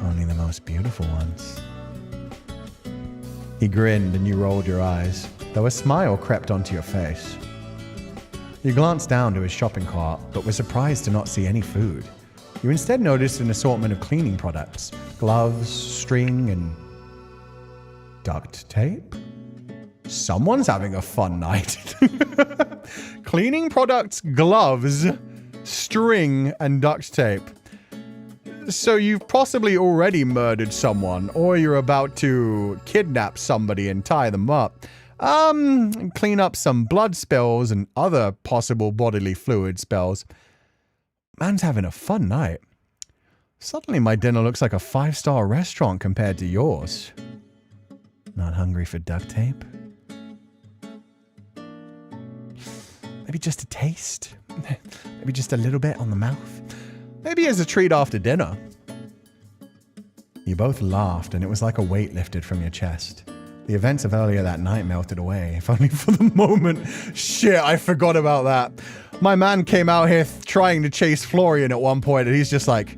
Only the most beautiful ones. He grinned and you rolled your eyes, though a smile crept onto your face. You glanced down to his shopping cart, but were surprised to not see any food. You instead noticed an assortment of cleaning products, gloves, string, and duct tape? Someone's having a fun night. Cleaning products, gloves, string, and duct tape. So you've possibly already murdered someone, or you're about to kidnap somebody and tie them up. Clean up some blood spills and other possible bodily fluid spills. Man's having a fun night. Suddenly my dinner looks like a 5-star restaurant compared to yours. Not hungry for duct tape? Maybe just a taste? Maybe just a little bit on the mouth? Maybe as a treat after dinner? You both laughed and it was like a weight lifted from your chest. The events of earlier that night melted away, if only for the moment. Shit, I forgot about that. My man came out here trying to chase Florian at one point, and he's just like,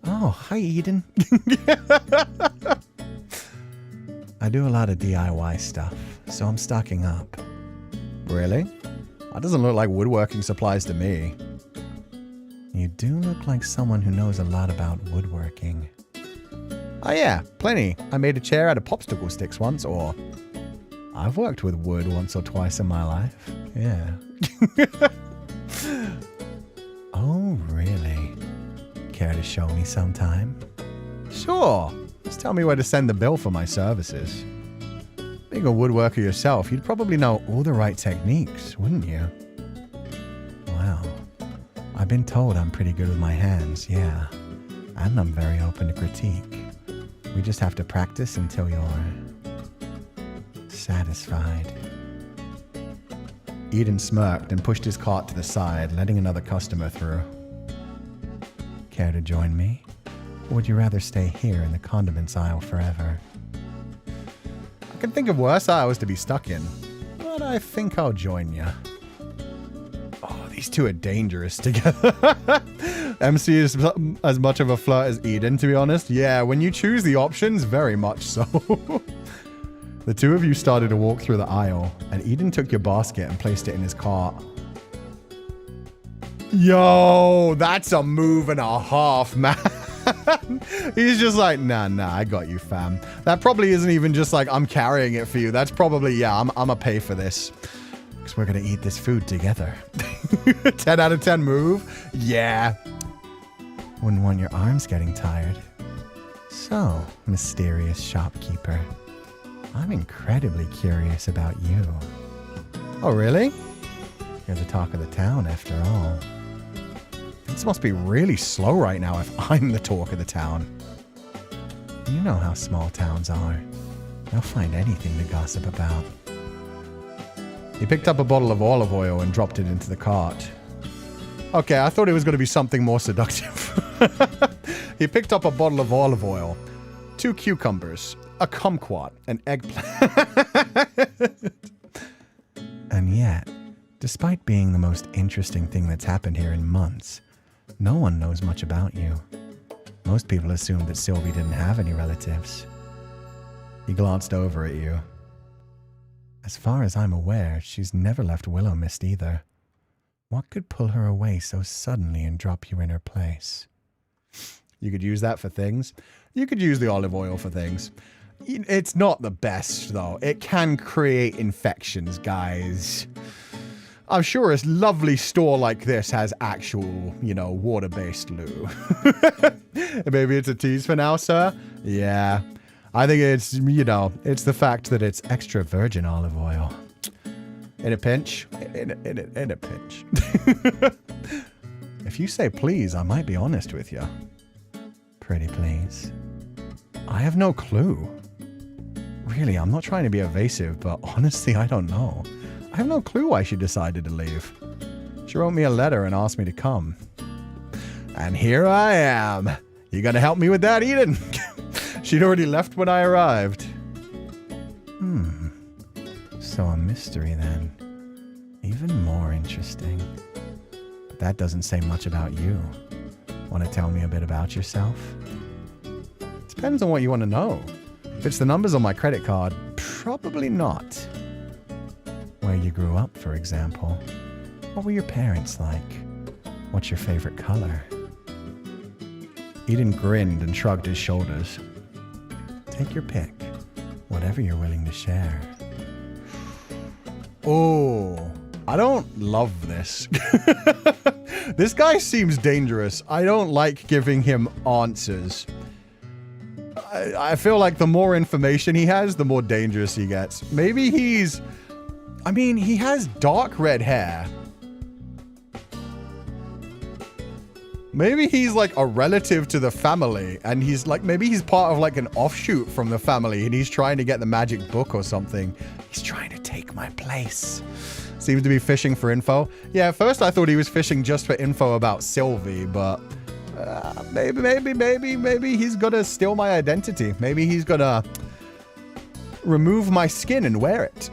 oh, hi, Eden. I do a lot of DIY stuff, so I'm stocking up. Really? That doesn't look like woodworking supplies to me. You do look like someone who knows a lot about woodworking. Oh yeah, plenty. I made a chair out of popsicle sticks once, or I've worked with wood once or twice in my life. Yeah. Oh, really? Care to show me sometime? Sure. Just tell me where to send the bill for my services. Being a woodworker yourself, you'd probably know all the right techniques, wouldn't you? Wow. I've been told I'm pretty good with my hands, yeah. And I'm very open to critique. We just have to practice until you're satisfied. Eden smirked and pushed his cart to the side, letting another customer through. Care to join me? Or would you rather stay here in the condiments aisle forever? I can think of worse aisles to be stuck in, but I think I'll join you. Oh, these two are dangerous together. MC is as much of a flirt as Eden, to be honest. Yeah, when you choose the options, very much so. The two of you started to walk through the aisle, and Eden took your basket and placed it in his cart. Yo, that's a move and a half, man. He's just like, nah, I got you, fam. That probably isn't even just like, I'm carrying it for you. That's probably, yeah, I'm gonna pay for this. Because we're gonna eat this food together. 10 out of 10 move. Yeah. Wouldn't want your arms getting tired. So, mysterious shopkeeper, I'm incredibly curious about you. Oh, really? You're the talk of the town, after all. This must be really slow right now if I'm the talk of the town. You know how small towns are. They'll find anything to gossip about. He picked up a bottle of olive oil and dropped it into the cart. Okay, I thought it was going to be something more seductive. He picked up a bottle of olive oil, 2 cucumbers, a kumquat, an eggplant. And yet, despite being the most interesting thing that's happened here in months, no one knows much about you. Most people assumed that Sylvie didn't have any relatives. He glanced over at you. As far as I'm aware, she's never left Willowmist either. What could pull her away so suddenly and drop you in her place? You could use that for things. You could use the olive oil for things. It's not the best, though. It can create infections, guys. I'm sure a lovely store like this has actual, water-based loo. Maybe it's a tease for now, sir? Yeah. I think it's, it's the fact that it's extra virgin olive oil. In a pinch? In a pinch. If you say please, I might be honest with you. Pretty please. I have no clue. Really, I'm not trying to be evasive, but honestly, I don't know. I have no clue why she decided to leave. She wrote me a letter and asked me to come. And here I am. You gonna help me with that, Eden? She'd already left when I arrived. So a mystery then. Even more interesting. But that doesn't say much about you. Want to tell me a bit about yourself? Depends on what you want to know. If it's the numbers on my credit card, probably not. Where you grew up, for example. What were your parents like? What's your favorite color? Eden grinned and shrugged his shoulders. Take your pick. Whatever you're willing to share. Oh, I don't love this. This guy seems dangerous. I don't like giving him answers. I feel like the more information he has, the more dangerous he gets. Maybe he's... I mean, he has dark red hair. Maybe he's like a relative to the family, and he's like, maybe he's part of like an offshoot from the family, and he's trying to get the magic book or something. He's trying to take my place. Seems to be fishing for info. Yeah, at first I thought he was fishing just for info about Sylvie, but maybe he's gonna steal my identity. Maybe he's gonna remove my skin and wear it.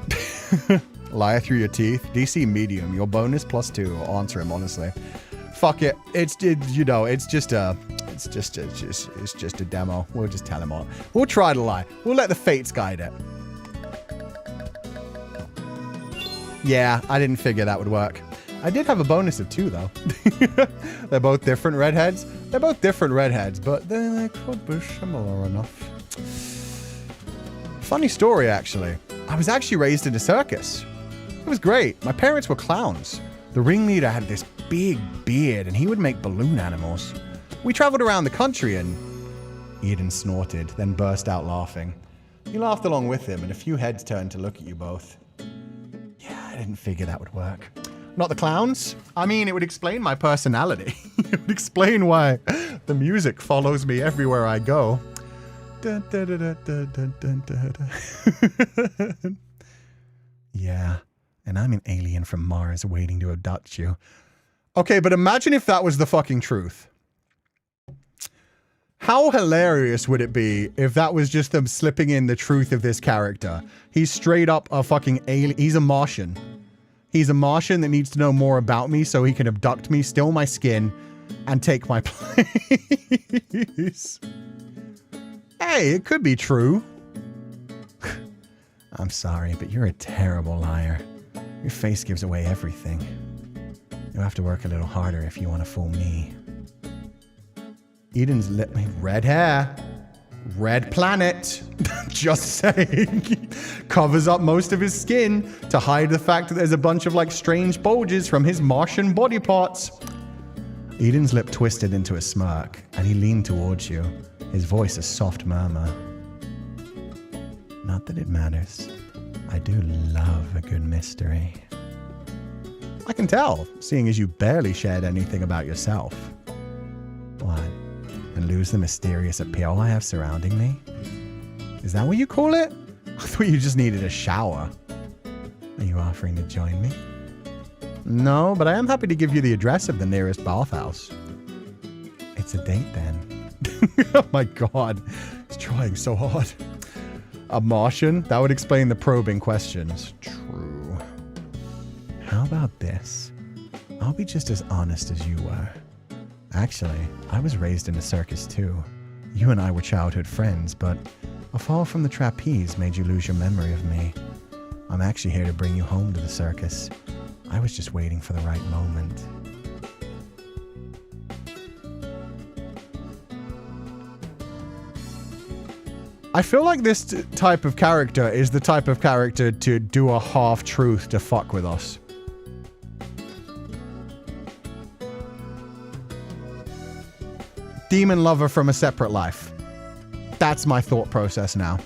Lie through your teeth. DC medium. Your bonus +2. I'll answer him honestly. Fuck it. It's just a demo. We'll just tell him all. We'll try to lie. We'll let the fates guide it. Yeah, I didn't figure that would work. I did have a bonus of 2 though. They're both different redheads. They're both different redheads, but they could be similar enough. Funny story, actually. I was actually raised in a circus. It was great. My parents were clowns. The ringleader had this big beard, and he would make balloon animals. We traveled around the country, and... Eden snorted, then burst out laughing. You laughed along with him, and a few heads turned to look at you both. Yeah, I didn't figure that would work. Not the clowns? I mean, it would explain my personality. It would explain why the music follows me everywhere I go. Dun, dun, dun, dun, dun, dun, dun, dun. Yeah, and I'm an alien from Mars waiting to abduct you. Okay, but imagine if that was the fucking truth. How hilarious would it be if that was just them slipping in the truth of this character? He's straight up a fucking alien. He's a Martian. He's a Martian that needs to know more about me so he can abduct me, steal my skin, and take my place. Hey, it could be true. I'm sorry, but you're a terrible liar. Your face gives away everything. You'll have to work a little harder if you want to fool me. Eden's lip, red hair, red planet, just saying. Covers up most of his skin to hide the fact that there's a bunch of like strange bulges from his Martian body parts. Eden's lip twisted into a smirk, and he leaned towards you, his voice a soft murmur. Not that it matters. I do love a good mystery. I can tell, seeing as you barely shared anything about yourself. What? And lose the mysterious appeal I have surrounding me? Is that what you call it? I thought you just needed a shower. Are you offering to join me? No, but I am happy to give you the address of the nearest bathhouse. It's a date then. Oh my god. He's trying so hard. A Martian? That would explain the probing questions. True. How about this? I'll be just as honest as you were. Actually, I was raised in a circus too. You and I were childhood friends, but a fall from the trapeze made you lose your memory of me. I'm actually here to bring you home to the circus. I was just waiting for the right moment. I feel like this type of character is the type of character to do a half-truth to fuck with us. Demon lover from a separate life. That's my thought process now.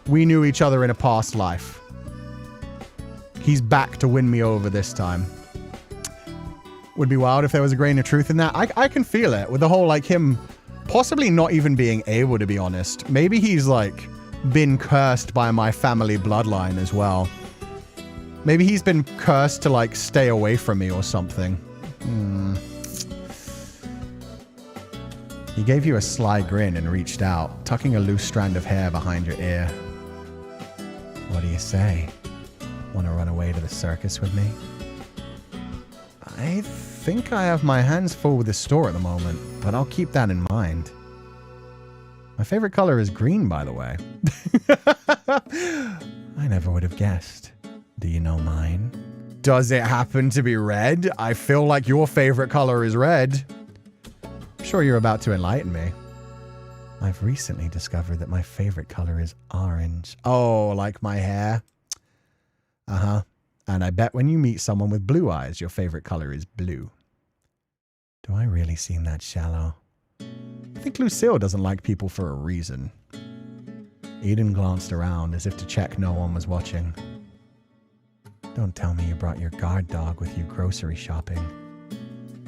We knew each other in a past life. He's back to win me over this time. Would be wild if there was a grain of truth in that. I can feel it with the whole, like, him possibly not even being able to be honest. Maybe he's, like, been cursed by my family bloodline as well. Maybe he's been cursed to, like, stay away from me or something. He gave you a sly grin and reached out, tucking a loose strand of hair behind your ear. What do you say? Want to run away to the circus with me? I think I have my hands full with the store at the moment, but I'll keep that in mind. My favorite color is green, by the way. I never would have guessed. Do you know mine? Does it happen to be red? I feel like your favorite color is red. I'm sure you're about to enlighten me. I've recently discovered that my favorite color is orange. Oh, like my hair? Uh-huh. And I bet when you meet someone with blue eyes, your favorite color is blue. Do I really seem that shallow? I think Lucille doesn't like people for a reason. Eden glanced around as if to check no one was watching. Don't tell me you brought your guard dog with you grocery shopping.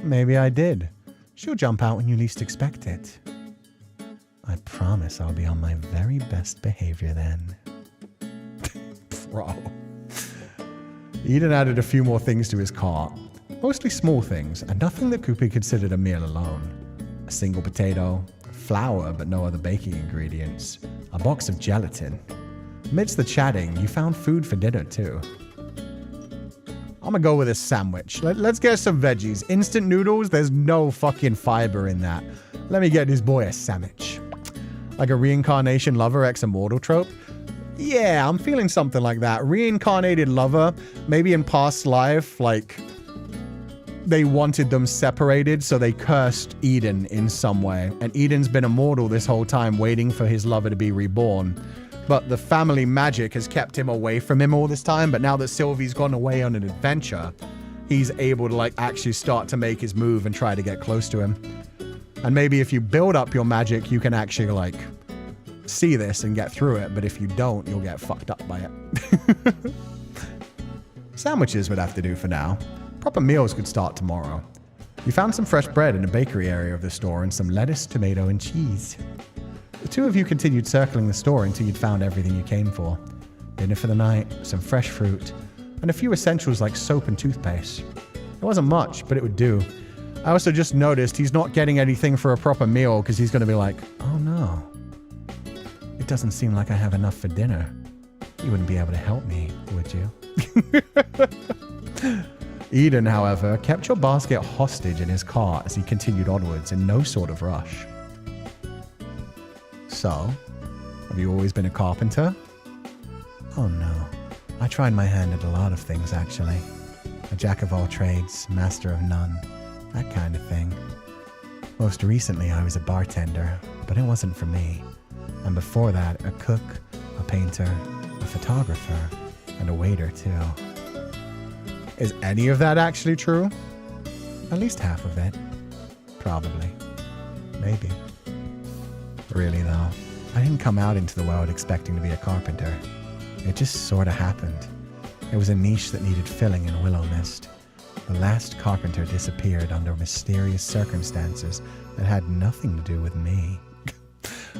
Maybe I did. She'll jump out when you least expect it. I promise I'll be on my very best behavior then. Bro. Eden added a few more things to his cart. Mostly small things, and nothing that Cooper considered a meal alone. A single potato, flour but no other baking ingredients, a box of gelatin. Amidst the chatting, you found food for dinner too. I'm gonna go with a sandwich. Let's get some veggies. Instant noodles, there's no fucking fiber in that. Let me get this boy a sandwich. Like a reincarnation lover ex-immortal trope? Yeah, I'm feeling something like that. Reincarnated lover, maybe in past life, like, they wanted them separated, so they cursed Eden in some way. And Eden's been immortal this whole time, waiting for his lover to be reborn. But the family magic has kept him away from him all this time. But now that Sylvie's gone away on an adventure, he's able to, like, actually start to make his move and try to get close to him. And maybe if you build up your magic, you can actually, like, see this and get through it. But if you don't, you'll get fucked up by it. Sandwiches would have to do for now. Proper meals could start tomorrow. You found some fresh bread in the bakery area of the store and some lettuce, tomato, and cheese. The two of you continued circling the store until you'd found everything you came for. Dinner for the night, some fresh fruit, and a few essentials like soap and toothpaste. It wasn't much, but it would do. I also just noticed he's not getting anything for a proper meal because he's going to be like, oh no. It doesn't seem like I have enough for dinner. You wouldn't be able to help me, would you? Eden, however, kept your basket hostage in his cart as he continued onwards in no sort of rush. So, have you always been a carpenter? Oh no, I tried my hand at a lot of things actually. A jack of all trades, master of none, that kind of thing. Most recently, I was a bartender, but it wasn't for me. And before that, a cook, a painter, a photographer, and a waiter, too. Is any of that actually true? At least half of it. Probably. Maybe. Really, though, I didn't come out into the world expecting to be a carpenter. It just sort of happened. It was a niche that needed filling in Willowmist. The last carpenter disappeared under mysterious circumstances that had nothing to do with me.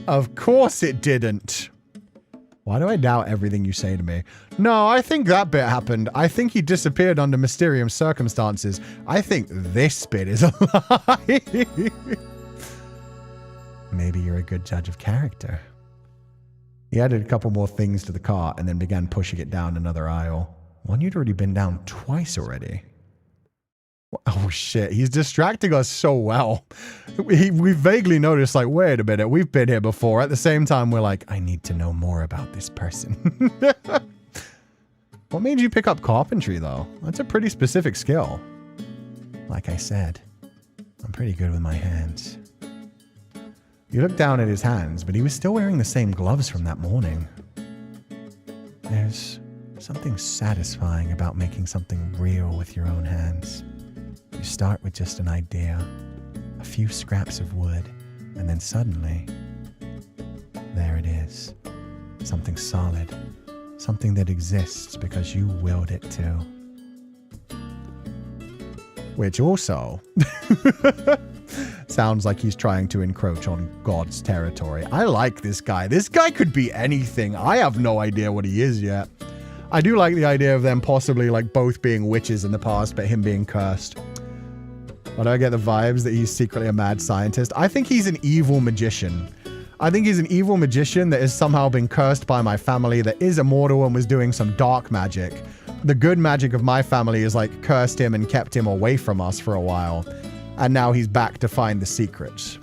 Of course it didn't. Why do I doubt everything you say to me? No, I think that bit happened. I think he disappeared under mysterious circumstances. I think this bit is a lie. Maybe you're a good judge of character. He added a couple more things to the cart and then began pushing it down another aisle. One you'd already been down twice already. Oh shit, he's distracting us so well. We vaguely noticed, like, wait a minute, we've been here before. At the same time, we're like, I need to know more about this person. What made you pick up carpentry, though? That's a pretty specific skill. Like I said, I'm pretty good with my hands. You looked down at his hands, but he was still wearing the same gloves from that morning. There's something satisfying about making something real with your own hands. You start with just an idea, a few scraps of wood, and then suddenly, there it is. Something solid. Something that exists because you willed it to. Which also sounds like he's trying to encroach on God's territory. I like this guy. This guy could be anything. I have no idea what he is yet. I do like the idea of them possibly like both being witches in the past, but him being cursed. Why do I get the vibes that he's secretly a mad scientist? I think he's an evil magician. I think he's an evil magician that has somehow been cursed by my family, that is immortal and was doing some dark magic. The good magic of my family is like cursed him and kept him away from us for a while. And now he's back to find the secrets.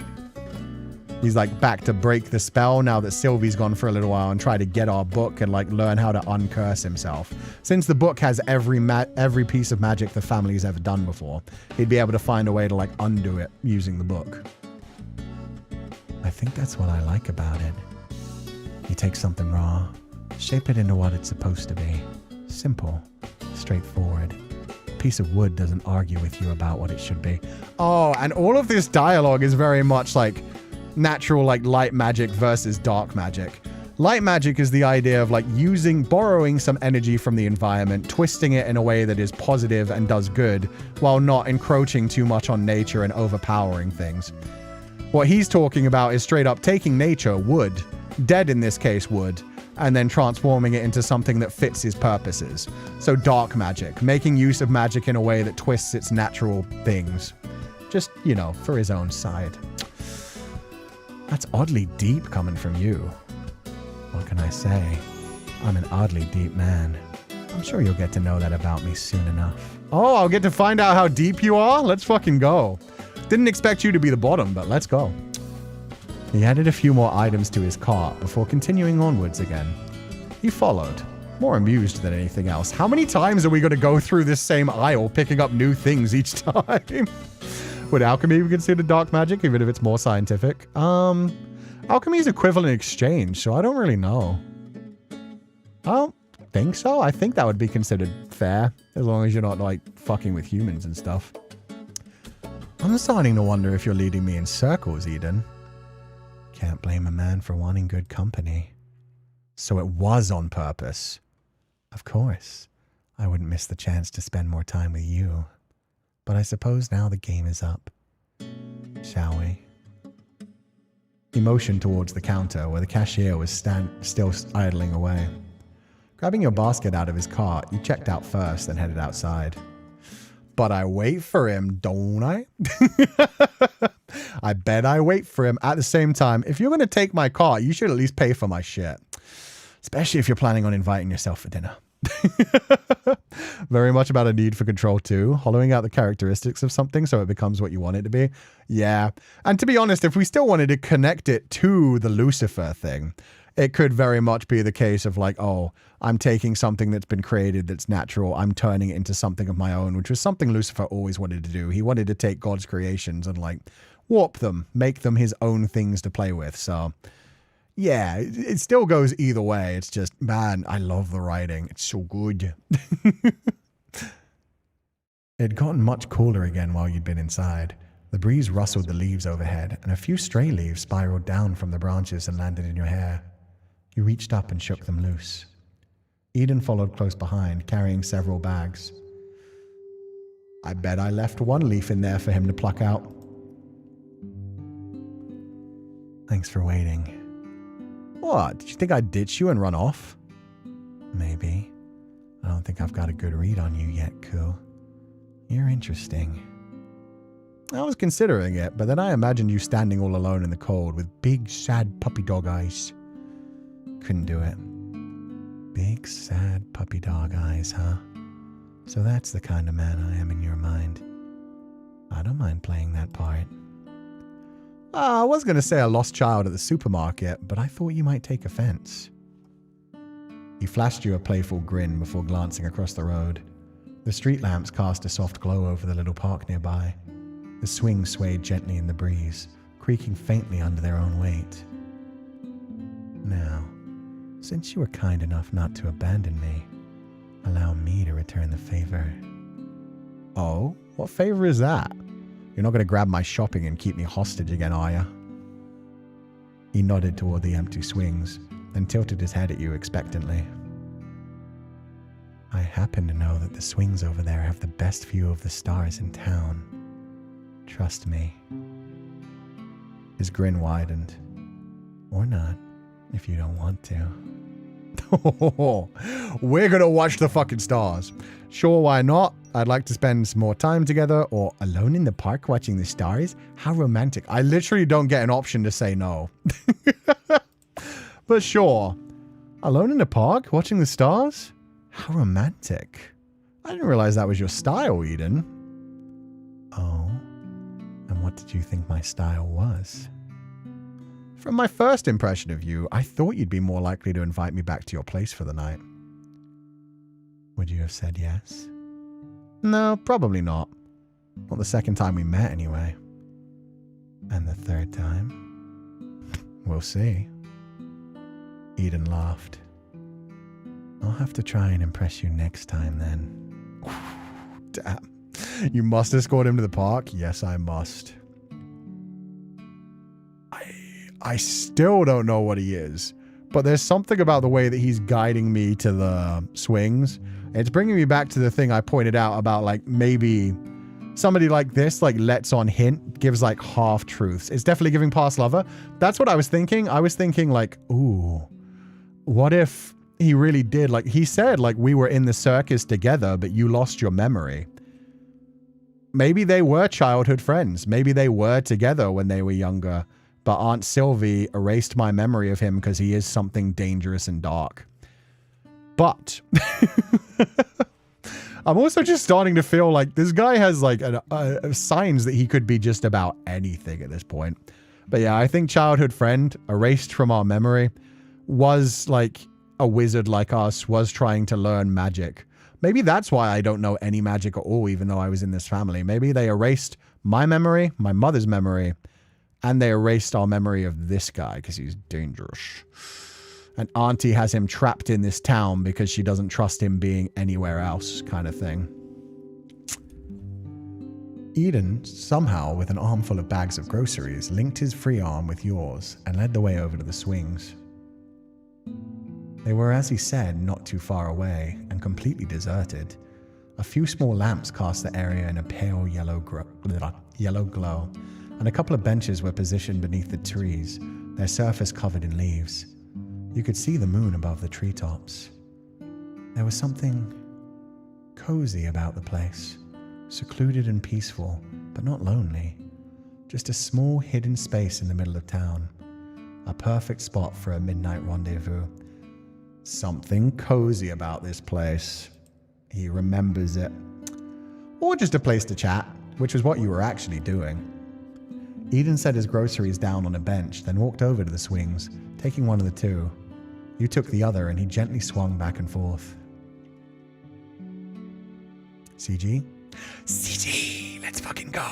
He's like back to break the spell now that Sylvie's gone for a little while and try to get our book and like learn how to uncurse himself. Since the book has every piece of magic the family's ever done before, he'd be able to find a way to like undo it using the book. I think that's what I like about it. You take something raw, shape it into what it's supposed to be. Simple, straightforward. A piece of wood doesn't argue with you about what it should be. Oh, and all of this dialogue is very much like natural, like light magic versus dark magic. Light magic is the idea of like borrowing some energy from the environment, twisting it in a way that is positive and does good, while not encroaching too much on nature and overpowering things. What he's talking about is straight up taking nature, wood, dead in this case wood, and then transforming it into something that fits his purposes. So dark magic, making use of magic in a way that twists its natural things. Just, you know, for his own side. That's oddly deep coming from you. What can I say? I'm an oddly deep man. I'm sure you'll get to know that about me soon enough. Oh, I'll get to find out how deep you are? Let's fucking go. Didn't expect you to be the bottom, but let's go. He added a few more items to his cart before continuing onwards again. He followed, more amused than anything else. How many times are we going to go through this same aisle picking up new things each time? Would alchemy be considered dark magic, even if it's more scientific? Alchemy is equivalent exchange, so I don't really know. I don't think so. I think that would be considered fair, as long as you're not, like, fucking with humans and stuff. I'm starting to wonder if you're leading me in circles, Eden. Can't blame a man for wanting good company. So it was on purpose. Of course. I wouldn't miss the chance to spend more time with you. But I suppose now the game is up. Shall we? He motioned towards the counter where the cashier was still idling away. Grabbing your basket out of his cart, you checked out first, then headed outside. But I wait for him, don't I? I bet I wait for him. At the same time, if you're going to take my cart, you should at least pay for my shit. Especially if you're planning on inviting yourself for dinner. Very much about a need for control too. Hollowing out the characteristics of something so it becomes what you want it to be. Yeah. And to be honest, if we still wanted to connect it to the Lucifer thing, it could very much be the case of like, oh, I'm taking something that's been created that's natural, I'm turning it into something of my own, which was something Lucifer always wanted to do. He wanted to take God's creations and like warp them, make them his own things to play with. So, yeah, it still goes either way. It's just, man, I love the writing. It's so good. It had gotten much cooler again while you'd been inside. The breeze rustled the leaves overhead, and a few stray leaves spiraled down from the branches and landed in your hair. You reached up and shook them loose. Eden followed close behind, carrying several bags. I bet I left one leaf in there for him to pluck out. Thanks for waiting. What? Did you think I'd ditch you and run off? Maybe. I don't think I've got a good read on you yet, Cú. You're interesting. I was considering it, but then I imagined you standing all alone in the cold with big, sad puppy dog eyes. Couldn't do it. Big, sad puppy dog eyes, huh? So that's the kind of man I am in your mind. I don't mind playing that part. I was going to say a lost child at the supermarket, but I thought you might take offense. He flashed you a playful grin before glancing across the road. The street lamps cast a soft glow over the little park nearby. The swings swayed gently in the breeze, creaking faintly under their own weight. Now, since you were kind enough not to abandon me, allow me to return the favor. Oh, what favor is that? You're not going to grab my shopping and keep me hostage again, are you? He nodded toward the empty swings, then tilted his head at you expectantly. I happen to know that the swings over there have the best view of the stars in town. Trust me. His grin widened. Or not, if you don't want to. We're gonna watch the fucking stars. Sure, why not? I'd like to spend some more time together, or alone in the park watching the stars. How romantic. I literally don't get an option to say no. But sure. Alone in the park watching the stars? How romantic. I didn't realize that was your style, Eden. Oh, and what did you think my style was? From my first impression of you, I thought you'd be more likely to invite me back to your place for the night. Would you have said yes? No, probably not. Not the second time we met, anyway. And the third time? We'll see. Eden laughed. I'll have to try and impress you next time, then. Damn. You must escort him to the park? Yes, I must. I still don't know what he is, but there's something about the way that he's guiding me to the swings. It's bringing me back to the thing I pointed out about, like, maybe somebody like this, like, lets on hint, gives, like, half-truths. It's definitely giving past lover. That's what I was thinking. I was thinking, like, ooh, what if he really did, like, he said, like, we were in the circus together, but you lost your memory. Maybe they were childhood friends. Maybe they were together when they were younger, but Aunt Sylvie erased my memory of him because he is something dangerous and dark. But I'm also just starting to feel like this guy has like signs that he could be just about anything at this point. But yeah, I think childhood friend erased from our memory was like a wizard like us, was trying to learn magic. Maybe that's why I don't know any magic at all, even though I was in this family. Maybe they erased my memory, my mother's memory, and they erased our memory of this guy because he's dangerous. And Auntie has him trapped in this town because she doesn't trust him being anywhere else, kind of thing. Eden, somehow with an armful of bags of groceries, linked his free arm with yours and led the way over to the swings. They were, as he said, not too far away and completely deserted. A few small lamps cast the area in a pale yellow glow, and a couple of benches were positioned beneath the trees, their surface covered in leaves. You could see the moon above the treetops. There was something cozy about the place, secluded and peaceful, but not lonely. Just a small hidden space in the middle of town. A perfect spot for a midnight rendezvous. Something cozy about this place. He remembers it. Or just a place to chat, which was what you were actually doing. Eden set his groceries down on a bench, then walked over to the swings, taking one of the two. You took the other, and he gently swung back and forth. CG, City, let's fucking go.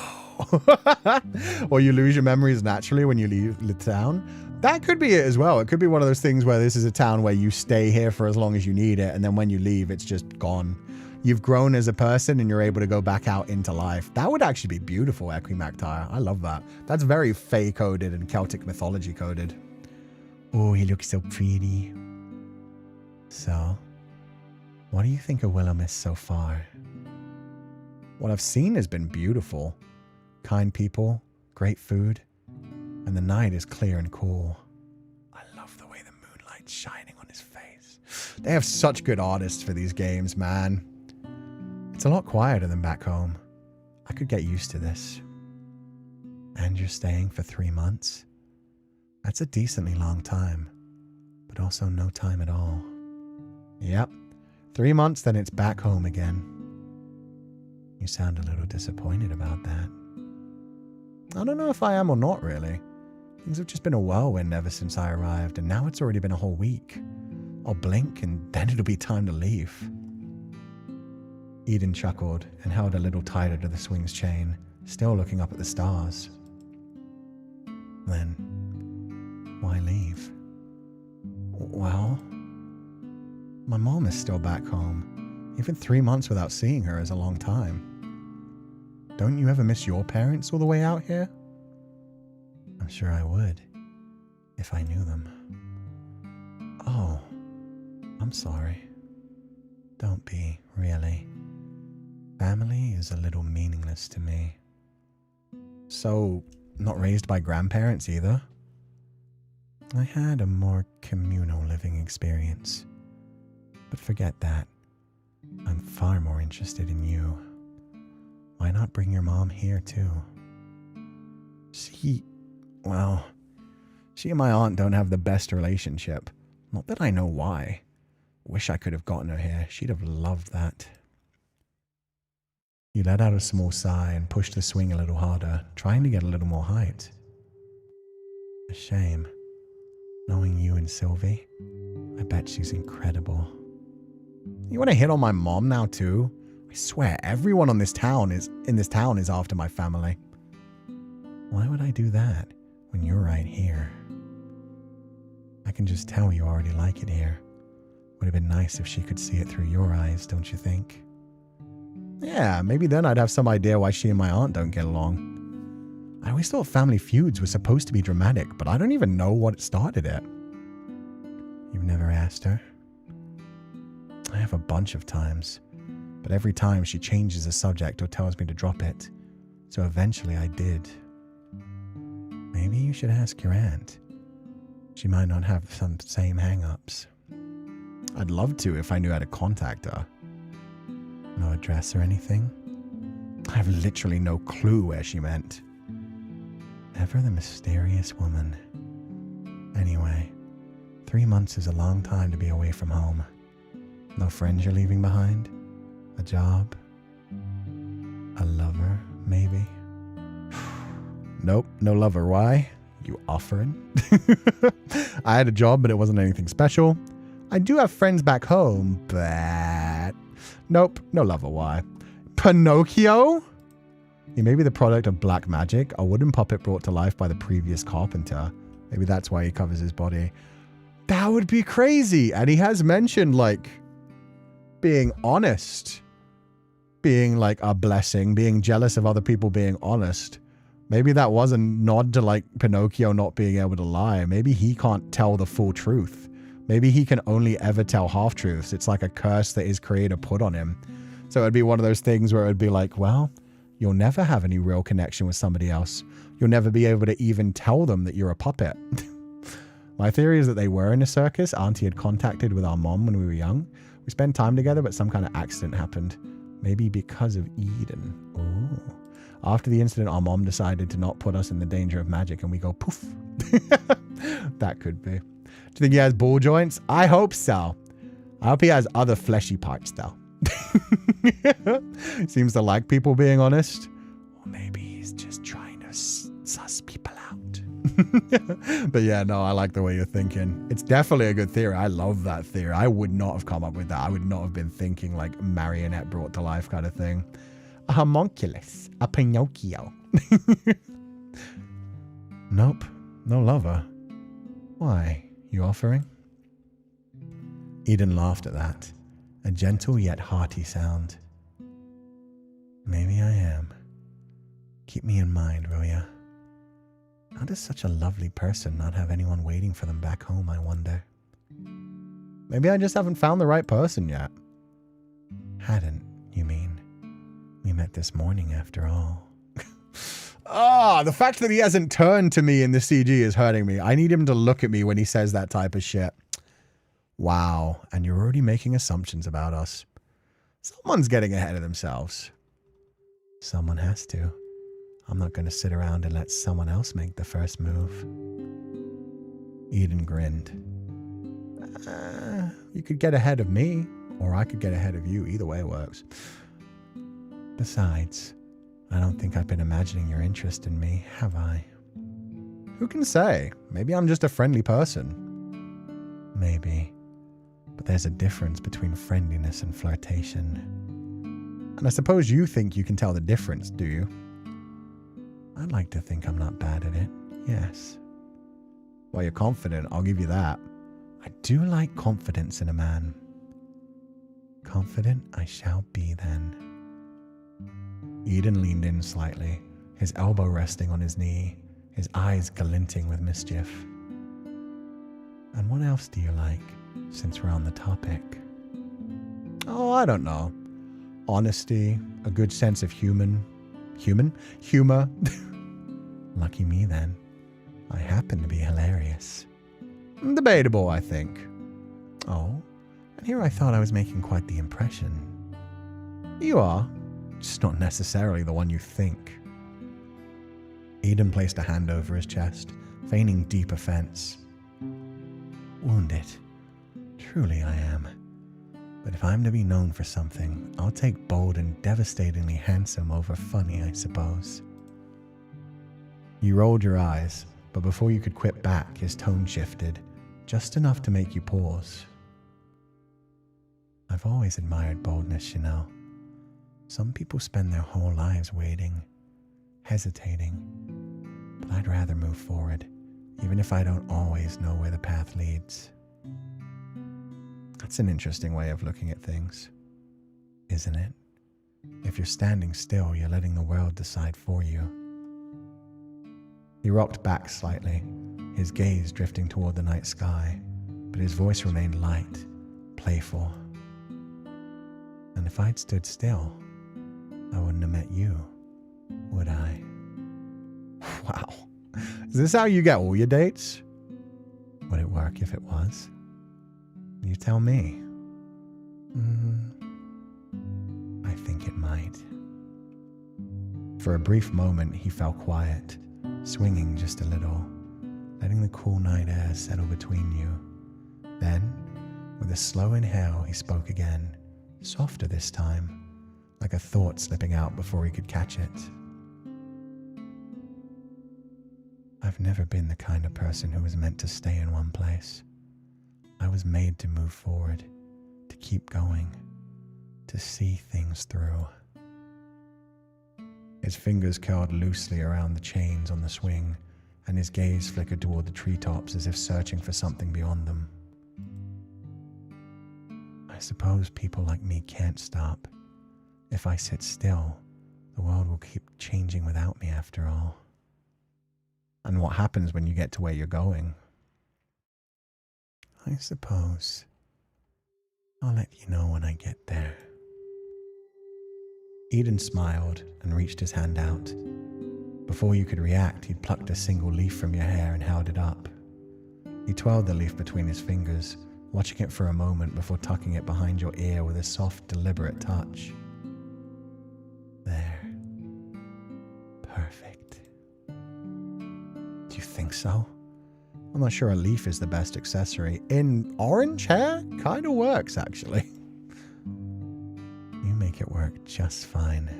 Or you lose your memories naturally when you leave the town. That could be it as well. It could be one of those things where this is a town where you stay here for as long as you need it, and then when you leave, it's just gone. You've grown as a person and you're able to go back out into life. That would actually be beautiful, Equimactyre. I love that. That's very Fae coded and Celtic mythology coded. Oh, he looks so pretty. So, what do you think of Willowmist so far? What I've seen has been beautiful. Kind people, great food, and the night is clear and cool. I love the way the moonlight's shining on his face. They have such good artists for these games, man. It's a lot quieter than back home. I could get used to this. And you're staying for 3 months? That's a decently long time, but also no time at all. Yep, 3 months, then it's back home again. You sound a little disappointed about that. I don't know if I am or not, really. Things have just been a whirlwind ever since I arrived, and now it's already been a whole week. I'll blink, and then it'll be time to leave. Eden chuckled and held a little tighter to the swing's chain, still looking up at the stars. Then, why leave? Well, my mom is still back home. Even 3 months without seeing her is a long time. Don't you ever miss your parents all the way out here? I'm sure I would, if I knew them. Oh, I'm sorry. Don't be, really. Family is a little meaningless to me. So, not raised by grandparents either? I had a more communal living experience. But forget that. I'm far more interested in you. Why not bring your mom here too? She and my aunt don't have the best relationship. Not that I know why. Wish I could have gotten her here. She'd have loved that. You let out a small sigh and pushed the swing a little harder, trying to get a little more height. A shame. Knowing you and Sylvie, I bet she's incredible. You want to hit on my mom now too? I swear, everyone in this town is after my family. Why would I do that when you're right here? I can just tell you already like it here. Would have been nice if she could see it through your eyes, don't you think? Yeah, maybe then I'd have some idea why she and my aunt don't get along. I always thought family feuds were supposed to be dramatic, but I don't even know what started it. You've never asked her? I have a bunch of times, but every time she changes the subject or tells me to drop it. So eventually I did. Maybe you should ask your aunt. She might not have some same hang-ups. I'd love to if I knew how to contact her. No address or anything? I have literally no clue where she meant. Ever the mysterious woman. Anyway, 3 months is a long time to be away from home. No friends you're leaving behind? A job? A lover, maybe? Nope, no lover. Why? You offering? I had a job, but it wasn't anything special. I do have friends back home, but... Nope, no lover. Why? Pinocchio? He may be the product of black magic, a wooden puppet brought to life by the previous carpenter. Maybe that's why he covers his body. That would be crazy. And he has mentioned, like, being honest. Being, like, a blessing. Being jealous of other people being honest. Maybe that was a nod to, like, Pinocchio not being able to lie. Maybe he can't tell the full truth. Maybe he can only ever tell half-truths. It's like a curse that his creator put on him. So it'd be one of those things where it'd be like, well, you'll never have any real connection with somebody else. You'll never be able to even tell them that you're a puppet. My theory is that they were in a circus Auntie had contacted with our mom when we were young. We spent time together, but some kind of accident happened. Maybe because of Eden. Oh. After the incident, our mom decided to not put us in the danger of magic, and we go poof. That could be. Do you think he has ball joints? I hope so. I hope he has other fleshy parts, though. Seems to like people being honest. Or maybe he's just trying to suss people out. But yeah, no, I like the way you're thinking. It's definitely a good theory. I love that theory. I would not have come up with that. I would not have been thinking like marionette brought to life kind of thing. A homunculus. A Pinocchio. Nope. No lover. Why? You offering? Eden laughed at that. A gentle yet hearty sound. Maybe I am. Keep me in mind, will ya? How does such a lovely person not have anyone waiting for them back home, I wonder? Maybe I just haven't found the right person yet. Hadn't, you mean? We met this morning after all. The fact that he hasn't turned to me in the CG is hurting me. I need him to look at me when he says that type of shit. Wow, and you're already making assumptions about us. Someone's getting ahead of themselves. Someone has to. I'm not going to sit around and let someone else make the first move. Eden grinned. You could get ahead of me, or I could get ahead of you. Either way works. Besides, I don't think I've been imagining your interest in me, have I? Who can say? Maybe I'm just a friendly person. Maybe. But there's a difference between friendliness and flirtation. And I suppose you think you can tell the difference, do you? I'd like to think I'm not bad at it, yes. Well, you're confident, I'll give you that. I do like confidence in a man. Confident I shall be then. Eden leaned in slightly, his elbow resting on his knee, his eyes glinting with mischief. And what else do you like, since we're on the topic? Oh, I don't know. Honesty, a good sense of humor. Lucky me then. I happen to be hilarious. Debatable, I think. Oh, and here I thought I was making quite the impression. You are, just not necessarily the one you think. Eden placed a hand over his chest, feigning deep offense. Wounded. Truly I am. But if I'm to be known for something, I'll take bold and devastatingly handsome over funny, I suppose. You rolled your eyes, but before you could quip back, his tone shifted, just enough to make you pause. I've always admired boldness, you know. Some people spend their whole lives waiting, hesitating, but I'd rather move forward, even if I don't always know where the path leads. That's an interesting way of looking at things, isn't it? If you're standing still, you're letting the world decide for you. He rocked back slightly, his gaze drifting toward the night sky, but his voice remained light, playful. And if I'd stood still, I wouldn't have met you, would I? Wow. Is this how you get all your dates? Would it work if it was? You tell me. I think it might. For a brief moment, he fell quiet, swinging just a little, letting the cool night air settle between you. Then, with a slow inhale, he spoke again, softer this time, like a thought slipping out before he could catch it. I've never been the kind of person who was meant to stay in one place. I was made to move forward, to keep going, to see things through. His fingers curled loosely around the chains on the swing, and his gaze flickered toward the treetops as if searching for something beyond them. I suppose people like me can't stop. If I sit still, the world will keep changing without me after all. And what happens when you get to where you're going? I suppose I'll let you know when I get there. Eden smiled and reached his hand out. Before you could react, he'd plucked a single leaf from your hair and held it up. He twirled the leaf between his fingers, watching it for a moment before tucking it behind your ear with a soft, deliberate touch. There. Perfect. Do you think so? I'm not sure a leaf is the best accessory. In orange hair? Kinda works, actually. You make it work just fine.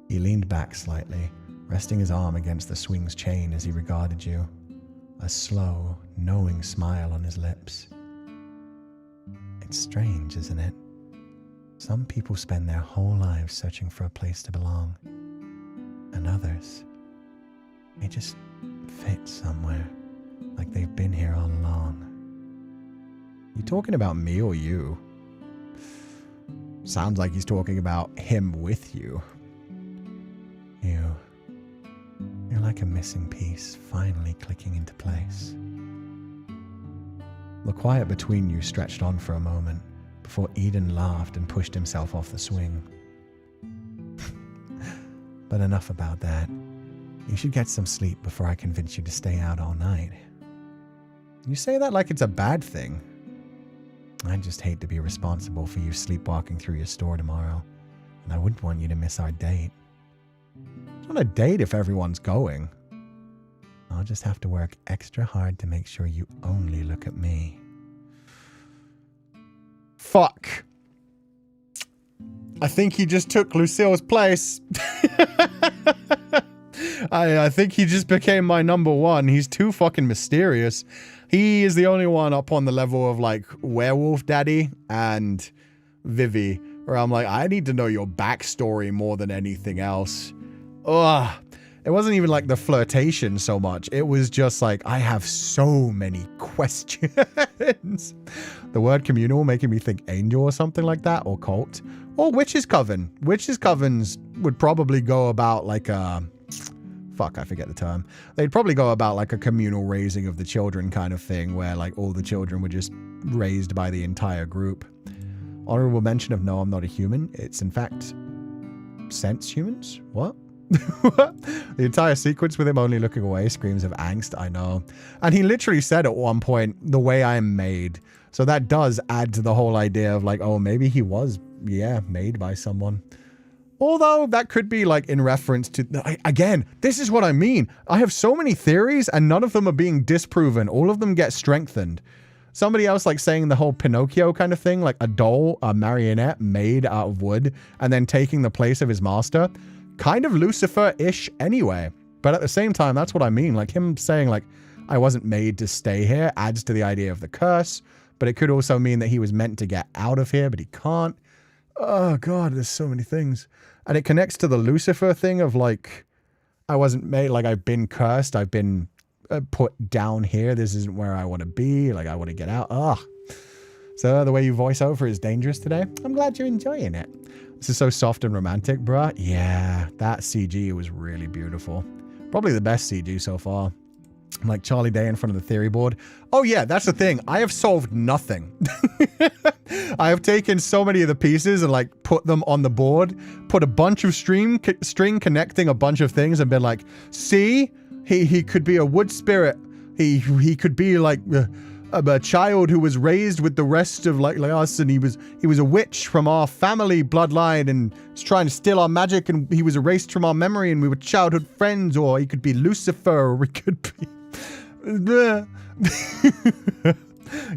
He leaned back slightly, resting his arm against the swing's chain as he regarded you, a slow, knowing smile on his lips. It's strange, isn't it? Some people spend their whole lives searching for a place to belong. And others, they just fit somewhere, like they've been here all along. You talking about me or you? Sounds like he's talking about him with you. You're like a missing piece finally clicking into place. The quiet between you stretched on for a moment before Eden laughed and pushed himself off the swing. But enough about that. You should get some sleep before I convince you to stay out all night. You say that like it's a bad thing. I just hate to be responsible for you sleepwalking through your store tomorrow, and I wouldn't want you to miss our date. It's not a date if everyone's going. I'll just have to work extra hard to make sure you only look at me. Fuck. I think he just took Lucille's place. I think he just became my number one. He's too fucking mysterious. He is the only one up on the level of like Werewolf Daddy and Vivy, where I'm like, I need to know your backstory more than anything else. Ugh. It wasn't even like the flirtation so much. It was just like, I have so many questions. The word communal making me think angel or something like that, or cult, or witch's coven. Witch's covens would probably go about like a... Fuck, I forget the term. They'd probably go about like a communal raising of the children kind of thing, where like all the children were just raised by the entire group. Honorable mention of no, I'm not a human. It's in fact sense humans? What? The entire sequence with him only looking away screams of angst, I know. And he literally said at one point, the way I'm made. So that does add to the whole idea of like, oh, maybe he was, yeah, made by someone. Although that could be like in reference to, again, this is what I mean. I have so many theories and none of them are being disproven. All of them get strengthened. Somebody else like saying the whole Pinocchio kind of thing, like a doll, a marionette made out of wood and then taking the place of his master. Kind of Lucifer-ish anyway. But at the same time, that's what I mean. Like him saying like, I wasn't made to stay here adds to the idea of the curse. But it could also mean that he was meant to get out of here, but he can't. Oh God, there's so many things. And it connects to the Lucifer thing of like, I wasn't made, like I've been cursed. I've been put down here. This isn't where I want to be. Like I want to get out. Ugh. So the way you voice over is dangerous today. I'm glad you're enjoying it. This is so soft and romantic, bruh. Yeah, that CG was really beautiful. Probably the best CG so far. Like Charlie Day in front of the theory board. Oh yeah, that's the thing. I have solved nothing. I have taken so many of the pieces and like put them on the board, put a bunch of string connecting a bunch of things and been like, see, he could be a wood spirit. He could be like a child who was raised with the rest of like us, and he was a witch from our family bloodline and was trying to steal our magic, and he was erased from our memory and we were childhood friends. Or he could be Lucifer, or he could be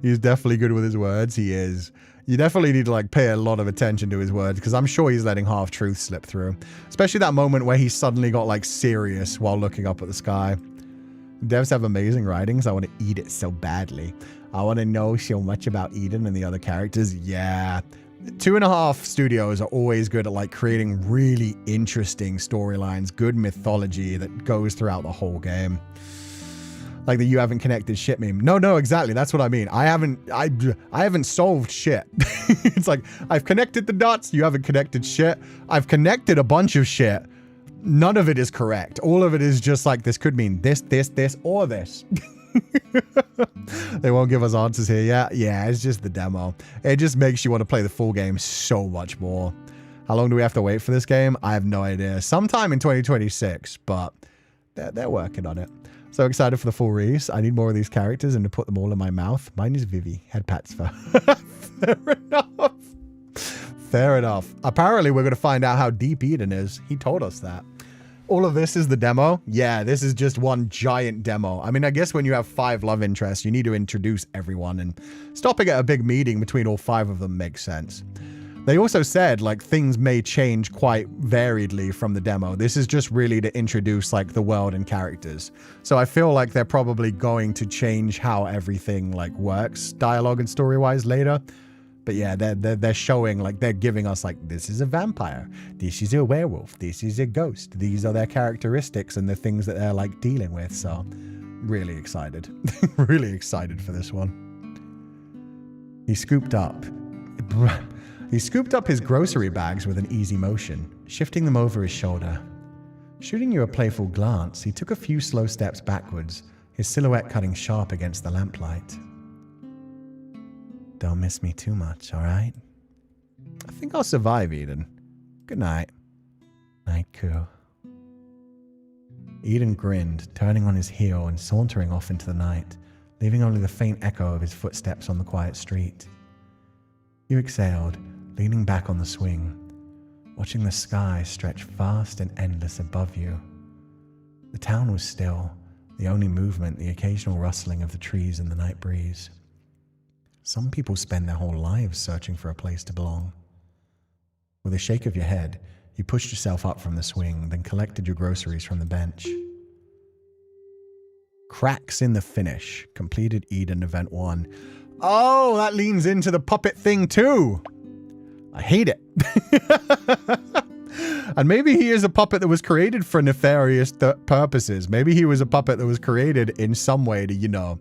he's definitely good with his words. He is. You definitely need to like pay a lot of attention to his words, because I'm sure he's letting half truth slip through, especially that moment where he suddenly got like serious while looking up at the sky. Devs have amazing writings. I want to eat it so badly. I want to know so much about Eden and the other characters. Yeah. 2.5 studios are always good at like creating really interesting storylines, good mythology that goes throughout the whole game. Like the you haven't connected shit meme. No, exactly. That's what I mean. I haven't solved shit. It's like, I've connected the dots. You haven't connected shit. I've connected a bunch of shit. None of it is correct. All of it is just like, this could mean this, or this. They won't give us answers here yet. Yeah, it's just the demo. It just makes you want to play the full game so much more. How long do we have to wait for this game? I have no idea. Sometime in 2026, but they're working on it. So excited for the full release. I need more of these characters and to put them all in my mouth. Mine is Vivy. Head pats for. Fair enough. Fair enough. Apparently, we're going to find out how deep Eden is. He told us that. All of this is the demo? Yeah, this is just one giant demo. I mean, I guess when you have 5 love interests, you need to introduce everyone, and stopping at a big meeting between all 5 of them makes sense. They also said, like, things may change quite variedly from the demo. This is just really to introduce, like, the world and characters. So I feel like they're probably going to change how everything, like, works, dialogue and story-wise later. But yeah, they're showing, like, they're giving us, like, this is a vampire, this is a werewolf, this is a ghost. These are their characteristics and the things that they're, like, dealing with. So, really excited. Really excited for this one. He scooped up his grocery bags with an easy motion, shifting them over his shoulder. Shooting you a playful glance, he took a few slow steps backwards, his silhouette cutting sharp against the lamplight. Don't miss me too much, all right? I think I'll survive, Eden. Good night. Night, Cú. Eden grinned, turning on his heel and sauntering off into the night, leaving only the faint echo of his footsteps on the quiet street. You exhaled, leaning back on the swing, watching the sky stretch vast and endless above you. The town was still, the only movement the occasional rustling of the trees in the night breeze. Some people spend their whole lives searching for a place to belong. With a shake of your head, you pushed yourself up from the swing, then collected your groceries from the bench. Cracks in the finish, completed Eden Event 1. Oh, that leans into the puppet thing too. I hate it. And maybe he is a puppet that was created for nefarious purposes. Maybe he was a puppet that was created in some way to, you know,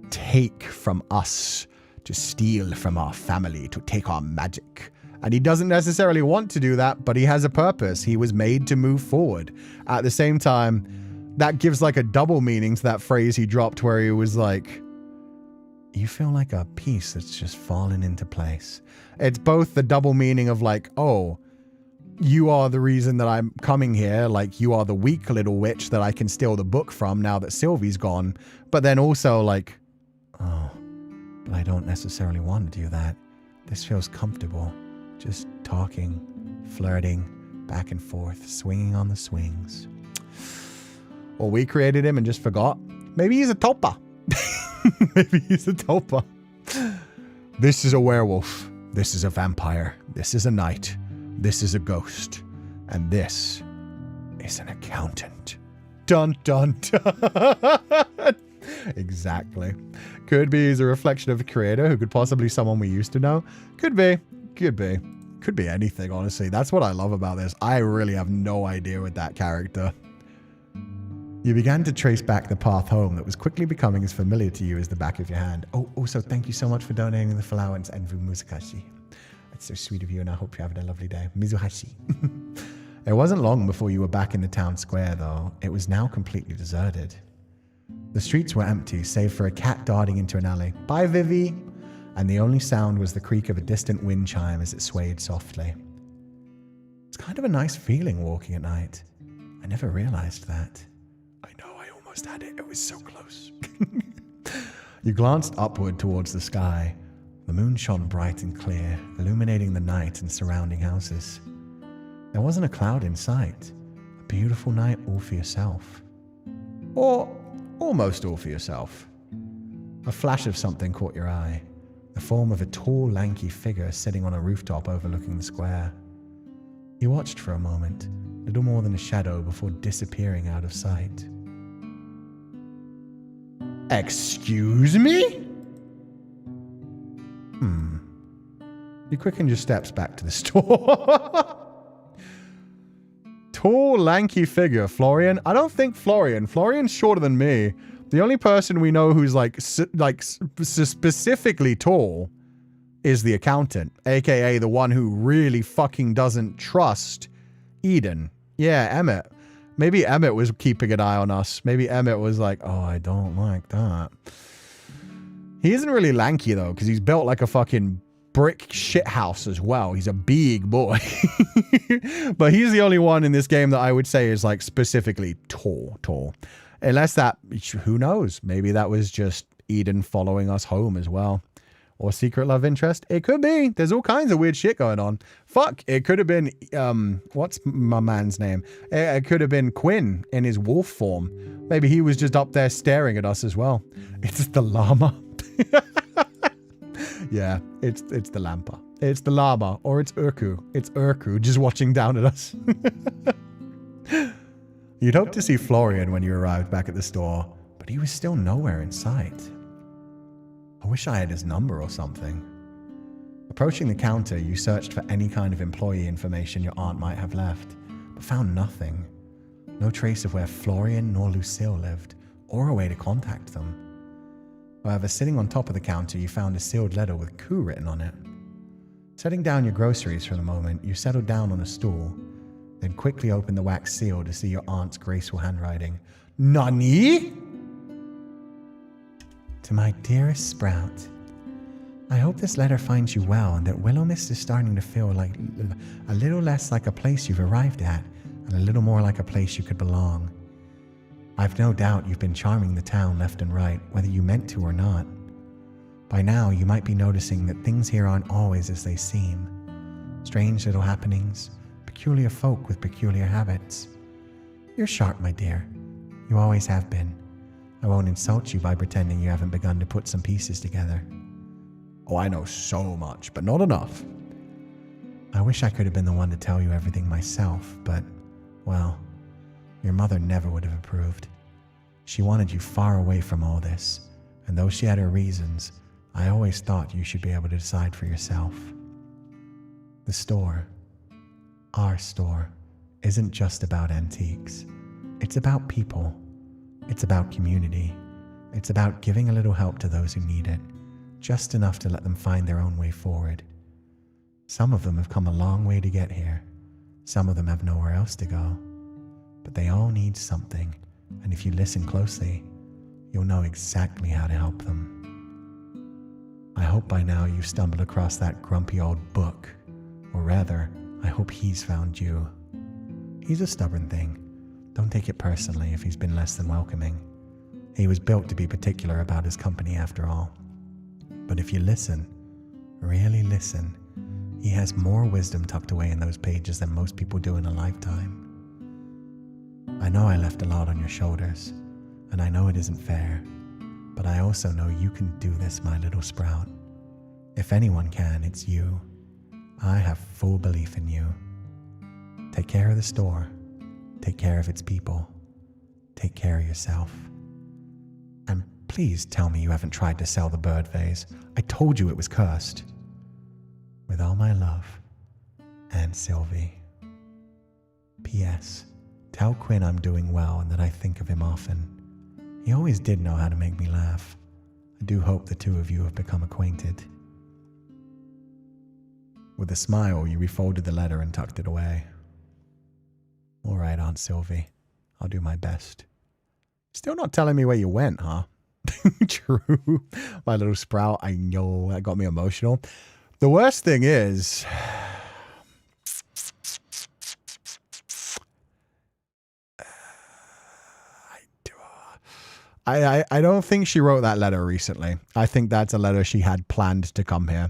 take from us, to steal from our family, to take our magic. And he doesn't necessarily want to do that, but he has a purpose. He was made to move forward. At the same time, that gives like a double meaning to that phrase he dropped where he was like, you feel like a piece that's just fallen into place. It's both the double meaning of like, oh, you are the reason that I'm coming here. Like, you are the weak little witch that I can steal the book from now that Sylvie's gone. But then also like, oh, but I don't necessarily want to do that. This feels comfortable. Just talking, flirting, back and forth, swinging on the swings. Or we created him and just forgot. Maybe he's a tulpa. Maybe he's a tulpa. This is a werewolf. This is a vampire. This is a knight. This is a ghost. And this is an accountant. Dun, dun, dun. Exactly. Could be he's a reflection of a creator who could possibly someone we used to know. Could be. Could be. Could be anything, honestly. That's what I love about this. I really have no idea with that character. You began to trace back the path home that was quickly becoming as familiar to you as the back of your hand. Oh, also, thank you so much for donating the Féileacan and Cú Musakashi. That's so sweet of you, and I hope you're having a lovely day. Mizuhashi. It wasn't long before you were back in the town square, though. It was now completely deserted. The streets were empty, save for a cat darting into an alley. Bye, Vivy! And the only sound was the creak of a distant wind chime as it swayed softly. It's kind of a nice feeling walking at night. I never realized that. I know, I almost had it. It was so close. You glanced upward towards the sky. The moon shone bright and clear, illuminating the night and surrounding houses. There wasn't a cloud in sight. A beautiful night all for yourself. Or almost all for yourself. A flash of something caught your eye. The form of a tall, lanky figure sitting on a rooftop overlooking the square. You watched for a moment, little more than a shadow before disappearing out of sight. Excuse me? You quickened your steps back to the store. Tall, lanky figure, Florian. I don't think Florian's shorter than me. The only person we know who's specifically tall is the accountant, aka the one who really fucking doesn't trust Eden. Yeah, Emmett. Maybe Emmett was keeping an eye on us. Maybe Emmett was like, oh, I don't like that. He isn't really lanky though, because he's built like a fucking brick shithouse as well. He's a big boy. But he's the only one in this game that I would say is like specifically tall. Unless that, who knows? Maybe that was just Eden following us home as well. Or secret love interest. It could be. There's all kinds of weird shit going on. Fuck. It could have been, what's my man's name? It could have been Quinn in his wolf form. Maybe he was just up there staring at us as well. It's the llama. Yeah, it's the lampa. It's the llama, or it's Urku. It's Urku just watching down at us. You'd hoped to see Florian when you arrived back at the store, but he was still nowhere in sight. I wish I had his number or something. Approaching the counter, you searched for any kind of employee information your aunt might have left, but found nothing. No trace of where Florian nor Lucille lived, or a way to contact them. However, sitting on top of the counter, you found a sealed letter with Cú written on it. Setting down your groceries for the moment, you settled down on a stool, then quickly opened the wax seal to see your aunt's graceful handwriting. Nani? To my dearest Sprout, I hope this letter finds you well and that Willowmist is starting to feel like a little less like a place you've arrived at and a little more like a place you could belong. I've no doubt you've been charming the town left and right, whether you meant to or not. By now, you might be noticing that things here aren't always as they seem. Strange little happenings, peculiar folk with peculiar habits. You're sharp, my dear. You always have been. I won't insult you by pretending you haven't begun to put some pieces together. Oh, I know so much, but not enough. I wish I could have been the one to tell you everything myself, but, well, your mother never would have approved. She wanted you far away from all this, and though she had her reasons, I always thought you should be able to decide for yourself. The store, our store, isn't just about antiques. It's about people. It's about community. It's about giving a little help to those who need it, just enough to let them find their own way forward. Some of them have come a long way to get here. Some of them have nowhere else to go. But they all need something, and if you listen closely, you'll know exactly how to help them. I hope by now you've stumbled across that grumpy old book, or rather, I hope he's found you. He's a stubborn thing. Don't take it personally if he's been less than welcoming. He was built to be particular about his company after all. But if you listen, really listen, he has more wisdom tucked away in those pages than most people do in a lifetime. I know I left a lot on your shoulders, and I know it isn't fair, but I also know you can do this, my little Sprout. If anyone can, it's you. I have full belief in you. Take care of the store. Take care of its people. Take care of yourself. And please tell me you haven't tried to sell the bird vase. I told you it was cursed. With all my love, Aunt Sylvie. P.S. Tell Quinn I'm doing well and that I think of him often. He always did know how to make me laugh. I do hope the two of you have become acquainted. With a smile, you refolded the letter and tucked it away. All right, Aunt Sylvie. I'll do my best. Still not telling me where you went, huh? True. My little Sprout, I know, that got me emotional. The worst thing is, I don't think she wrote that letter recently. I think that's a letter she had planned to come here.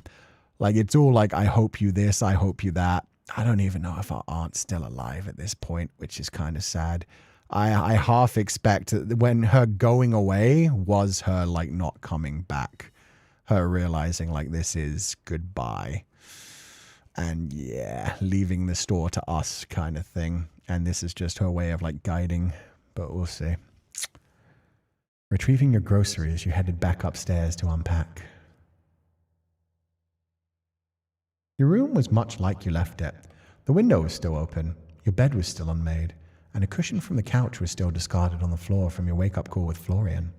Like, it's all like, I hope you this, I hope you that. I don't even know if our aunt's still alive at this point, which is kind of sad. I half expect when her going away was her, like, not coming back. Her realizing, like, this is goodbye. And, yeah, leaving the store to us kind of thing. And this is just her way of, like, guiding. But we'll see. Retrieving your groceries, you headed back upstairs to unpack. Your room was much like you left it. The window was still open, your bed was still unmade, and a cushion from the couch was still discarded on the floor from your wake-up call with Florian.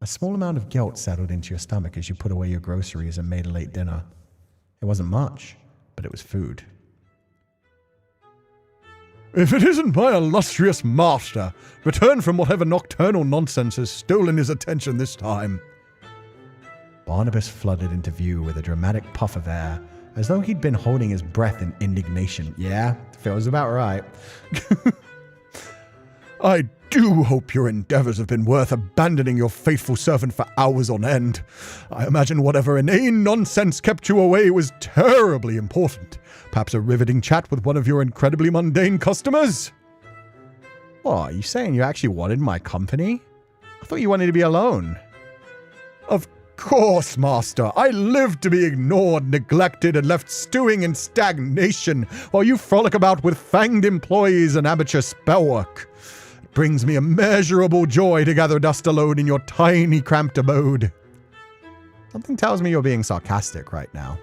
A small amount of guilt settled into your stomach as you put away your groceries and made a late dinner. It wasn't much, but it was food. If it isn't my illustrious master, returned from whatever nocturnal nonsense has stolen his attention this time. Barnabas flooded into view with a dramatic puff of air, as though he'd been holding his breath in indignation. Yeah, feels about right. I do hope your endeavors have been worth abandoning your faithful servant for hours on end. I imagine whatever inane nonsense kept you away was terribly important. Perhaps a riveting chat with one of your incredibly mundane customers? What, are you saying you actually wanted my company? I thought you wanted to be alone. Of course, Master. I lived to be ignored, neglected, and left stewing in stagnation while you frolic about with fanged employees and amateur spellwork. It brings me immeasurable joy to gather dust alone in your tiny, cramped abode. Something tells me you're being sarcastic right now.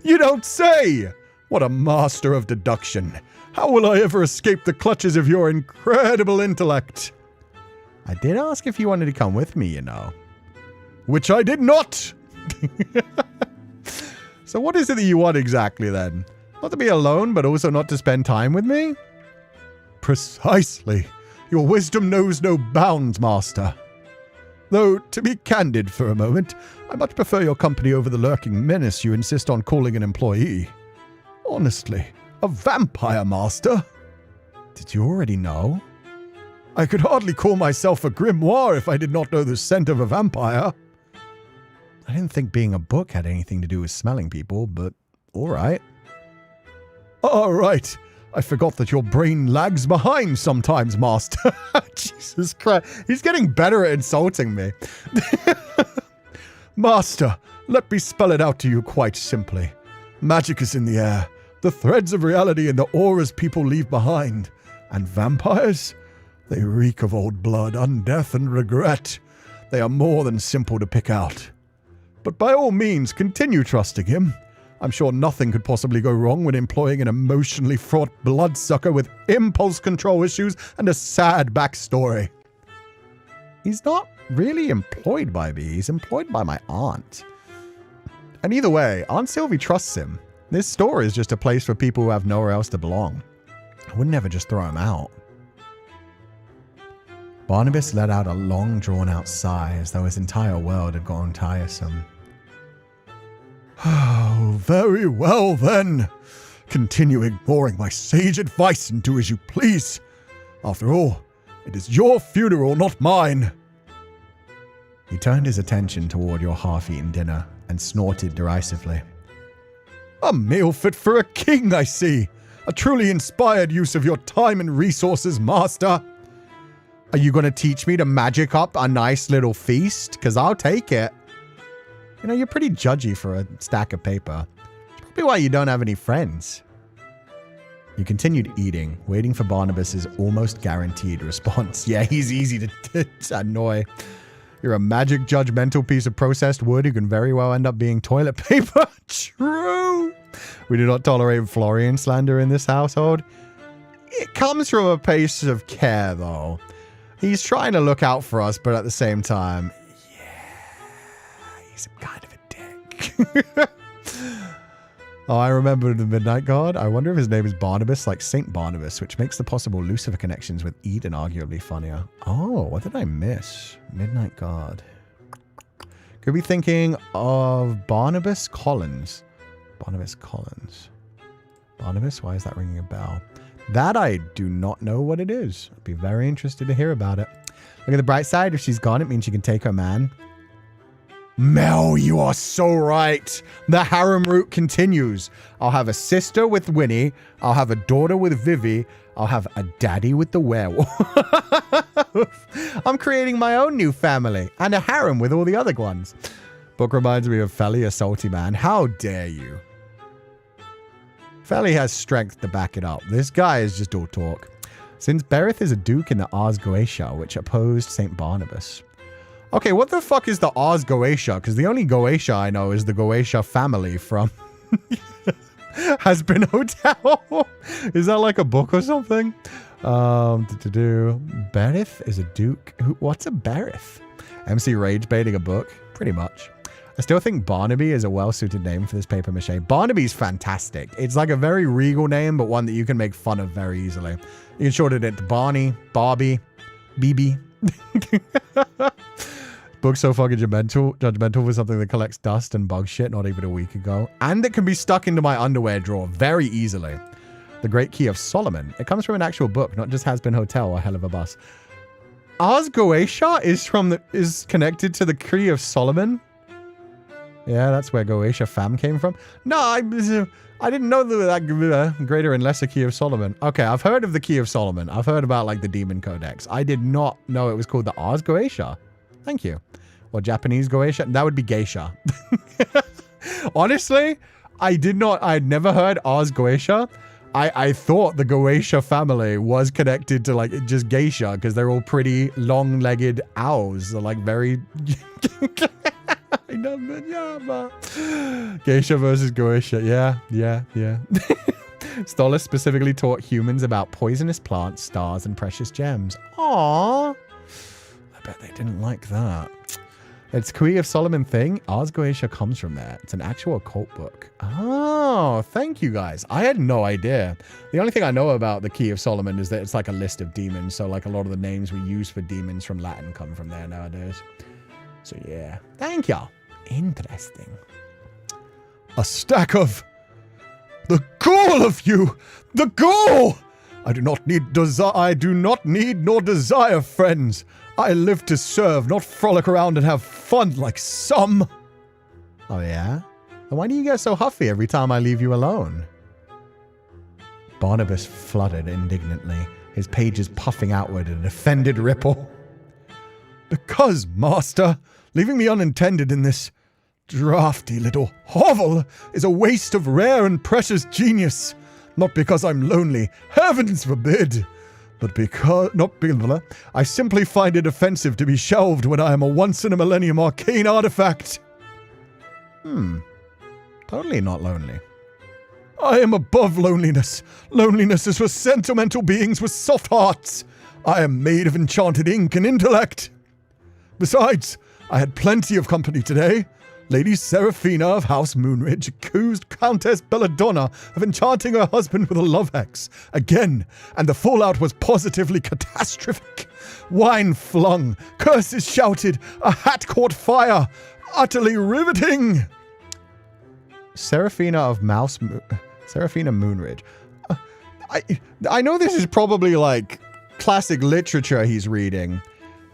You don't say! What a master of deduction. How will I ever escape the clutches of your incredible intellect? I did ask if you wanted to come with me, you know. Which I did not! So what is it that you want exactly then? Not to be alone, but also not to spend time with me? Precisely. Your wisdom knows no bounds, master. Though, to be candid for a moment, I much prefer your company over the lurking menace you insist on calling an employee. Honestly, a vampire, master? Did you already know? I could hardly call myself a grimoire if I did not know the scent of a vampire. I didn't think being a book had anything to do with smelling people, but alright. Alright. I forgot that your brain lags behind sometimes, master. Jesus Christ. He's getting better at insulting me. Master, let me spell it out to you quite simply. Magic is in the air, the threads of reality and the auras people leave behind. And vampires? They reek of old blood, undeath, and regret. They are more than simple to pick out. But by all means, continue trusting him. I'm sure nothing could possibly go wrong when employing an emotionally fraught bloodsucker with impulse control issues and a sad backstory. He's not really employed by me. He's employed by my aunt. And either way, Aunt Sylvie trusts him. This store is just a place for people who have nowhere else to belong. I would never just throw him out. Barnabas let out a long, drawn-out sigh as though his entire world had gone tiresome. Oh, very well then. Continue ignoring my sage advice and do as you please. After all, it is your funeral, not mine. He turned his attention toward your half-eaten dinner and snorted derisively. A meal fit for a king, I see. A truly inspired use of your time and resources, master. Are you going to teach me to magic up a nice little feast? Because I'll take it. You know, you're pretty judgy for a stack of paper. It's probably why you don't have any friends. You continued eating, waiting for Barnabas's almost guaranteed response. Yeah, he's easy to annoy. You're a magic judgmental piece of processed wood who can very well end up being toilet paper. True. We do not tolerate Florian slander in this household. It comes from a place of care, though. He's trying to look out for us, but at the same time, he's kind of a dick. Oh, I remember the Midnight God. I wonder if his name is Barnabas, like Saint Barnabas, which makes the possible Lucifer connections with Eden arguably funnier. Oh, what did I miss? Midnight God. Could be thinking of Barnabas Collins. Barnabas Collins. Barnabas? Why is that ringing a bell? That I do not know what it is. I'd be very interested to hear about it. Look at the bright side. If she's gone, it means she can take her man. Mel, you are so right. The harem route continues. I'll have a sister with Winnie. I'll have a daughter with Vivy. I'll have a daddy with the werewolf. I'm creating my own new family and a harem with all the other ones. Book reminds me of Feli, a salty man. How dare you? Feli has strength to back it up. This guy is just all talk. Since Berith is a duke in the Ars Goetia, which opposed St. Barnabas. Okay, what the fuck is the Ars Goetia? Because the only Goetia I know is the Goetia family from Has Been Hotel. Is that like a book or something? Berith is a duke. What's a Berith? MC Rage baiting a book? Pretty much. I still think Barnaby is a well-suited name for this paper mache. Barnaby's fantastic. It's like a very regal name, but one that you can make fun of very easily. You can shorten it to Barney, Barbie, BB. Book's so fucking judgmental for something that collects dust and bug shit not even a week ago. And it can be stuck into my underwear drawer very easily. The Great Key of Solomon. It comes from an actual book, not just Has Been Hotel or Hell of a Bus. Ars Goetia is connected to the Key of Solomon. Yeah, that's where Goetia fam came from. No, I didn't know that Greater and Lesser Key of Solomon. Okay, I've heard of the Key of Solomon. I've heard about like the Demon Codex. I did not know it was called the Ars Goetia. Thank you. Or Japanese Goetia. That would be geisha. Honestly, I'd never heard Ars Goetia. I thought the Goetia family was connected to like just geisha because they're all pretty long-legged owls. They're like very... Geisha versus Goisha. Yeah. Stolas specifically taught humans about poisonous plants, stars, and precious gems. Aww. I bet they didn't like that. It's Key of Solomon thing. Ars Goetia comes from there. It's an actual occult book. Oh, thank you guys. I had no idea. The only thing I know about the Key of Solomon is that it's like a list of demons. So like a lot of the names we use for demons from Latin come from there nowadays. So yeah. Thank y'all. Interesting. A stack of... The gall of you! The gall! I do not need nor desire friends. I live to serve, not frolic around and have fun like some. Oh yeah? Then why do you get so huffy every time I leave you alone? Barnabas fluttered indignantly, his pages puffing outward in an offended ripple. Because, master, leaving me unintended in this drafty little hovel is a waste of rare and precious genius. Not because I'm lonely, heavens forbid, but because I simply find it offensive to be shelved when I am a once-in-a-millennium arcane artifact. Totally not lonely. I am above loneliness. Loneliness is for sentimental beings with soft hearts. I am made of enchanted ink and intellect. Besides, I had plenty of company today. Lady Seraphina of House Moonridge accused Countess Belladonna of enchanting her husband with a love hex. Again, and the fallout was positively catastrophic. Wine flung, curses shouted, a hat caught fire. Utterly riveting. Seraphina Moonridge. I know this is probably like classic literature he's reading.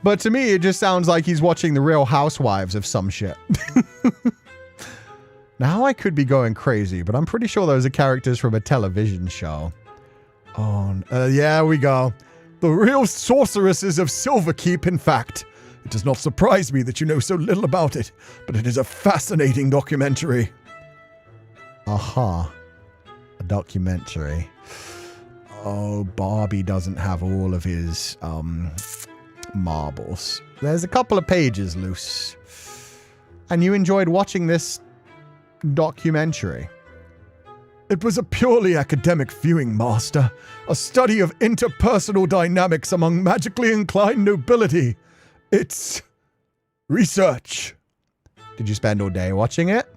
But to me, it just sounds like he's watching The Real Housewives of some shit. Now I could be going crazy, but I'm pretty sure those are characters from a television show. Oh, yeah, we go. The real sorceresses of Silverkeep, in fact. It does not surprise me that you know so little about it, but it is a fascinating documentary. Aha. A documentary. Oh, Barbie doesn't have all of his, marbles. There's a couple of pages loose. And you enjoyed watching this documentary. It was a purely academic viewing, master. A study of interpersonal dynamics among magically inclined nobility. It's research. Did you spend all day watching it?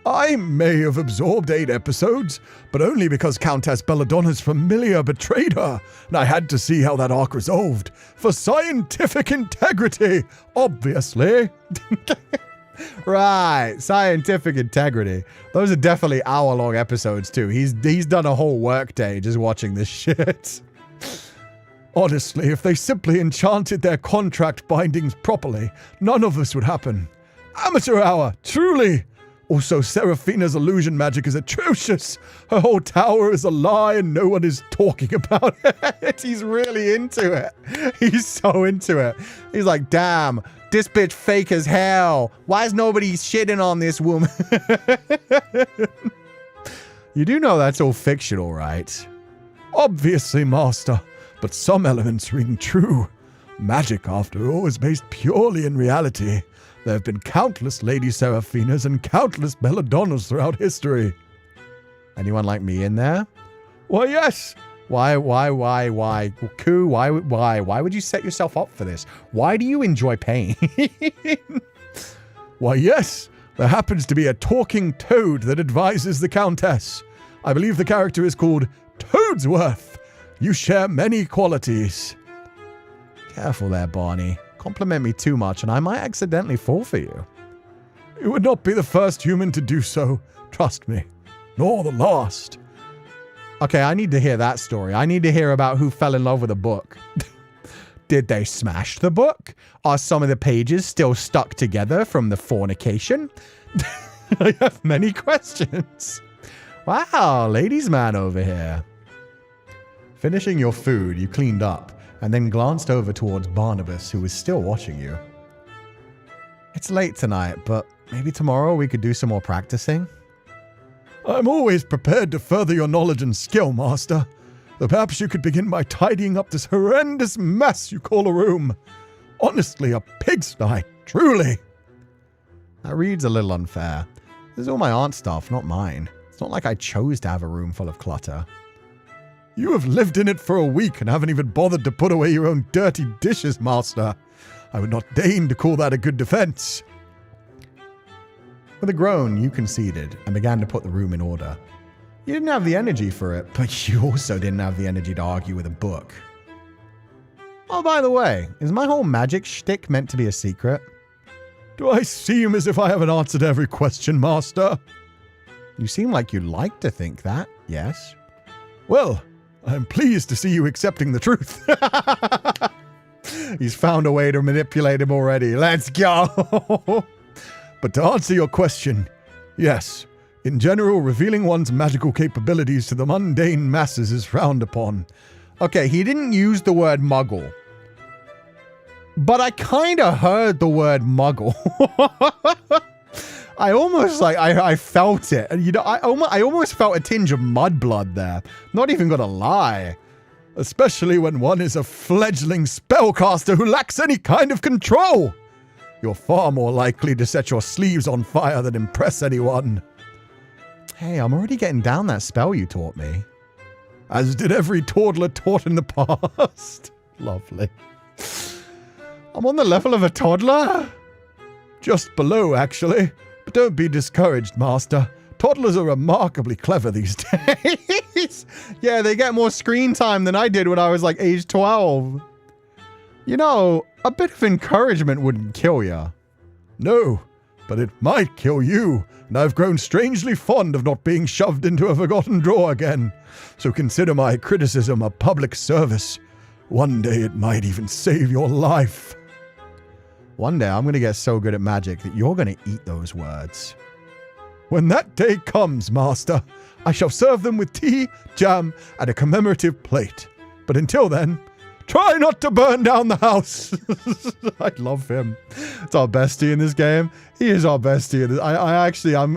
I may have absorbed 8 episodes, but only because Countess Belladonna's familiar betrayed her, and I had to see how that arc resolved. For scientific integrity, obviously. Right, scientific integrity. Those are definitely hour-long episodes, too. He's done a whole workday just watching this shit. Honestly, if they simply enchanted their contract bindings properly, none of this would happen. Amateur hour, truly. Also, Seraphina's illusion magic is atrocious. Her whole tower is a lie and no one is talking about it. He's really into it. He's so into it. He's like, damn, this bitch fake as hell. Why is nobody shitting on this woman? You do know that's all fictional, right? Obviously, master, but some elements ring true. Magic, after all, is based purely in reality. There have been countless Lady Seraphinas and countless Belladonnas throughout history. Anyone like me in there? Why, yes. Why, Cú, why would you set yourself up for this? Why do you enjoy pain? Why, yes. There happens to be a talking toad that advises the Countess. I believe the character is called Toadsworth. You share many qualities. Careful there, Barney. Compliment me too much and I might accidentally fall for you. You would not be the first human to do so, trust me, nor the last. Okay, I need to hear that story. I need to hear about who fell in love with a book. Did they smash the book? Are some of the pages still stuck together from the fornication? I have many questions. Wow, ladies' man over here. Finishing your food, you cleaned up and then glanced over towards Barnabas, who was still watching you. It's late tonight, but maybe tomorrow we could do some more practicing? I'm always prepared to further your knowledge and skill, master. Though perhaps you could begin by tidying up this horrendous mess you call a room. Honestly, a pigsty, truly. That reads a little unfair. This is all my aunt's stuff, not mine. It's not like I chose to have a room full of clutter. You have lived in it for a week and haven't even bothered to put away your own dirty dishes, master. I would not deign to call that a good defense. With a groan, you conceded and began to put the room in order. You didn't have the energy for it, but you also didn't have the energy to argue with a book. Oh, by the way, is my whole magic shtick meant to be a secret? Do I seem as if I haven't answered every question, master? You seem like you'd like to think that, yes? Well, I'm pleased to see you accepting the truth. He's found a way to manipulate him already. Let's go! But to answer your question, yes, in general, revealing one's magical capabilities to the mundane masses is frowned upon. Okay, he didn't use the word muggle. But I kind of heard the word muggle. I almost I felt it. And you know, I almost felt a tinge of mudblood there. Not even gonna lie. Especially when one is a fledgling spellcaster who lacks any kind of control. You're far more likely to set your sleeves on fire than impress anyone. Hey, I'm already getting down that spell you taught me. As did every toddler taught in the past. Lovely. I'm on the level of a toddler? Just below, actually. But don't be discouraged, master. Toddlers are remarkably clever these days. Yeah, they get more screen time than I did when I was like age 12. You know, a bit of encouragement wouldn't kill ya. No, but it might kill you, and I've grown strangely fond of not being shoved into a forgotten drawer again. So consider my criticism a public service. One day it might even save your life. One day I'm going to get so good at magic that you're going to eat those words. When that day comes, master, I shall serve them with tea, jam, and a commemorative plate. But until then, try not to burn down the house. I love him. It's our bestie in this game. He is our bestie.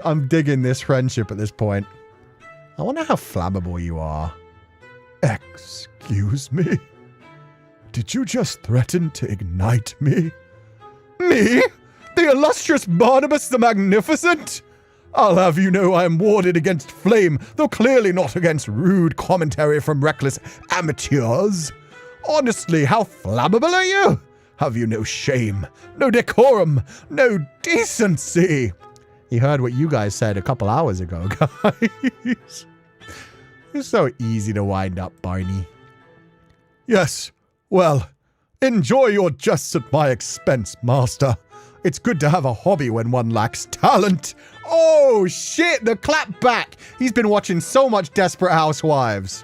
I'm digging this friendship at this point. I wonder how flammable you are. Excuse me? Did you just threaten to ignite me? Me? The illustrious Barnabas the Magnificent? I'll have you know I am warded against flame, though clearly not against rude commentary from reckless amateurs. Honestly, how flammable are you? Have you no shame, no decorum, no decency? He heard what you guys said a couple hours ago, guys. You're so easy to wind up, Barney. Yes, well, enjoy your jests at my expense, master. It's good to have a hobby when one lacks talent. Oh, shit, the clap back. He's been watching so much Desperate Housewives.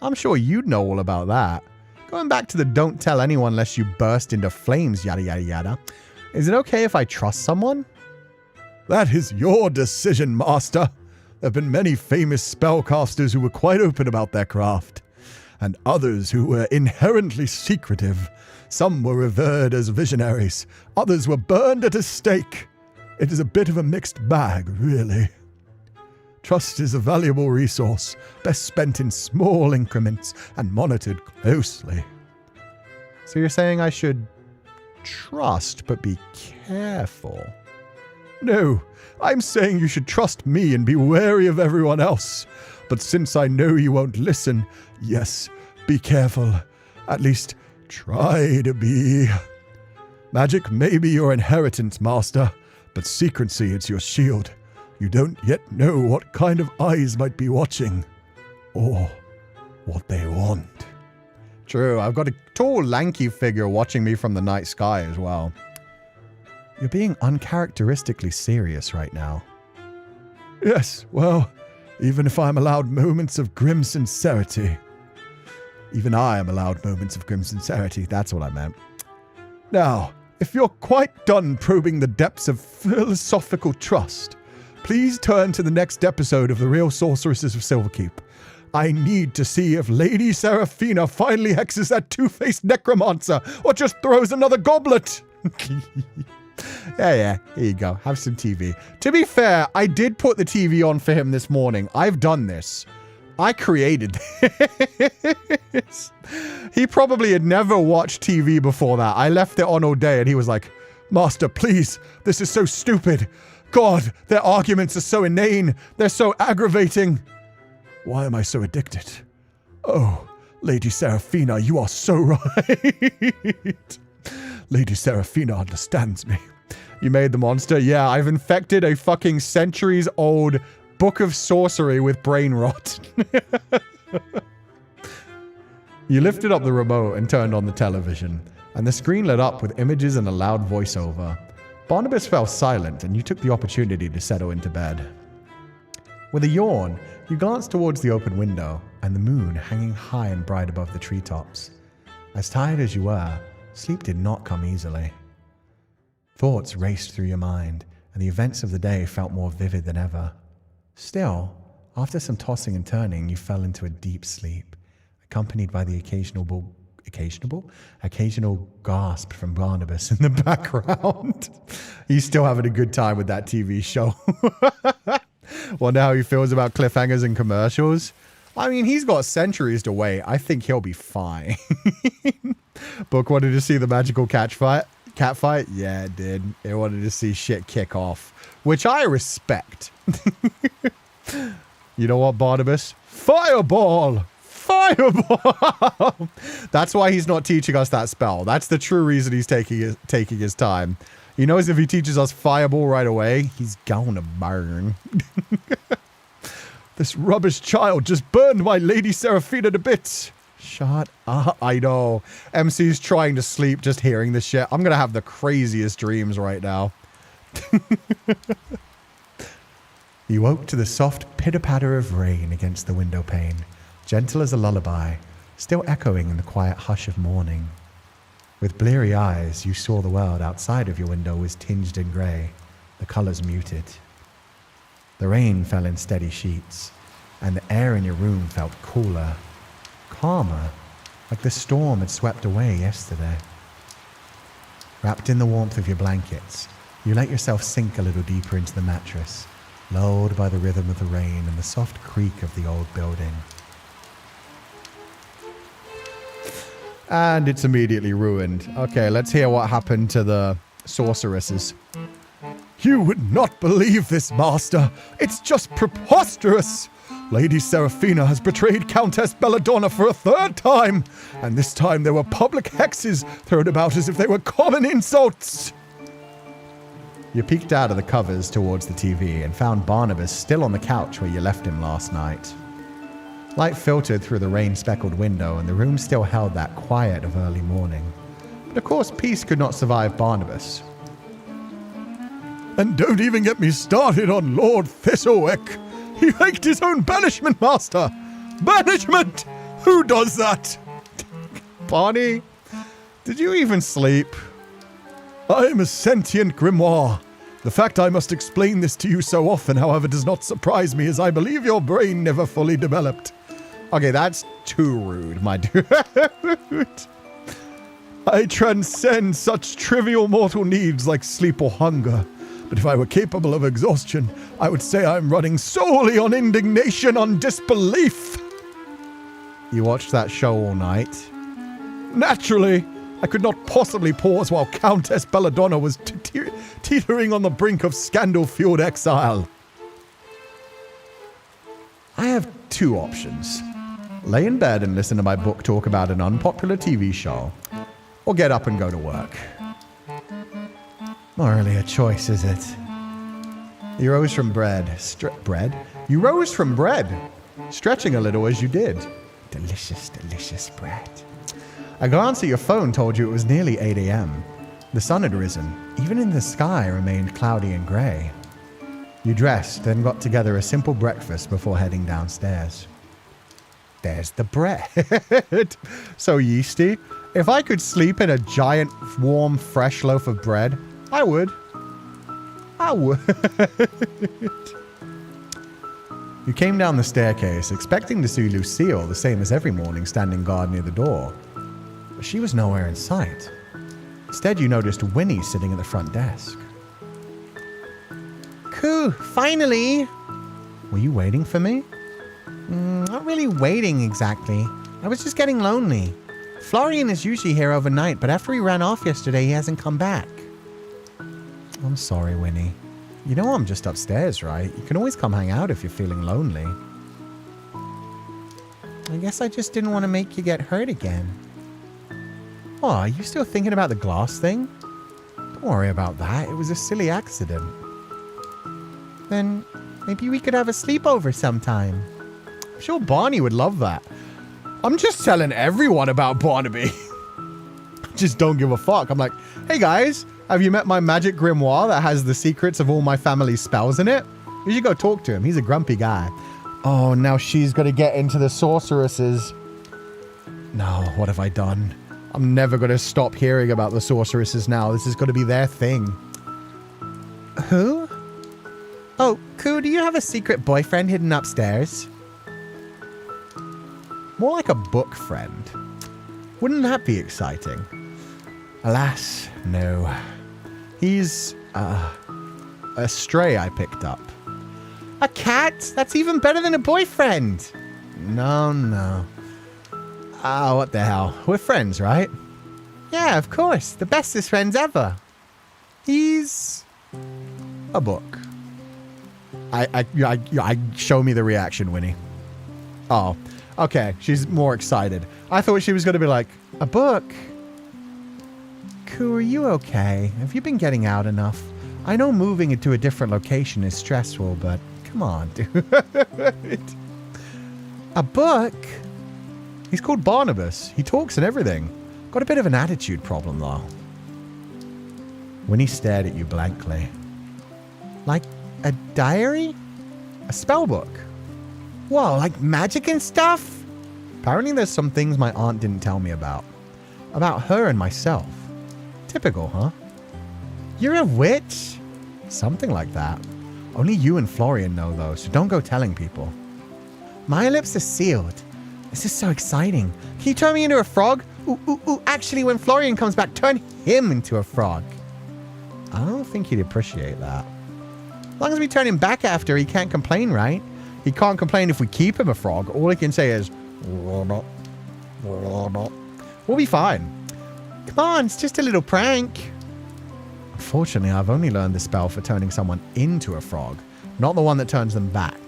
I'm sure you'd know all about that. Going back to the don't tell anyone lest you burst into flames, yada, yada, yada. Is it okay if I trust someone? That is your decision, master. There have been many famous spellcasters who were quite open about their craft, and others who were inherently secretive. Some were revered as visionaries, others were burned at a stake. It is a bit of a mixed bag, really. Trust is a valuable resource, best spent in small increments and monitored closely. So you're saying I should trust, but be careful? No, I'm saying you should trust me and be wary of everyone else. But since I know you won't listen, yes, be careful. At least, try to be. Magic may be your inheritance, master, but secrecy is your shield. You don't yet know what kind of eyes might be watching, or what they want. True, I've got a tall, lanky figure watching me from the night sky as well. You're being uncharacteristically serious right now. Yes, well, even if I'm allowed moments of grim sincerity. Even I am allowed moments of grim sincerity, that's what I meant. Now, if you're quite done probing the depths of philosophical trust, please turn to the next episode of The Real Sorceresses of Silverkeep. I need to see if Lady Seraphina finally hexes that two-faced necromancer, or just throws another goblet. Yeah, here you go. Have some TV. To be fair, I did put the TV on for him this morning. I've done this. I created this. He probably had never watched TV before that. I left it on all day and he was like, Master, please, this is so stupid. God, their arguments are so inane. They're so aggravating. Why am I so addicted? Oh, Lady Seraphina, you are so right. Lady Seraphina understands me. You made the monster? Yeah, I've infected a fucking centuries-old book of sorcery with brain rot. You lifted up the remote and turned on the television, and the screen lit up with images and a loud voiceover. Barnabas fell silent, and you took the opportunity to settle into bed. With a yawn, you glanced towards the open window and the moon hanging high and bright above the treetops. As tired as you were, sleep did not come easily. Thoughts raced through your mind, and the events of the day felt more vivid than ever. Still, after some tossing and turning, you fell into a deep sleep, accompanied by the occasional gasp from Barnabas in the background. He's still having a good time with that TV show. Wonder how he feels about cliffhangers and commercials. I mean, he's got centuries to wait. I think he'll be fine. Book wanted to see the magical cat fight? Yeah, it did. It wanted to see shit kick off, which I respect. You know what, Barnabas? Fireball! Fireball! That's why he's not teaching us that spell. That's the true reason he's taking his time. He knows if he teaches us fireball right away, he's gonna burn. This rubbish child just burned my Lady Seraphina to bits. Shut up. I know. MC's trying to sleep just hearing this shit. I'm gonna have the craziest dreams right now. You woke to the soft pitter-patter of rain against the window pane, gentle as a lullaby, still echoing in the quiet hush of morning. With bleary eyes, you saw the world outside of your window was tinged in grey, the colours muted. The rain fell in steady sheets, and the air in your room felt cooler, calmer, like the storm had swept away yesterday. Wrapped in the warmth of your blankets, you let yourself sink a little deeper into the mattress, lulled by the rhythm of the rain and the soft creak of the old building. And it's immediately ruined. Okay, let's hear what happened to the sorceresses. You would not believe this, Master. It's just preposterous. Lady Seraphina has betrayed Countess Belladonna for a third time, and this time there were public hexes thrown about as if they were common insults. You peeked out of the covers towards the TV and found Barnabas still on the couch where you left him last night. Light filtered through the rain-speckled window, and the room still held that quiet of early morning. But of course, peace could not survive Barnabas. And don't even get me started on Lord Thistlewick. He faked his own banishment, Master. Banishment! Who does that? Barney, did you even sleep? I am a sentient grimoire. The fact I must explain this to you so often, however, does not surprise me, as I believe your brain never fully developed. Okay, that's too rude, my dude. I transcend such trivial mortal needs like sleep or hunger. But if I were capable of exhaustion, I would say I'm running solely on indignation, on disbelief. You watched that show all night? Naturally. I could not possibly pause while Countess Belladonna was teetering on the brink of scandal-fueled exile. I have two options. Lay in bed and listen to my book talk about an unpopular TV show, or get up and go to work. Not really a choice, is it? You rose from You rose from bread, stretching a little as you did. Delicious, delicious bread. A glance at your phone told you it was nearly 8 a.m. The sun had risen. Even in the sky remained cloudy and grey. You dressed, then got together a simple breakfast before heading downstairs. There's the bread. So yeasty. If I could sleep in a giant, warm, fresh loaf of bread, I would. I would. You came down the staircase, expecting to see Lucille, the same as every morning, standing guard near the door. But she was nowhere in sight. Instead, you noticed Winnie sitting at the front desk. Cú, finally! Were you waiting for me? Not really waiting exactly. I was just getting lonely. Florian is usually here overnight, but after he ran off yesterday, he hasn't come back. I'm sorry, Winnie. You know I'm just upstairs, right? You can always come hang out if you're feeling lonely. I guess I just didn't want to make you get hurt again. Oh, are you still thinking about the glass thing? Don't worry about that. It was a silly accident. Then maybe we could have a sleepover sometime. I'm sure Barney would love that. I'm just telling everyone about Barnaby. Just don't give a fuck. I'm like, hey guys, have you met my magic grimoire that has the secrets of all my family's spells in it? You should go talk to him. He's a grumpy guy. Oh, now she's going to get into the sorceresses. No, what have I done? I'm never going to stop hearing about the sorceresses now. This is going to be their thing. Who? Oh, Cú, do you have a secret boyfriend hidden upstairs? More like a book friend. Wouldn't that be exciting? Alas, no. He's, a stray I picked up. A cat? That's even better than a boyfriend. No. Ah, what the hell? We're friends, right? Yeah, of course. The bestest friends ever. He's a book. I show me the reaction, Winnie. Oh, okay. She's more excited. I thought she was going to be like, a book? Cú, are you okay? Have you been getting out enough? I know moving into a different location is stressful, but come on, dude. A book? He's called Barnabas. He talks and everything. Got a bit of an attitude problem, though. Winnie stared at you blankly. Like a diary? A spell book? Whoa, like magic and stuff? Apparently there's some things my aunt didn't tell me about. About her and myself. Typical, huh? You're a witch? Something like that. Only you and Florian know, though, so don't go telling people. My lips are sealed. This is so exciting. Can you turn me into a frog? Ooh. Actually, when Florian comes back, turn him into a frog. I don't think he'd appreciate that. As long as we turn him back after, he can't complain, right? He can't complain if we keep him a frog. All he can say is, we'll be fine. Come on, it's just a little prank. Unfortunately, I've only learned the spell for turning someone into a frog, not the one that turns them back.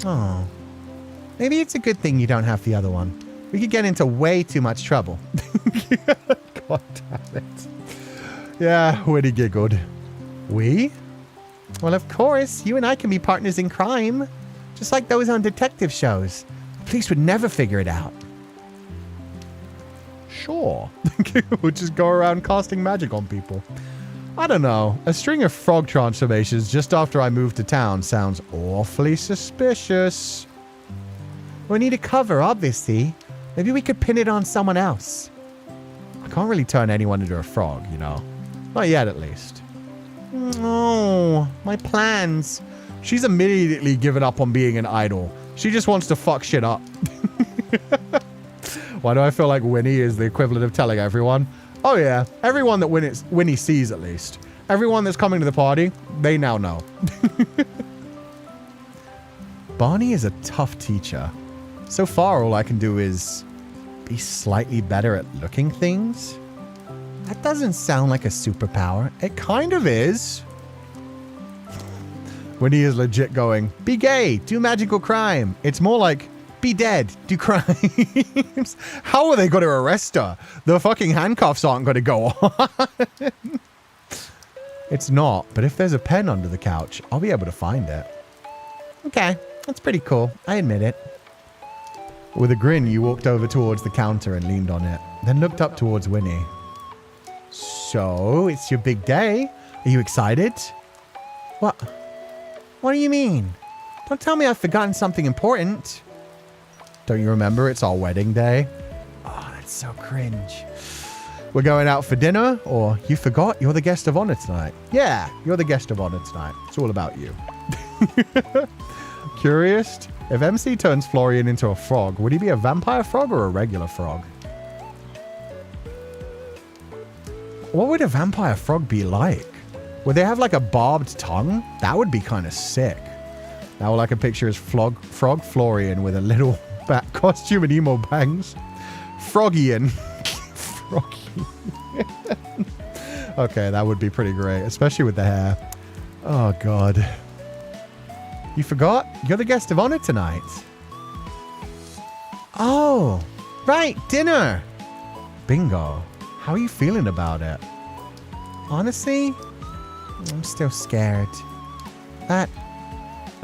Oh. Maybe it's a good thing you don't have the other one. We could get into way too much trouble. God damn it. Yeah, Winnie giggled. We? Well, of course, you and I can be partners in crime. Just like those on detective shows. The police would never figure it out. Sure. We'll just go around casting magic on people. I don't know. A string of frog transformations just after I moved to town sounds awfully suspicious. We need a cover, obviously. Maybe we could pin it on someone else. I can't really turn anyone into a frog, you know. Not yet, at least. Oh, my plans. She's immediately given up on being an idol. She just wants to fuck shit up. Why do I feel like Winnie is the equivalent of telling everyone? Oh yeah, everyone that Winnie sees at least. Everyone that's coming to the party, they now know. Barney is a tough teacher. So far, all I can do is be slightly better at looking things. That doesn't sound like a superpower. It kind of is. Winnie is legit going, be gay, do magical crime. It's more like, be dead, do crimes. How are they going to arrest her? The fucking handcuffs aren't going to go on. It's not, but if there's a pen under the couch, I'll be able to find it. Okay, that's pretty cool. I admit it. With a grin, you walked over towards the counter and leaned on it, then looked up towards Winnie. So, it's your big day. Are you excited? What? What do you mean? Don't tell me I've forgotten something important. Don't you remember it's our wedding day? Oh, that's so cringe. We're going out for dinner, or you forgot you're the guest of honor tonight. Yeah, you're the guest of honor tonight. It's all about you. Curious? If MC turns Florian into a frog, would he be a vampire frog or a regular frog? What would a vampire frog be like? Would they have like a barbed tongue? That would be kind of sick. Now all I can picture is Frog Florian with a little bat costume and emo bangs. Froggian. Froggy. Okay, that would be pretty great, especially with the hair. Oh, God. You forgot? You're the guest of honor tonight. Oh, right, dinner. Bingo. How are you feeling about it? Honestly, I'm still scared. That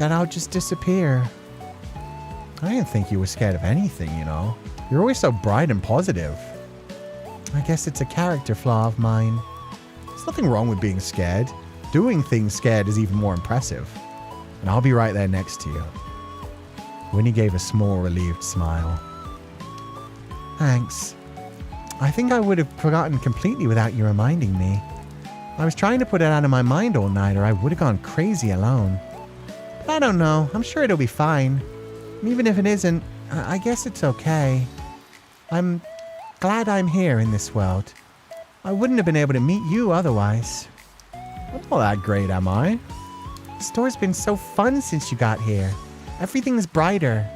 I'll just disappear. I didn't think you were scared of anything, you know. You're always so bright and positive. I guess it's a character flaw of mine. There's nothing wrong with being scared. Doing things scared is even more impressive. And I'll be right there next to you. Winnie gave a small, relieved smile. Thanks. I think I would have forgotten completely without you reminding me. I was trying to put it out of my mind all night, or I would have gone crazy alone. But I don't know. I'm sure it'll be fine. And even if it isn't, I guess it's okay. I'm glad I'm here in this world. I wouldn't have been able to meet you otherwise. I'm not that great, am I? The store's been so fun since you got here. Everything's brighter.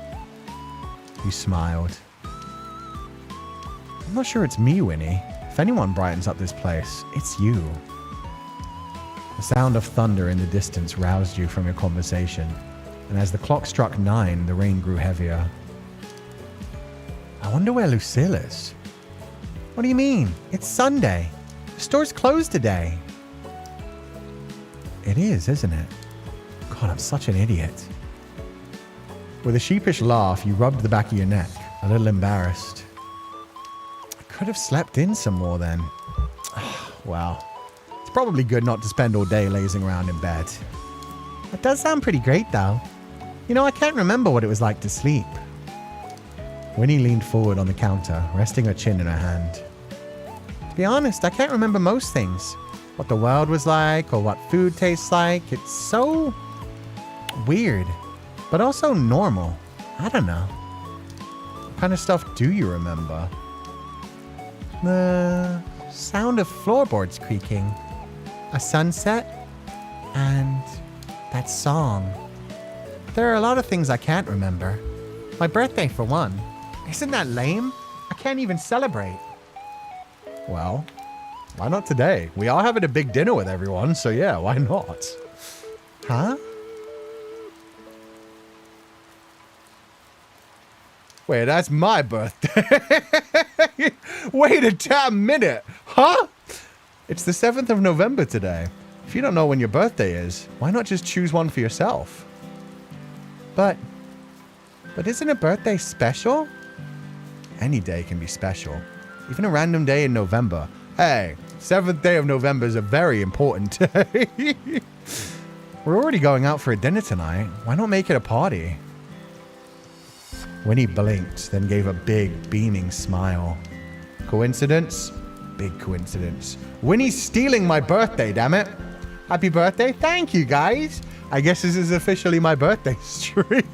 You smiled. I'm not sure it's me, Winnie. If anyone brightens up this place, it's you. The sound of thunder in the distance roused you from your conversation, and as the clock struck 9, the rain grew heavier. I wonder where Lucille is. What do you mean? It's Sunday. The store's closed today. It is, isn't it? God, I'm such an idiot. With a sheepish laugh, you rubbed the back of your neck, a little embarrassed. I could have slept in some more then. Well, it's probably good not to spend all day lazing around in bed. That does sound pretty great, though. You know, I can't remember what it was like to sleep. Winnie leaned forward on the counter, resting her chin in her hand. To be honest, I can't remember most things. What the world was like, or what food tastes like. It's so weird, but also normal. I don't know. What kind of stuff do you remember? The sound of floorboards creaking, a sunset, and that song. There are a lot of things I can't remember. My birthday, for one. Isn't that lame? I can't even celebrate. Well, why not today? We are having a big dinner with everyone, so yeah, why not? Huh? Wait, that's my birthday. Wait a damn minute. Huh? It's the 7th of November today. If you don't know when your birthday is, why not just choose one for yourself? But isn't a birthday special? Any day can be special. Even a random day in November. Hey, 7th day of November is a very important day. We're already going out for a dinner tonight. Why not make it a party? Winnie blinked, then gave a big, beaming smile. Coincidence? Big coincidence. Winnie's stealing my birthday, damn it. Happy birthday. Thank you, guys. I guess this is officially my birthday stream.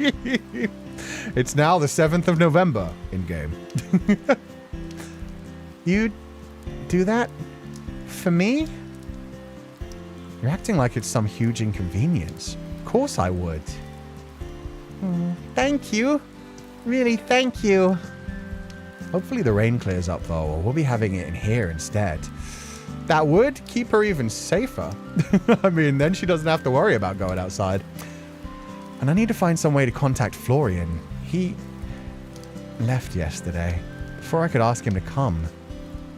It's now the 7th of November in-game. You do that for me? You're acting like it's some huge inconvenience. Of course I would. Thank you. Really, thank you. Hopefully the rain clears up, though, or we'll be having it in here instead. That would keep her even safer. I mean, then she doesn't have to worry about going outside. And I need to find some way to contact Florian. He left yesterday, before I could ask him to come.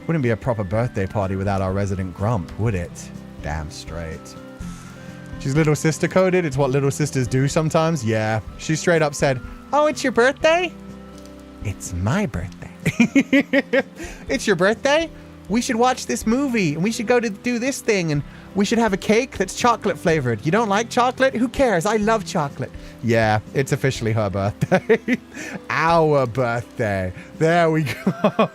Wouldn't be a proper birthday party without our resident grump, would it? Damn straight. She's little sister coded. It's what little sisters do sometimes. Yeah. She straight up said, "Oh, it's your birthday?" It's my birthday. It's your birthday? We should watch this movie, and we should go to do this thing, and we should have a cake that's chocolate flavored. You don't like chocolate? Who cares? I love chocolate. Yeah, it's officially her birthday. Our birthday. There we go.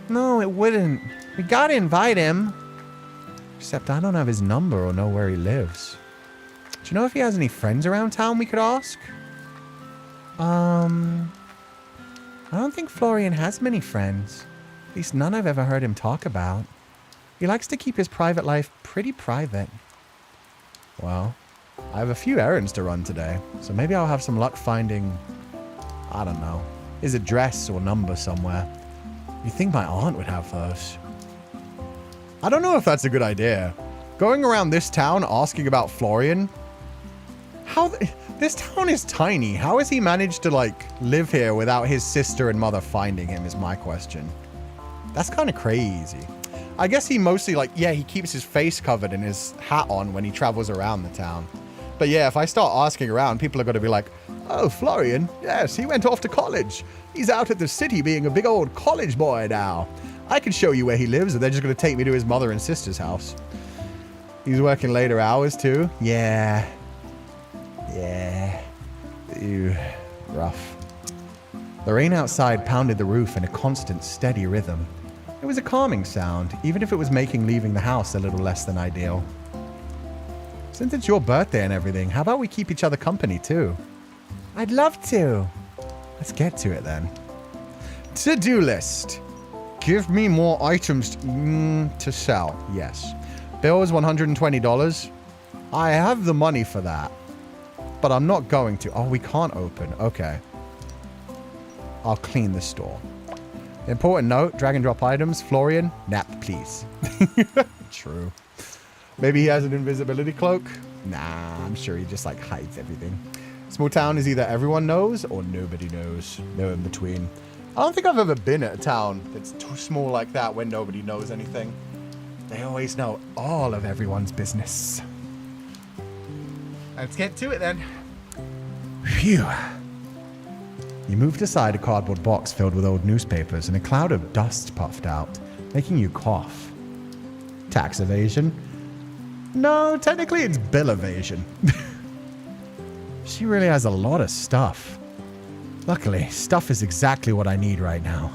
No, it wouldn't. We gotta invite him. Except I don't have his number or know where he lives. Do you know if he has any friends around town we could ask? I don't think Florian has many friends. At least none I've ever heard him talk about. He likes to keep his private life pretty private. Well, I have a few errands to run today, so maybe I'll have some luck finding, I don't know, his address or number somewhere. You'd think my aunt would have those. I don't know if that's a good idea. Going around this town asking about Florian. This town is tiny. How has he managed to, like, live here without his sister and mother finding him is my question. That's kind of crazy. I guess he mostly, like, yeah, he keeps his face covered and his hat on when he travels around the town. But yeah, if I start asking around, people are going to be like, oh, Florian, yes, he went off to college. He's out at the city being a big old college boy now. I can show you where he lives, and they're just going to take me to his mother and sister's house. He's working later hours, too? Yeah. Ew, rough. The rain outside pounded the roof in a constant, steady rhythm. It was a calming sound, even if it was making leaving the house a little less than ideal. Since it's your birthday and everything, how about we keep each other company, too? I'd love to. Let's get to it, then. To-do list. Give me more items to sell. Yes. Bill is $120. I have the money for that. But I'm not going to. Oh, we can't open. Okay. I'll clean the store. Important note, drag and drop items. Florian, nap, please. True. Maybe he has an invisibility cloak? Nah, I'm sure he just, like, hides everything. Small town is either everyone knows or nobody knows. No in between. I don't think I've ever been at a town that's too small like that where nobody knows anything. They always know all of everyone's business. Let's get to it then. Phew. You moved aside a cardboard box filled with old newspapers and a cloud of dust puffed out, making you cough. Tax evasion? No, technically it's bill evasion. She really has a lot of stuff. Luckily, stuff is exactly what I need right now.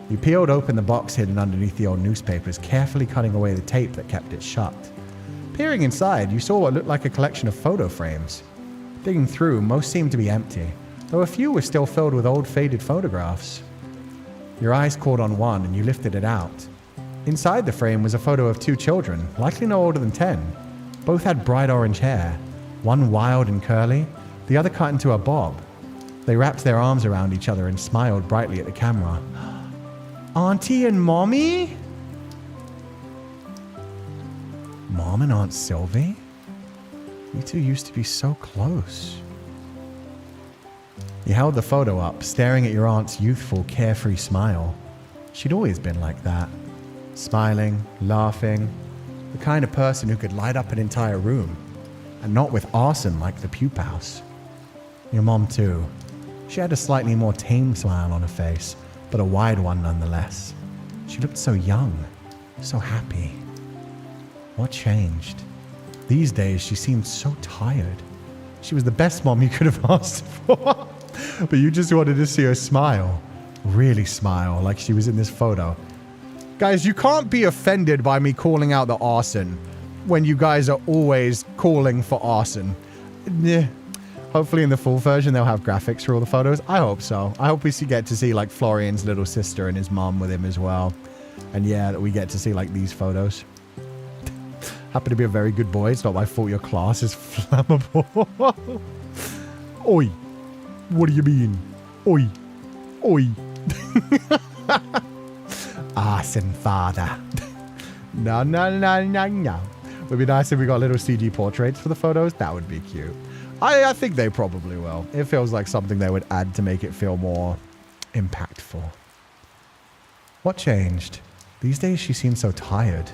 You peeled open the box hidden underneath the old newspapers, carefully cutting away the tape that kept it shut. Peering inside, you saw what looked like a collection of photo frames. Digging through, most seemed to be empty, though a few were still filled with old faded photographs. Your eyes caught on one and you lifted it out. Inside the frame was a photo of two children, likely no older than 10. Both had bright orange hair, one wild and curly, the other cut into a bob. They wrapped their arms around each other and smiled brightly at the camera. Auntie and Mommy? Mom and Aunt Sylvie? You two used to be so close. You held the photo up, staring at your aunt's youthful, carefree smile. She'd always been like that. Smiling, laughing, the kind of person who could light up an entire room, and not with arson like the Pupals. Your mom too. She had a slightly more tame smile on her face, but a wide one nonetheless. She looked so young, so happy. What changed? These days she seemed so tired. She was the best mom you could have asked for. But you just wanted to see her smile. Really smile, like she was in this photo. Guys, you can't be offended by me calling out the arson when you guys are always calling for arson. Hopefully in the full version they'll have graphics for all the photos. I hope so. I hope we get to see like Florian's little sister and his mom with him as well. And yeah, that we get to see like these photos. Happen to be a very good boy. It's not my fault your class is flammable. Oi. What do you mean? Oi. Oi. Arson father. No. Would be nice if we got little CG portraits for the photos. That would be cute. I think they probably will. It feels like something they would add to make it feel more impactful. What changed? These days she seemed so tired.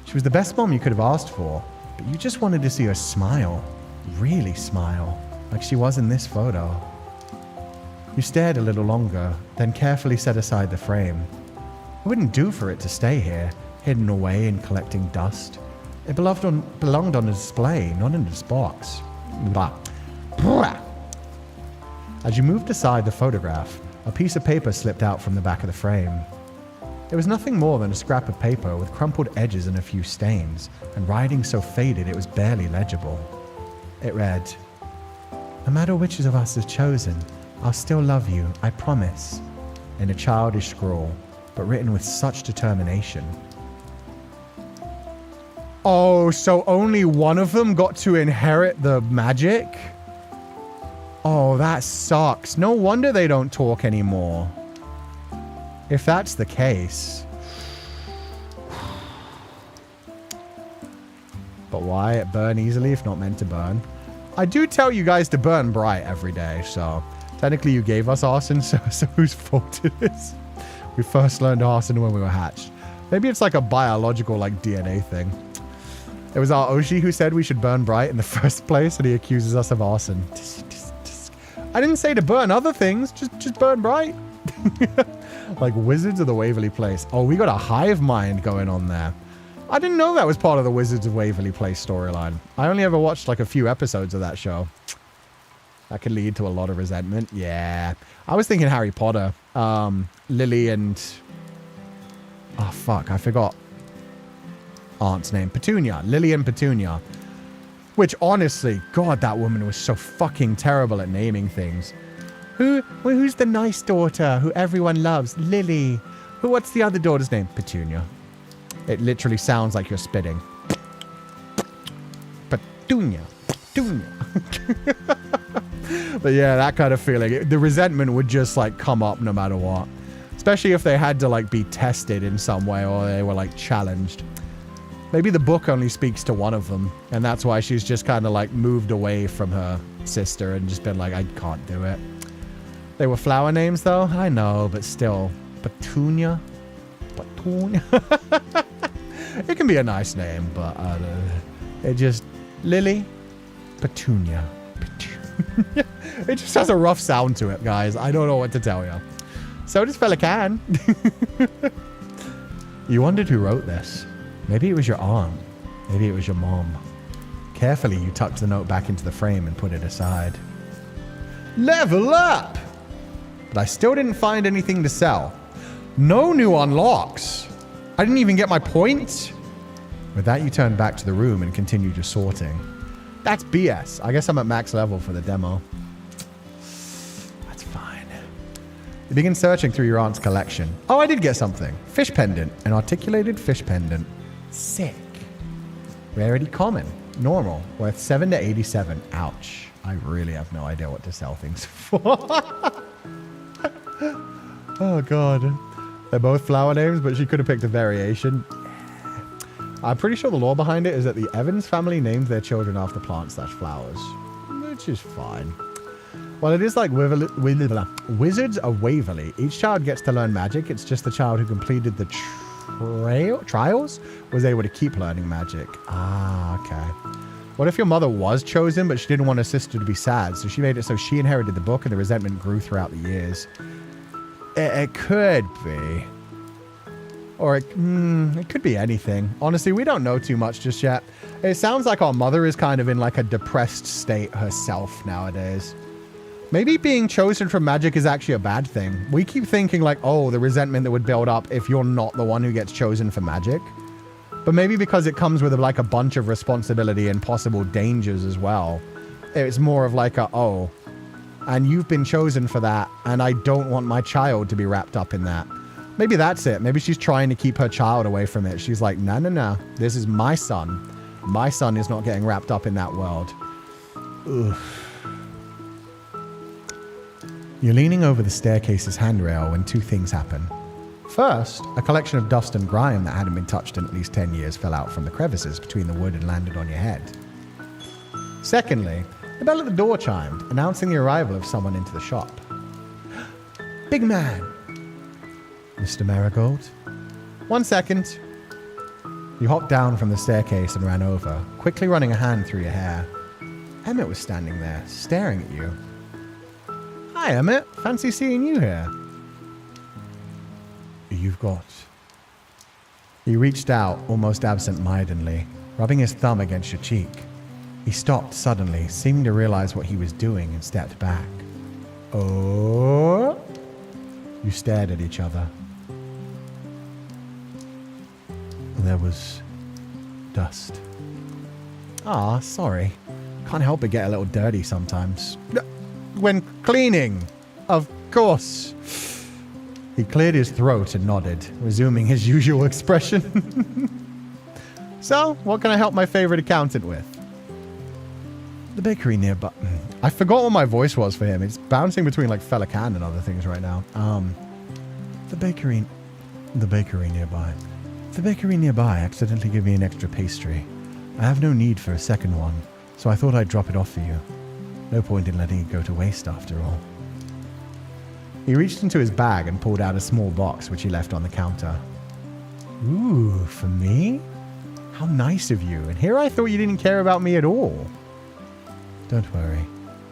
She was the best mom you could have asked for, but you just wanted to see her smile. Really smile. Like she was in this photo. You stared a little longer, then carefully set aside the frame. It wouldn't do for it to stay here, hidden away and collecting dust. It belonged on a display, not in this box. As you moved aside the photograph, a piece of paper slipped out from the back of the frame. It was nothing more than a scrap of paper with crumpled edges and a few stains, and writing so faded it was barely legible. It read, "No matter which of us is chosen, I'll still love you, I promise," in a childish scrawl, but written with such determination. Oh, so only one of them got to inherit the magic? Oh, that sucks. No wonder they don't talk anymore. If that's the case... But why? It burn easily if not meant to burn. I do tell you guys to burn bright every day, so technically you gave us arson, so whose fault it is? We first learned arson when we were hatched. Maybe it's like a biological, like, DNA thing. It was our Oshi who said we should burn bright in the first place, and he accuses us of arson. I didn't say to burn other things, just burn bright. Like Wizards of the Waverly Place. Oh, we got a hive mind going on there. I didn't know that was part of the Wizards of Waverly Place storyline. I only ever watched like a few episodes of that show. That could lead to a lot of resentment. Yeah. I was thinking Harry Potter. Lily and... Oh, fuck. I forgot aunt's name. Petunia. Lily and Petunia. Which, honestly, God, that woman was so fucking terrible at naming things. Who's the nice daughter who everyone loves? Lily. What's the other daughter's name? Petunia. It literally sounds like you're spitting. Petunia. Petunia. But yeah, that kind of feeling. The resentment would just like come up no matter what. Especially if they had to like be tested in some way or they were like challenged. Maybe the book only speaks to one of them. And that's why she's just kind of like moved away from her sister and just been like, I can't do it. They were flower names though? I know, but still. Petunia? Petunia? It can be a nice name, but it just... Lily? Petunia. Petunia. It just has a rough sound to it, guys. I don't know what to tell you. So does Feileacan. You wondered who wrote this. Maybe it was your aunt. Maybe it was your mom. Carefully, you tucked the note back into the frame and put it aside. Level up! But I still didn't find anything to sell. No new unlocks. I didn't even get my points. With that, you turned back to the room and continued your sorting. That's BS. I guess I'm at max level for the demo. That's fine. You begin searching through your aunt's collection. Oh, I did get something. Fish pendant. An articulated fish pendant. Sick. Rarity common. Normal. Worth 7 to 87. Ouch. I really have no idea what to sell things for. Oh, God. They're both flower names, but she could have picked a variation. I'm pretty sure the lore behind it is that the Evans family named their children after plants / flowers, which is fine. Well, it is like Wizards of Waverly. Each child gets to learn magic. It's just the child who completed the trials was able to keep learning magic. Ah, okay. What if your mother was chosen, but she didn't want her sister to be sad, so she made it so she inherited the book and the resentment grew throughout the years? It could be. Or it could be anything. Honestly, we don't know too much just yet. It sounds like our mother is kind of in like a depressed state herself nowadays. Maybe being chosen for magic is actually a bad thing. We keep thinking like, oh, the resentment that would build up if you're not the one who gets chosen for magic. But maybe because it comes with like a bunch of responsibility and possible dangers as well. It's more of like a, oh, and you've been chosen for that, and I don't want my child to be wrapped up in that. Maybe that's it. Maybe she's trying to keep her child away from it. She's like, no, no, no. This is my son. My son is not getting wrapped up in that world. Ugh. You're leaning over the staircase's handrail when two things happen. First, a collection of dust and grime that hadn't been touched in at least 10 years fell out from the crevices between the wood and landed on your head. Secondly, the bell at the door chimed, announcing the arrival of someone into the shop. Big man! Mr. Marigold? 1 second. You hopped down from the staircase and ran over, quickly running a hand through your hair. Emmett was standing there, staring at you. Hi, Emmett. Fancy seeing you here. You've got... He reached out, almost absent-mindedly, rubbing his thumb against your cheek. He stopped suddenly, seeming to realize what he was doing, and stepped back. Oh? You stared at each other. There was dust. Ah, sorry. Can't help but get a little dirty sometimes. When cleaning, of course. He cleared his throat and nodded, resuming his usual expression. So, what can I help my favorite accountant with? The bakery nearby. I forgot what my voice was for him. It's bouncing between like Féileacan and other things right now. The bakery nearby. The bakery nearby accidentally gave me an extra pastry. I have no need for a second one, so I thought I'd drop it off for you. No point in letting it go to waste after all. He reached into his bag and pulled out a small box which he left on the counter. Ooh, for me? How nice of you. And here I thought you didn't care about me at all. Don't worry.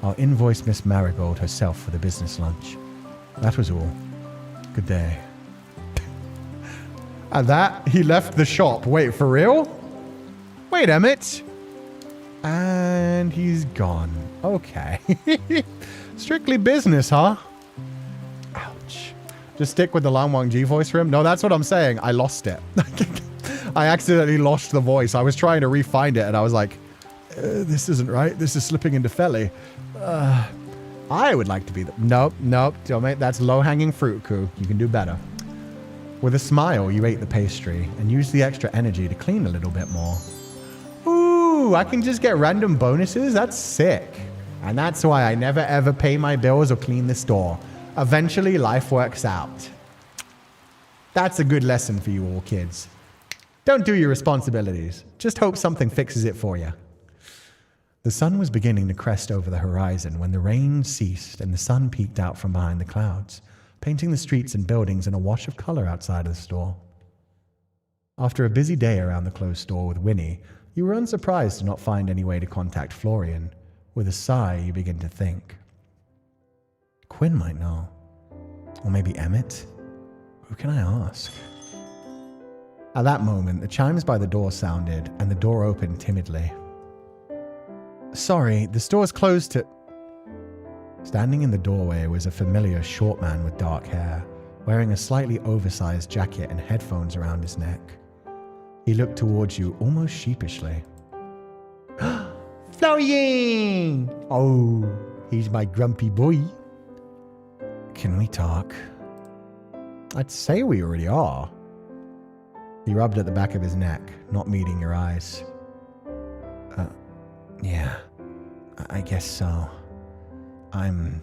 I'll invoice Miss Marigold herself for the business lunch. That was all. Good day. At that, he left the shop. Wait, for real? Wait, Emmett. And he's gone. Okay. Strictly business, huh? Ouch. Just stick with the Lan Wangji voice for him. No, that's what I'm saying. I lost it. I accidentally lost the voice. I was trying to re-find it, and I was like, this isn't right. This is slipping into Feli. I would like to be the... Nope, don't make... That's low-hanging fruit, Cú. You can do better. With a smile, you ate the pastry and used the extra energy to clean a little bit more. Ooh, I can just get random bonuses? That's sick. And that's why I never ever pay my bills or clean the store. Eventually, life works out. That's a good lesson for you all kids. Don't do your responsibilities. Just hope something fixes it for you. The sun was beginning to crest over the horizon when the rain ceased and the sun peeked out from behind the clouds, painting the streets and buildings in a wash of color outside of the store. After a busy day around the closed store with Winnie, you were unsurprised to not find any way to contact Florian. With a sigh, you begin to think. Quinn might know. Or maybe Emmett? Who can I ask? At that moment, the chimes by the door sounded, and the door opened timidly. Sorry, the store's closed to... Standing in the doorway was a familiar short man with dark hair, wearing a slightly oversized jacket and headphones around his neck. He looked towards you almost sheepishly. Florian! Oh, he's my grumpy boy. Can we talk? I'd say we already are. He rubbed at the back of his neck, not meeting your eyes. Yeah, I guess so. I'm...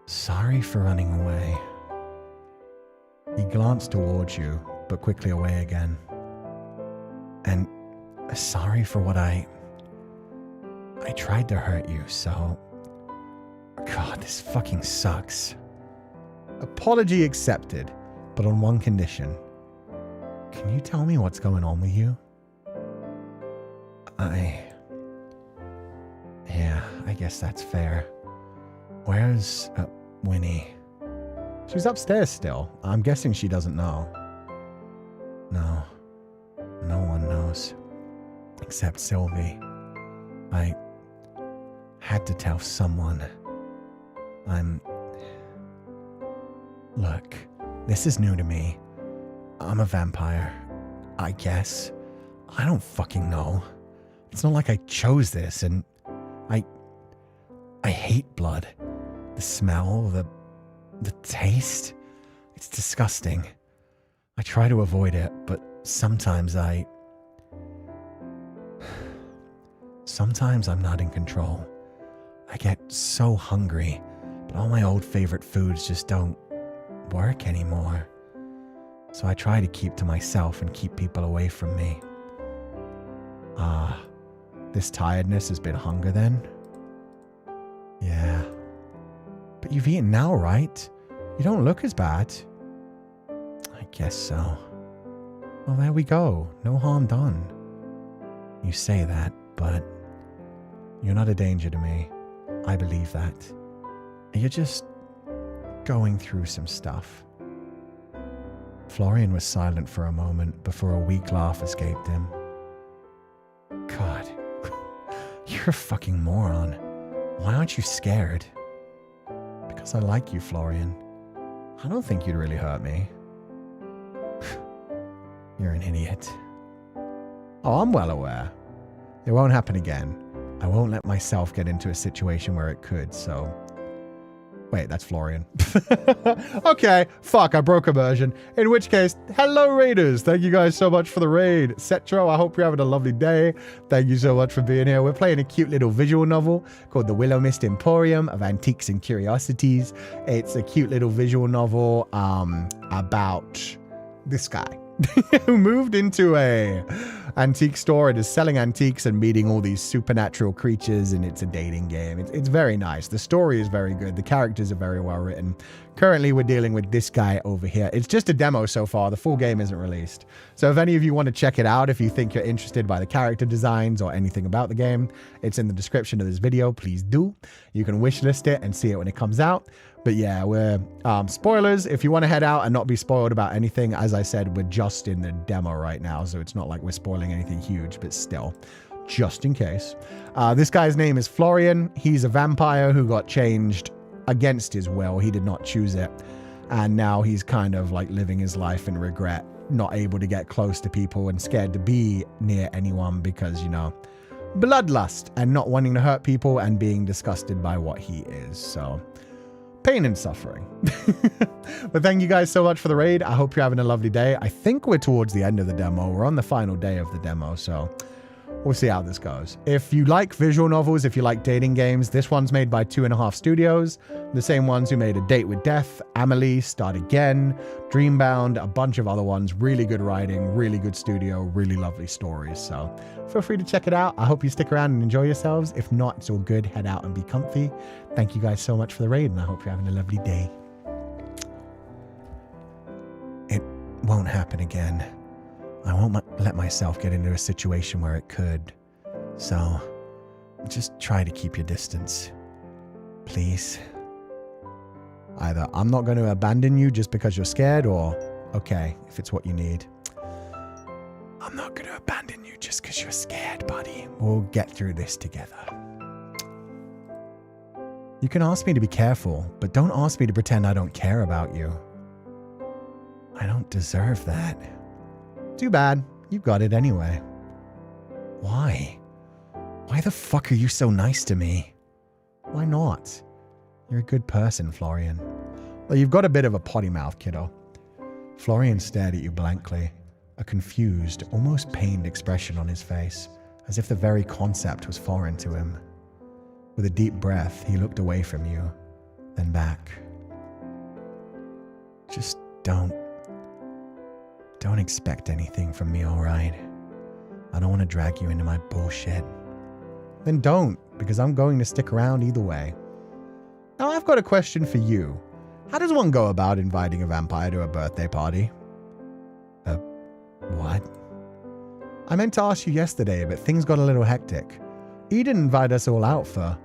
sorry for running away. He glanced towards you, but quickly away again. And sorry for what I tried to hurt you, so... God, this fucking sucks. Apology accepted, but on one condition. Can you tell me what's going on with you? Yeah, I guess that's fair. Where's Winnie? She's upstairs still. I'm guessing she doesn't know. No one knows. Except Sylvie. I had to tell someone. Look, this is new to me. I'm a vampire, I guess. I don't fucking know. It's not like I chose this, and I hate blood. The smell, the taste. It's disgusting. I try to avoid it, but sometimes I'm not in control. I get so hungry, but all my old favorite foods just don't work anymore. So I try to keep to myself and keep people away from me. This tiredness has been hunger then? Yeah. But you've eaten now, right? You don't look as bad. I guess so. Well, there we go. No harm done. You say that, but you're not a danger to me. I believe that. You're just going through some stuff. Florian was silent for a moment before a weak laugh escaped him. God, you're a fucking moron. Why aren't you scared? Because I like you, Florian. I don't think you'd really hurt me. You're an idiot. Oh, I'm well aware. It won't happen again. I won't let myself get into a situation where it could, so... Wait, that's Florian. Okay, fuck, I broke immersion. In which case, hello Raiders. Thank you guys so much for the raid. Cetro, I hope you're having a lovely day. Thank you so much for being here. We're playing a cute little visual novel called The Willowmist Emporium of Antiques and Curiosities. It's a cute little visual novel about this guy. who moved into a antique store and is selling antiques and meeting all these supernatural creatures, and it's a dating game. It's very nice. The story is very good. The characters are very well written. Currently, we're dealing with this guy over here. It's just a demo so far. The full game isn't released. So if any of you want to check it out, if you think you're interested by the character designs or anything about the game, it's in the description of this video. Please do. You can wishlist it and see it when it comes out. But yeah, we're spoilers. If you want to head out and not be spoiled about anything, as I said, we're just in the demo right now, so it's not like we're spoiling anything huge, but still, just in case. This guy's name is Florian. He's a vampire who got changed against his will. He did not choose it. And now he's kind of like living his life in regret, not able to get close to people and scared to be near anyone because, you know, bloodlust and not wanting to hurt people and being disgusted by what he is. So pain and suffering. But thank you guys so much for the raid. I hope you're having a lovely day. I think we're towards the end of the demo. We're on the final day of the demo, so we'll see how this goes. If you like visual novels, if you like dating games, this one's made by 2.5 Studios, the same ones who made A Date with Death, Amelie, Start Again, Dreambound, a bunch of other ones. Really good writing, really good studio, really lovely stories. So feel free to check it out. I hope you stick around and enjoy yourselves. If not, it's all good. Head out and be comfy. Thank you guys so much for the raid, and I hope you're having a lovely day. It won't happen again. I won't let myself get into a situation where it could. So, just try to keep your distance. Please. Either I'm not going to abandon you just because you're scared, or, okay, if it's what you need. I'm not going to abandon you just because you're scared, buddy. We'll get through this together. You can ask me to be careful, but don't ask me to pretend I don't care about you. I don't deserve that. Too bad. You've got it anyway. Why? Why the fuck are you so nice to me? Why not? You're a good person, Florian. Well, you've got a bit of a potty mouth, kiddo. Florian stared at you blankly, a confused, almost pained expression on his face, as if the very concept was foreign to him. With a deep breath, he looked away from you, then back. Just don't expect anything from me, all right? I don't want to drag you into my bullshit. Then don't, because I'm going to stick around either way. Now, I've got a question for you. How does one go about inviting a vampire to a birthday party? What? I meant to ask you yesterday, but things got a little hectic. Eden invited us all out for...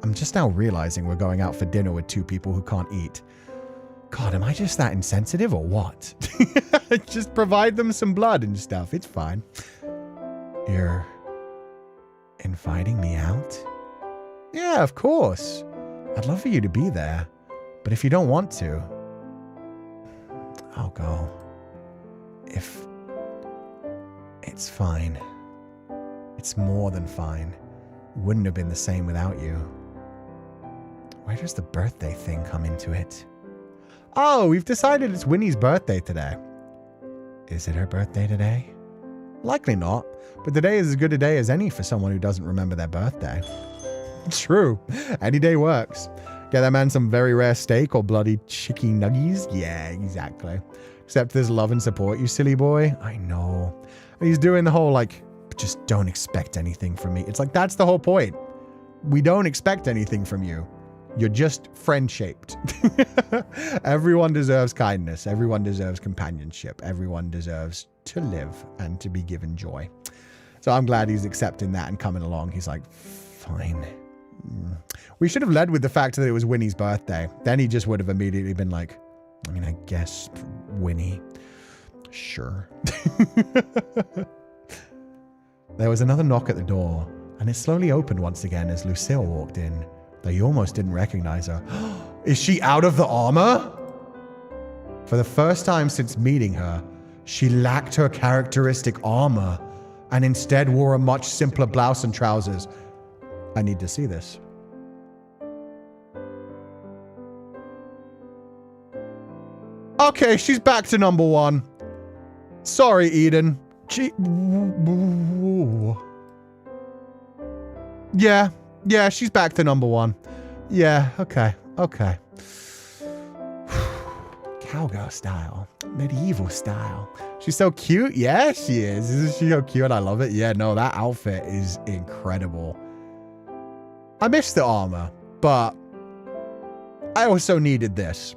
I'm just now realizing we're going out for dinner with 2 people who can't eat. God, am I just that insensitive or what? Just provide them some blood and stuff. It's fine. You're inviting me out? Yeah, of course. I'd love for you to be there. But if you don't want to, I'll go. If it's fine. It's more than fine. Wouldn't have been the same without you. Where does the birthday thing come into it? Oh, we've decided it's Winnie's birthday today. Is it her birthday today? Likely not, but today is as good a day as any for someone who doesn't remember their birthday. True. Any day works. Get that man some very rare steak or bloody chicken nuggies? Yeah, exactly. Except there's love and support, you silly boy. I know. And he's doing the whole, like, just don't expect anything from me. It's like, that's the whole point. We don't expect anything from you. You're just friend-shaped. Everyone deserves kindness. Everyone deserves companionship. Everyone deserves to live and to be given joy. So I'm glad he's accepting that and coming along. He's like, fine. We should have led with the fact that it was Winnie's birthday. Then he just would have immediately been like, I mean, I guess Winnie. Sure. There was another knock at the door, and it slowly opened once again as Lucille walked in, though you almost didn't recognize her. Is she out of the armor? For the first time since meeting her, she lacked her characteristic armor and instead wore a much simpler blouse and trousers. I need to see this. Okay, she's back to number 1. Sorry, Eden. Yeah, she's back to number 1. Yeah, okay. Cowgirl style. Medieval style. She's so cute. Yeah, she is. Isn't she so cute? I love it. Yeah, no, that outfit is incredible. I miss the armor, but I also needed this.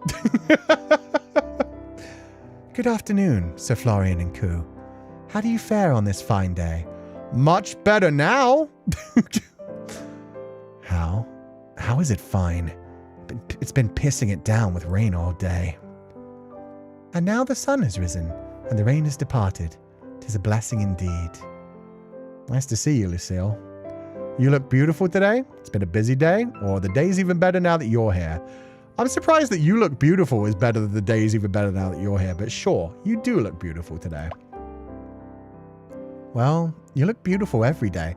Good afternoon, Sir Florian and Cú. How do you fare on this fine day? Much better now. How? How is it fine? It's been pissing it down with rain all day. And now the sun has risen, and the rain has departed. 'Tis a blessing indeed. Nice to see you, Lucille. You look beautiful today. It's been a busy day, or the day's even better now that you're here. I'm surprised that you look beautiful is better than the day's even better now that you're here, but sure, you do look beautiful today. Well, you look beautiful every day.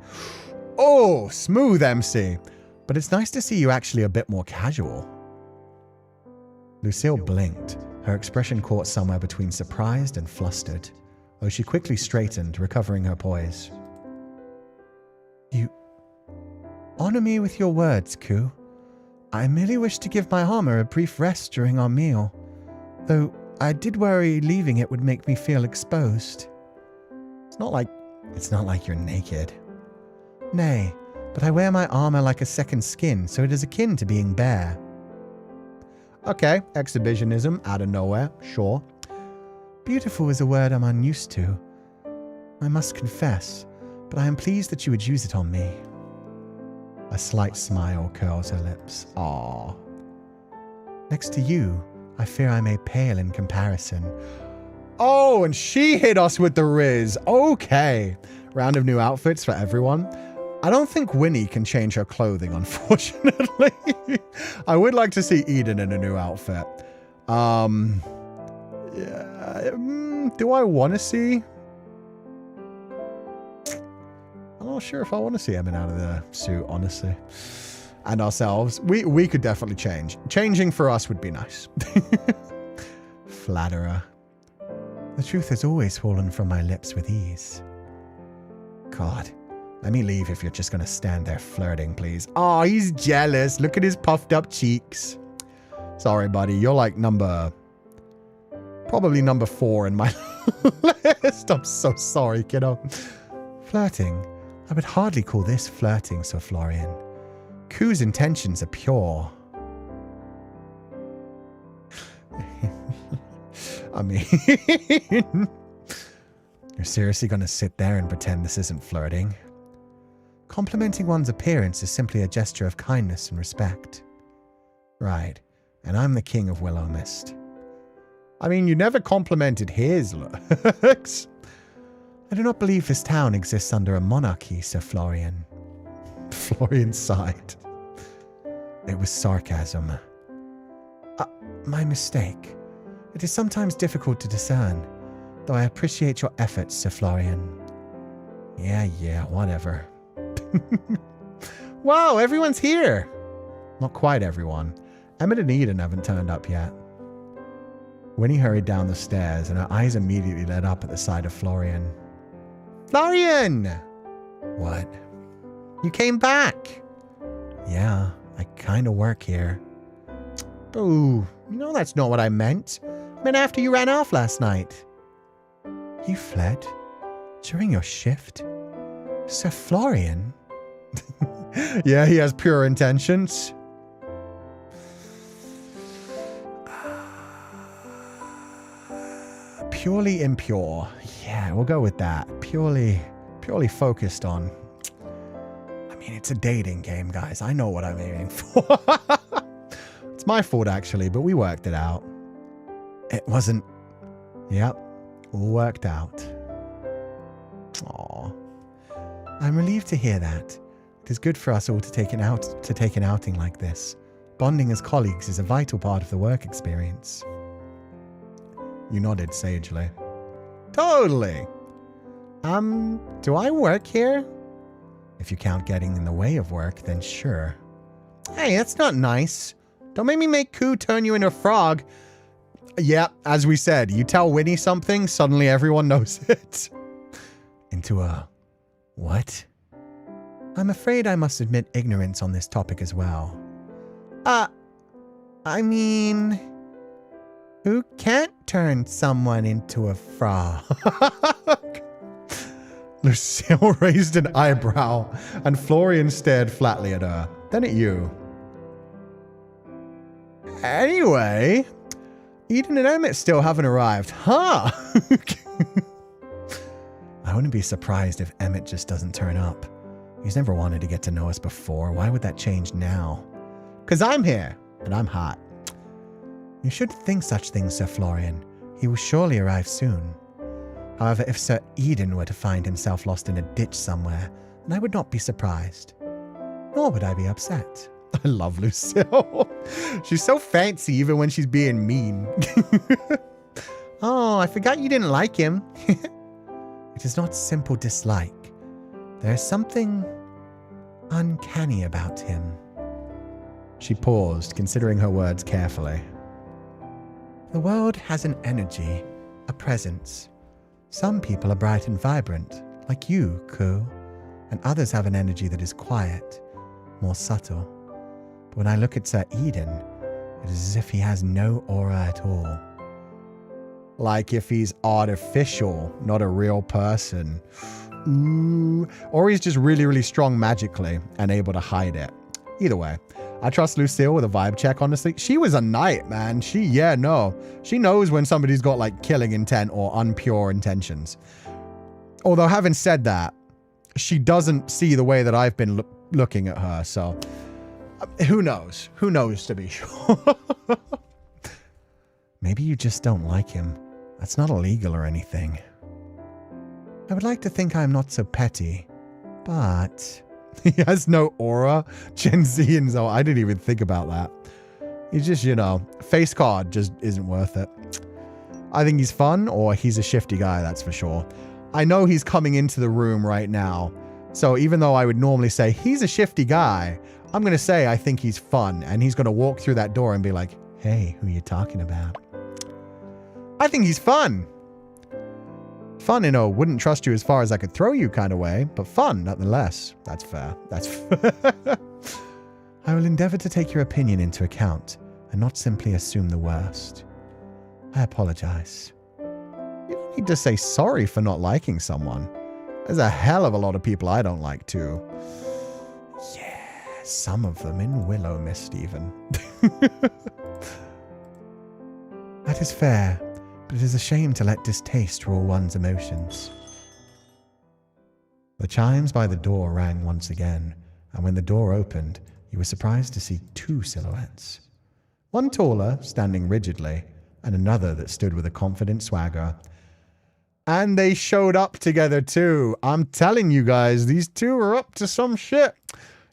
Oh, smooth MC. But it's nice to see you actually a bit more casual. Lucille blinked. Her expression caught somewhere between surprised and flustered, though she quickly straightened, recovering her poise. You honor me with your words, Cú. I merely wish to give my armor a brief rest during our meal, though I did worry leaving it would make me feel exposed. It's not like you're naked. Nay, but I wear my armor like a second skin, so it is akin to being bare. Okay, exhibitionism out of nowhere, sure. Beautiful is a word I'm unused to. I must confess, but I am pleased that you would use it on me. A slight smile curls her lips. Aww. Next to you, I fear I may pale in comparison. Oh, and she hit us with the Riz. Okay. Round of new outfits for everyone. I don't think Winnie can change her clothing, unfortunately. I would like to see Eden in a new outfit. Yeah, do I want to see? I'm not sure if I want to see Emin out of the suit, honestly. And ourselves. We could definitely change. Changing for us would be nice. Flatterer. The truth has always fallen from my lips with ease. God. Let me leave if you're just going to stand there flirting, please. Oh, he's jealous. Look at his puffed up cheeks. Sorry, buddy. You're like probably number 4 in my list. I'm so sorry, kiddo. Flirting? I would hardly call this flirting, Sir Florian. Cú's intentions are pure. I mean, you're seriously going to sit there and pretend this isn't flirting? Complimenting one's appearance is simply a gesture of kindness and respect. Right, and I'm the king of Willowmist. I mean, you never complimented his looks. I do not believe this town exists under a monarchy, Sir Florian. Florian sighed. It was sarcasm. My mistake. It is sometimes difficult to discern, though I appreciate your efforts, Sir Florian. Yeah, whatever. Wow, everyone's here! Not quite everyone. Emmett and Eden haven't turned up yet. Winnie hurried down the stairs, and her eyes immediately lit up at the sight of Florian. Florian! What? You came back! Yeah, I kinda work here. Ooh, you know that's not what I meant. I meant after you ran off last night. You fled? During your shift? Sir Florian? Yeah, he has pure intentions. Purely impure. Yeah, we'll go with that. Purely focused on. I mean, it's a dating game, guys. I know what I'm aiming for. It's my fault, actually, but we worked it out. It wasn't... Yep, all worked out. Aww. I'm relieved to hear that. It is good for us all to take an outing like this. Bonding as colleagues is a vital part of the work experience. You nodded sagely. Totally. Do I work here? If you count getting in the way of work, then sure. Hey, that's not nice. Don't make me make Cú turn you into a frog. Yeah, as we said, you tell Winnie something, suddenly everyone knows it. Into a... what? I'm afraid I must admit ignorance on this topic as well. I mean... Who can't turn someone into a frog? Lucille raised an eyebrow, and Florian stared flatly at her, then at you. Anyway, Eden and Emmett still haven't arrived, huh? I wouldn't be surprised if Emmett just doesn't turn up. He's never wanted to get to know us before. Why would that change now? 'Cause I'm here, and I'm hot. You shouldn't think such things, Sir Florian. He will surely arrive soon. However, if Sir Eden were to find himself lost in a ditch somewhere, then I would not be surprised. Nor would I be upset. I love Lucille. She's so fancy even when she's being mean. Oh, I forgot you didn't like him. It is not simple dislike. There is something uncanny about him. She paused, considering her words carefully. The world has an energy, a presence. Some people are bright and vibrant, like you, Cú, and others have an energy that is quiet, more subtle. But when I look at Sir Eden, it is as if he has no aura at all. Like if he's artificial, not a real person. Ooh. Or he's just really, really strong magically and able to hide it. Either way, I trust Lucille with a vibe check, honestly. She was a knight, man. She knows when somebody's got like killing intent or unpure intentions. Although having said that, she doesn't see the way that I've been looking at her, so who knows? Who knows to be sure? Maybe you just don't like him. That's not illegal or anything. I would like to think I'm not so petty, but... He has no aura. Gen Z and so I didn't even think about that. He's just, face card just isn't worth it. I think he's fun, or he's a shifty guy, that's for sure. I know he's coming into the room right now, so even though I would normally say he's a shifty guy, I'm going to say I think he's fun, and he's going to walk through that door and be like, hey, who are you talking about? I think he's fun. Fun in a wouldn't trust you as far as I could throw you kind of way, but fun nonetheless. That's fair. That's fair. I will endeavor to take your opinion into account and not simply assume the worst. I apologize. You don't need to say sorry for not liking someone. There's a hell of a lot of people I don't like too. Yeah, some of them in Willowmist even. That is fair. But it is a shame to let distaste rule one's emotions. The chimes by the door rang once again, and when the door opened, you were surprised to see two silhouettes. One taller, standing rigidly, and another that stood with a confident swagger. And they showed up together too. I'm telling you guys, these two are up to some shit.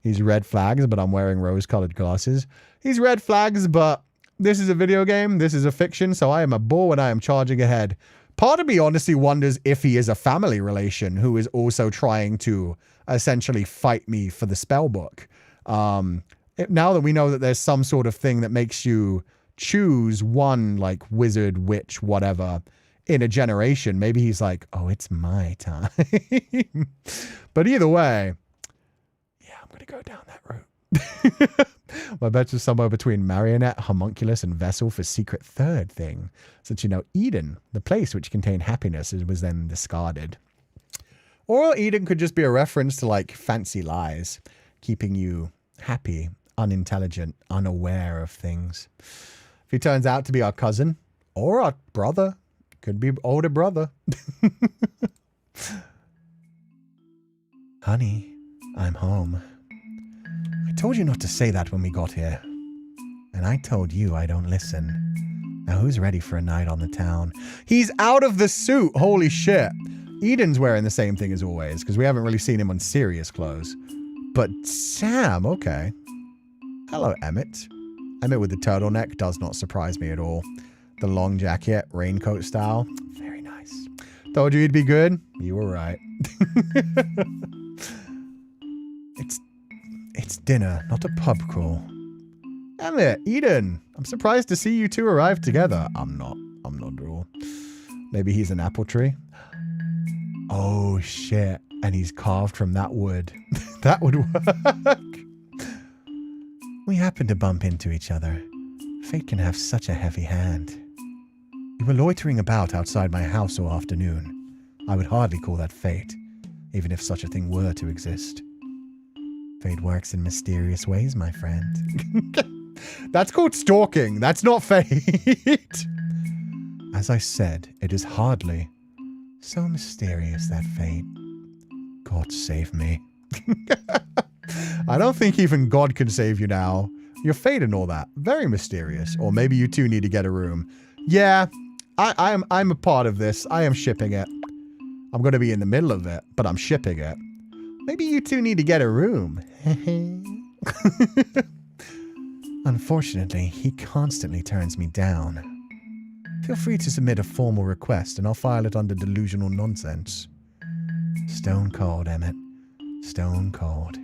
He's red flags, but I'm wearing rose-colored glasses. He's red flags, but... This is a video game, this is a fiction, so I am a bull and I am charging ahead. Part of me honestly wonders if he is a family relation who is also trying to essentially fight me for the spell book. Now that we know that there's some sort of thing that makes you choose one, like, wizard, witch, whatever, in a generation, maybe he's like, oh, it's my time. But either way, yeah, I'm going to go down that route. My bet is somewhere between marionette, homunculus, and vessel for secret third thing. Since, Eden, the place which contained happiness, was then discarded. Or Eden could just be a reference to, like, fancy lies, keeping you happy, unintelligent, unaware of things. If he turns out to be our cousin, or our brother, could be older brother. Honey, I'm home. I told you not to say that when we got here. And I told you I don't listen. Now who's ready for a night on the town? He's out of the suit! Holy shit. Eden's wearing the same thing as always, because we haven't really seen him on serious clothes. But Sam, okay. Hello, Emmett. Emmett with the turtleneck does not surprise me at all. The long jacket, raincoat style. Very nice. Told you he'd be good? You were right. It's dinner, not a pub crawl. Emmett, Eden, I'm surprised to see you two arrive together. I'm not at all. Maybe he's an apple tree. Oh shit, and he's carved from that wood. That would work. We happened to bump into each other. Fate can have such a heavy hand. You were loitering about outside my house all afternoon. I would hardly call that fate, even if such a thing were to exist. Fate works in mysterious ways, my friend. That's called stalking. That's not fate. As I said, it is hardly so mysterious, that fate. God save me. I don't think even God can save you now. Your fate and all that. Very mysterious. Or maybe you two need to get a room. Yeah, I'm a part of this. I am shipping it. I'm going to be in the middle of it, but I'm shipping it. Maybe you two need to get a room. Unfortunately, he constantly turns me down. Feel free to submit a formal request and I'll file it under delusional nonsense. Stone cold, Emmett. Stone cold.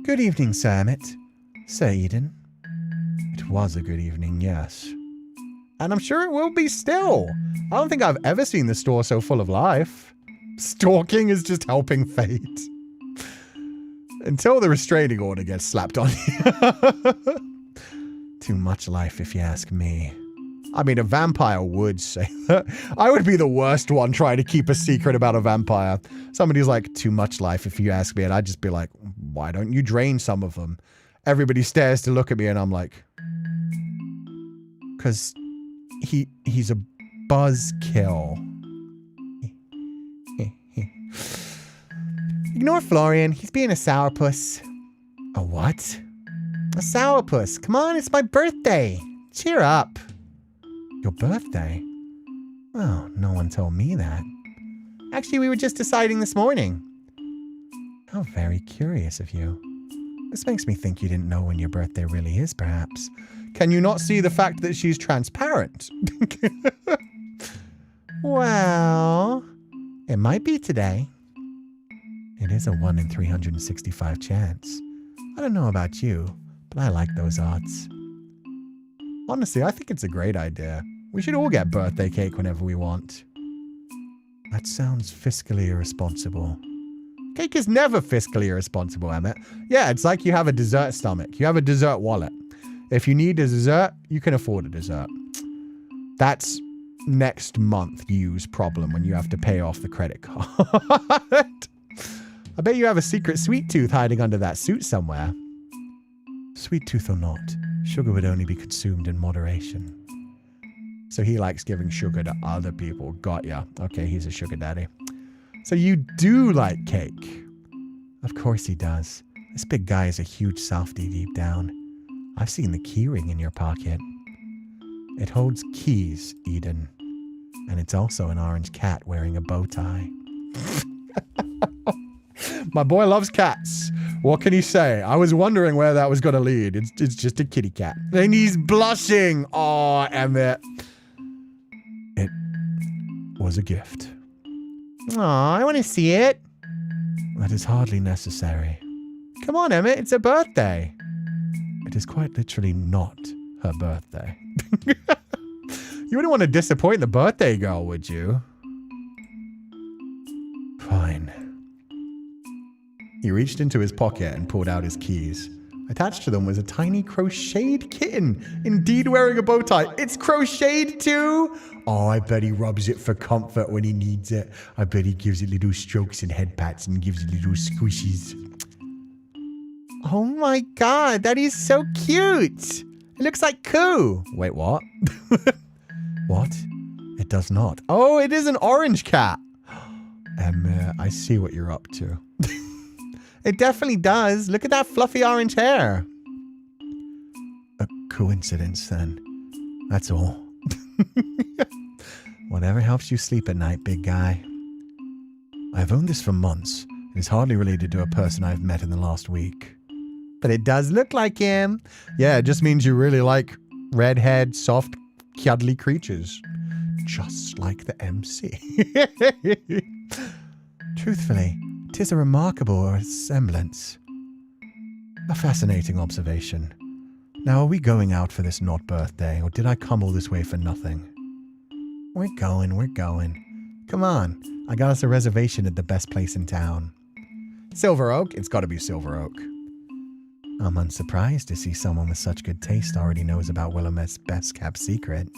Good evening, Sir Emmett. Sir Eden. It was a good evening, yes. And I'm sure it will be still. I don't think I've ever seen the store so full of life. Stalking is just helping fate. Until the restraining order gets slapped on you. Too much life, if you ask me. I mean, a vampire would say that. I would be the worst one trying to keep a secret about a vampire. Somebody's like, too much life, if you ask me. And I'd just be like, why don't you drain some of them? Everybody stares to look at me and I'm like, because he's a buzzkill. Ignore Florian. He's being a sourpuss. A what? A sourpuss. Come on, it's my birthday. Cheer up. Your birthday? Oh, no one told me that. Actually, we were just deciding this morning. How very curious of you. This makes me think you didn't know when your birthday really is, perhaps. Can you not see the fact that she's transparent? Well, it might be today. It is a 1 in 365 chance. I don't know about you, but I like those odds. Honestly, I think it's a great idea. We should all get birthday cake whenever we want. That sounds fiscally irresponsible. Cake is never fiscally irresponsible, Emmett. Yeah, it's like you have a dessert stomach. You have a dessert wallet. If you need a dessert, you can afford a dessert. That's next month you's problem when you have to pay off the credit card. I bet you have a secret sweet tooth hiding under that suit somewhere. Sweet tooth or not, sugar would only be consumed in moderation. So he likes giving sugar to other people. Got ya. Okay, he's a sugar daddy. So you do like cake? Of course he does. This big guy is a huge softie deep down. I've seen the key ring in your pocket. It holds keys, Eden. And it's also an orange cat wearing a bow tie. My boy loves cats. What can he say? I was wondering where that was going to lead. It's just a kitty cat. And he's blushing. Oh, Emmett. It was a gift. Aw, I want to see it. That is hardly necessary. Come on, Emmett. It's her birthday. It is quite literally not her birthday. You wouldn't want to disappoint the birthday girl, would you? Fine. He reached into his pocket and pulled out his keys. Attached to them was a tiny crocheted kitten, indeed wearing a bow tie. It's crocheted too? Oh, I bet he rubs it for comfort when he needs it. I bet he gives it little strokes and head pats and gives it little squishies. Oh my god, that is so cute. It looks like Cú. Wait, what? What? It does not. Oh, it is an orange cat. I see what you're up to. It definitely does. Look at that fluffy orange hair. A coincidence, then. That's all. Whatever helps you sleep at night, big guy. I've owned this for months. It is hardly related to a person I've met in the last week. But it does look like him. Yeah, it just means you really like redhead, soft, cuddly creatures. Just like the MC. Truthfully, 'tis a remarkable resemblance. A fascinating observation. Now, are we going out for this not birthday, or did I come all this way for nothing? We're going. Come on, I got us a reservation at the best place in town. Silver Oak? It's got to be Silver Oak. I'm unsurprised to see someone with such good taste already knows about Willowmist's best-kept secret.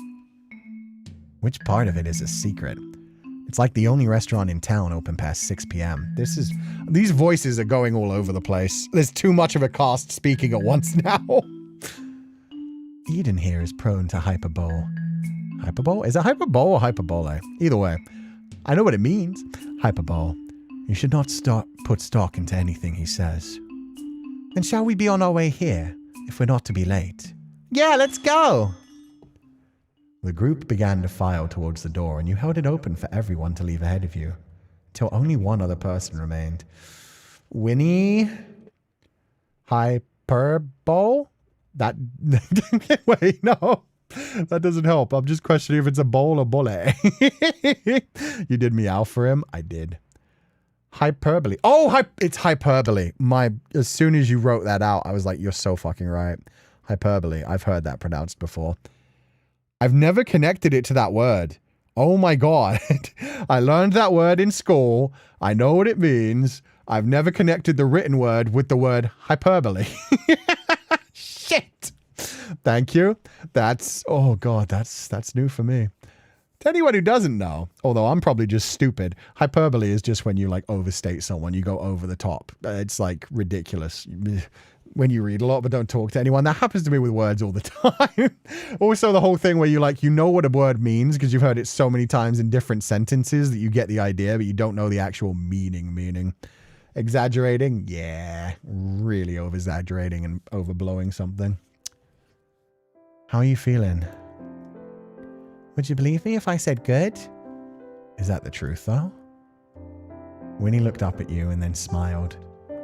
Which part of it is a secret? It's like the only restaurant in town open past 6 p.m. These voices are going all over the place. There's too much of a cast speaking at once now. Eden here is prone to hyperbole. Hyperbole? Is it hyperbole or hyperbole? Either way, I know what it means. Hyperbole. You should not put stock into anything he says. Then shall we be on our way here, if we're not to be late? Yeah, let's go! The group began to file towards the door, and you held it open for everyone to leave ahead of you, till only one other person remained. Winnie? Hyperbole? That... Wait, no. That doesn't help. I'm just questioning if it's a bowl or bulle. You did meow for him? I did. Hyperbole. Oh, it's hyperbole. As soon as you wrote that out, I was like, you're so fucking right. Hyperbole. I've heard that pronounced before. I've never connected it to that word. Oh my God. I learned that word in school. I know what it means. I've never connected the written word with the word hyperbole. Shit. Thank you. Oh God, that's new for me. To anyone who doesn't know, although I'm probably just stupid, hyperbole is just when you like overstate someone, you go over the top. It's like ridiculous when you read a lot but don't talk to anyone. That happens to me with words all the time. Also the whole thing where you know what a word means because you've heard it so many times in different sentences that you get the idea, but you don't know the actual meaning. Exaggerating? Yeah, really over-exaggerating and overblowing something. How are you feeling? Would you believe me if I said good? Is that the truth, though? Winnie looked up at you and then smiled.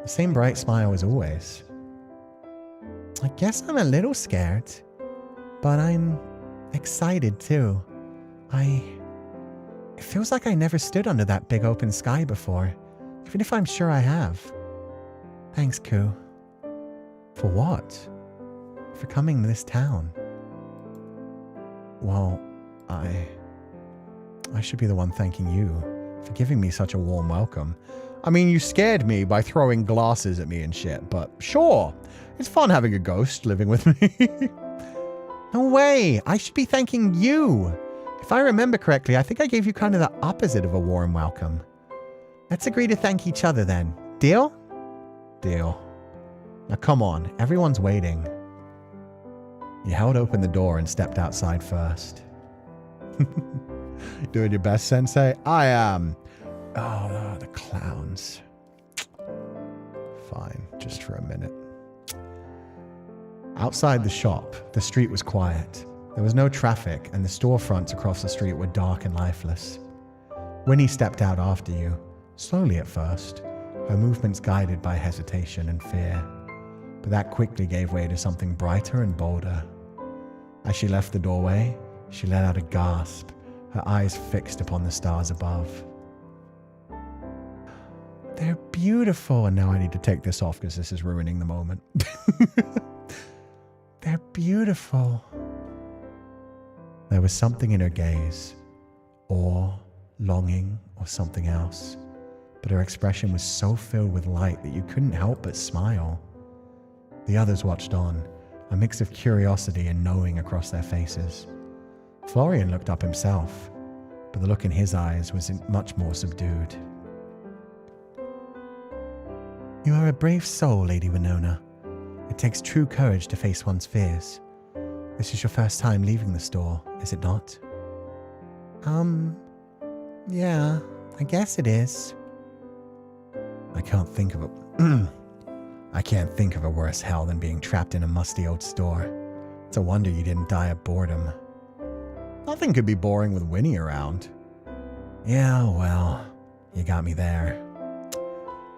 The same bright smile as always. I guess I'm a little scared, but I'm excited too. It feels like I never stood under that big open sky before, even if I'm sure I have. Thanks, Cú. For what? For coming to this town. Well, I should be the one thanking you for giving me such a warm welcome. I mean, you scared me by throwing glasses at me and shit, but sure, it's fun having a ghost living with me. No way, I should be thanking you. If I remember correctly, I think I gave you kind of the opposite of a warm welcome. Let's agree to thank each other then. Deal? Deal. Now come on, everyone's waiting. You held open the door and stepped outside first. Doing your best, Sensei? I am. Oh, the clowns. Fine, just for a minute. Outside the shop, the street was quiet. There was no traffic, and the storefronts across the street were dark and lifeless. Winnie stepped out after you, slowly at first, her movements guided by hesitation and fear. But that quickly gave way to something brighter and bolder. As she left the doorway, she let out a gasp, her eyes fixed upon the stars above. They're beautiful. And now I need to take this off because this is ruining the moment. They're beautiful. There was something in her gaze, awe, longing, or something else. But her expression was so filled with light that you couldn't help but smile. The others watched on, a mix of curiosity and knowing across their faces. Florian looked up himself, but the look in his eyes was much more subdued. You are a brave soul, Lady Winona. It takes true courage to face one's fears. This is your first time leaving the store, is it not? Yeah, I guess it is. I can't think of a worse hell than being trapped in a musty old store. It's a wonder you didn't die of boredom. Nothing could be boring with Winnie around. Yeah, well, you got me there.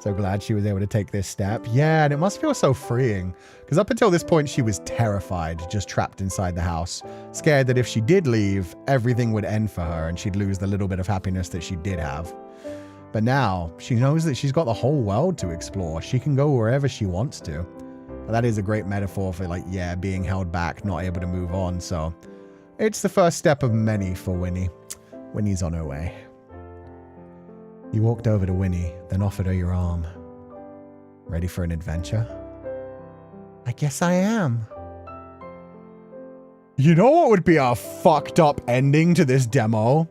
So glad she was able to take this step. Yeah, and it must feel so freeing. Because up until this point, she was terrified, just trapped inside the house. Scared that if she did leave, everything would end for her and she'd lose the little bit of happiness that she did have. But now, she knows that she's got the whole world to explore. She can go wherever she wants to. And that is a great metaphor for, like, yeah, being held back, not able to move on. So it's the first step of many for Winnie. Winnie's on her way. You walked over to Winnie, then offered her your arm. Ready for an adventure? I guess I am. You know what would be a fucked up ending to this demo?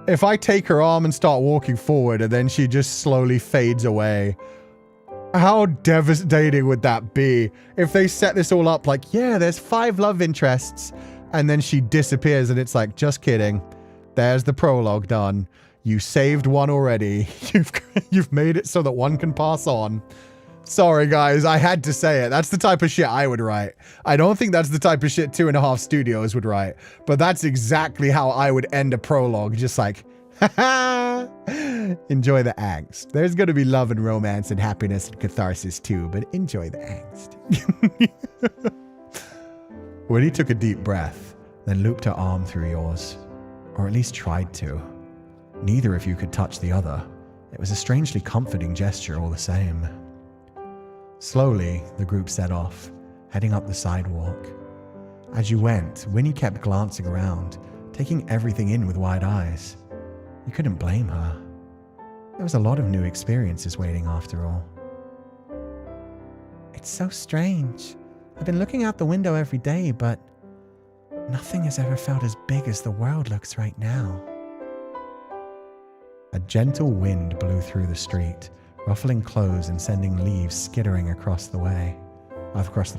If I take her arm and start walking forward and then she just slowly fades away. How devastating would that be? If they set this all up like, yeah, there's 5 love interests, and then she disappears and it's like, just kidding. There's the prologue done. You saved one already. You've made it so that one can pass on. Sorry, guys. I had to say it. That's the type of shit I would write. I don't think that's the type of shit 2.5 Studios would write. But that's exactly how I would end a prologue. Just like, haha. Enjoy the angst. There's going to be love and romance and happiness and catharsis too, but enjoy the angst. Winnie took a deep breath, then looped her arm through yours. Or at least tried to. Neither of you could touch the other. It was a strangely comforting gesture all the same. Slowly, the group set off, heading up the sidewalk. As you went, Winnie kept glancing around, taking everything in with wide eyes. You couldn't blame her. There was a lot of new experiences waiting after all. It's so strange. I've been looking out the window every day, but nothing has ever felt as big as the world looks right now. A gentle wind blew through the street, ruffling clothes and sending leaves skittering across the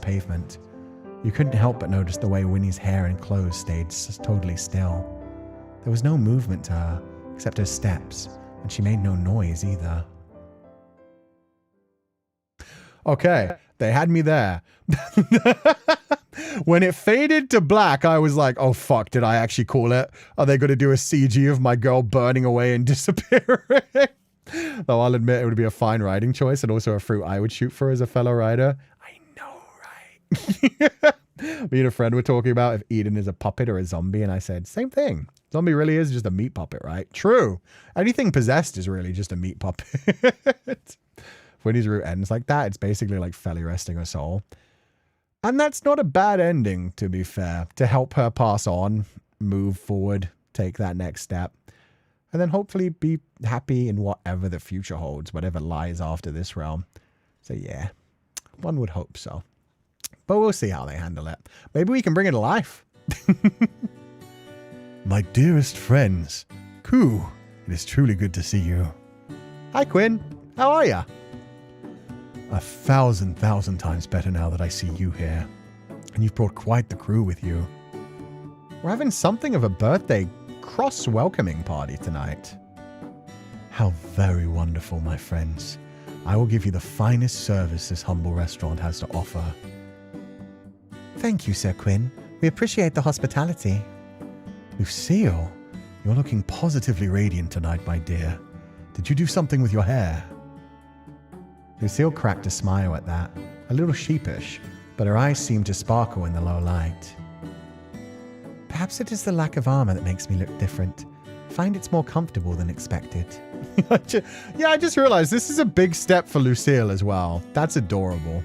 pavement. You couldn't help but notice the way Winnie's hair and clothes stayed totally still. There was no movement to her, except her steps, and she made no noise either. Okay, they had me there. When it faded to black, I was like, oh fuck, did I actually call it? Are they going to do a CG of my girl burning away and disappearing? Though I'll admit it would be a fine writing choice and also a fruit I would shoot for as a fellow writer. I know, right? Me and a friend were talking about if Eden is a puppet or a zombie, and I said, same thing. Zombie really is just a meat puppet, right? True. Anything possessed is really just a meat puppet. When his route ends like that, it's basically like Feli resting her soul. And that's not a bad ending, to be fair, to help her pass on, move forward, take that next step, and then hopefully be happy in whatever the future holds, whatever lies after this realm. So yeah, one would hope so. But we'll see how they handle it. Maybe we can bring it to life. My dearest friends, Cú, it is truly good to see you. Hi, Quinn. How are ya? 1,000 times better now that I see you here. And you've brought quite the crew with you. We're having something of a birthday cross-welcoming party tonight. How very wonderful, my friends. I will give you the finest service this humble restaurant has to offer. Thank you, Sir Quinn. We appreciate the hospitality. Lucille, you're looking positively radiant tonight, my dear. Did you do something with your hair? Lucille cracked a smile at that, a little sheepish, but her eyes seemed to sparkle in the low light. Perhaps it is the lack of armor that makes me look different. Find it's more comfortable than expected. Yeah, I just realized this is a big step for Lucille as well. That's adorable.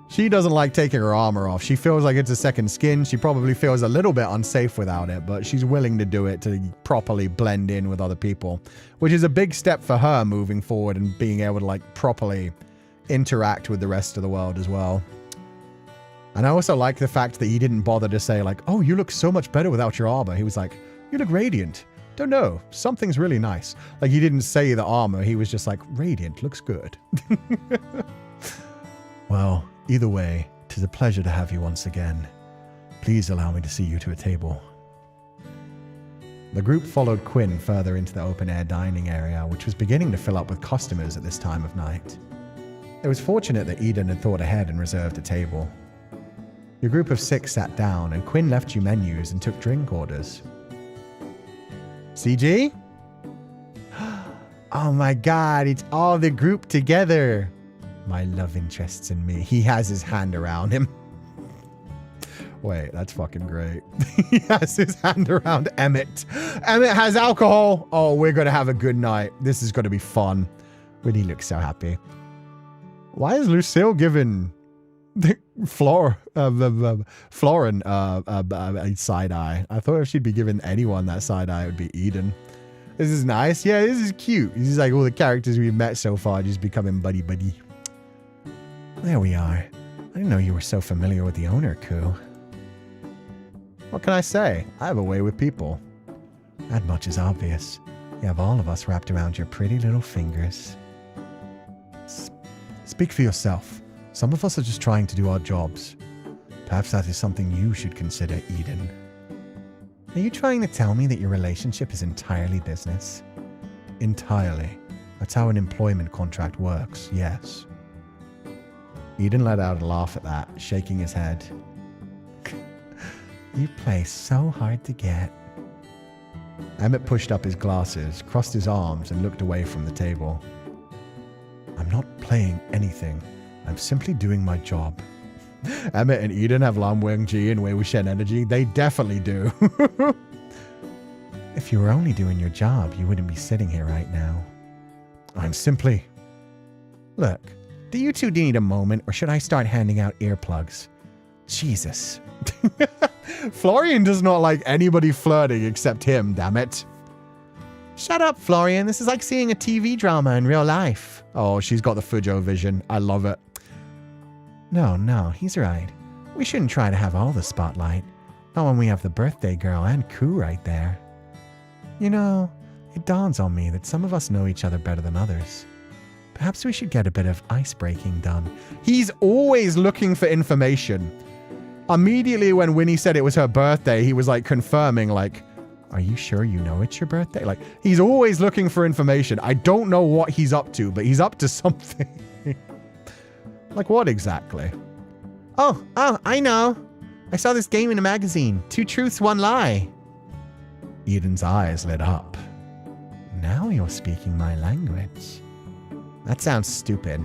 She doesn't like taking her armor off. She feels like it's a second skin. She probably feels a little bit unsafe without it, but she's willing to do it to properly blend in with other people, which is a big step for her moving forward and being able to like properly interact with the rest of the world as well. And I also like the fact that he didn't bother to say like, oh, you look so much better without your armor. He was like, you look radiant. Don't know. Something's really nice. Like he didn't say the armor. He was just like, radiant looks good. Well, either way, 'tis a pleasure to have you once again. Please allow me to see you to a table. The group followed Quinn further into the open-air dining area, which was beginning to fill up with customers at this time of night. It was fortunate that Eden had thought ahead and reserved a table. Your group of 6 sat down, and Quinn left you menus and took drink orders. CG? Oh my god, it's all the group together. My love interests in me. He has his hand around him. Wait, that's fucking great. He has his hand around Emmett. Emmett has alcohol. Oh, we're going to have a good night. This is going to be fun. When he looks so happy. Why is Lucille giving Florian a side eye? I thought if she'd be giving anyone that side eye, it would be Eden. This is nice. Yeah, this is cute. This is like all the characters we've met so far just becoming buddy-buddy. There we are. didn't know you were so familiar with the owner, Cú. What can I say? I have a way with people. That much is obvious. You have all of us wrapped around your pretty little fingers. Speak for yourself. Some of us are just trying to do our jobs. Perhaps that is something you should consider, Eden. Are you trying to tell me that your relationship is entirely business? Entirely. That's how an employment contract works, yes. Eden let out a laugh at that, shaking his head. You play so hard to get. Emmett pushed up his glasses, crossed his arms, and looked away from the table. I'm not playing anything. I'm simply doing my job. Emmett and Eden have Lam Weng Ji and Wei Wuxian energy. They definitely do. If you were only doing your job, you wouldn't be sitting here right now. I'm simply... Look, do you two need a moment, or should I start handing out earplugs? Jesus. Florian does not like anybody flirting except him, damn it. Shut up, Florian. This is like seeing a TV drama in real life. Oh, she's got the Fujo vision. I love it. No, he's right. We shouldn't try to have all the spotlight. Not when we have the birthday girl and Cú right there. You know, it dawns on me that some of us know each other better than others. Perhaps we should get a bit of ice-breaking done. He's always looking for information. Immediately when Winnie said it was her birthday, he was like confirming, like, are you sure you know it's your birthday? Like, he's always looking for information. I don't know what he's up to, but he's up to something. Like what exactly? Oh, I know. I saw this game in a magazine. 2 truths, 1 lie. Eden's eyes lit up. Now you're speaking my language. That sounds stupid.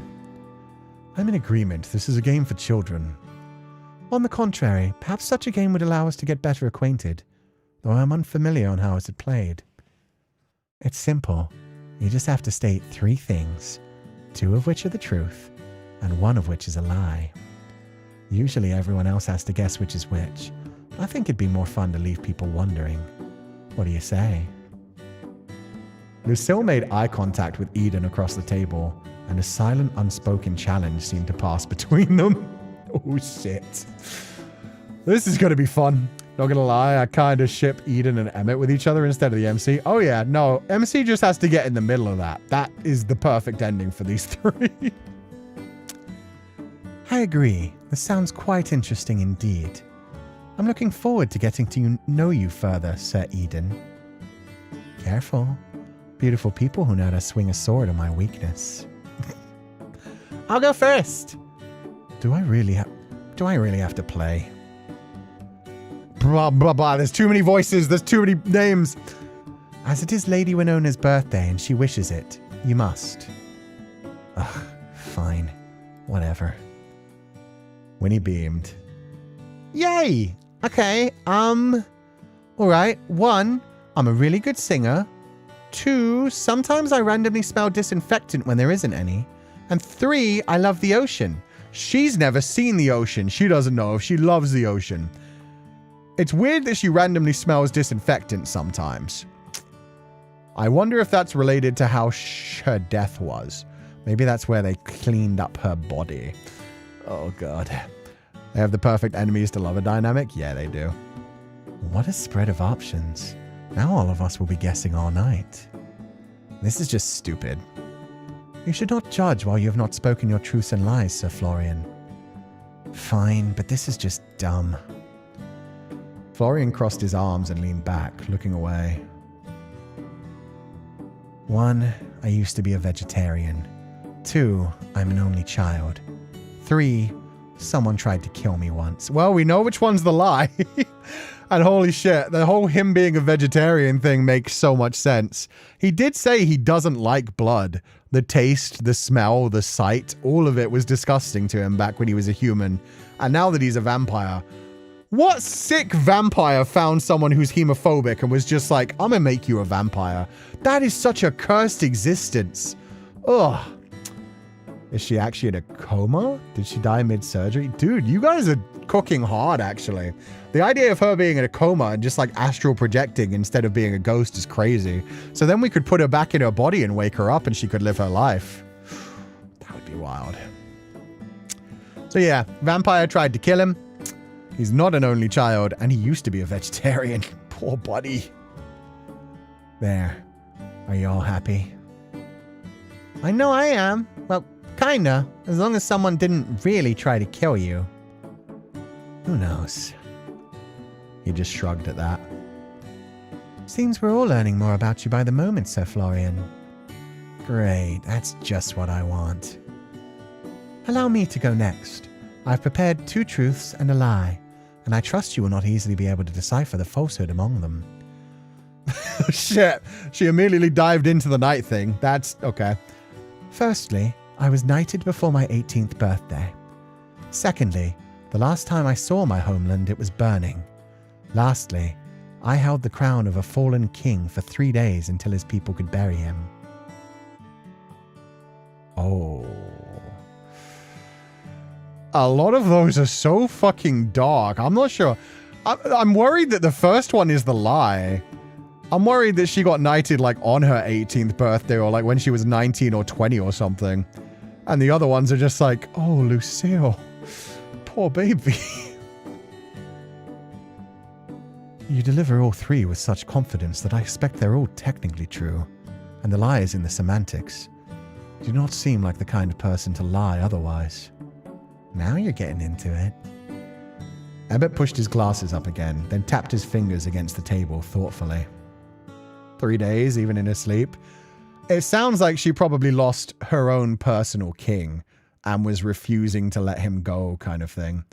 I'm in agreement. This is a game for children. On the contrary, perhaps such a game would allow us to get better acquainted, though I'm unfamiliar on how it's played. It's simple. You just have to state 3 things, 2 of which are the truth, and 1 of which is a lie. Usually everyone else has to guess which is which. I think it'd be more fun to leave people wondering. What do you say? Lucille made eye contact with Eden across the table, and a silent, unspoken challenge seemed to pass between them. Oh shit. This is going to be fun. Not going to lie, I kind of ship Eden and Emmett with each other instead of the MC. Oh yeah, no, MC just has to get in the middle of that. That is the perfect ending for these 3. I agree. This sounds quite interesting indeed. I'm looking forward to getting to know you further, Sir Eden. Careful. Beautiful people who know how to swing a sword are my weakness. I'll go first. Do I really have to play? Blah, blah, blah. There's too many voices. There's too many names. As it is Lady Winona's birthday and she wishes it, you must. Ugh, fine. Whatever. Winnie beamed. Yay! Okay, alright. 1, I'm a really good singer. 2, sometimes I randomly smell disinfectant when there isn't any. And 3, I love the ocean. She's never seen the ocean. She doesn't know if she loves the ocean. It's weird that she randomly smells disinfectant sometimes. I wonder if that's related to how her death was. Maybe that's where they cleaned up her body. Oh god. They have the perfect enemies to lover dynamic? Yeah, they do. What a spread of options. Now all of us will be guessing all night. This is just stupid. You should not judge while you have not spoken your truths and lies, Sir Florian. Fine, but this is just dumb. Florian crossed his arms and leaned back, looking away. 1, I used to be a vegetarian. 2, I'm an only child. 3, someone tried to kill me once. Well, we know which one's the lie. And holy shit, the whole him being a vegetarian thing makes so much sense. He did say he doesn't like blood. The taste, the smell, the sight, all of it was disgusting to him back when he was a human. And now that he's a vampire, what sick vampire found someone who's hemophobic and was just like, I'm gonna make you a vampire? That is such a cursed existence. Ugh. Is she actually in a coma? Did she die mid-surgery? Dude, you guys are cooking hard, actually. The idea of her being in a coma and just like astral projecting instead of being a ghost is crazy. So then we could put her back in her body and wake her up and she could live her life. That would be wild. So yeah, vampire tried to kill him. He's not an only child, and he used to be a vegetarian. Poor buddy. There. Are you all happy? I know I am. Well, kinda. As long as someone didn't really try to kill you. Who knows? He just shrugged at that. Seems we're all learning more about you by the moment, Sir Florian. Great, that's just what I want. Allow me to go next. I've prepared 2 truths and a lie, and I trust you will not easily be able to decipher the falsehood among them. Shit, she immediately dived into the night thing. That's okay. Firstly, I was knighted before my 18th birthday. Secondly, the last time I saw my homeland, it was burning. Lastly, I held the crown of a fallen king for 3 days until his people could bury him. Oh. A lot of those are so fucking dark. I'm not sure. I'm worried that the first one is the lie. I'm worried that she got knighted like on her 18th birthday or like when she was 19 or 20 or something. And the other ones are just like, oh, Lucille. Poor baby. You deliver all 3 with such confidence that I expect they're all technically true. And the lie is in the semantics. You do not seem like the kind of person to lie otherwise. Now you're getting into it. Ebbet pushed his glasses up again, then tapped his fingers against the table thoughtfully. 3 days, even in her sleep. It sounds like she probably lost her own personal king and was refusing to let him go kind of thing.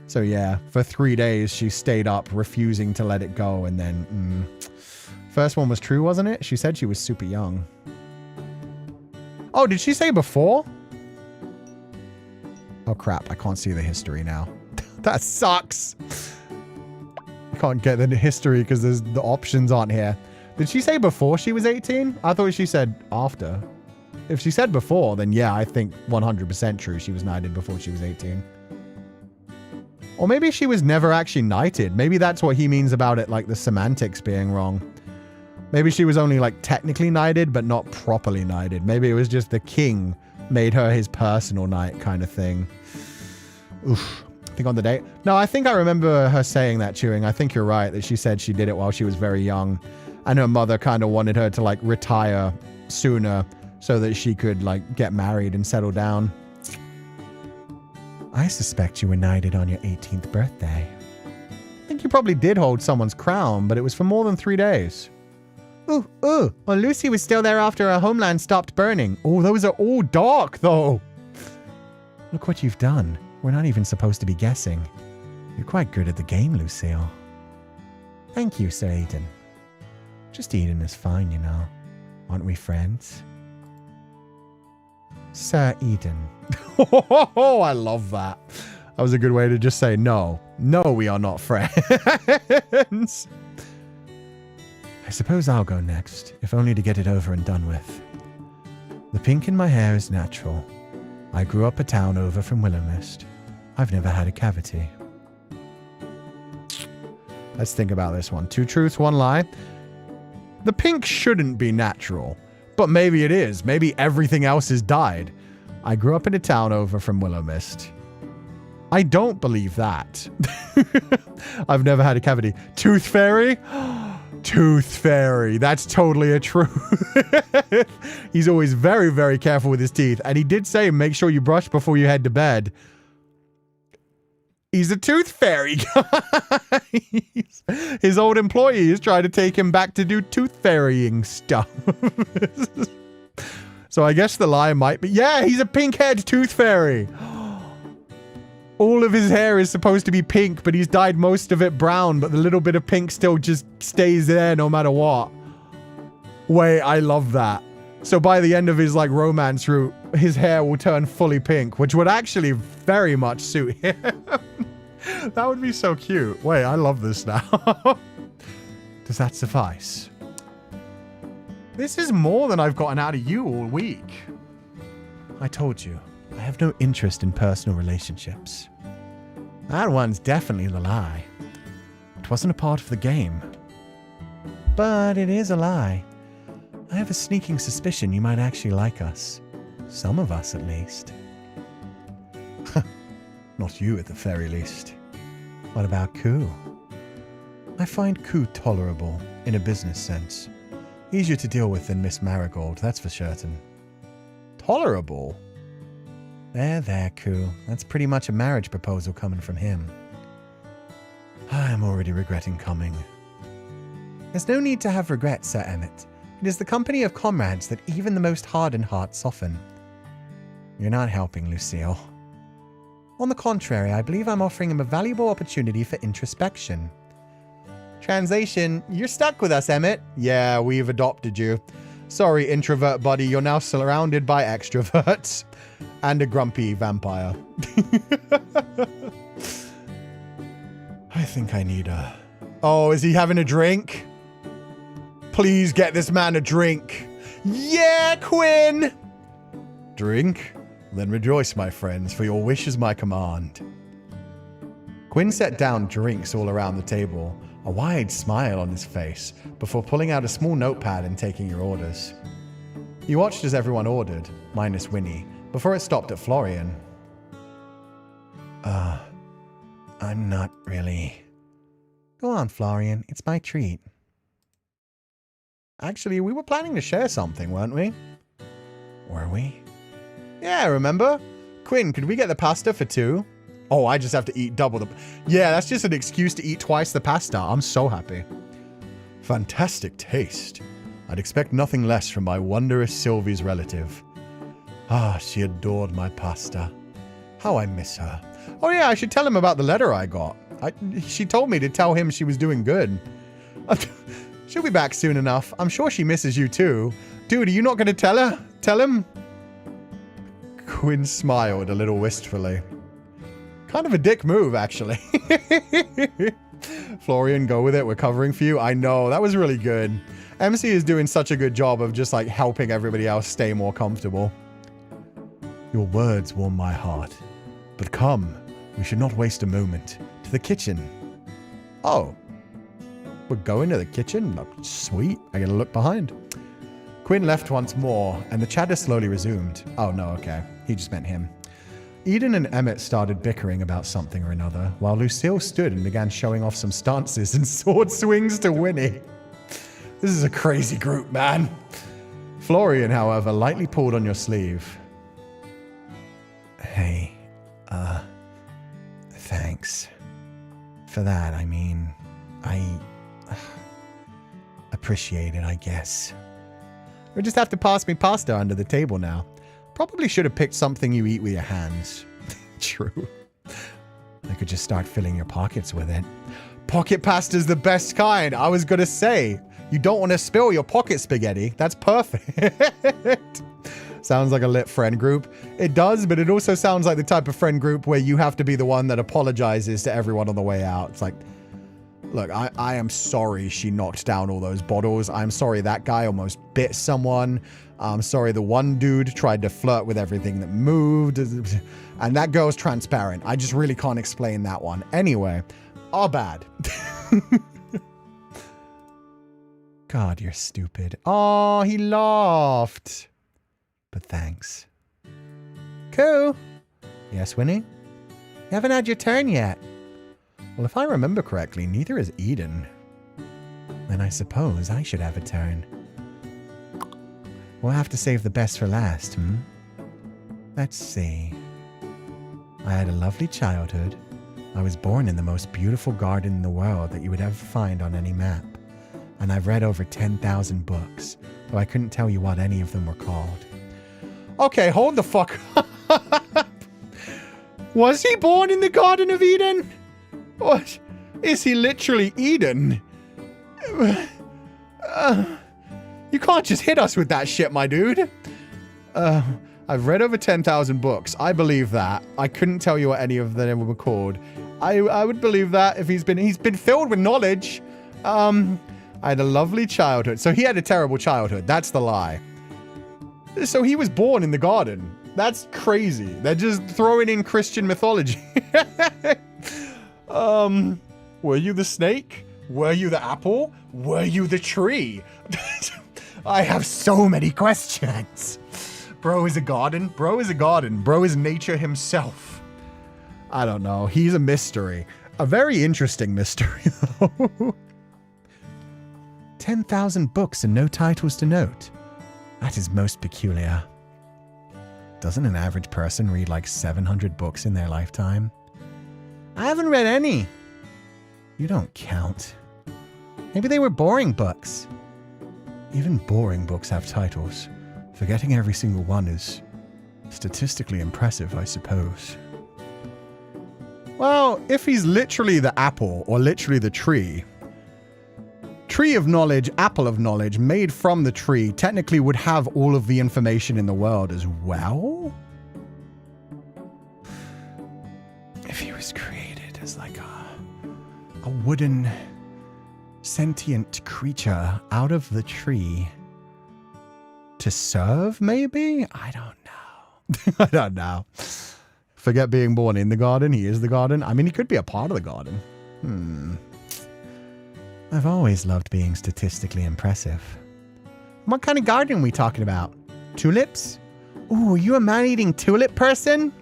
So yeah, for 3 days she stayed up refusing to let it go, and then first one was true, wasn't it? She said she was super young. Oh, did she say before? Oh crap, I can't see the history now. That sucks. I can't get the history because the options aren't here. Did she say before she was 18? I thought she said after. If she said before, then yeah, I think 100% true she was knighted before she was 18. Or maybe she was never actually knighted. Maybe that's what he means about it, like the semantics being wrong. Maybe she was only like technically knighted, but not properly knighted. Maybe it was just the king made her his personal knight kind of thing. Oof. I think on the date. No, I think I remember her saying that, Chewing. I think you're right, that she said she did it while she was very young. And her mother kind of wanted her to like retire sooner so that she could like get married and settle down. I suspect you were knighted on your 18th birthday. I think you probably did hold someone's crown, but it was for more than 3 days. Ooh. Well, Lucy was still there after her homeland stopped burning. Oh, those are all dark, though. Look what you've done. We're not even supposed to be guessing. You're quite good at the game, Lucille. Thank you, Sir Eden. Just Eden is fine, you know. Aren't we friends? Sir Eden. Oh, I love that. That was a good way to just say no. No, we are not friends. I suppose I'll go next, if only to get it over and done with. The pink in my hair is natural. I grew up a town over from Willowmist. I've never had a cavity. Let's think about this one. 2 truths, 1 lie. The pink shouldn't be natural, but maybe it is. Maybe everything else has died. I grew up in a town over from Willowmist. I don't believe that. I've never had a cavity. Tooth fairy? Tooth fairy. That's totally a truth. He's always very, very careful with his teeth. And he did say, make sure you brush before you head to bed. He's a tooth fairy, guys. His old employees tried to take him back to do tooth fairying stuff. So I guess the lie might be, yeah, he's a pink-haired tooth fairy. All of his hair is supposed to be pink, but he's dyed most of it brown, but the little bit of pink still just stays there no matter what. Wait, I love that. So by the end of his, like, romance route, his hair will turn fully pink, which would actually very much suit him. That would be so cute. Wait, I love this now. Does that suffice? This is more than I've gotten out of you all week. I told you, I have no interest in personal relationships. That one's definitely the lie. It wasn't a part of the game. But it is a lie. I have a sneaking suspicion you might actually like us. Some of us, at least. Not you, at the very least. What about Cú? I find Cú tolerable, in a business sense. Easier to deal with than Miss Marigold, that's for certain. Tolerable? There, Cú. That's pretty much a marriage proposal coming from him. I am already regretting coming. There's no need to have regret, Sir Emmett. It is the company of comrades that even the most hardened hearts soften. You're not helping, Lucille. On the contrary, I believe I'm offering him a valuable opportunity for introspection. Translation, you're stuck with us, Emmett. Yeah, we've adopted you. Sorry, introvert buddy, you're now surrounded by extroverts. And a grumpy vampire. I think I need a... Oh, is he having a drink? Please get this man a drink. Yeah, Quinn! Drink? Then rejoice, my friends, for your wish is my command. Quinn set down drinks all around the table, a wide smile on his face, before pulling out a small notepad and taking your orders. You watched as everyone ordered, minus Winnie, before it stopped at Florian. I'm not really... Go on, Florian, it's my treat. Actually, we were planning to share something, weren't we? Were we? Yeah, remember? Quinn, could we get the pasta for 2? Oh, I just have to eat double the... Yeah, that's just an excuse to eat twice the pasta. I'm so happy. Fantastic taste. I'd expect nothing less from my wondrous Sylvie's relative. Ah, she adored my pasta. How I miss her. Oh yeah, I should tell him about the letter I got. She told me to tell him she was doing good. She'll be back soon enough. I'm sure she misses you too. Dude, are you not going to tell her? Tell him? Quinn smiled a little wistfully. Kind of a dick move, actually. Florian, go with it. We're covering for you. I know. That was really good. MC is doing such a good job of just like helping everybody else stay more comfortable. Your words warm my heart. But come, we should not waste a moment. To the kitchen. Oh. We're going to the kitchen? Sweet. I gotta look behind. Quinn left once more, and the chatter slowly resumed. Oh, no, okay. He just meant him. Eden and Emmett started bickering about something or another, while Lucille stood and began showing off some stances and sword swings to Winnie. This is a crazy group, man. Florian, however, lightly pulled on your sleeve. Hey, thanks. For that, I mean, I appreciate it, I guess. You'll just have to pass me pasta under the table now. Probably should have picked something you eat with your hands. True. I could just start filling your pockets with it. Pocket pasta's the best kind. I was gonna say, you don't want to spill your pocket spaghetti. That's perfect. Sounds like a lit friend group. It does, but it also sounds like the type of friend group where you have to be the one that apologizes to everyone on the way out. It's like, look, I am sorry she knocked down all those bottles. I'm sorry that guy almost bit someone. I'm sorry the one dude tried to flirt with everything that moved. And that girl's transparent. I just really can't explain that one. Anyway, our bad. God, you're stupid. Oh, he laughed. But thanks. Cool. Yes, Winnie? You haven't had your turn yet. Well, if I remember correctly, neither is Eden. Then I suppose I should have a turn. We'll have to save the best for last, hmm? Let's see. I had a lovely childhood. I was born in the most beautiful garden in the world that you would ever find on any map. And I've read over 10,000 books, though I couldn't tell you what any of them were called. Okay, hold the fuck up. Was he born in the Garden of Eden? What? Is he literally Eden? You can't just hit us with that shit, my dude. I've read over 10,000 books. I believe that. I couldn't tell you what any of them were called. I would believe that if he's been filled with knowledge. I had a lovely childhood. So he had a terrible childhood. That's the lie. So he was born in the garden. That's crazy. They're just throwing in Christian mythology. Were you the snake? Were you the apple? Were you the tree? I have so many questions. Bro is a garden. Bro is a garden. Bro is nature himself. I don't know. He's a mystery. A very interesting mystery, though. 10,000 books and no titles to note. That is most peculiar. Doesn't an average person read like 700 books in their lifetime? I haven't read any. You don't count. Maybe they were boring books. Even boring books have titles. Forgetting every single one is statistically impressive, I suppose. Well, if he's literally the apple, or literally the tree of knowledge, apple of knowledge, made from the tree, technically would have all of the information in the world as well? If he was created as like a wooden sentient creature out of the tree to serve, maybe? I don't know. I don't know. Forget being born in the garden. He is the garden. I mean, he could be a part of the garden. I've always loved being statistically impressive. What kind of garden are we talking about? Tulips? Ooh, are you a man-eating tulip person?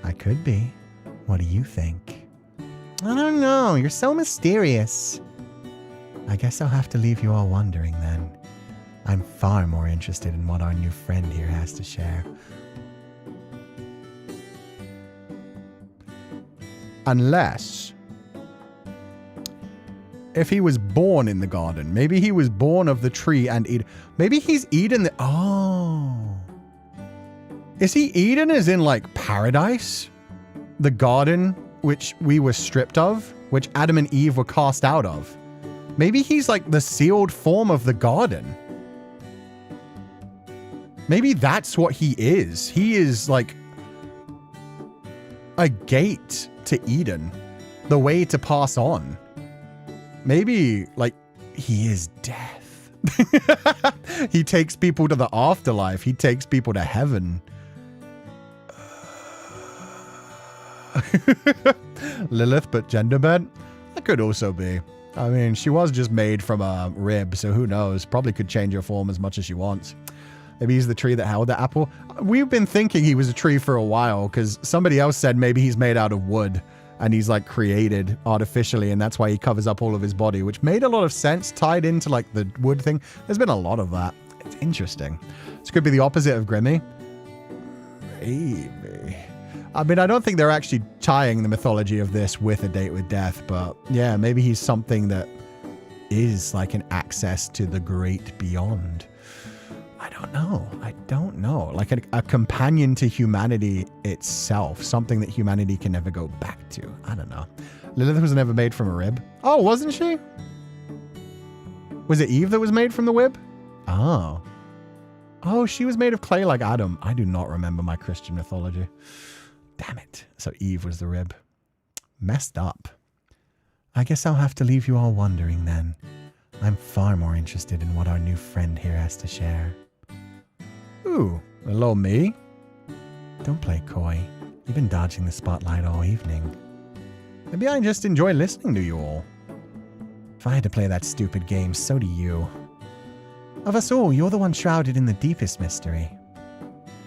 I could be. What do you think? I don't know. You're so mysterious. I guess I'll have to leave you all wondering then. I'm far more interested in what our new friend here has to share. Unless, if he was born in the garden, maybe he was born of the tree and maybe he's Eden. Oh, is he Eden as in like paradise? The garden which we were stripped of, which Adam and Eve were cast out of. Maybe he's like the sealed form of the garden. Maybe that's what he is. He is like a gate to Eden, the way to pass on. Maybe like he is death. He takes people to the afterlife. He takes people to heaven. Lilith, but gender bent? That could also be. I mean, she was just made from a rib, so who knows? Probably could change her form as much as she wants. Maybe he's the tree that held the apple. We've been thinking he was a tree for a while because somebody else said maybe he's made out of wood and he's like created artificially, and that's why he covers up all of his body, which made a lot of sense tied into like the wood thing. There's been a lot of that. It's interesting. This could be the opposite of Grimmy. Maybe. I mean, I don't think they're actually tying the mythology of this with a date with death, but yeah, maybe he's something that is like an access to the great beyond. I don't know. Like a companion to humanity itself, something that humanity can never go back to. I don't know. Lilith was never made from a rib. Oh, wasn't she? Was it Eve that was made from the rib? Oh. Oh, she was made of clay like Adam. I do not remember my Christian mythology. Damn it. So Eve was the rib. Messed up. I guess I'll have to leave you all wondering then. I'm far more interested in what our new friend here has to share. Ooh, hello me. Don't play coy. You've been dodging the spotlight all evening. Maybe I just enjoy listening to you all. If I had to play that stupid game, so do you. Of us all, you're the one shrouded in the deepest mystery.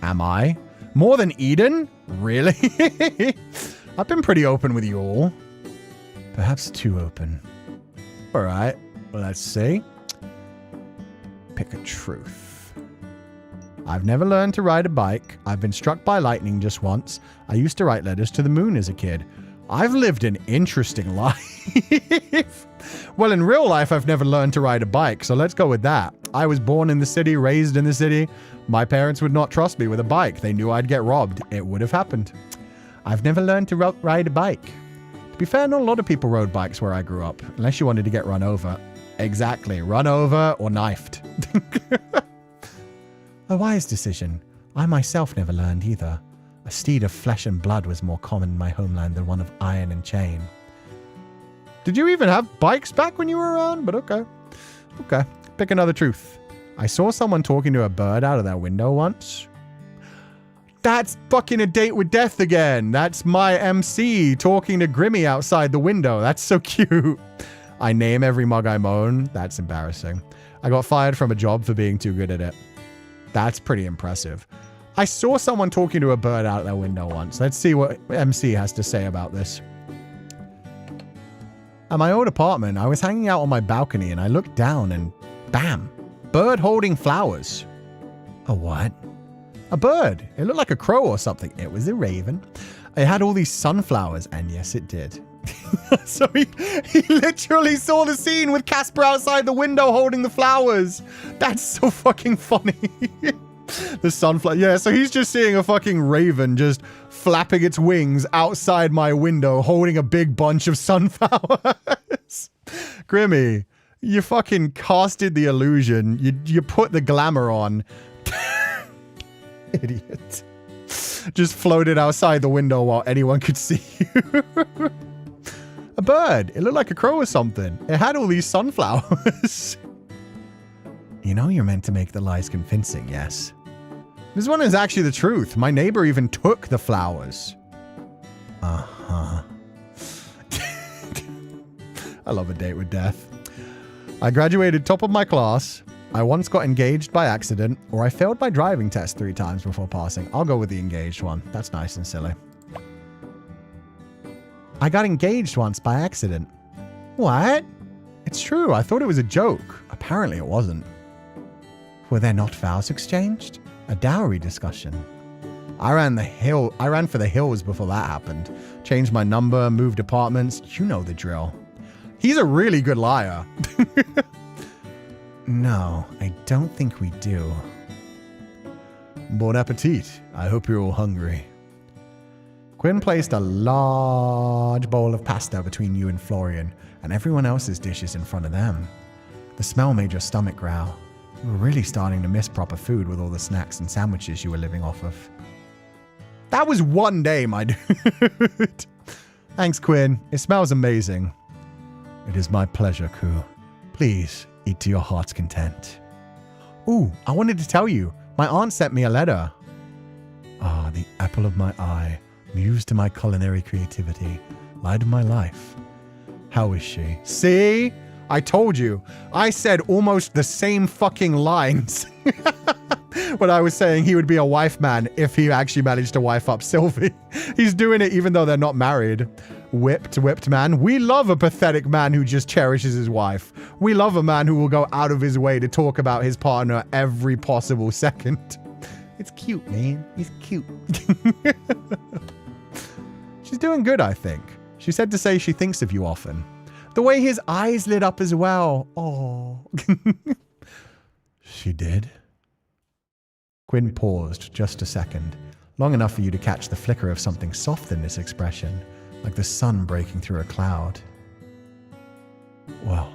Am I? More than Eden? Really? I've been pretty open with you all. Perhaps too open. Alright, let's see. Pick a truth. I've never learned to ride a bike. I've been struck by lightning just once. I used to write letters to the moon as a kid. I've lived an interesting life. Well, in real life, I've never learned to ride a bike, so let's go with that. I was born in the city, raised in the city. My parents would not trust me with a bike. They knew I'd get robbed. It would have happened. I've never learned to ride a bike. To be fair, not a lot of people rode bikes where I grew up, unless you wanted to get run over. Exactly, run over or knifed. A wise decision. I myself never learned either. A steed of flesh and blood was more common in my homeland than one of iron and chain. Did you even have bikes back when you were around? But okay. Okay, pick another truth. I saw someone talking to a bird out of their window once. That's fucking a date with death again. That's my MC talking to Grimmy outside the window. That's so cute. I name every mug I moan. That's embarrassing. I got fired from a job for being too good at it. That's pretty impressive. I saw someone talking to a bird out their window once. Let's see what MC has to say about this. At my old apartment, I was hanging out on my balcony and I looked down and bam, bird holding flowers. A what? A bird. It looked like a crow or something. It was a raven. It had all these sunflowers, and yes, it did. So he literally saw the scene with Casper outside the window holding the flowers. That's so fucking funny. The sunflower. Yeah, so he's just seeing a fucking raven just flapping its wings outside my window holding a big bunch of sunflowers. Grimmy, you fucking casted the illusion. You put the glamour on. Idiot. Just floated outside the window while anyone could see you. A bird. It looked like a crow or something. It had all these sunflowers. You know you're meant to make the lies convincing, yes? This one is actually the truth. My neighbor even took the flowers. Uh-huh. I love a date with death. I graduated top of my class. I once got engaged by accident, or I failed my driving test 3 times before passing. I'll go with the engaged one. That's nice and silly. I got engaged once by accident. What? It's true. I thought it was a joke. Apparently it wasn't. Were there not vows exchanged? A dowry discussion? I ran for the hills before that happened. Changed my number, moved apartments. You know the drill. He's a really good liar. No, I don't think we do. Bon appetit. I hope you're all hungry. Quinn placed a large bowl of pasta between you and Florian, and everyone else's dishes in front of them. The smell made your stomach growl. You were really starting to miss proper food with all the snacks and sandwiches you were living off of. That was one day, my dude. Thanks, Quinn. It smells amazing. It is my pleasure, Cú. Please, eat to your heart's content. Ooh, I wanted to tell you. My aunt sent me a letter. Ah, the apple of my eye, muse to my culinary creativity, light of my life. How is she? See? I told you. I said almost the same fucking lines when I was saying he would be a wife man if he actually managed to wife up Sylvie. He's doing it even though they're not married. Whipped man. We love a pathetic man who just cherishes his wife. We love a man who will go out of his way to talk about his partner every possible second. It's cute, man. He's cute. She's doing good, I think. She said to say she thinks of you often. The way his eyes lit up as well. Oh. She did? Quinn paused just a second, long enough for you to catch the flicker of something soft in this expression, like the sun breaking through a cloud. Well,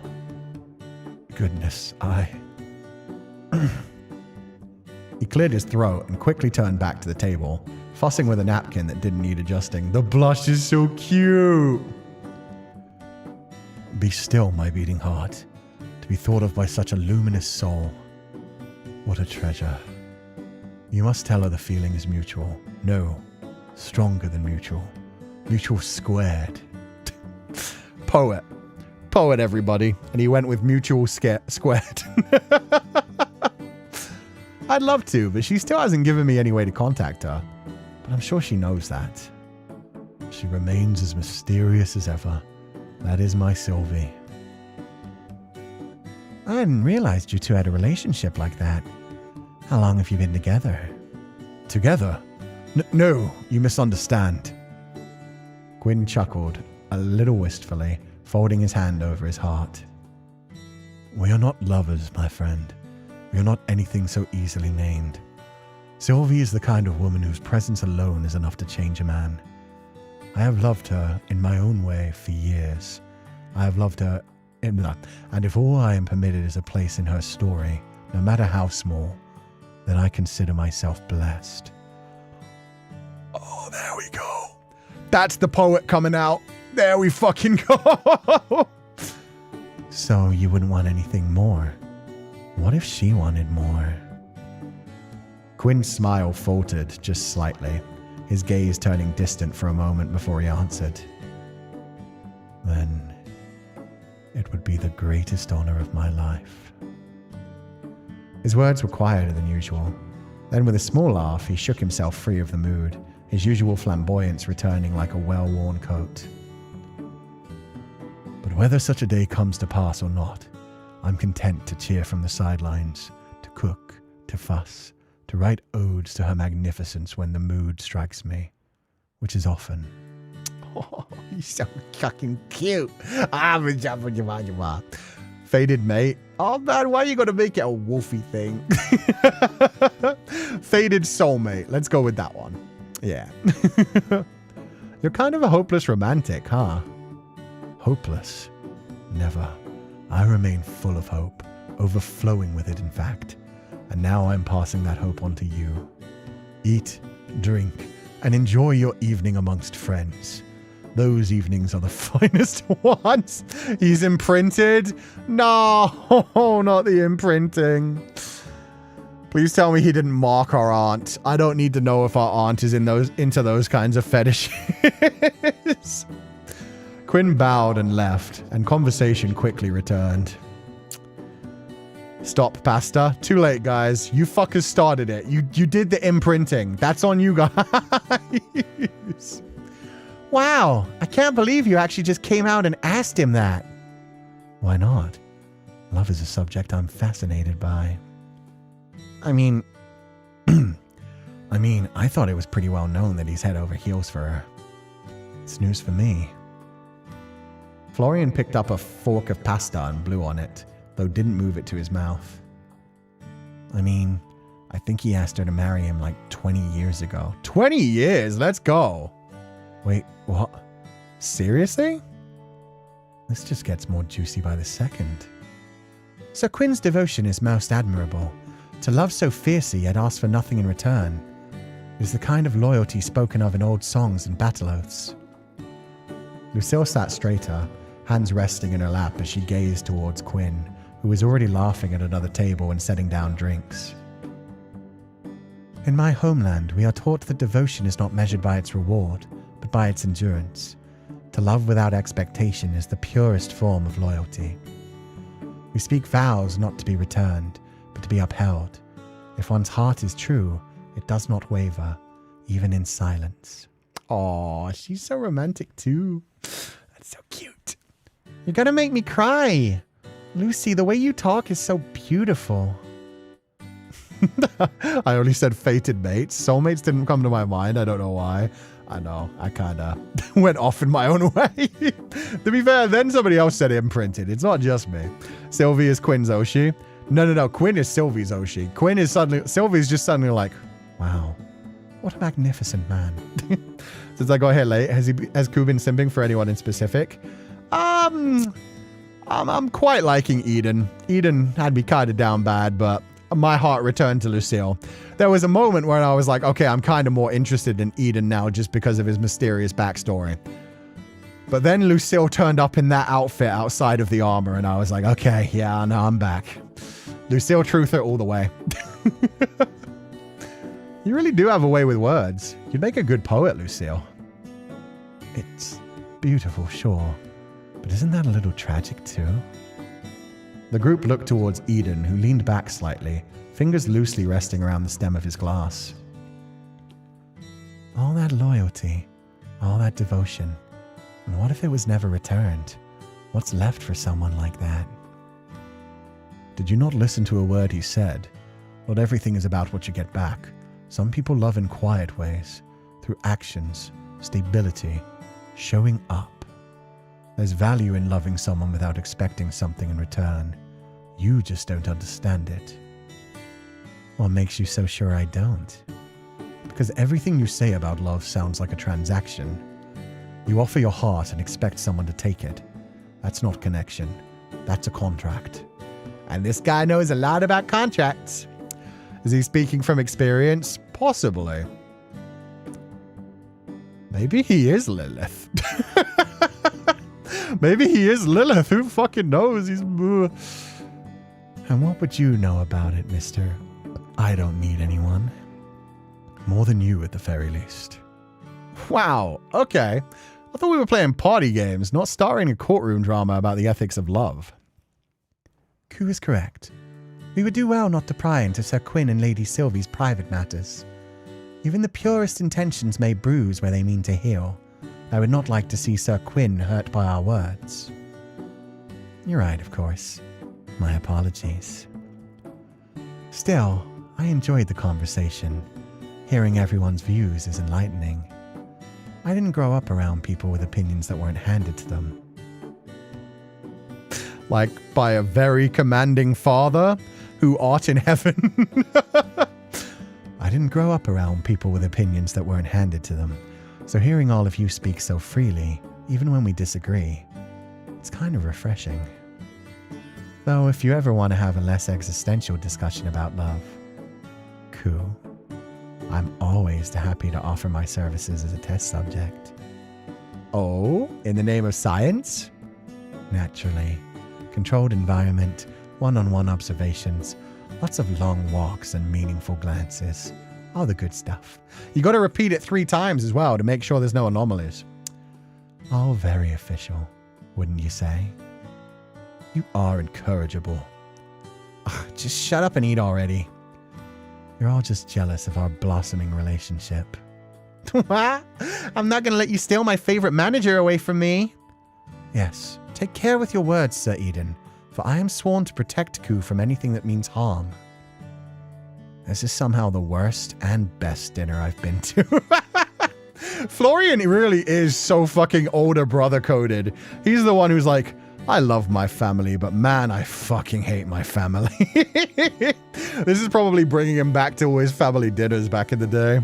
goodness, He cleared his throat and quickly turned back to the table, fussing with a napkin that didn't need adjusting. The blush is so cute! Be still, my beating heart, to be thought of by such a luminous soul. What a treasure. You must tell her the feeling is mutual. No, stronger than mutual. Mutual squared. Poet, everybody. And he went with mutual squared. I'd love to, but she still hasn't given me any way to contact her. But I'm sure she knows that. She remains as mysterious as ever. That is my Sylvie. I hadn't realized you two had a relationship like that. How long have you been together? Together? No, you misunderstand. Quinn chuckled, a little wistfully, folding his hand over his heart. We are not lovers, my friend. We are not anything so easily named. Sylvie is the kind of woman whose presence alone is enough to change a man. I have loved her in my own way for years. I have loved her, and if all I am permitted is a place in her story, no matter how small, then I consider myself blessed. Oh, there we go. That's the poet coming out. There we fucking go. So you wouldn't want anything more? What if she wanted more? Quinn's smile faltered just slightly, his gaze turning distant for a moment before he answered. Then it would be the greatest honor of my life. His words were quieter than usual, Then with a small laugh, he shook himself free of the mood, his usual flamboyance returning like a well-worn coat. But whether such a day comes to pass or not, I'm content to cheer from the sidelines, to cook, to fuss, to write odes to her magnificence when the mood strikes me, which is often. Oh, you're so fucking cute. Faded mate. Oh man, why are you gonna make it a wolfy thing? Faded soulmate. Let's go with that one. Yeah. You're kind of a hopeless romantic, huh? Hopeless? Never. I remain full of hope, overflowing with it in fact. And now I'm passing that hope on to you. Eat, drink, and enjoy your evening amongst friends. Those evenings are the finest ones. He's imprinted? No, not the imprinting. Please tell me he didn't mark our aunt. I don't need to know if our aunt is into those kinds of fetishes. Quinn bowed and left, and conversation quickly returned. Stop, Pasta. Too late, guys. You fuckers started it. You did the imprinting. That's on you guys. Wow, I can't believe you actually just came out and asked him that. Why not? Love is a subject I'm fascinated by. I mean, I thought it was pretty well known that he's head over heels for her. It's news for me. Florian picked up a fork of pasta and blew on it, though didn't move it to his mouth. I mean, I think he asked her to marry him like 20 years ago. 20 years? Let's go! Wait, what? Seriously? This just gets more juicy by the second. so Quinn's devotion is most admirable. To love so fiercely yet ask for nothing in return is the kind of loyalty spoken of in old songs and battle oaths. Lucille sat straighter, hands resting in her lap as she gazed towards Quinn, who was already laughing at another table and setting down drinks. In my homeland, we are taught that devotion is not measured by its reward, but by its endurance. To love without expectation is the purest form of loyalty. We speak vows not to be returned, but to be upheld. If one's heart is true, it does not waver, even in silence. Aw, she's so romantic too. That's so cute. You're gonna make me cry. Lucy, the way you talk is so beautiful. I only said fated mates. Soulmates didn't come to my mind. I don't know why. I know. I kind of went off in my own way. To be fair, then somebody else said imprinted. It's not just me. Sylvie is Quinn's Oshi. No. Quinn is Sylvie's Oshi. Sylvie's just suddenly like, wow, what a magnificent man. Since I got here late, has Cú been simping for anyone in specific? I'm quite liking Eden. Eden had me kind of down bad, but my heart returned to Lucille. There was a moment where I was like, okay, I'm kind of more interested in Eden now just because of his mysterious backstory. But then Lucille turned up in that outfit outside of the armor, and I was like, okay, yeah, no, I'm back. Lucille truther all the way. You really do have a way with words. You'd make a good poet, Lucille. It's beautiful, sure. But isn't that a little tragic too? The group looked towards Eden, who leaned back slightly, fingers loosely resting around the stem of his glass. All that loyalty, all that devotion, and what if it was never returned? What's left for someone like that? Did you not listen to a word he said? Not everything is about what you get back. Some people love in quiet ways, through actions, stability, showing up. There's value in loving someone without expecting something in return. You just don't understand it. What makes you so sure I don't? Because everything you say about love sounds like a transaction. You offer your heart and expect someone to take it. That's not connection. That's a contract. And this guy knows a lot about contracts. Is he speaking from experience? Possibly. Maybe he is Lilith. Maybe he is Lilith. Who fucking knows? He's... And what would you know about it, mister? I don't need anyone. More than you, at the very least. Wow. Okay. I thought we were playing party games, not starring a courtroom drama about the ethics of love. Cú is correct. We would do well not to pry into Sir Quinn and Lady Sylvie's private matters. Even the purest intentions may bruise where they mean to heal. I would not like to see Sir Quinn hurt by our words. You're right, of course. My apologies. Still, I enjoyed the conversation. Hearing everyone's views is enlightening. I didn't grow up around people with opinions that weren't handed to them. Like by a very commanding father who art in heaven. I didn't grow up around people with opinions that weren't handed to them. So hearing all of you speak so freely, even when we disagree, it's kind of refreshing. Though if you ever want to have a less existential discussion about love, Cú, I'm always happy to offer my services as a test subject. Oh, in the name of science? Naturally. Controlled environment, one-on-one observations, lots of long walks and meaningful glances. All the good stuff. You got to repeat it 3 times as well to make sure there's no anomalies. All very official, wouldn't you say? You are incorrigible. Ugh, just shut up and eat already. You're all just jealous of our blossoming relationship. I'm not going to let you steal my favorite manager away from me. Yes, take care with your words, Sir Eden, for I am sworn to protect Cú from anything that means harm. This is somehow the worst and best dinner I've been to. Florian really is so fucking older brother coded. He's the one who's like, I love my family, but man, I fucking hate my family. This is probably bringing him back to his family dinners back in the day.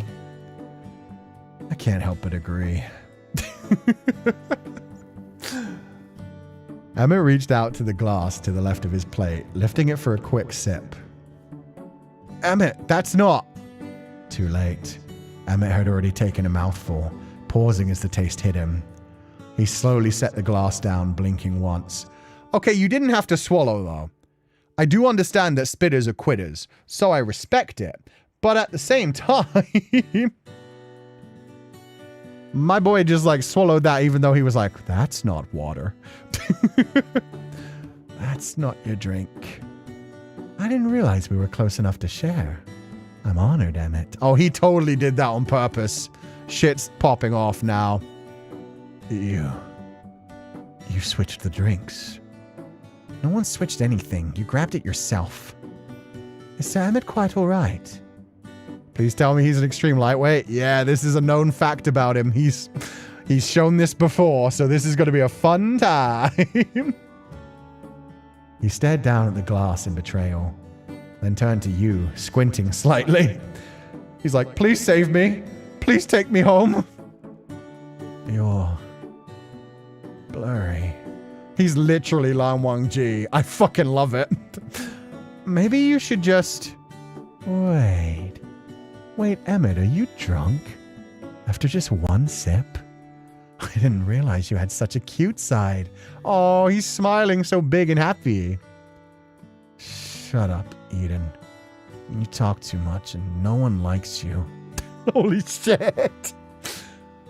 I can't help but agree. Emmett reached out to the glass to the left of his plate, lifting it for a quick sip. Emmett, that's not... Too late. Emmett had already taken a mouthful, pausing as the taste hit him. He slowly set the glass down, blinking once. Okay, you didn't have to swallow, though. I do understand that spitters are quitters, so I respect it. But at the same time... My boy just, like, swallowed that even though he was like, that's not water. That's not your drink. I didn't realize we were close enough to share. I'm honored, Emmett. Oh, he totally did that on purpose. Shit's popping off now. You switched the drinks. No one switched anything. You grabbed it yourself. Is Sir Emmett quite all right? Please tell me he's an extreme lightweight. Yeah, this is a known fact about him. He's shown this before, so this is going to be a fun time. He stared down at the glass in betrayal, then turned to you, squinting slightly. He's like, please save me. Please take me home. You're blurry. He's literally Lan Wangji. I fucking love it. Maybe you should just... Wait, Emmett, are you drunk? After just one sip? I didn't realize you had such a cute side. Oh, he's smiling so big and happy. Shut up, Eden. You talk too much and no one likes you. Holy shit.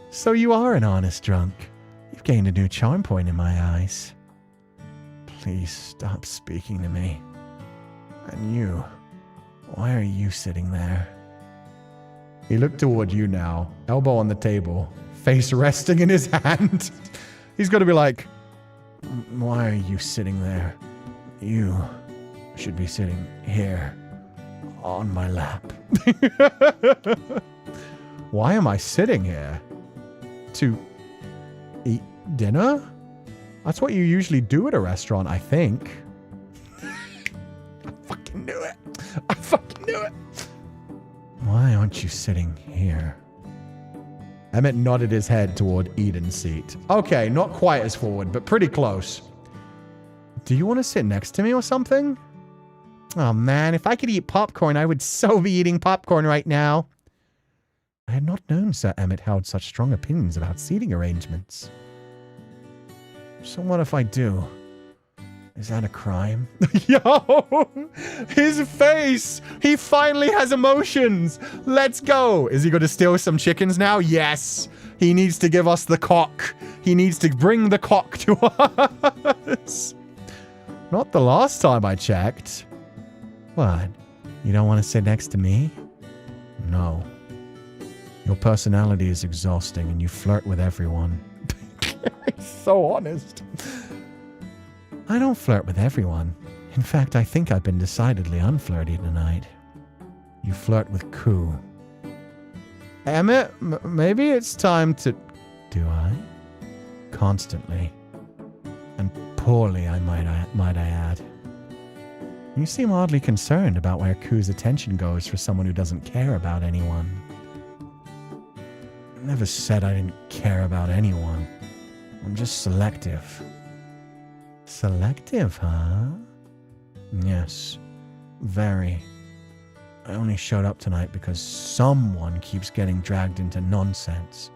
So you are an honest drunk. You've gained a new charm point in my eyes. Please stop speaking to me. And you, why are you sitting there? He looked toward you now, elbow on the table, face resting in his hand. He's going to be like, why are you sitting there? You should be sitting here on my lap. Why am I sitting here? To eat dinner? That's what you usually do at a restaurant, I think. I fucking knew it. I fucking knew it. Why aren't you sitting here? Emmett nodded his head toward Eden's seat. Okay, not quite as forward, but pretty close. Do you want to sit next to me or something? Oh man, if I could eat popcorn, I would so be eating popcorn right now. I had not known Sir Emmett held such strong opinions about seating arrangements. So what if I do? Is that a crime? Yo! His face! He finally has emotions! Let's go! Is he going to steal some chickens now? Yes! He needs to give us the cock. He needs to bring the cock to us. Not the last time I checked. What? You don't want to sit next to me? No. Your personality is exhausting and you flirt with everyone. So honest. I don't flirt with everyone. In fact, I think I've been decidedly unflirty tonight. You flirt with Cú. Emmett, maybe it's time to... Do I? Constantly. And poorly, I might I add. You seem oddly concerned about where Cú's attention goes for someone who doesn't care about anyone. I never said I didn't care about anyone. I'm just selective. Selective, huh? Yes. Very. I only showed up tonight because someone keeps getting dragged into nonsense.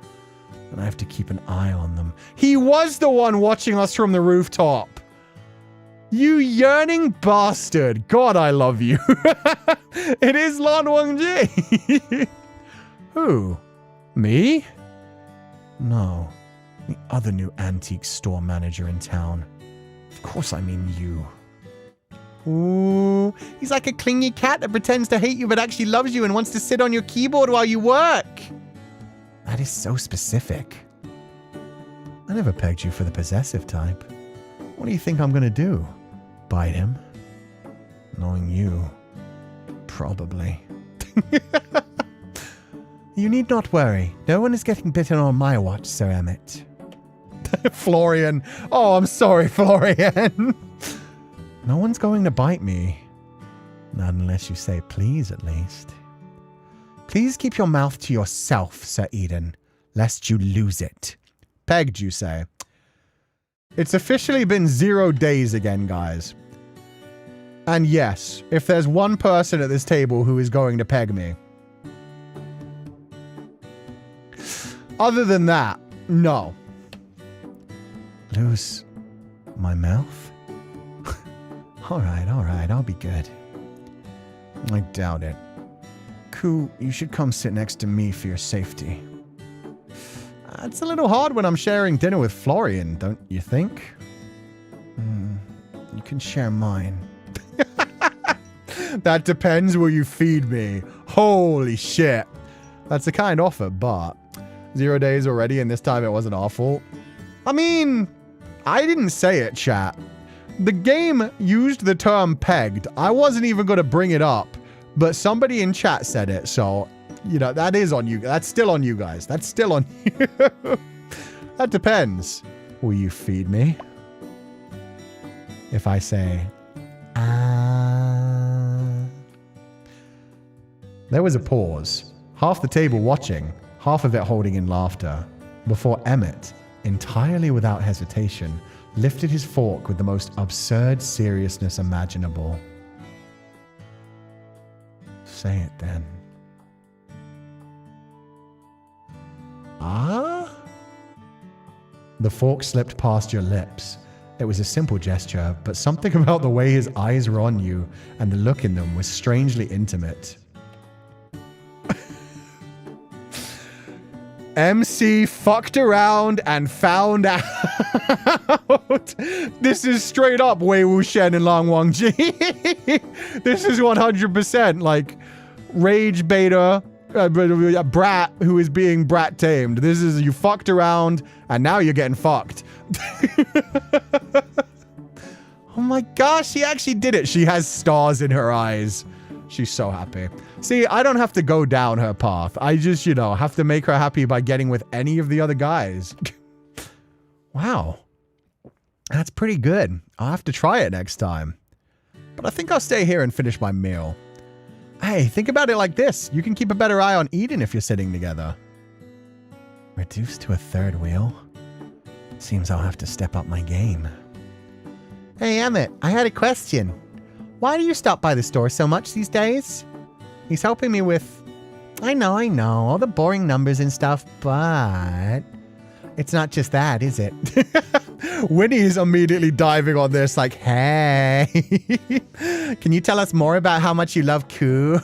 And I have to keep an eye on them. He was the one watching us from the rooftop! You yearning bastard! God, I love you. It is Lan Wangji. Who? Me? No. The other new antique store manager in town. Of course I mean you. Ooh, he's like a clingy cat that pretends to hate you but actually loves you and wants to sit on your keyboard while you work. That is so specific. I never pegged you for the possessive type. What do you think I'm gonna do? Bite him? Knowing you, probably. You need not worry. No one is getting bitten on my watch, Sir Emmett. Florian. Oh, I'm sorry, Florian. No one's going to bite me. Not unless you say please, at least. Please keep your mouth to yourself, Sir Eden, lest you lose it. Pegged, you say? It's officially been 0 days again, guys. And yes, if there's one person at this table who is going to peg me. Other than that, no. Lose my mouth? Alright, I'll be good. I doubt it. Cú, you should come sit next to me for your safety. It's a little hard when I'm sharing dinner with Florian, don't you think? You can share mine. That depends will you feed me. Holy shit. That's a kind offer, but 0 days already and this time it wasn't our fault. I mean, I didn't say it, chat. The game used the term pegged. I wasn't even going to bring it up, but somebody in chat said it, so, you know, that is on you. That's still on you guys. That's still on you. That depends. Will you feed me? If I say, There was a pause. Half the table watching, half of it holding in laughter, before Emmett, entirely without hesitation, lifted his fork with the most absurd seriousness imaginable. Say it then. Ah? The fork slipped past your lips. It was a simple gesture, but something about the way his eyes were on you and the look in them was strangely intimate. MC fucked around and found out. This is straight up Wei Wuxian and Lang Wangji. This is 100% like rage beta, brat who is being brat tamed. This is you fucked around and now you're getting fucked. Oh my gosh, she actually did it. She has stars in her eyes. She's so happy. See, I don't have to go down her path. I just, you know, have to make her happy by getting with any of the other guys. Wow. That's pretty good. I'll have to try it next time. But I think I'll stay here and finish my meal. Hey, think about it like this. You can keep a better eye on Eden if you're sitting together. Reduced to a third wheel? Seems I'll have to step up my game. Hey, Emmett, I had a question. Why do you stop by the store so much these days? He's helping me with... I know, all the boring numbers and stuff, but... It's not just that, is it? Winnie's immediately diving on this like, hey. Can you tell us more about how much you love Cú?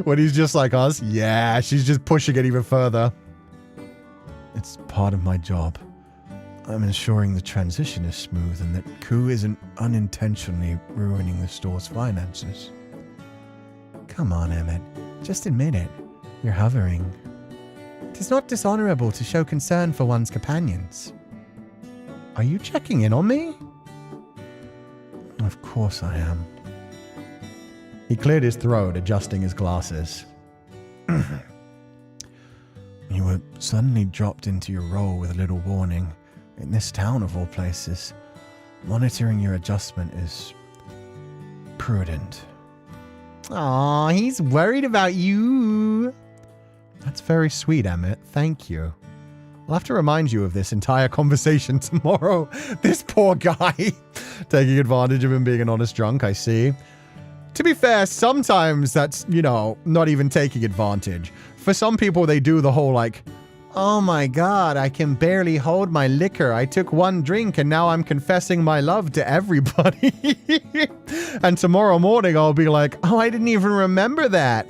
When he's just like us? Yeah, she's just pushing it even further. It's part of my job. I'm ensuring the transition is smooth and that Cú isn't unintentionally ruining the store's finances. Come on, Emmett. Just admit it. You're hovering. 'Tis not dishonorable to show concern for one's companions. Are you checking in on me? Of course I am. He cleared his throat, adjusting his glasses. You were suddenly dropped into your role with little warning, in this town of all places. Monitoring your adjustment is prudent. Aw, he's worried about you. That's very sweet, Emmett. Thank you. I'll have to remind you of this entire conversation tomorrow. This poor guy. Taking advantage of him being an honest drunk, I see. To be fair, sometimes that's, not even taking advantage. For some people, they do the whole Oh my god, I can barely hold my liquor. I took one drink and now I'm confessing my love to everybody. And tomorrow morning, I'll be like, oh, I didn't even remember that.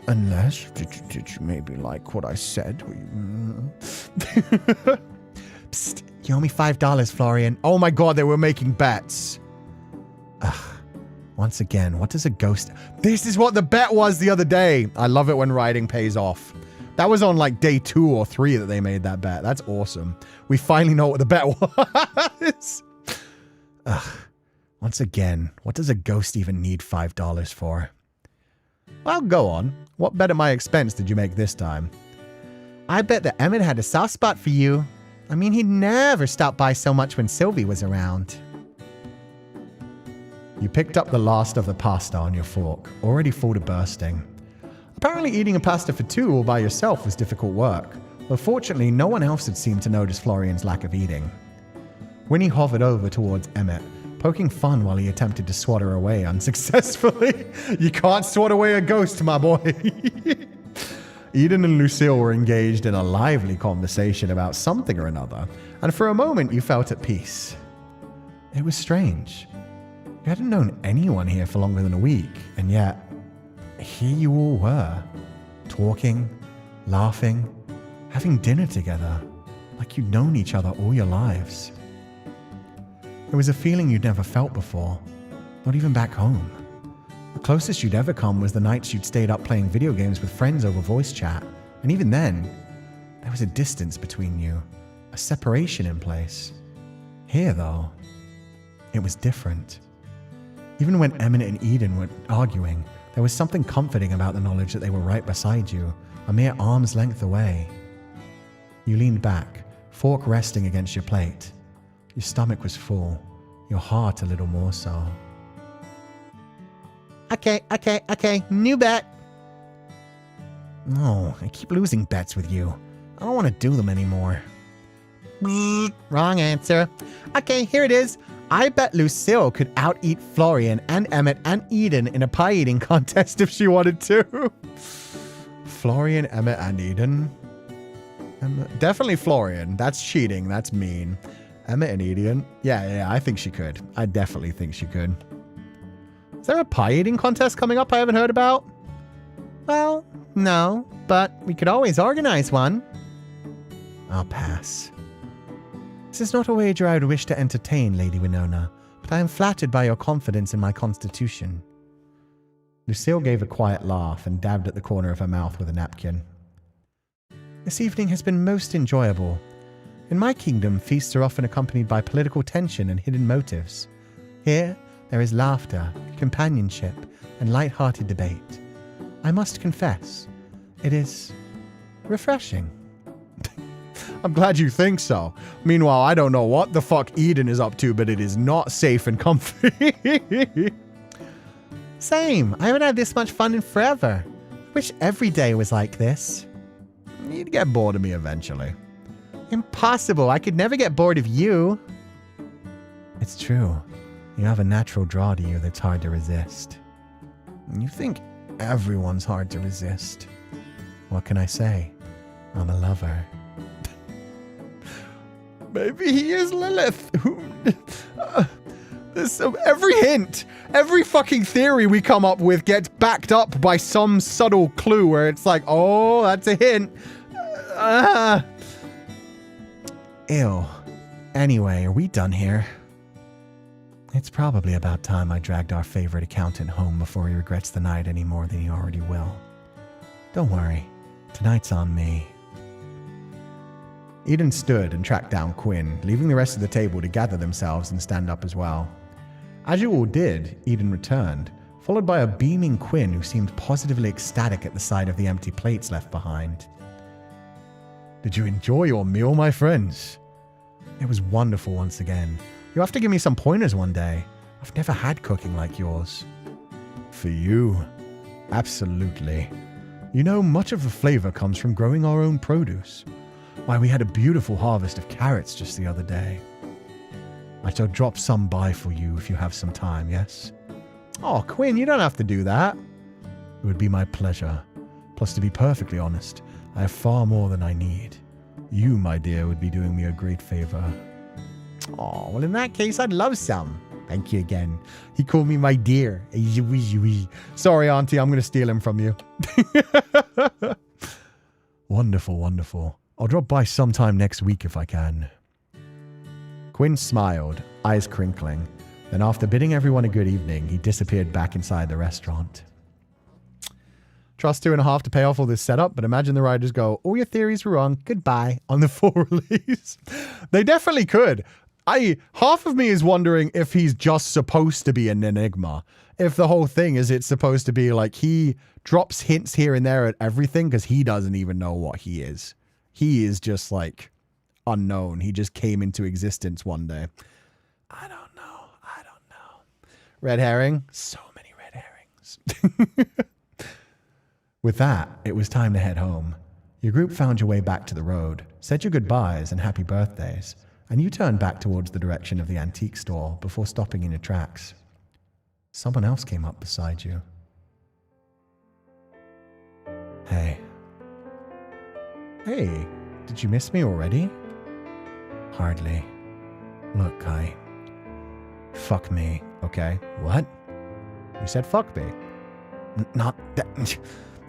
Unless, did you maybe like what I said? Psst, you owe me $5, Florian. Oh my god, they were making bets. Ugh. Once again, what does a ghost... This is what the bet was the other day. I love it when writing pays off. That was on day 2 or 3 that they made that bet. That's awesome. We finally know what the bet was. Ugh. Once again, what does a ghost even need $5 for? Well, go on. What bet at my expense did you make this time? I bet that Emmett had a soft spot for you. I mean, he'd never stop by so much when Sylvie was around. You picked up the last of the pasta on your fork, already full to bursting. Apparently eating a pasta for 2 all by yourself was difficult work, but fortunately no one else had seemed to notice Florian's lack of eating. Winnie hovered over towards Emmett, poking fun while he attempted to swat her away unsuccessfully. You can't swat away a ghost, my boy. Eden and Lucille were engaged in a lively conversation about something or another, and for a moment you felt at peace. It was strange. You hadn't known anyone here for longer than a week, and yet, here you all were, talking, laughing, having dinner together, like you'd known each other all your lives. It was a feeling you'd never felt before, not even back home. The closest you'd ever come was the nights you'd stayed up playing video games with friends over voice chat, and even then, there was a distance between you, a separation in place. Here, though, it was different. Even when Emmett and Eden were arguing, there was something comforting about the knowledge that they were right beside you, a mere arm's length away. You leaned back, fork resting against your plate. Your stomach was full, your heart a little more so. Okay, new bet. No, I keep losing bets with you. I don't want to do them anymore. Wrong answer. Okay, here it is. I bet Lucille could out-eat Florian and Emmett and Eden in a pie eating contest if she wanted to. Florian, Emmett, and Eden? Definitely Florian. That's cheating. That's mean. Emmett and Eden? Yeah, I think she could. I definitely think she could. Is there a pie eating contest coming up I haven't heard about? Well, no, but we could always organize one. I'll pass. This is not a wager I would wish to entertain, Lady Winona, but I am flattered by your confidence in my constitution. Lucille gave a quiet laugh and dabbed at the corner of her mouth with a napkin. This evening has been most enjoyable. In my kingdom, feasts are often accompanied by political tension and hidden motives. Here, there is laughter, companionship, and light-hearted debate. I must confess, it is refreshing. I'm glad you think so. Meanwhile, I don't know what the fuck Eden is up to, but it is not safe and comfy. Same. I haven't had this much fun in forever. Wish every day was like this. You'd get bored of me eventually. Impossible. I could never get bored of you. It's true. You have a natural draw to you that's hard to resist. You think everyone's hard to resist. What can I say? I'm a lover. Maybe he is Lilith. Every hint, every fucking theory we come up with gets backed up by some subtle clue where it's like, oh, that's a hint. Ew. Anyway, are we done here? It's probably about time I dragged our favorite accountant home before he regrets the night any more than he already will. Don't worry, tonight's on me. Eden stood and tracked down Quinn, leaving the rest of the table to gather themselves and stand up as well. As you all did, Eden returned, followed by a beaming Quinn who seemed positively ecstatic at the sight of the empty plates left behind. Did you enjoy your meal, my friends? It was wonderful once again. You'll have to give me some pointers one day. I've never had cooking like yours. For you? Absolutely. You know, much of the flavor comes from growing our own produce. Why, we had a beautiful harvest of carrots just the other day. I shall drop some by for you if you have some time, yes? Oh, Quinn, you don't have to do that. It would be my pleasure. Plus, to be perfectly honest, I have far more than I need. You, my dear, would be doing me a great favor. Oh, well, in that case, I'd love some. Thank you again. He called me my dear. Sorry, Auntie, I'm going to steal him from you. Wonderful, wonderful. I'll drop by sometime next week if I can. Quinn smiled, eyes crinkling. Then after bidding everyone a good evening, he disappeared back inside the restaurant. Trust 2.5 to pay off all this setup, but imagine the writers go, all your theories were wrong, goodbye, on the full release. They definitely could. Half of me is wondering if he's just supposed to be an enigma. If the whole thing is it's supposed to be like he drops hints here and there at everything because he doesn't even know what he is. He is just like unknown. He just came into existence one day. I don't know. Red herring? So many red herrings. With that, it was time to head home. Your group found your way back to the road, said your goodbyes and happy birthdays, and you turned back towards the direction of the antique store before stopping in your tracks. Someone else came up beside you. Hey, did you miss me already? Hardly. Look, fuck me, okay? What? You said fuck me. Not that.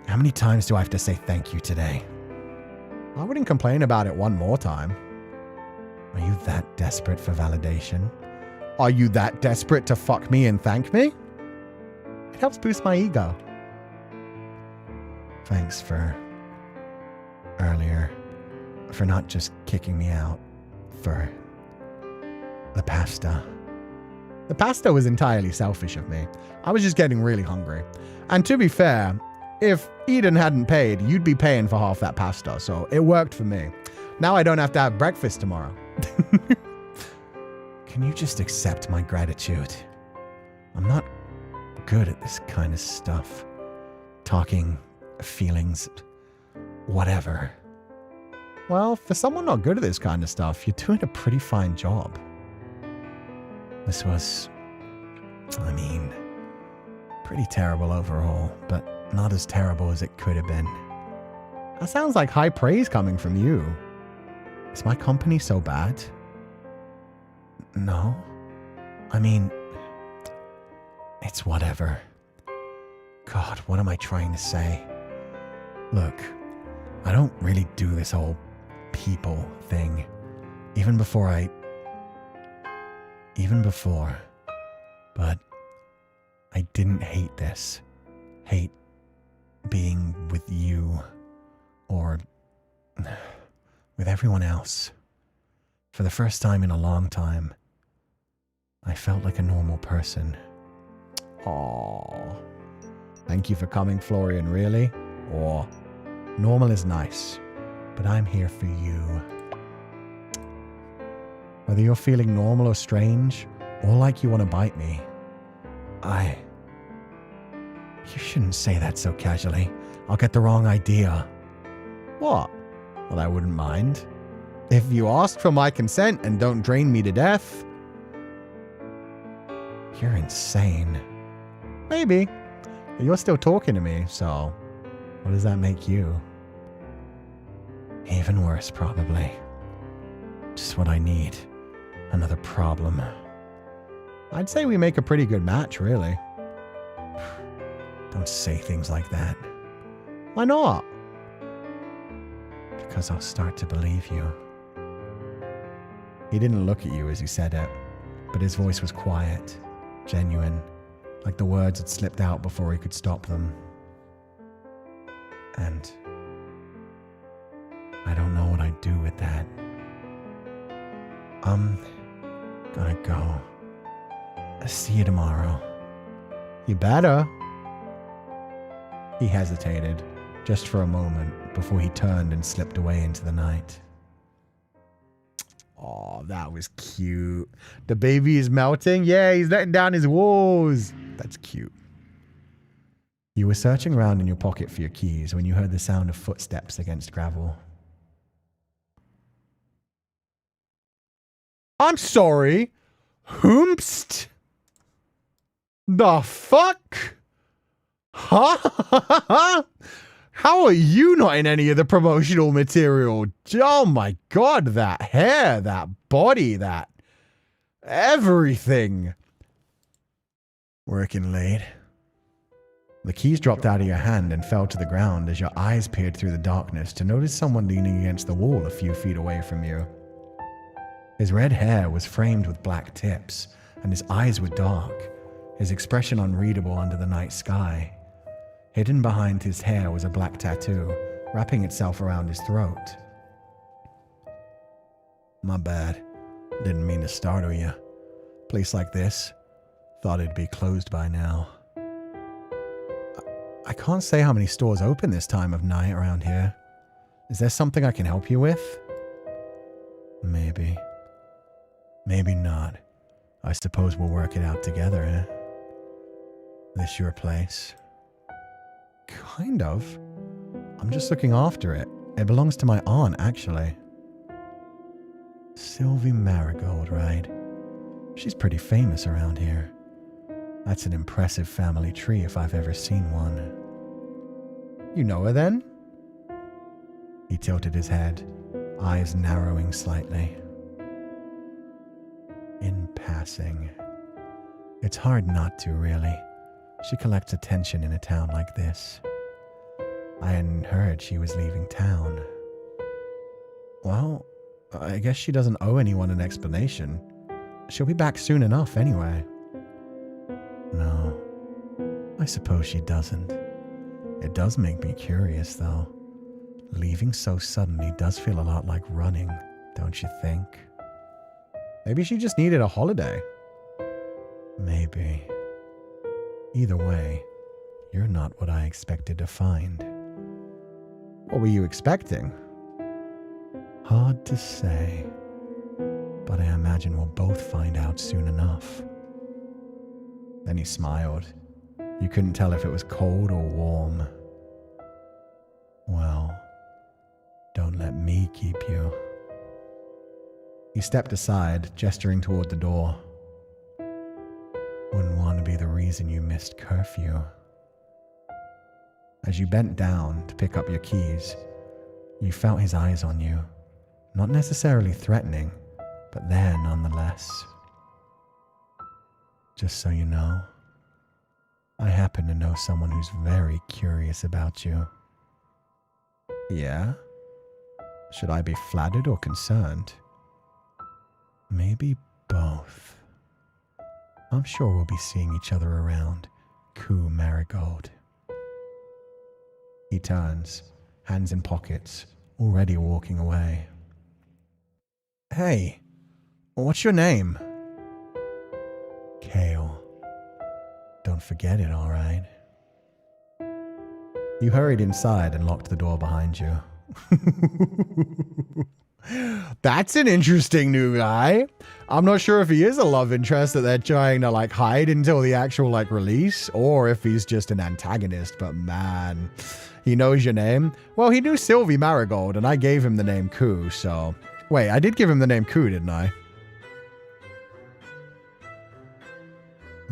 How many times do I have to say thank you today? I wouldn't complain about it one more time. Are you that desperate for validation? Are you that desperate to fuck me and thank me? It helps boost my ego. Thanks for earlier. For not just kicking me out. For the pasta. The pasta was entirely selfish of me. I was just getting really hungry. And to be fair, if Eden hadn't paid, you'd be paying for half that pasta, so it worked for me. Now I don't have to have breakfast tomorrow. Can you just accept my gratitude? I'm not good at this kind of stuff. Talking, feelings, whatever. Well, for someone not good at this kind of stuff, you're doing a pretty fine job. This was, pretty terrible overall, but not as terrible as it could have been. That sounds like high praise coming from you. Is my company so bad? No. It's whatever. God, what am I trying to say? Look, I don't really do this whole people thing. Even before, but I didn't hate this. Hate being with you or with everyone else. For the first time in a long time, I felt like a normal person. Aww. Thank you for coming, Florian, really? Or normal is nice, but I'm here for you. Whether you're feeling normal or strange, or like you want to bite me, You shouldn't say that so casually. I'll get the wrong idea. What? Well, I wouldn't mind. If you ask for my consent and don't drain me to death. You're insane. Maybe. But you're still talking to me, so what does that make you? Even worse, probably. Just what I need. Another problem. I'd say we make a pretty good match, really. Don't say things like that. Why not? Because I'll start to believe you. He didn't look at you as he said it, but his voice was quiet, genuine, like the words had slipped out before he could stop them. And I don't know what I'd do with that. I'm gonna go. I'll see you tomorrow. You better. He hesitated, just for a moment, before he turned and slipped away into the night. Oh, that was cute. The baby is melting. Yeah, he's letting down his walls. That's cute. You were searching around in your pocket for your keys when you heard the sound of footsteps against gravel. I'm sorry. Whomst? The fuck? Huh? How are you not in any of the promotional material? Oh my god, that hair, that body, that everything. Working late. The keys dropped out of your hand and fell to the ground as your eyes peered through the darkness to notice someone leaning against the wall a few feet away from you. His red hair was framed with black tips, and his eyes were dark, his expression unreadable under the night sky. Hidden behind his hair was a black tattoo, wrapping itself around his throat. My bad. Didn't mean to startle you. Place like this, thought it'd be closed by now. I can't say how many stores open this time of night around here. Is there something I can help you with? Maybe. Maybe not. I suppose we'll work it out together, eh? This your place? Kind of. I'm just looking after it. It belongs to my aunt, actually. Sylvie Marigold, right? She's pretty famous around here. That's an impressive family tree if I've ever seen one. You know her then? He tilted his head, eyes narrowing slightly. In passing. It's hard not to, really. She collects attention in a town like this. I hadn't heard she was leaving town. Well, I guess she doesn't owe anyone an explanation. She'll be back soon enough anyway. No, I suppose she doesn't. It does make me curious, though. Leaving so suddenly does feel a lot like running, don't you think? Maybe she just needed a holiday. Maybe. Either way, you're not what I expected to find. What were you expecting? Hard to say. But I imagine we'll both find out soon enough. Then he smiled. You couldn't tell if it was cold or warm. Well, don't let me keep you. He stepped aside, gesturing toward the door. Wouldn't want to be the reason you missed curfew. As you bent down to pick up your keys, you felt his eyes on you. Not necessarily threatening, but there nonetheless. Just so you know, I happen to know someone who's very curious about you. Yeah? Should I be flattered or concerned? Maybe both. I'm sure we'll be seeing each other around. Cú Marigold. He turns, hands in pockets, already walking away. Hey, what's your name? Kale. Don't forget it, all right? You hurried inside and locked the door behind you. That's an interesting new guy. I'm not sure if he is a love interest that they're trying to like hide until the actual like release, or if he's just an antagonist, but man, he knows your name. Well, he knew Sylvie Marigold and I gave him the name Cú, so... Wait, I did give him the name Cú, didn't I?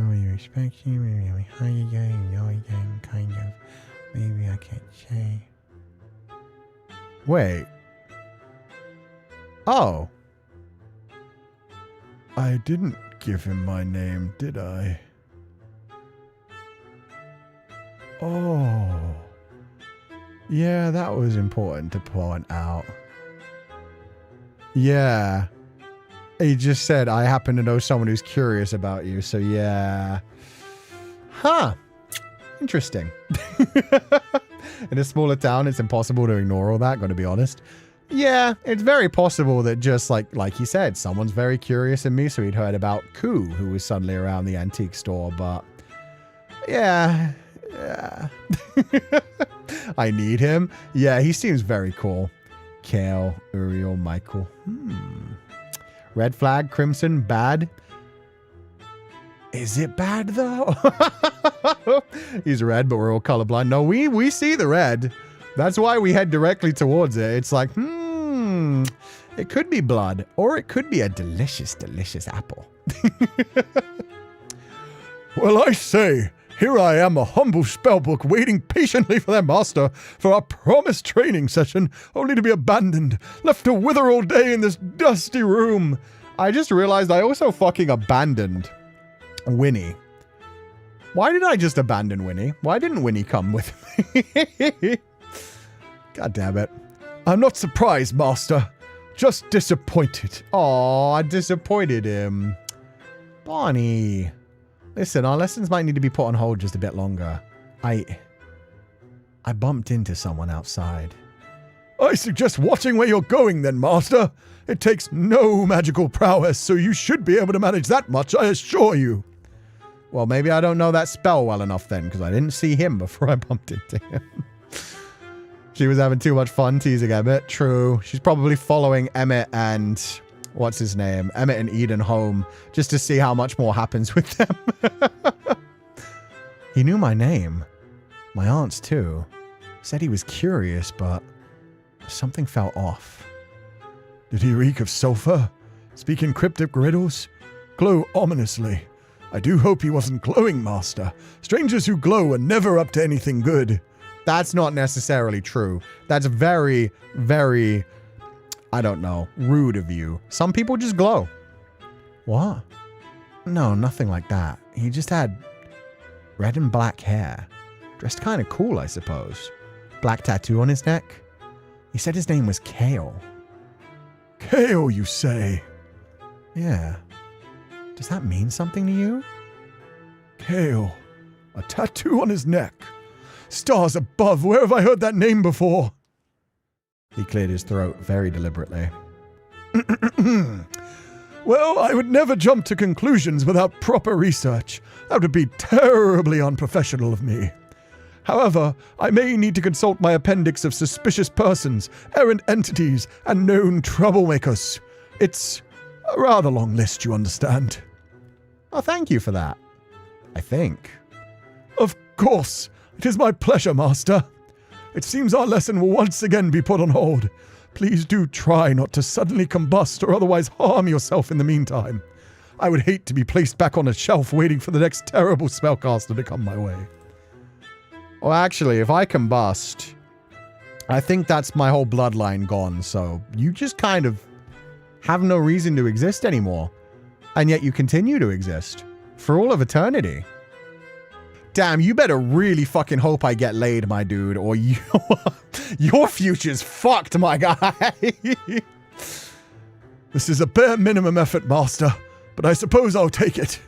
Oh, you respect you, maybe how you going, know again, kind of. Maybe I can't say. Wait. Oh. I didn't give him my name, did I? Oh. Yeah, that was important to point out. Yeah. He just said, I happen to know someone who's curious about you, so yeah. Huh. Interesting. In a smaller town, it's impossible to ignore all that, gotta be honest. Yeah, it's very possible that just like he said, someone's very curious in me, so he'd heard about Cú, who was suddenly around the antique store, but yeah. I need him. Yeah, he seems very cool. Kale, Uriel, Michael. Red flag, crimson, bad. Is it bad though? He's red, but we're all colorblind. No, we see the red. That's why we head directly towards it. It's like, it could be blood, or it could be a delicious, delicious apple. Well, I say, here I am, a humble spellbook, waiting patiently for their master for our promised training session, only to be abandoned, left to wither all day in this dusty room. I just realized I also fucking abandoned Winnie. Why did I just abandon Winnie? Why didn't Winnie come with me? God damn it. I'm not surprised, master. Just disappointed. Aw, I disappointed him. Bonnie. Listen, our lessons might need to be put on hold just a bit longer. I bumped into someone outside. I suggest watching where you're going then, master. It takes no magical prowess, so you should be able to manage that much, I assure you. Well, maybe I don't know that spell well enough then, because I didn't see him before I bumped into him. She was having too much fun teasing Emmett. True. She's probably following Emmett and... what's his name? Emmett and Eden home, just to see how much more happens with them. He knew my name. My aunt's too. Said he was curious, but something felt off. Did he reek of sulfur? Speak in cryptic riddles? Glow ominously. I do hope he wasn't glowing, master. Strangers who glow are never up to anything good. That's not necessarily true. That's very, very, I don't know, rude of you. Some people just glow. What? No, nothing like that. He just had red and black hair. Dressed kind of cool, I suppose. Black tattoo on his neck. He said his name was Kale. Kale, you say? Yeah. Does that mean something to you? Kale. A tattoo on his neck. Stars above, where have I heard that name before? He cleared his throat very deliberately. Well, I would never jump to conclusions without proper research. That would be terribly unprofessional of me. However, I may need to consult my appendix of suspicious persons, errant entities, and known troublemakers. It's a rather long list, you understand. Oh, thank you for that. I think. Of course. It is my pleasure, master. It seems our lesson will once again be put on hold. Please do try not to suddenly combust or otherwise harm yourself in the meantime. I would hate to be placed back on a shelf waiting for the next terrible spellcaster to come my way. Well, actually, if I combust, I think that's my whole bloodline gone, so you just kind of have no reason to exist anymore. And yet you continue to exist. For all of eternity. Damn, you better really fucking hope I get laid, my dude, or your future's fucked, my guy. This is a bare minimum effort, master, but I suppose I'll take it.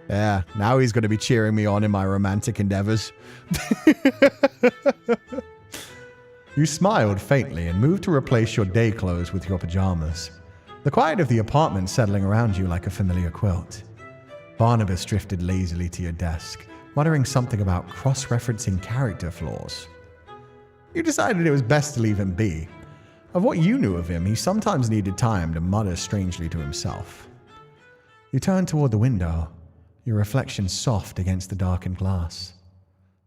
Yeah, now he's going to be cheering me on in my romantic endeavors. You smiled faintly and moved to replace your day clothes with your pajamas. The quiet of the apartment settling around you like a familiar quilt. Barnabas drifted lazily to your desk, muttering something about cross-referencing character flaws. You decided it was best to leave him be. Of what you knew of him, he sometimes needed time to mutter strangely to himself. You turned toward the window, your reflection soft against the darkened glass.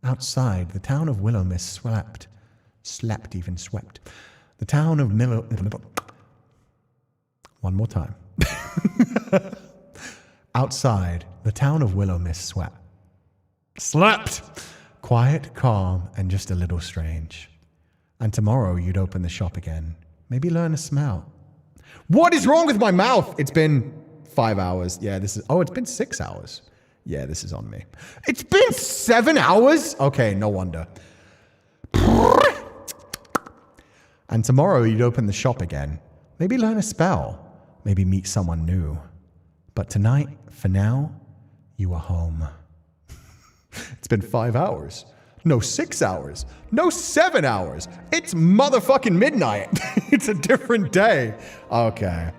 Outside, the town of Willowmist swept. The town of One more time. Outside, the town of Willowmist slept. Quiet, calm, and just a little strange. And tomorrow you'd open the shop again. Maybe learn a smell. What is wrong with my mouth? It's been 5 hours. Yeah, this is... Oh, it's been 6 hours. Yeah, this is on me. It's been 7 hours? Okay, no wonder. And tomorrow you'd open the shop again. Maybe learn a spell. maybe meet someone new. But tonight, for now, you are home. It's been 5 hours. No, 6 hours. No, 7 hours. It's motherfucking midnight. It's a different day. Okay.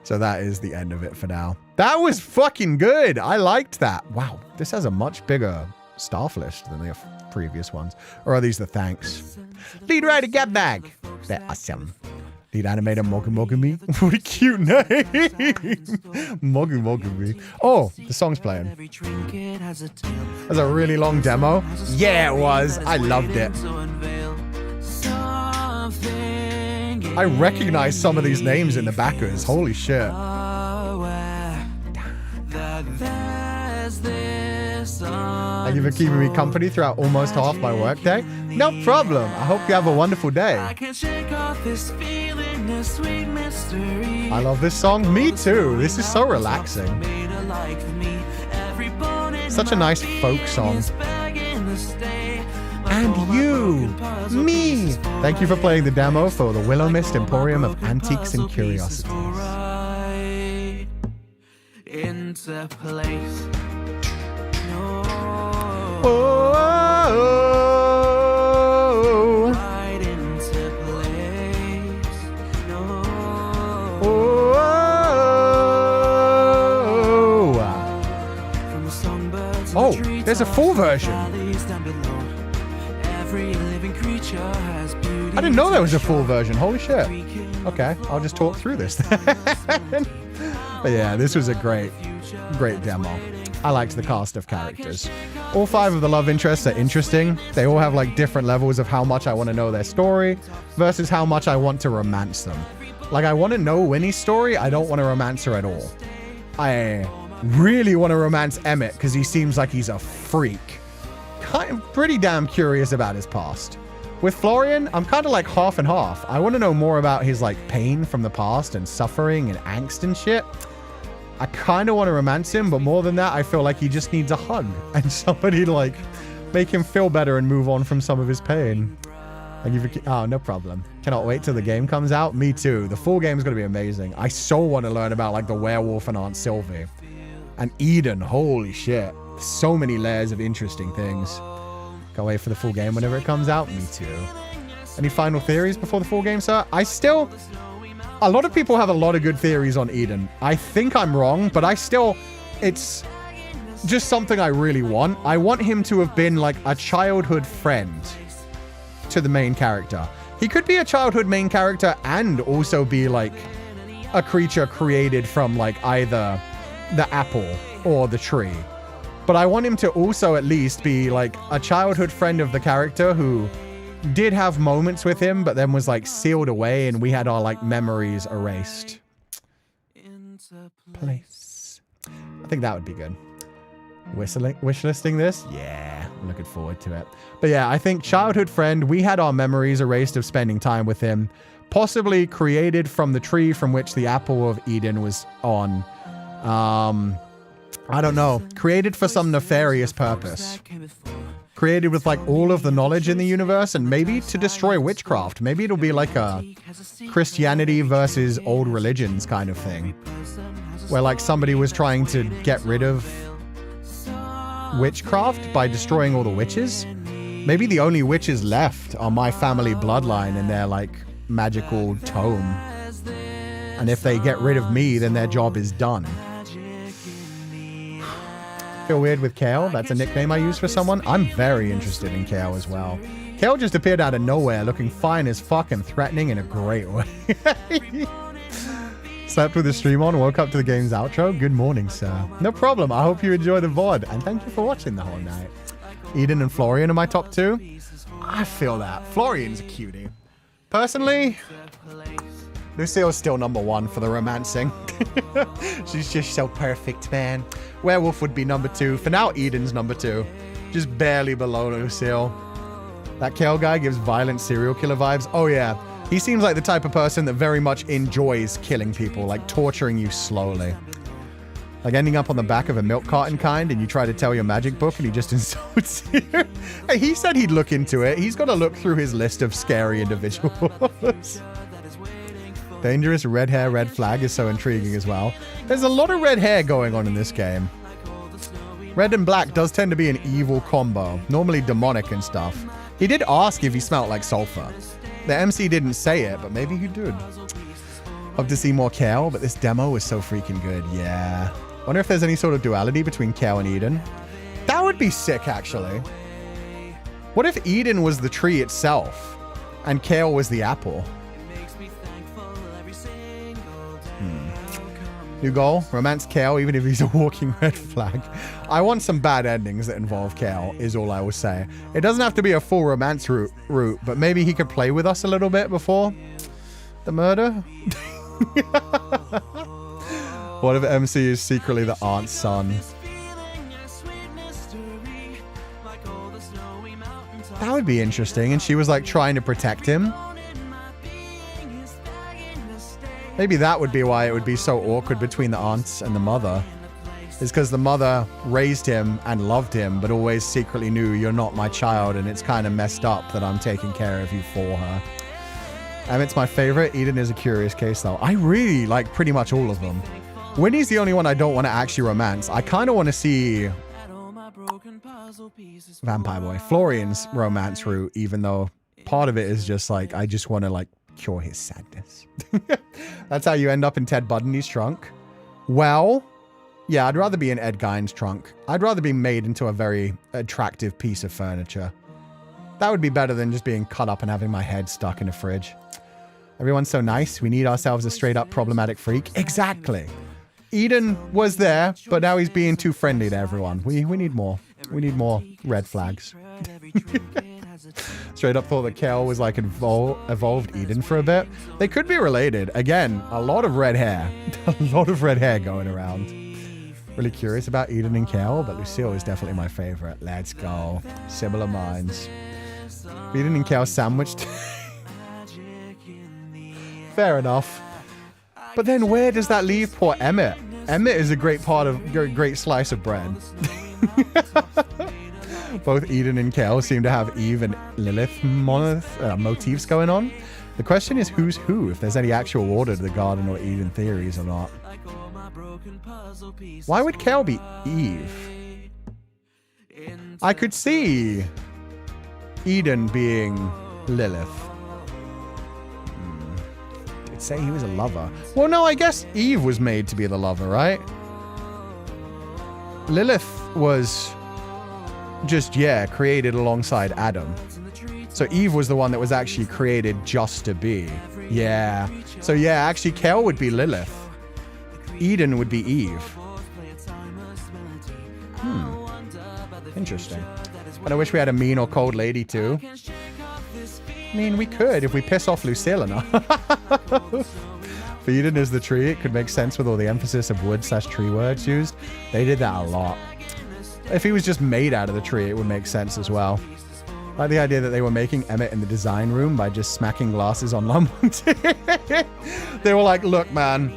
So that is the end of it for now. That was fucking good. I liked that. Wow. This has a much bigger staff list than the previous ones. Or are these the thanks? Lead writer, get bag. They're awesome. Lead animator, Mogu Mogumi. What a cute name. Mogu Mogumi. Oh, the song's playing. That's a really long demo. Yeah, it was. I loved it. I recognize some of these names in the backers. Holy shit. Thank you for keeping me company throughout almost half my workday. No problem. I hope you have a wonderful day. I love this song. Me too. This is so relaxing. Such a nice folk song. And you, me. Thank you for playing the demo for the Willowmist Emporium of Antiques and Curiosities. Into place. Oh, Right into place. From the songbirds oh, there's a full version. Every living creature has beauty. I didn't know there was a full version. Holy shit. Okay, I'll just talk through this. But yeah, this was a great demo. I liked the cast of characters. All 5 of the love interests are interesting. They all have like different levels of how much I want to know their story versus how much I want to romance them. Like, I want to know Winnie's story. I don't want to romance her at all. I really want to romance Emmett because he seems like he's a freak. Pretty damn curious about his past. With Florian, I'm kind of like half and half. I want to know more about his like pain from the past and suffering and angst and shit. I kind of want to romance him, but more than that, I feel like he just needs a hug and somebody to like make him feel better and move on from some of his pain. Oh, no problem. Cannot wait till the game comes out. Me too. The full game is going to be amazing. I so want to learn about like the werewolf and Aunt Sylvie. And Eden, holy shit. So many layers of interesting things. Can't wait for the full game whenever it comes out. Me too. Any final theories before the full game, sir? A lot of people have a lot of good theories on Eden. I think I'm wrong, but it's just something I really want. I want him to have been like a childhood friend to the main character. He could be a childhood main character and also be like a creature created from like either the apple or the tree. But I want him to also at least be like a childhood friend of the character who did have moments with him, but then was like sealed away and we had our like memories erased. Place. I think that would be good. Wishlisting this? Yeah, I'm looking forward to it. But yeah, I think childhood friend, we had our memories erased of spending time with him. Possibly created from the tree from which the apple of Eden was on. I don't know. Created for some nefarious purpose. Created with like all of the knowledge in the universe and maybe to destroy witchcraft. Maybe it'll be like a Christianity versus old religions kind of thing. Where like somebody was trying to get rid of witchcraft by destroying all the witches. Maybe the only witches left are my family bloodline and their like magical tome. And if they get rid of me, then their job is done. Feel weird with Kale? That's a nickname I use for someone. I'm very interested in Kale as well. Kale just appeared out of nowhere looking fine as fuck and threatening in a great way. Slept with the stream on, woke up to the game's outro. Good morning, sir. No problem. I hope you enjoy the VOD and thank you for watching the whole night. Eden and Florian are my top 2. I feel that. Florian's a cutie. Personally, Lucille's still number 1 for the romancing. She's just so perfect, man. Werewolf would be number 2. For now, Eden's number 2. Just barely below Lucille. That Kale guy gives violent serial killer vibes. Oh yeah. He seems like the type of person that very much enjoys killing people, like torturing you slowly. Like ending up on the back of a milk carton kind and you try to tell your magic book and he just insults you. Hey, he said he'd look into it. He's got to look through his list of scary individuals. Dangerous red hair, red flag is so intriguing as well. There's a lot of red hair going on in this game. Red and black does tend to be an evil combo, normally demonic and stuff. He did ask if he smelled like sulfur. The MC didn't say it, but maybe he did. Hope to see more Kale, but this demo was so freaking good. Yeah. Wonder if there's any sort of duality between Kale and Eden. That would be sick, actually. What if Eden was the tree itself and Kale was the apple? New goal, romance Kale, even if he's a walking red flag. I want some bad endings that involve Kale, is all I will say. It doesn't have to be a full romance route, but maybe he could play with us a little bit before the murder. What if MC is secretly the aunt's son? That would be interesting, and she was like trying to protect him. Maybe that would be why it would be so awkward between the aunts and the mother. Is because the mother raised him and loved him, but always secretly knew you're not my child, and it's kind of messed up that I'm taking care of you for her. Emmett's my favorite. Eden is a curious case, though. I really like pretty much all of them. Winnie's the only one I don't want to actually romance. I kind of want to see Vampire Boy, Florian's romance route, even though part of it is just like, I just want to like cure his sadness. That's how you end up in Ted Bundy's trunk. Well, yeah, I'd rather be in Ed Gein's trunk. I'd rather be made into a very attractive piece of furniture. That would be better than just being cut up and having my head stuck in a fridge. Everyone's so nice. We need ourselves a straight up problematic freak. Exactly. Eden was there, but now he's being too friendly to everyone. We need more. We need more red flags. Straight up thought that Kale was like evolved Eden for a bit. They could be related. Again, a lot of red hair. A lot of red hair going around. Really curious about Eden and Kale, but Lucille is definitely my favorite. Let's go. Similar minds. Eden and Kale sandwiched. Fair enough. But then where does that leave poor Emmett? Emmett is a great part of a great slice of bread. Both Eden and Kale seem to have Eve and Lilith motifs going on. The question is who's who, if there's any actual order to the Garden or Eden theories or not. Why would Kale be Eve? I could see Eden being Lilith. Did say he was a lover. Well, no, I guess Eve was made to be the lover, right? Lilith was just, yeah, created alongside Adam. So Eve was the one that was actually created just to be. Yeah. So yeah, actually Kale would be Lilith. Eden would be Eve. Interesting. But I wish we had a mean or cold lady too. I mean, we could if we piss off Lucille enough. If Eden is the tree, it could make sense with all the emphasis of wood/tree words used. They did that a lot. If he was just made out of the tree, it would make sense as well. I like the idea that they were making Emmett in the design room by just smacking glasses on Lan Wangji. They were like, look, man,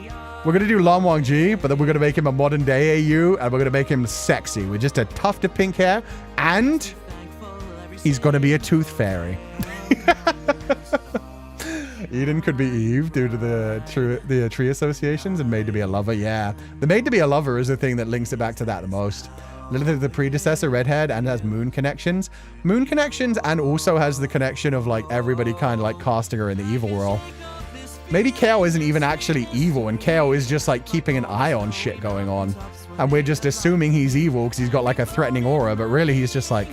we're going to do Lan Wangji, but then we're going to make him a modern day AU, and we're going to make him sexy with just a tuft of pink hair, and he's going to be a tooth fairy. Eden could be Eve due to the tree associations and made to be a lover. Yeah, the made to be a lover is the thing that links it back to that the most. Lilith is the predecessor, redhead, and has moon connections. Moon connections, and also has the connection of like everybody kind of like casting her in the evil role. Maybe Kale isn't even actually evil, and Kale is just like keeping an eye on shit going on. And we're just assuming he's evil because he's got like a threatening aura, but really he's just like,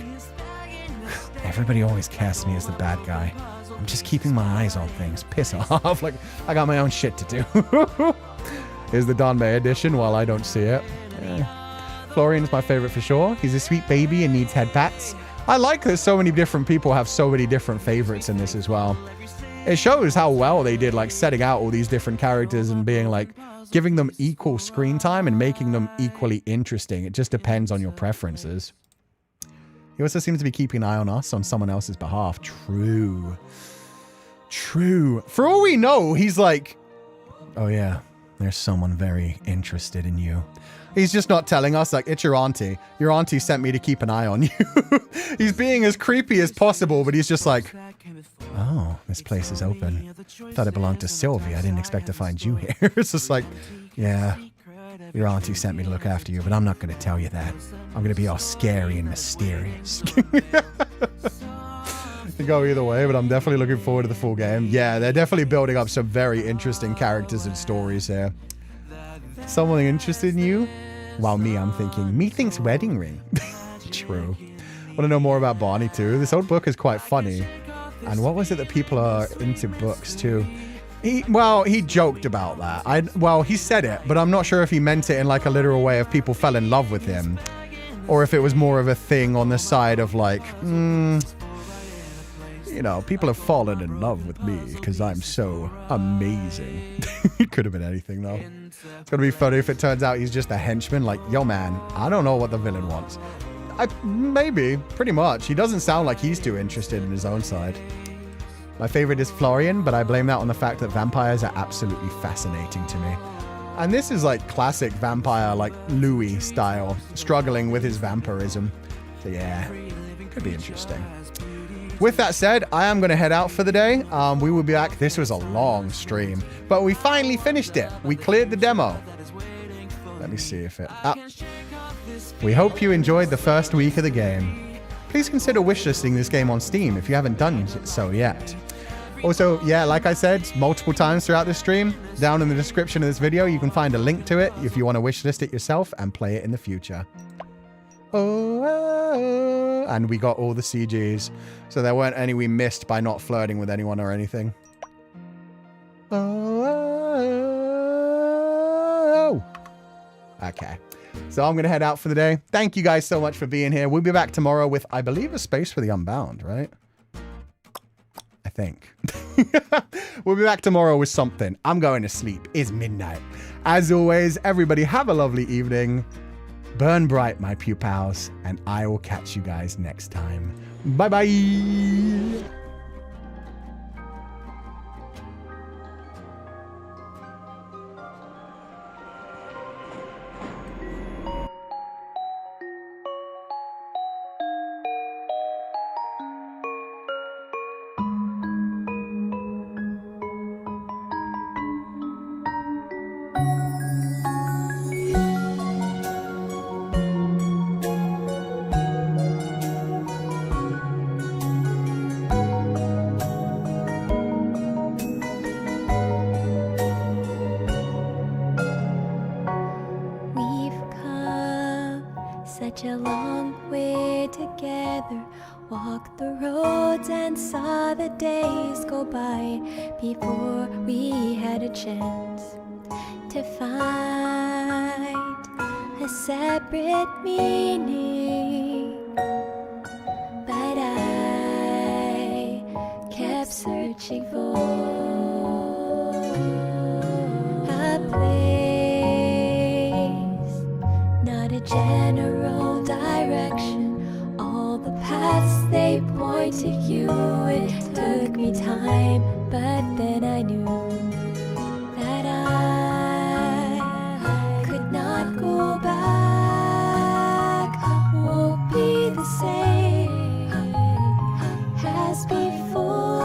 everybody always casts me as the bad guy. I'm just keeping my eyes on things. Piss off. Like, I got my own shit to do. Here's the Don May edition while I don't see it. Florian's my favorite for sure. He's a sweet baby and needs head pats. I like that so many different people have so many different favorites in this as well. It shows how well they did, like, setting out all these different characters and being like, giving them equal screen time and making them equally interesting. It just depends on your preferences. He also seems to be keeping an eye on us on someone else's behalf. True. True. For all we know, he's like, oh yeah, there's someone very interested in you. He's just not telling us, like, it's your auntie. Your auntie sent me to keep an eye on you. He's being as creepy as possible, but he's just like, Oh, this place is open. Thought it belonged to Sylvie. I didn't expect to find you here. It's just like, yeah, your auntie sent me to look after you, but I'm not going to tell you that. I'm going to be all scary and mysterious. It go either way, but I'm definitely looking forward to the full game. Yeah, they're definitely building up some very interesting characters and stories here. Someone interested in you? While me, I'm thinking, methinks wedding ring. True. Want to know more about Barney too? This old book is quite funny. And what was it that people are into books too? He joked about that. Well, he said it, but I'm not sure if he meant it in like a literal way of people fell in love with him. Or if it was more of a thing on the side of like, you know, people have fallen in love with me because I'm so amazing. It could have been anything though. It's going to be funny if it turns out he's just a henchman. Like, yo man, I don't know what the villain wants. Maybe, pretty much. He doesn't sound like he's too interested in his own side. My favorite is Florian, but I blame that on the fact that vampires are absolutely fascinating to me. And this is like classic vampire, like Louis style, struggling with his vampirism. So yeah, could be interesting. With that said, I am going to head out for the day. We will be back. This was a long stream, but we finally finished it. We cleared the demo. Let me see if it... We hope you enjoyed the first week of the game. Please consider wishlisting this game on Steam if you haven't done so yet. Also, yeah, like I said multiple times throughout this stream, down in the description of this video, you can find a link to it if you want to wishlist it yourself and play it in the future. Oh, and we got all the CGs, so there weren't any we missed by not flirting with anyone or anything. Oh. Okay. So I'm going to head out for the day. Thank you guys so much for being here. We'll be back tomorrow with, I believe, a space for the Unbound, right? I think. We'll be back tomorrow with something. I'm going to sleep. It's midnight. As always, everybody have a lovely evening. Burn bright, my pupils, and I will catch you guys next time. Bye-bye. Such a long way together, walked the roads and saw the days go by before we had a chance to find a separate meaning. But I kept searching for a place, not a general direction. All the paths they point to you. It took me time, but then I knew that I could not go back. Won't be the same as before.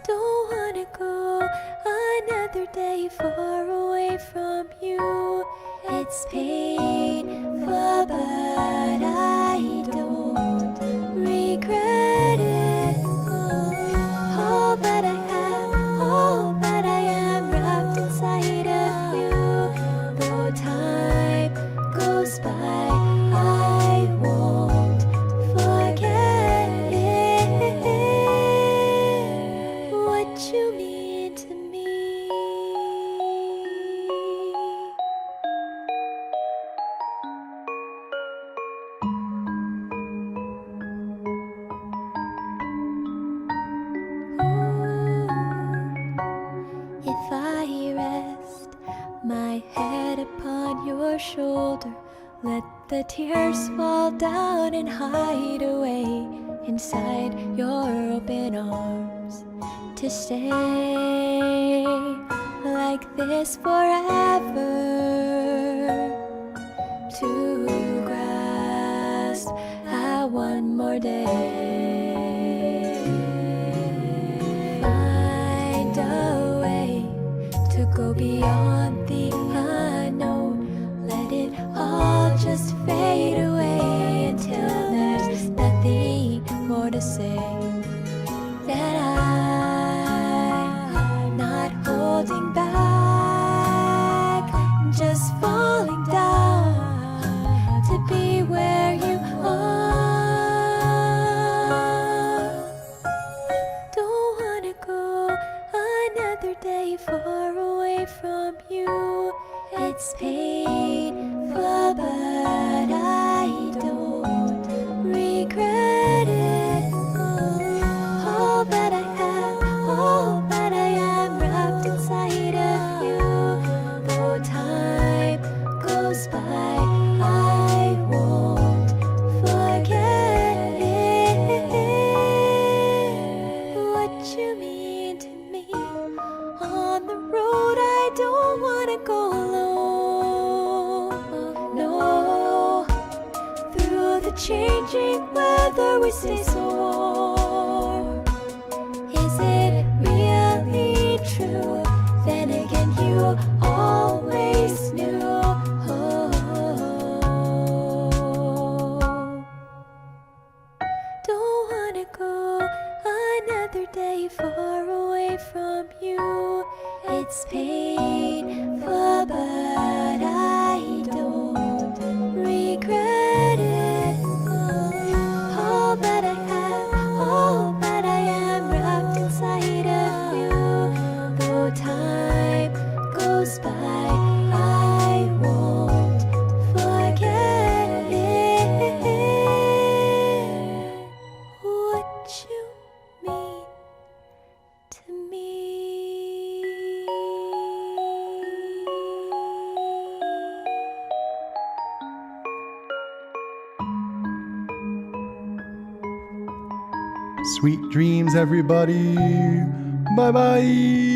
Don't wanna go another day far away from you. It's painful, but I don't regret it. All that I have, all that I am, wrapped inside of you. Though time goes by, I won't forget it. What you mean to me. If I rest my head upon your shoulder, let the tears fall down and hide away inside your open arms, to stay like this forever, to grasp at one more day. Find a way to go beyond the unknown. Let it all just fade away until there's nothing more to say. That I'm not holding back, just falling down to be where you are. Don't wanna go another day far away from you. It's painful, but I don't regret it. All that I have, all that I am wrapped inside of you. Though time goes by, I won't forget it. What you mean to me. On the road I don't wanna go alone. No, through the changing weather we stay so warm. Is it really true? Then again you always knew. Don't wanna go another day far away from you. It's painful, but I don't regret it. All that I have, all that I am wrapped inside of you. Though time goes by, I won't forget it. What you mean to me. Sweet dreams, everybody. Bye bye.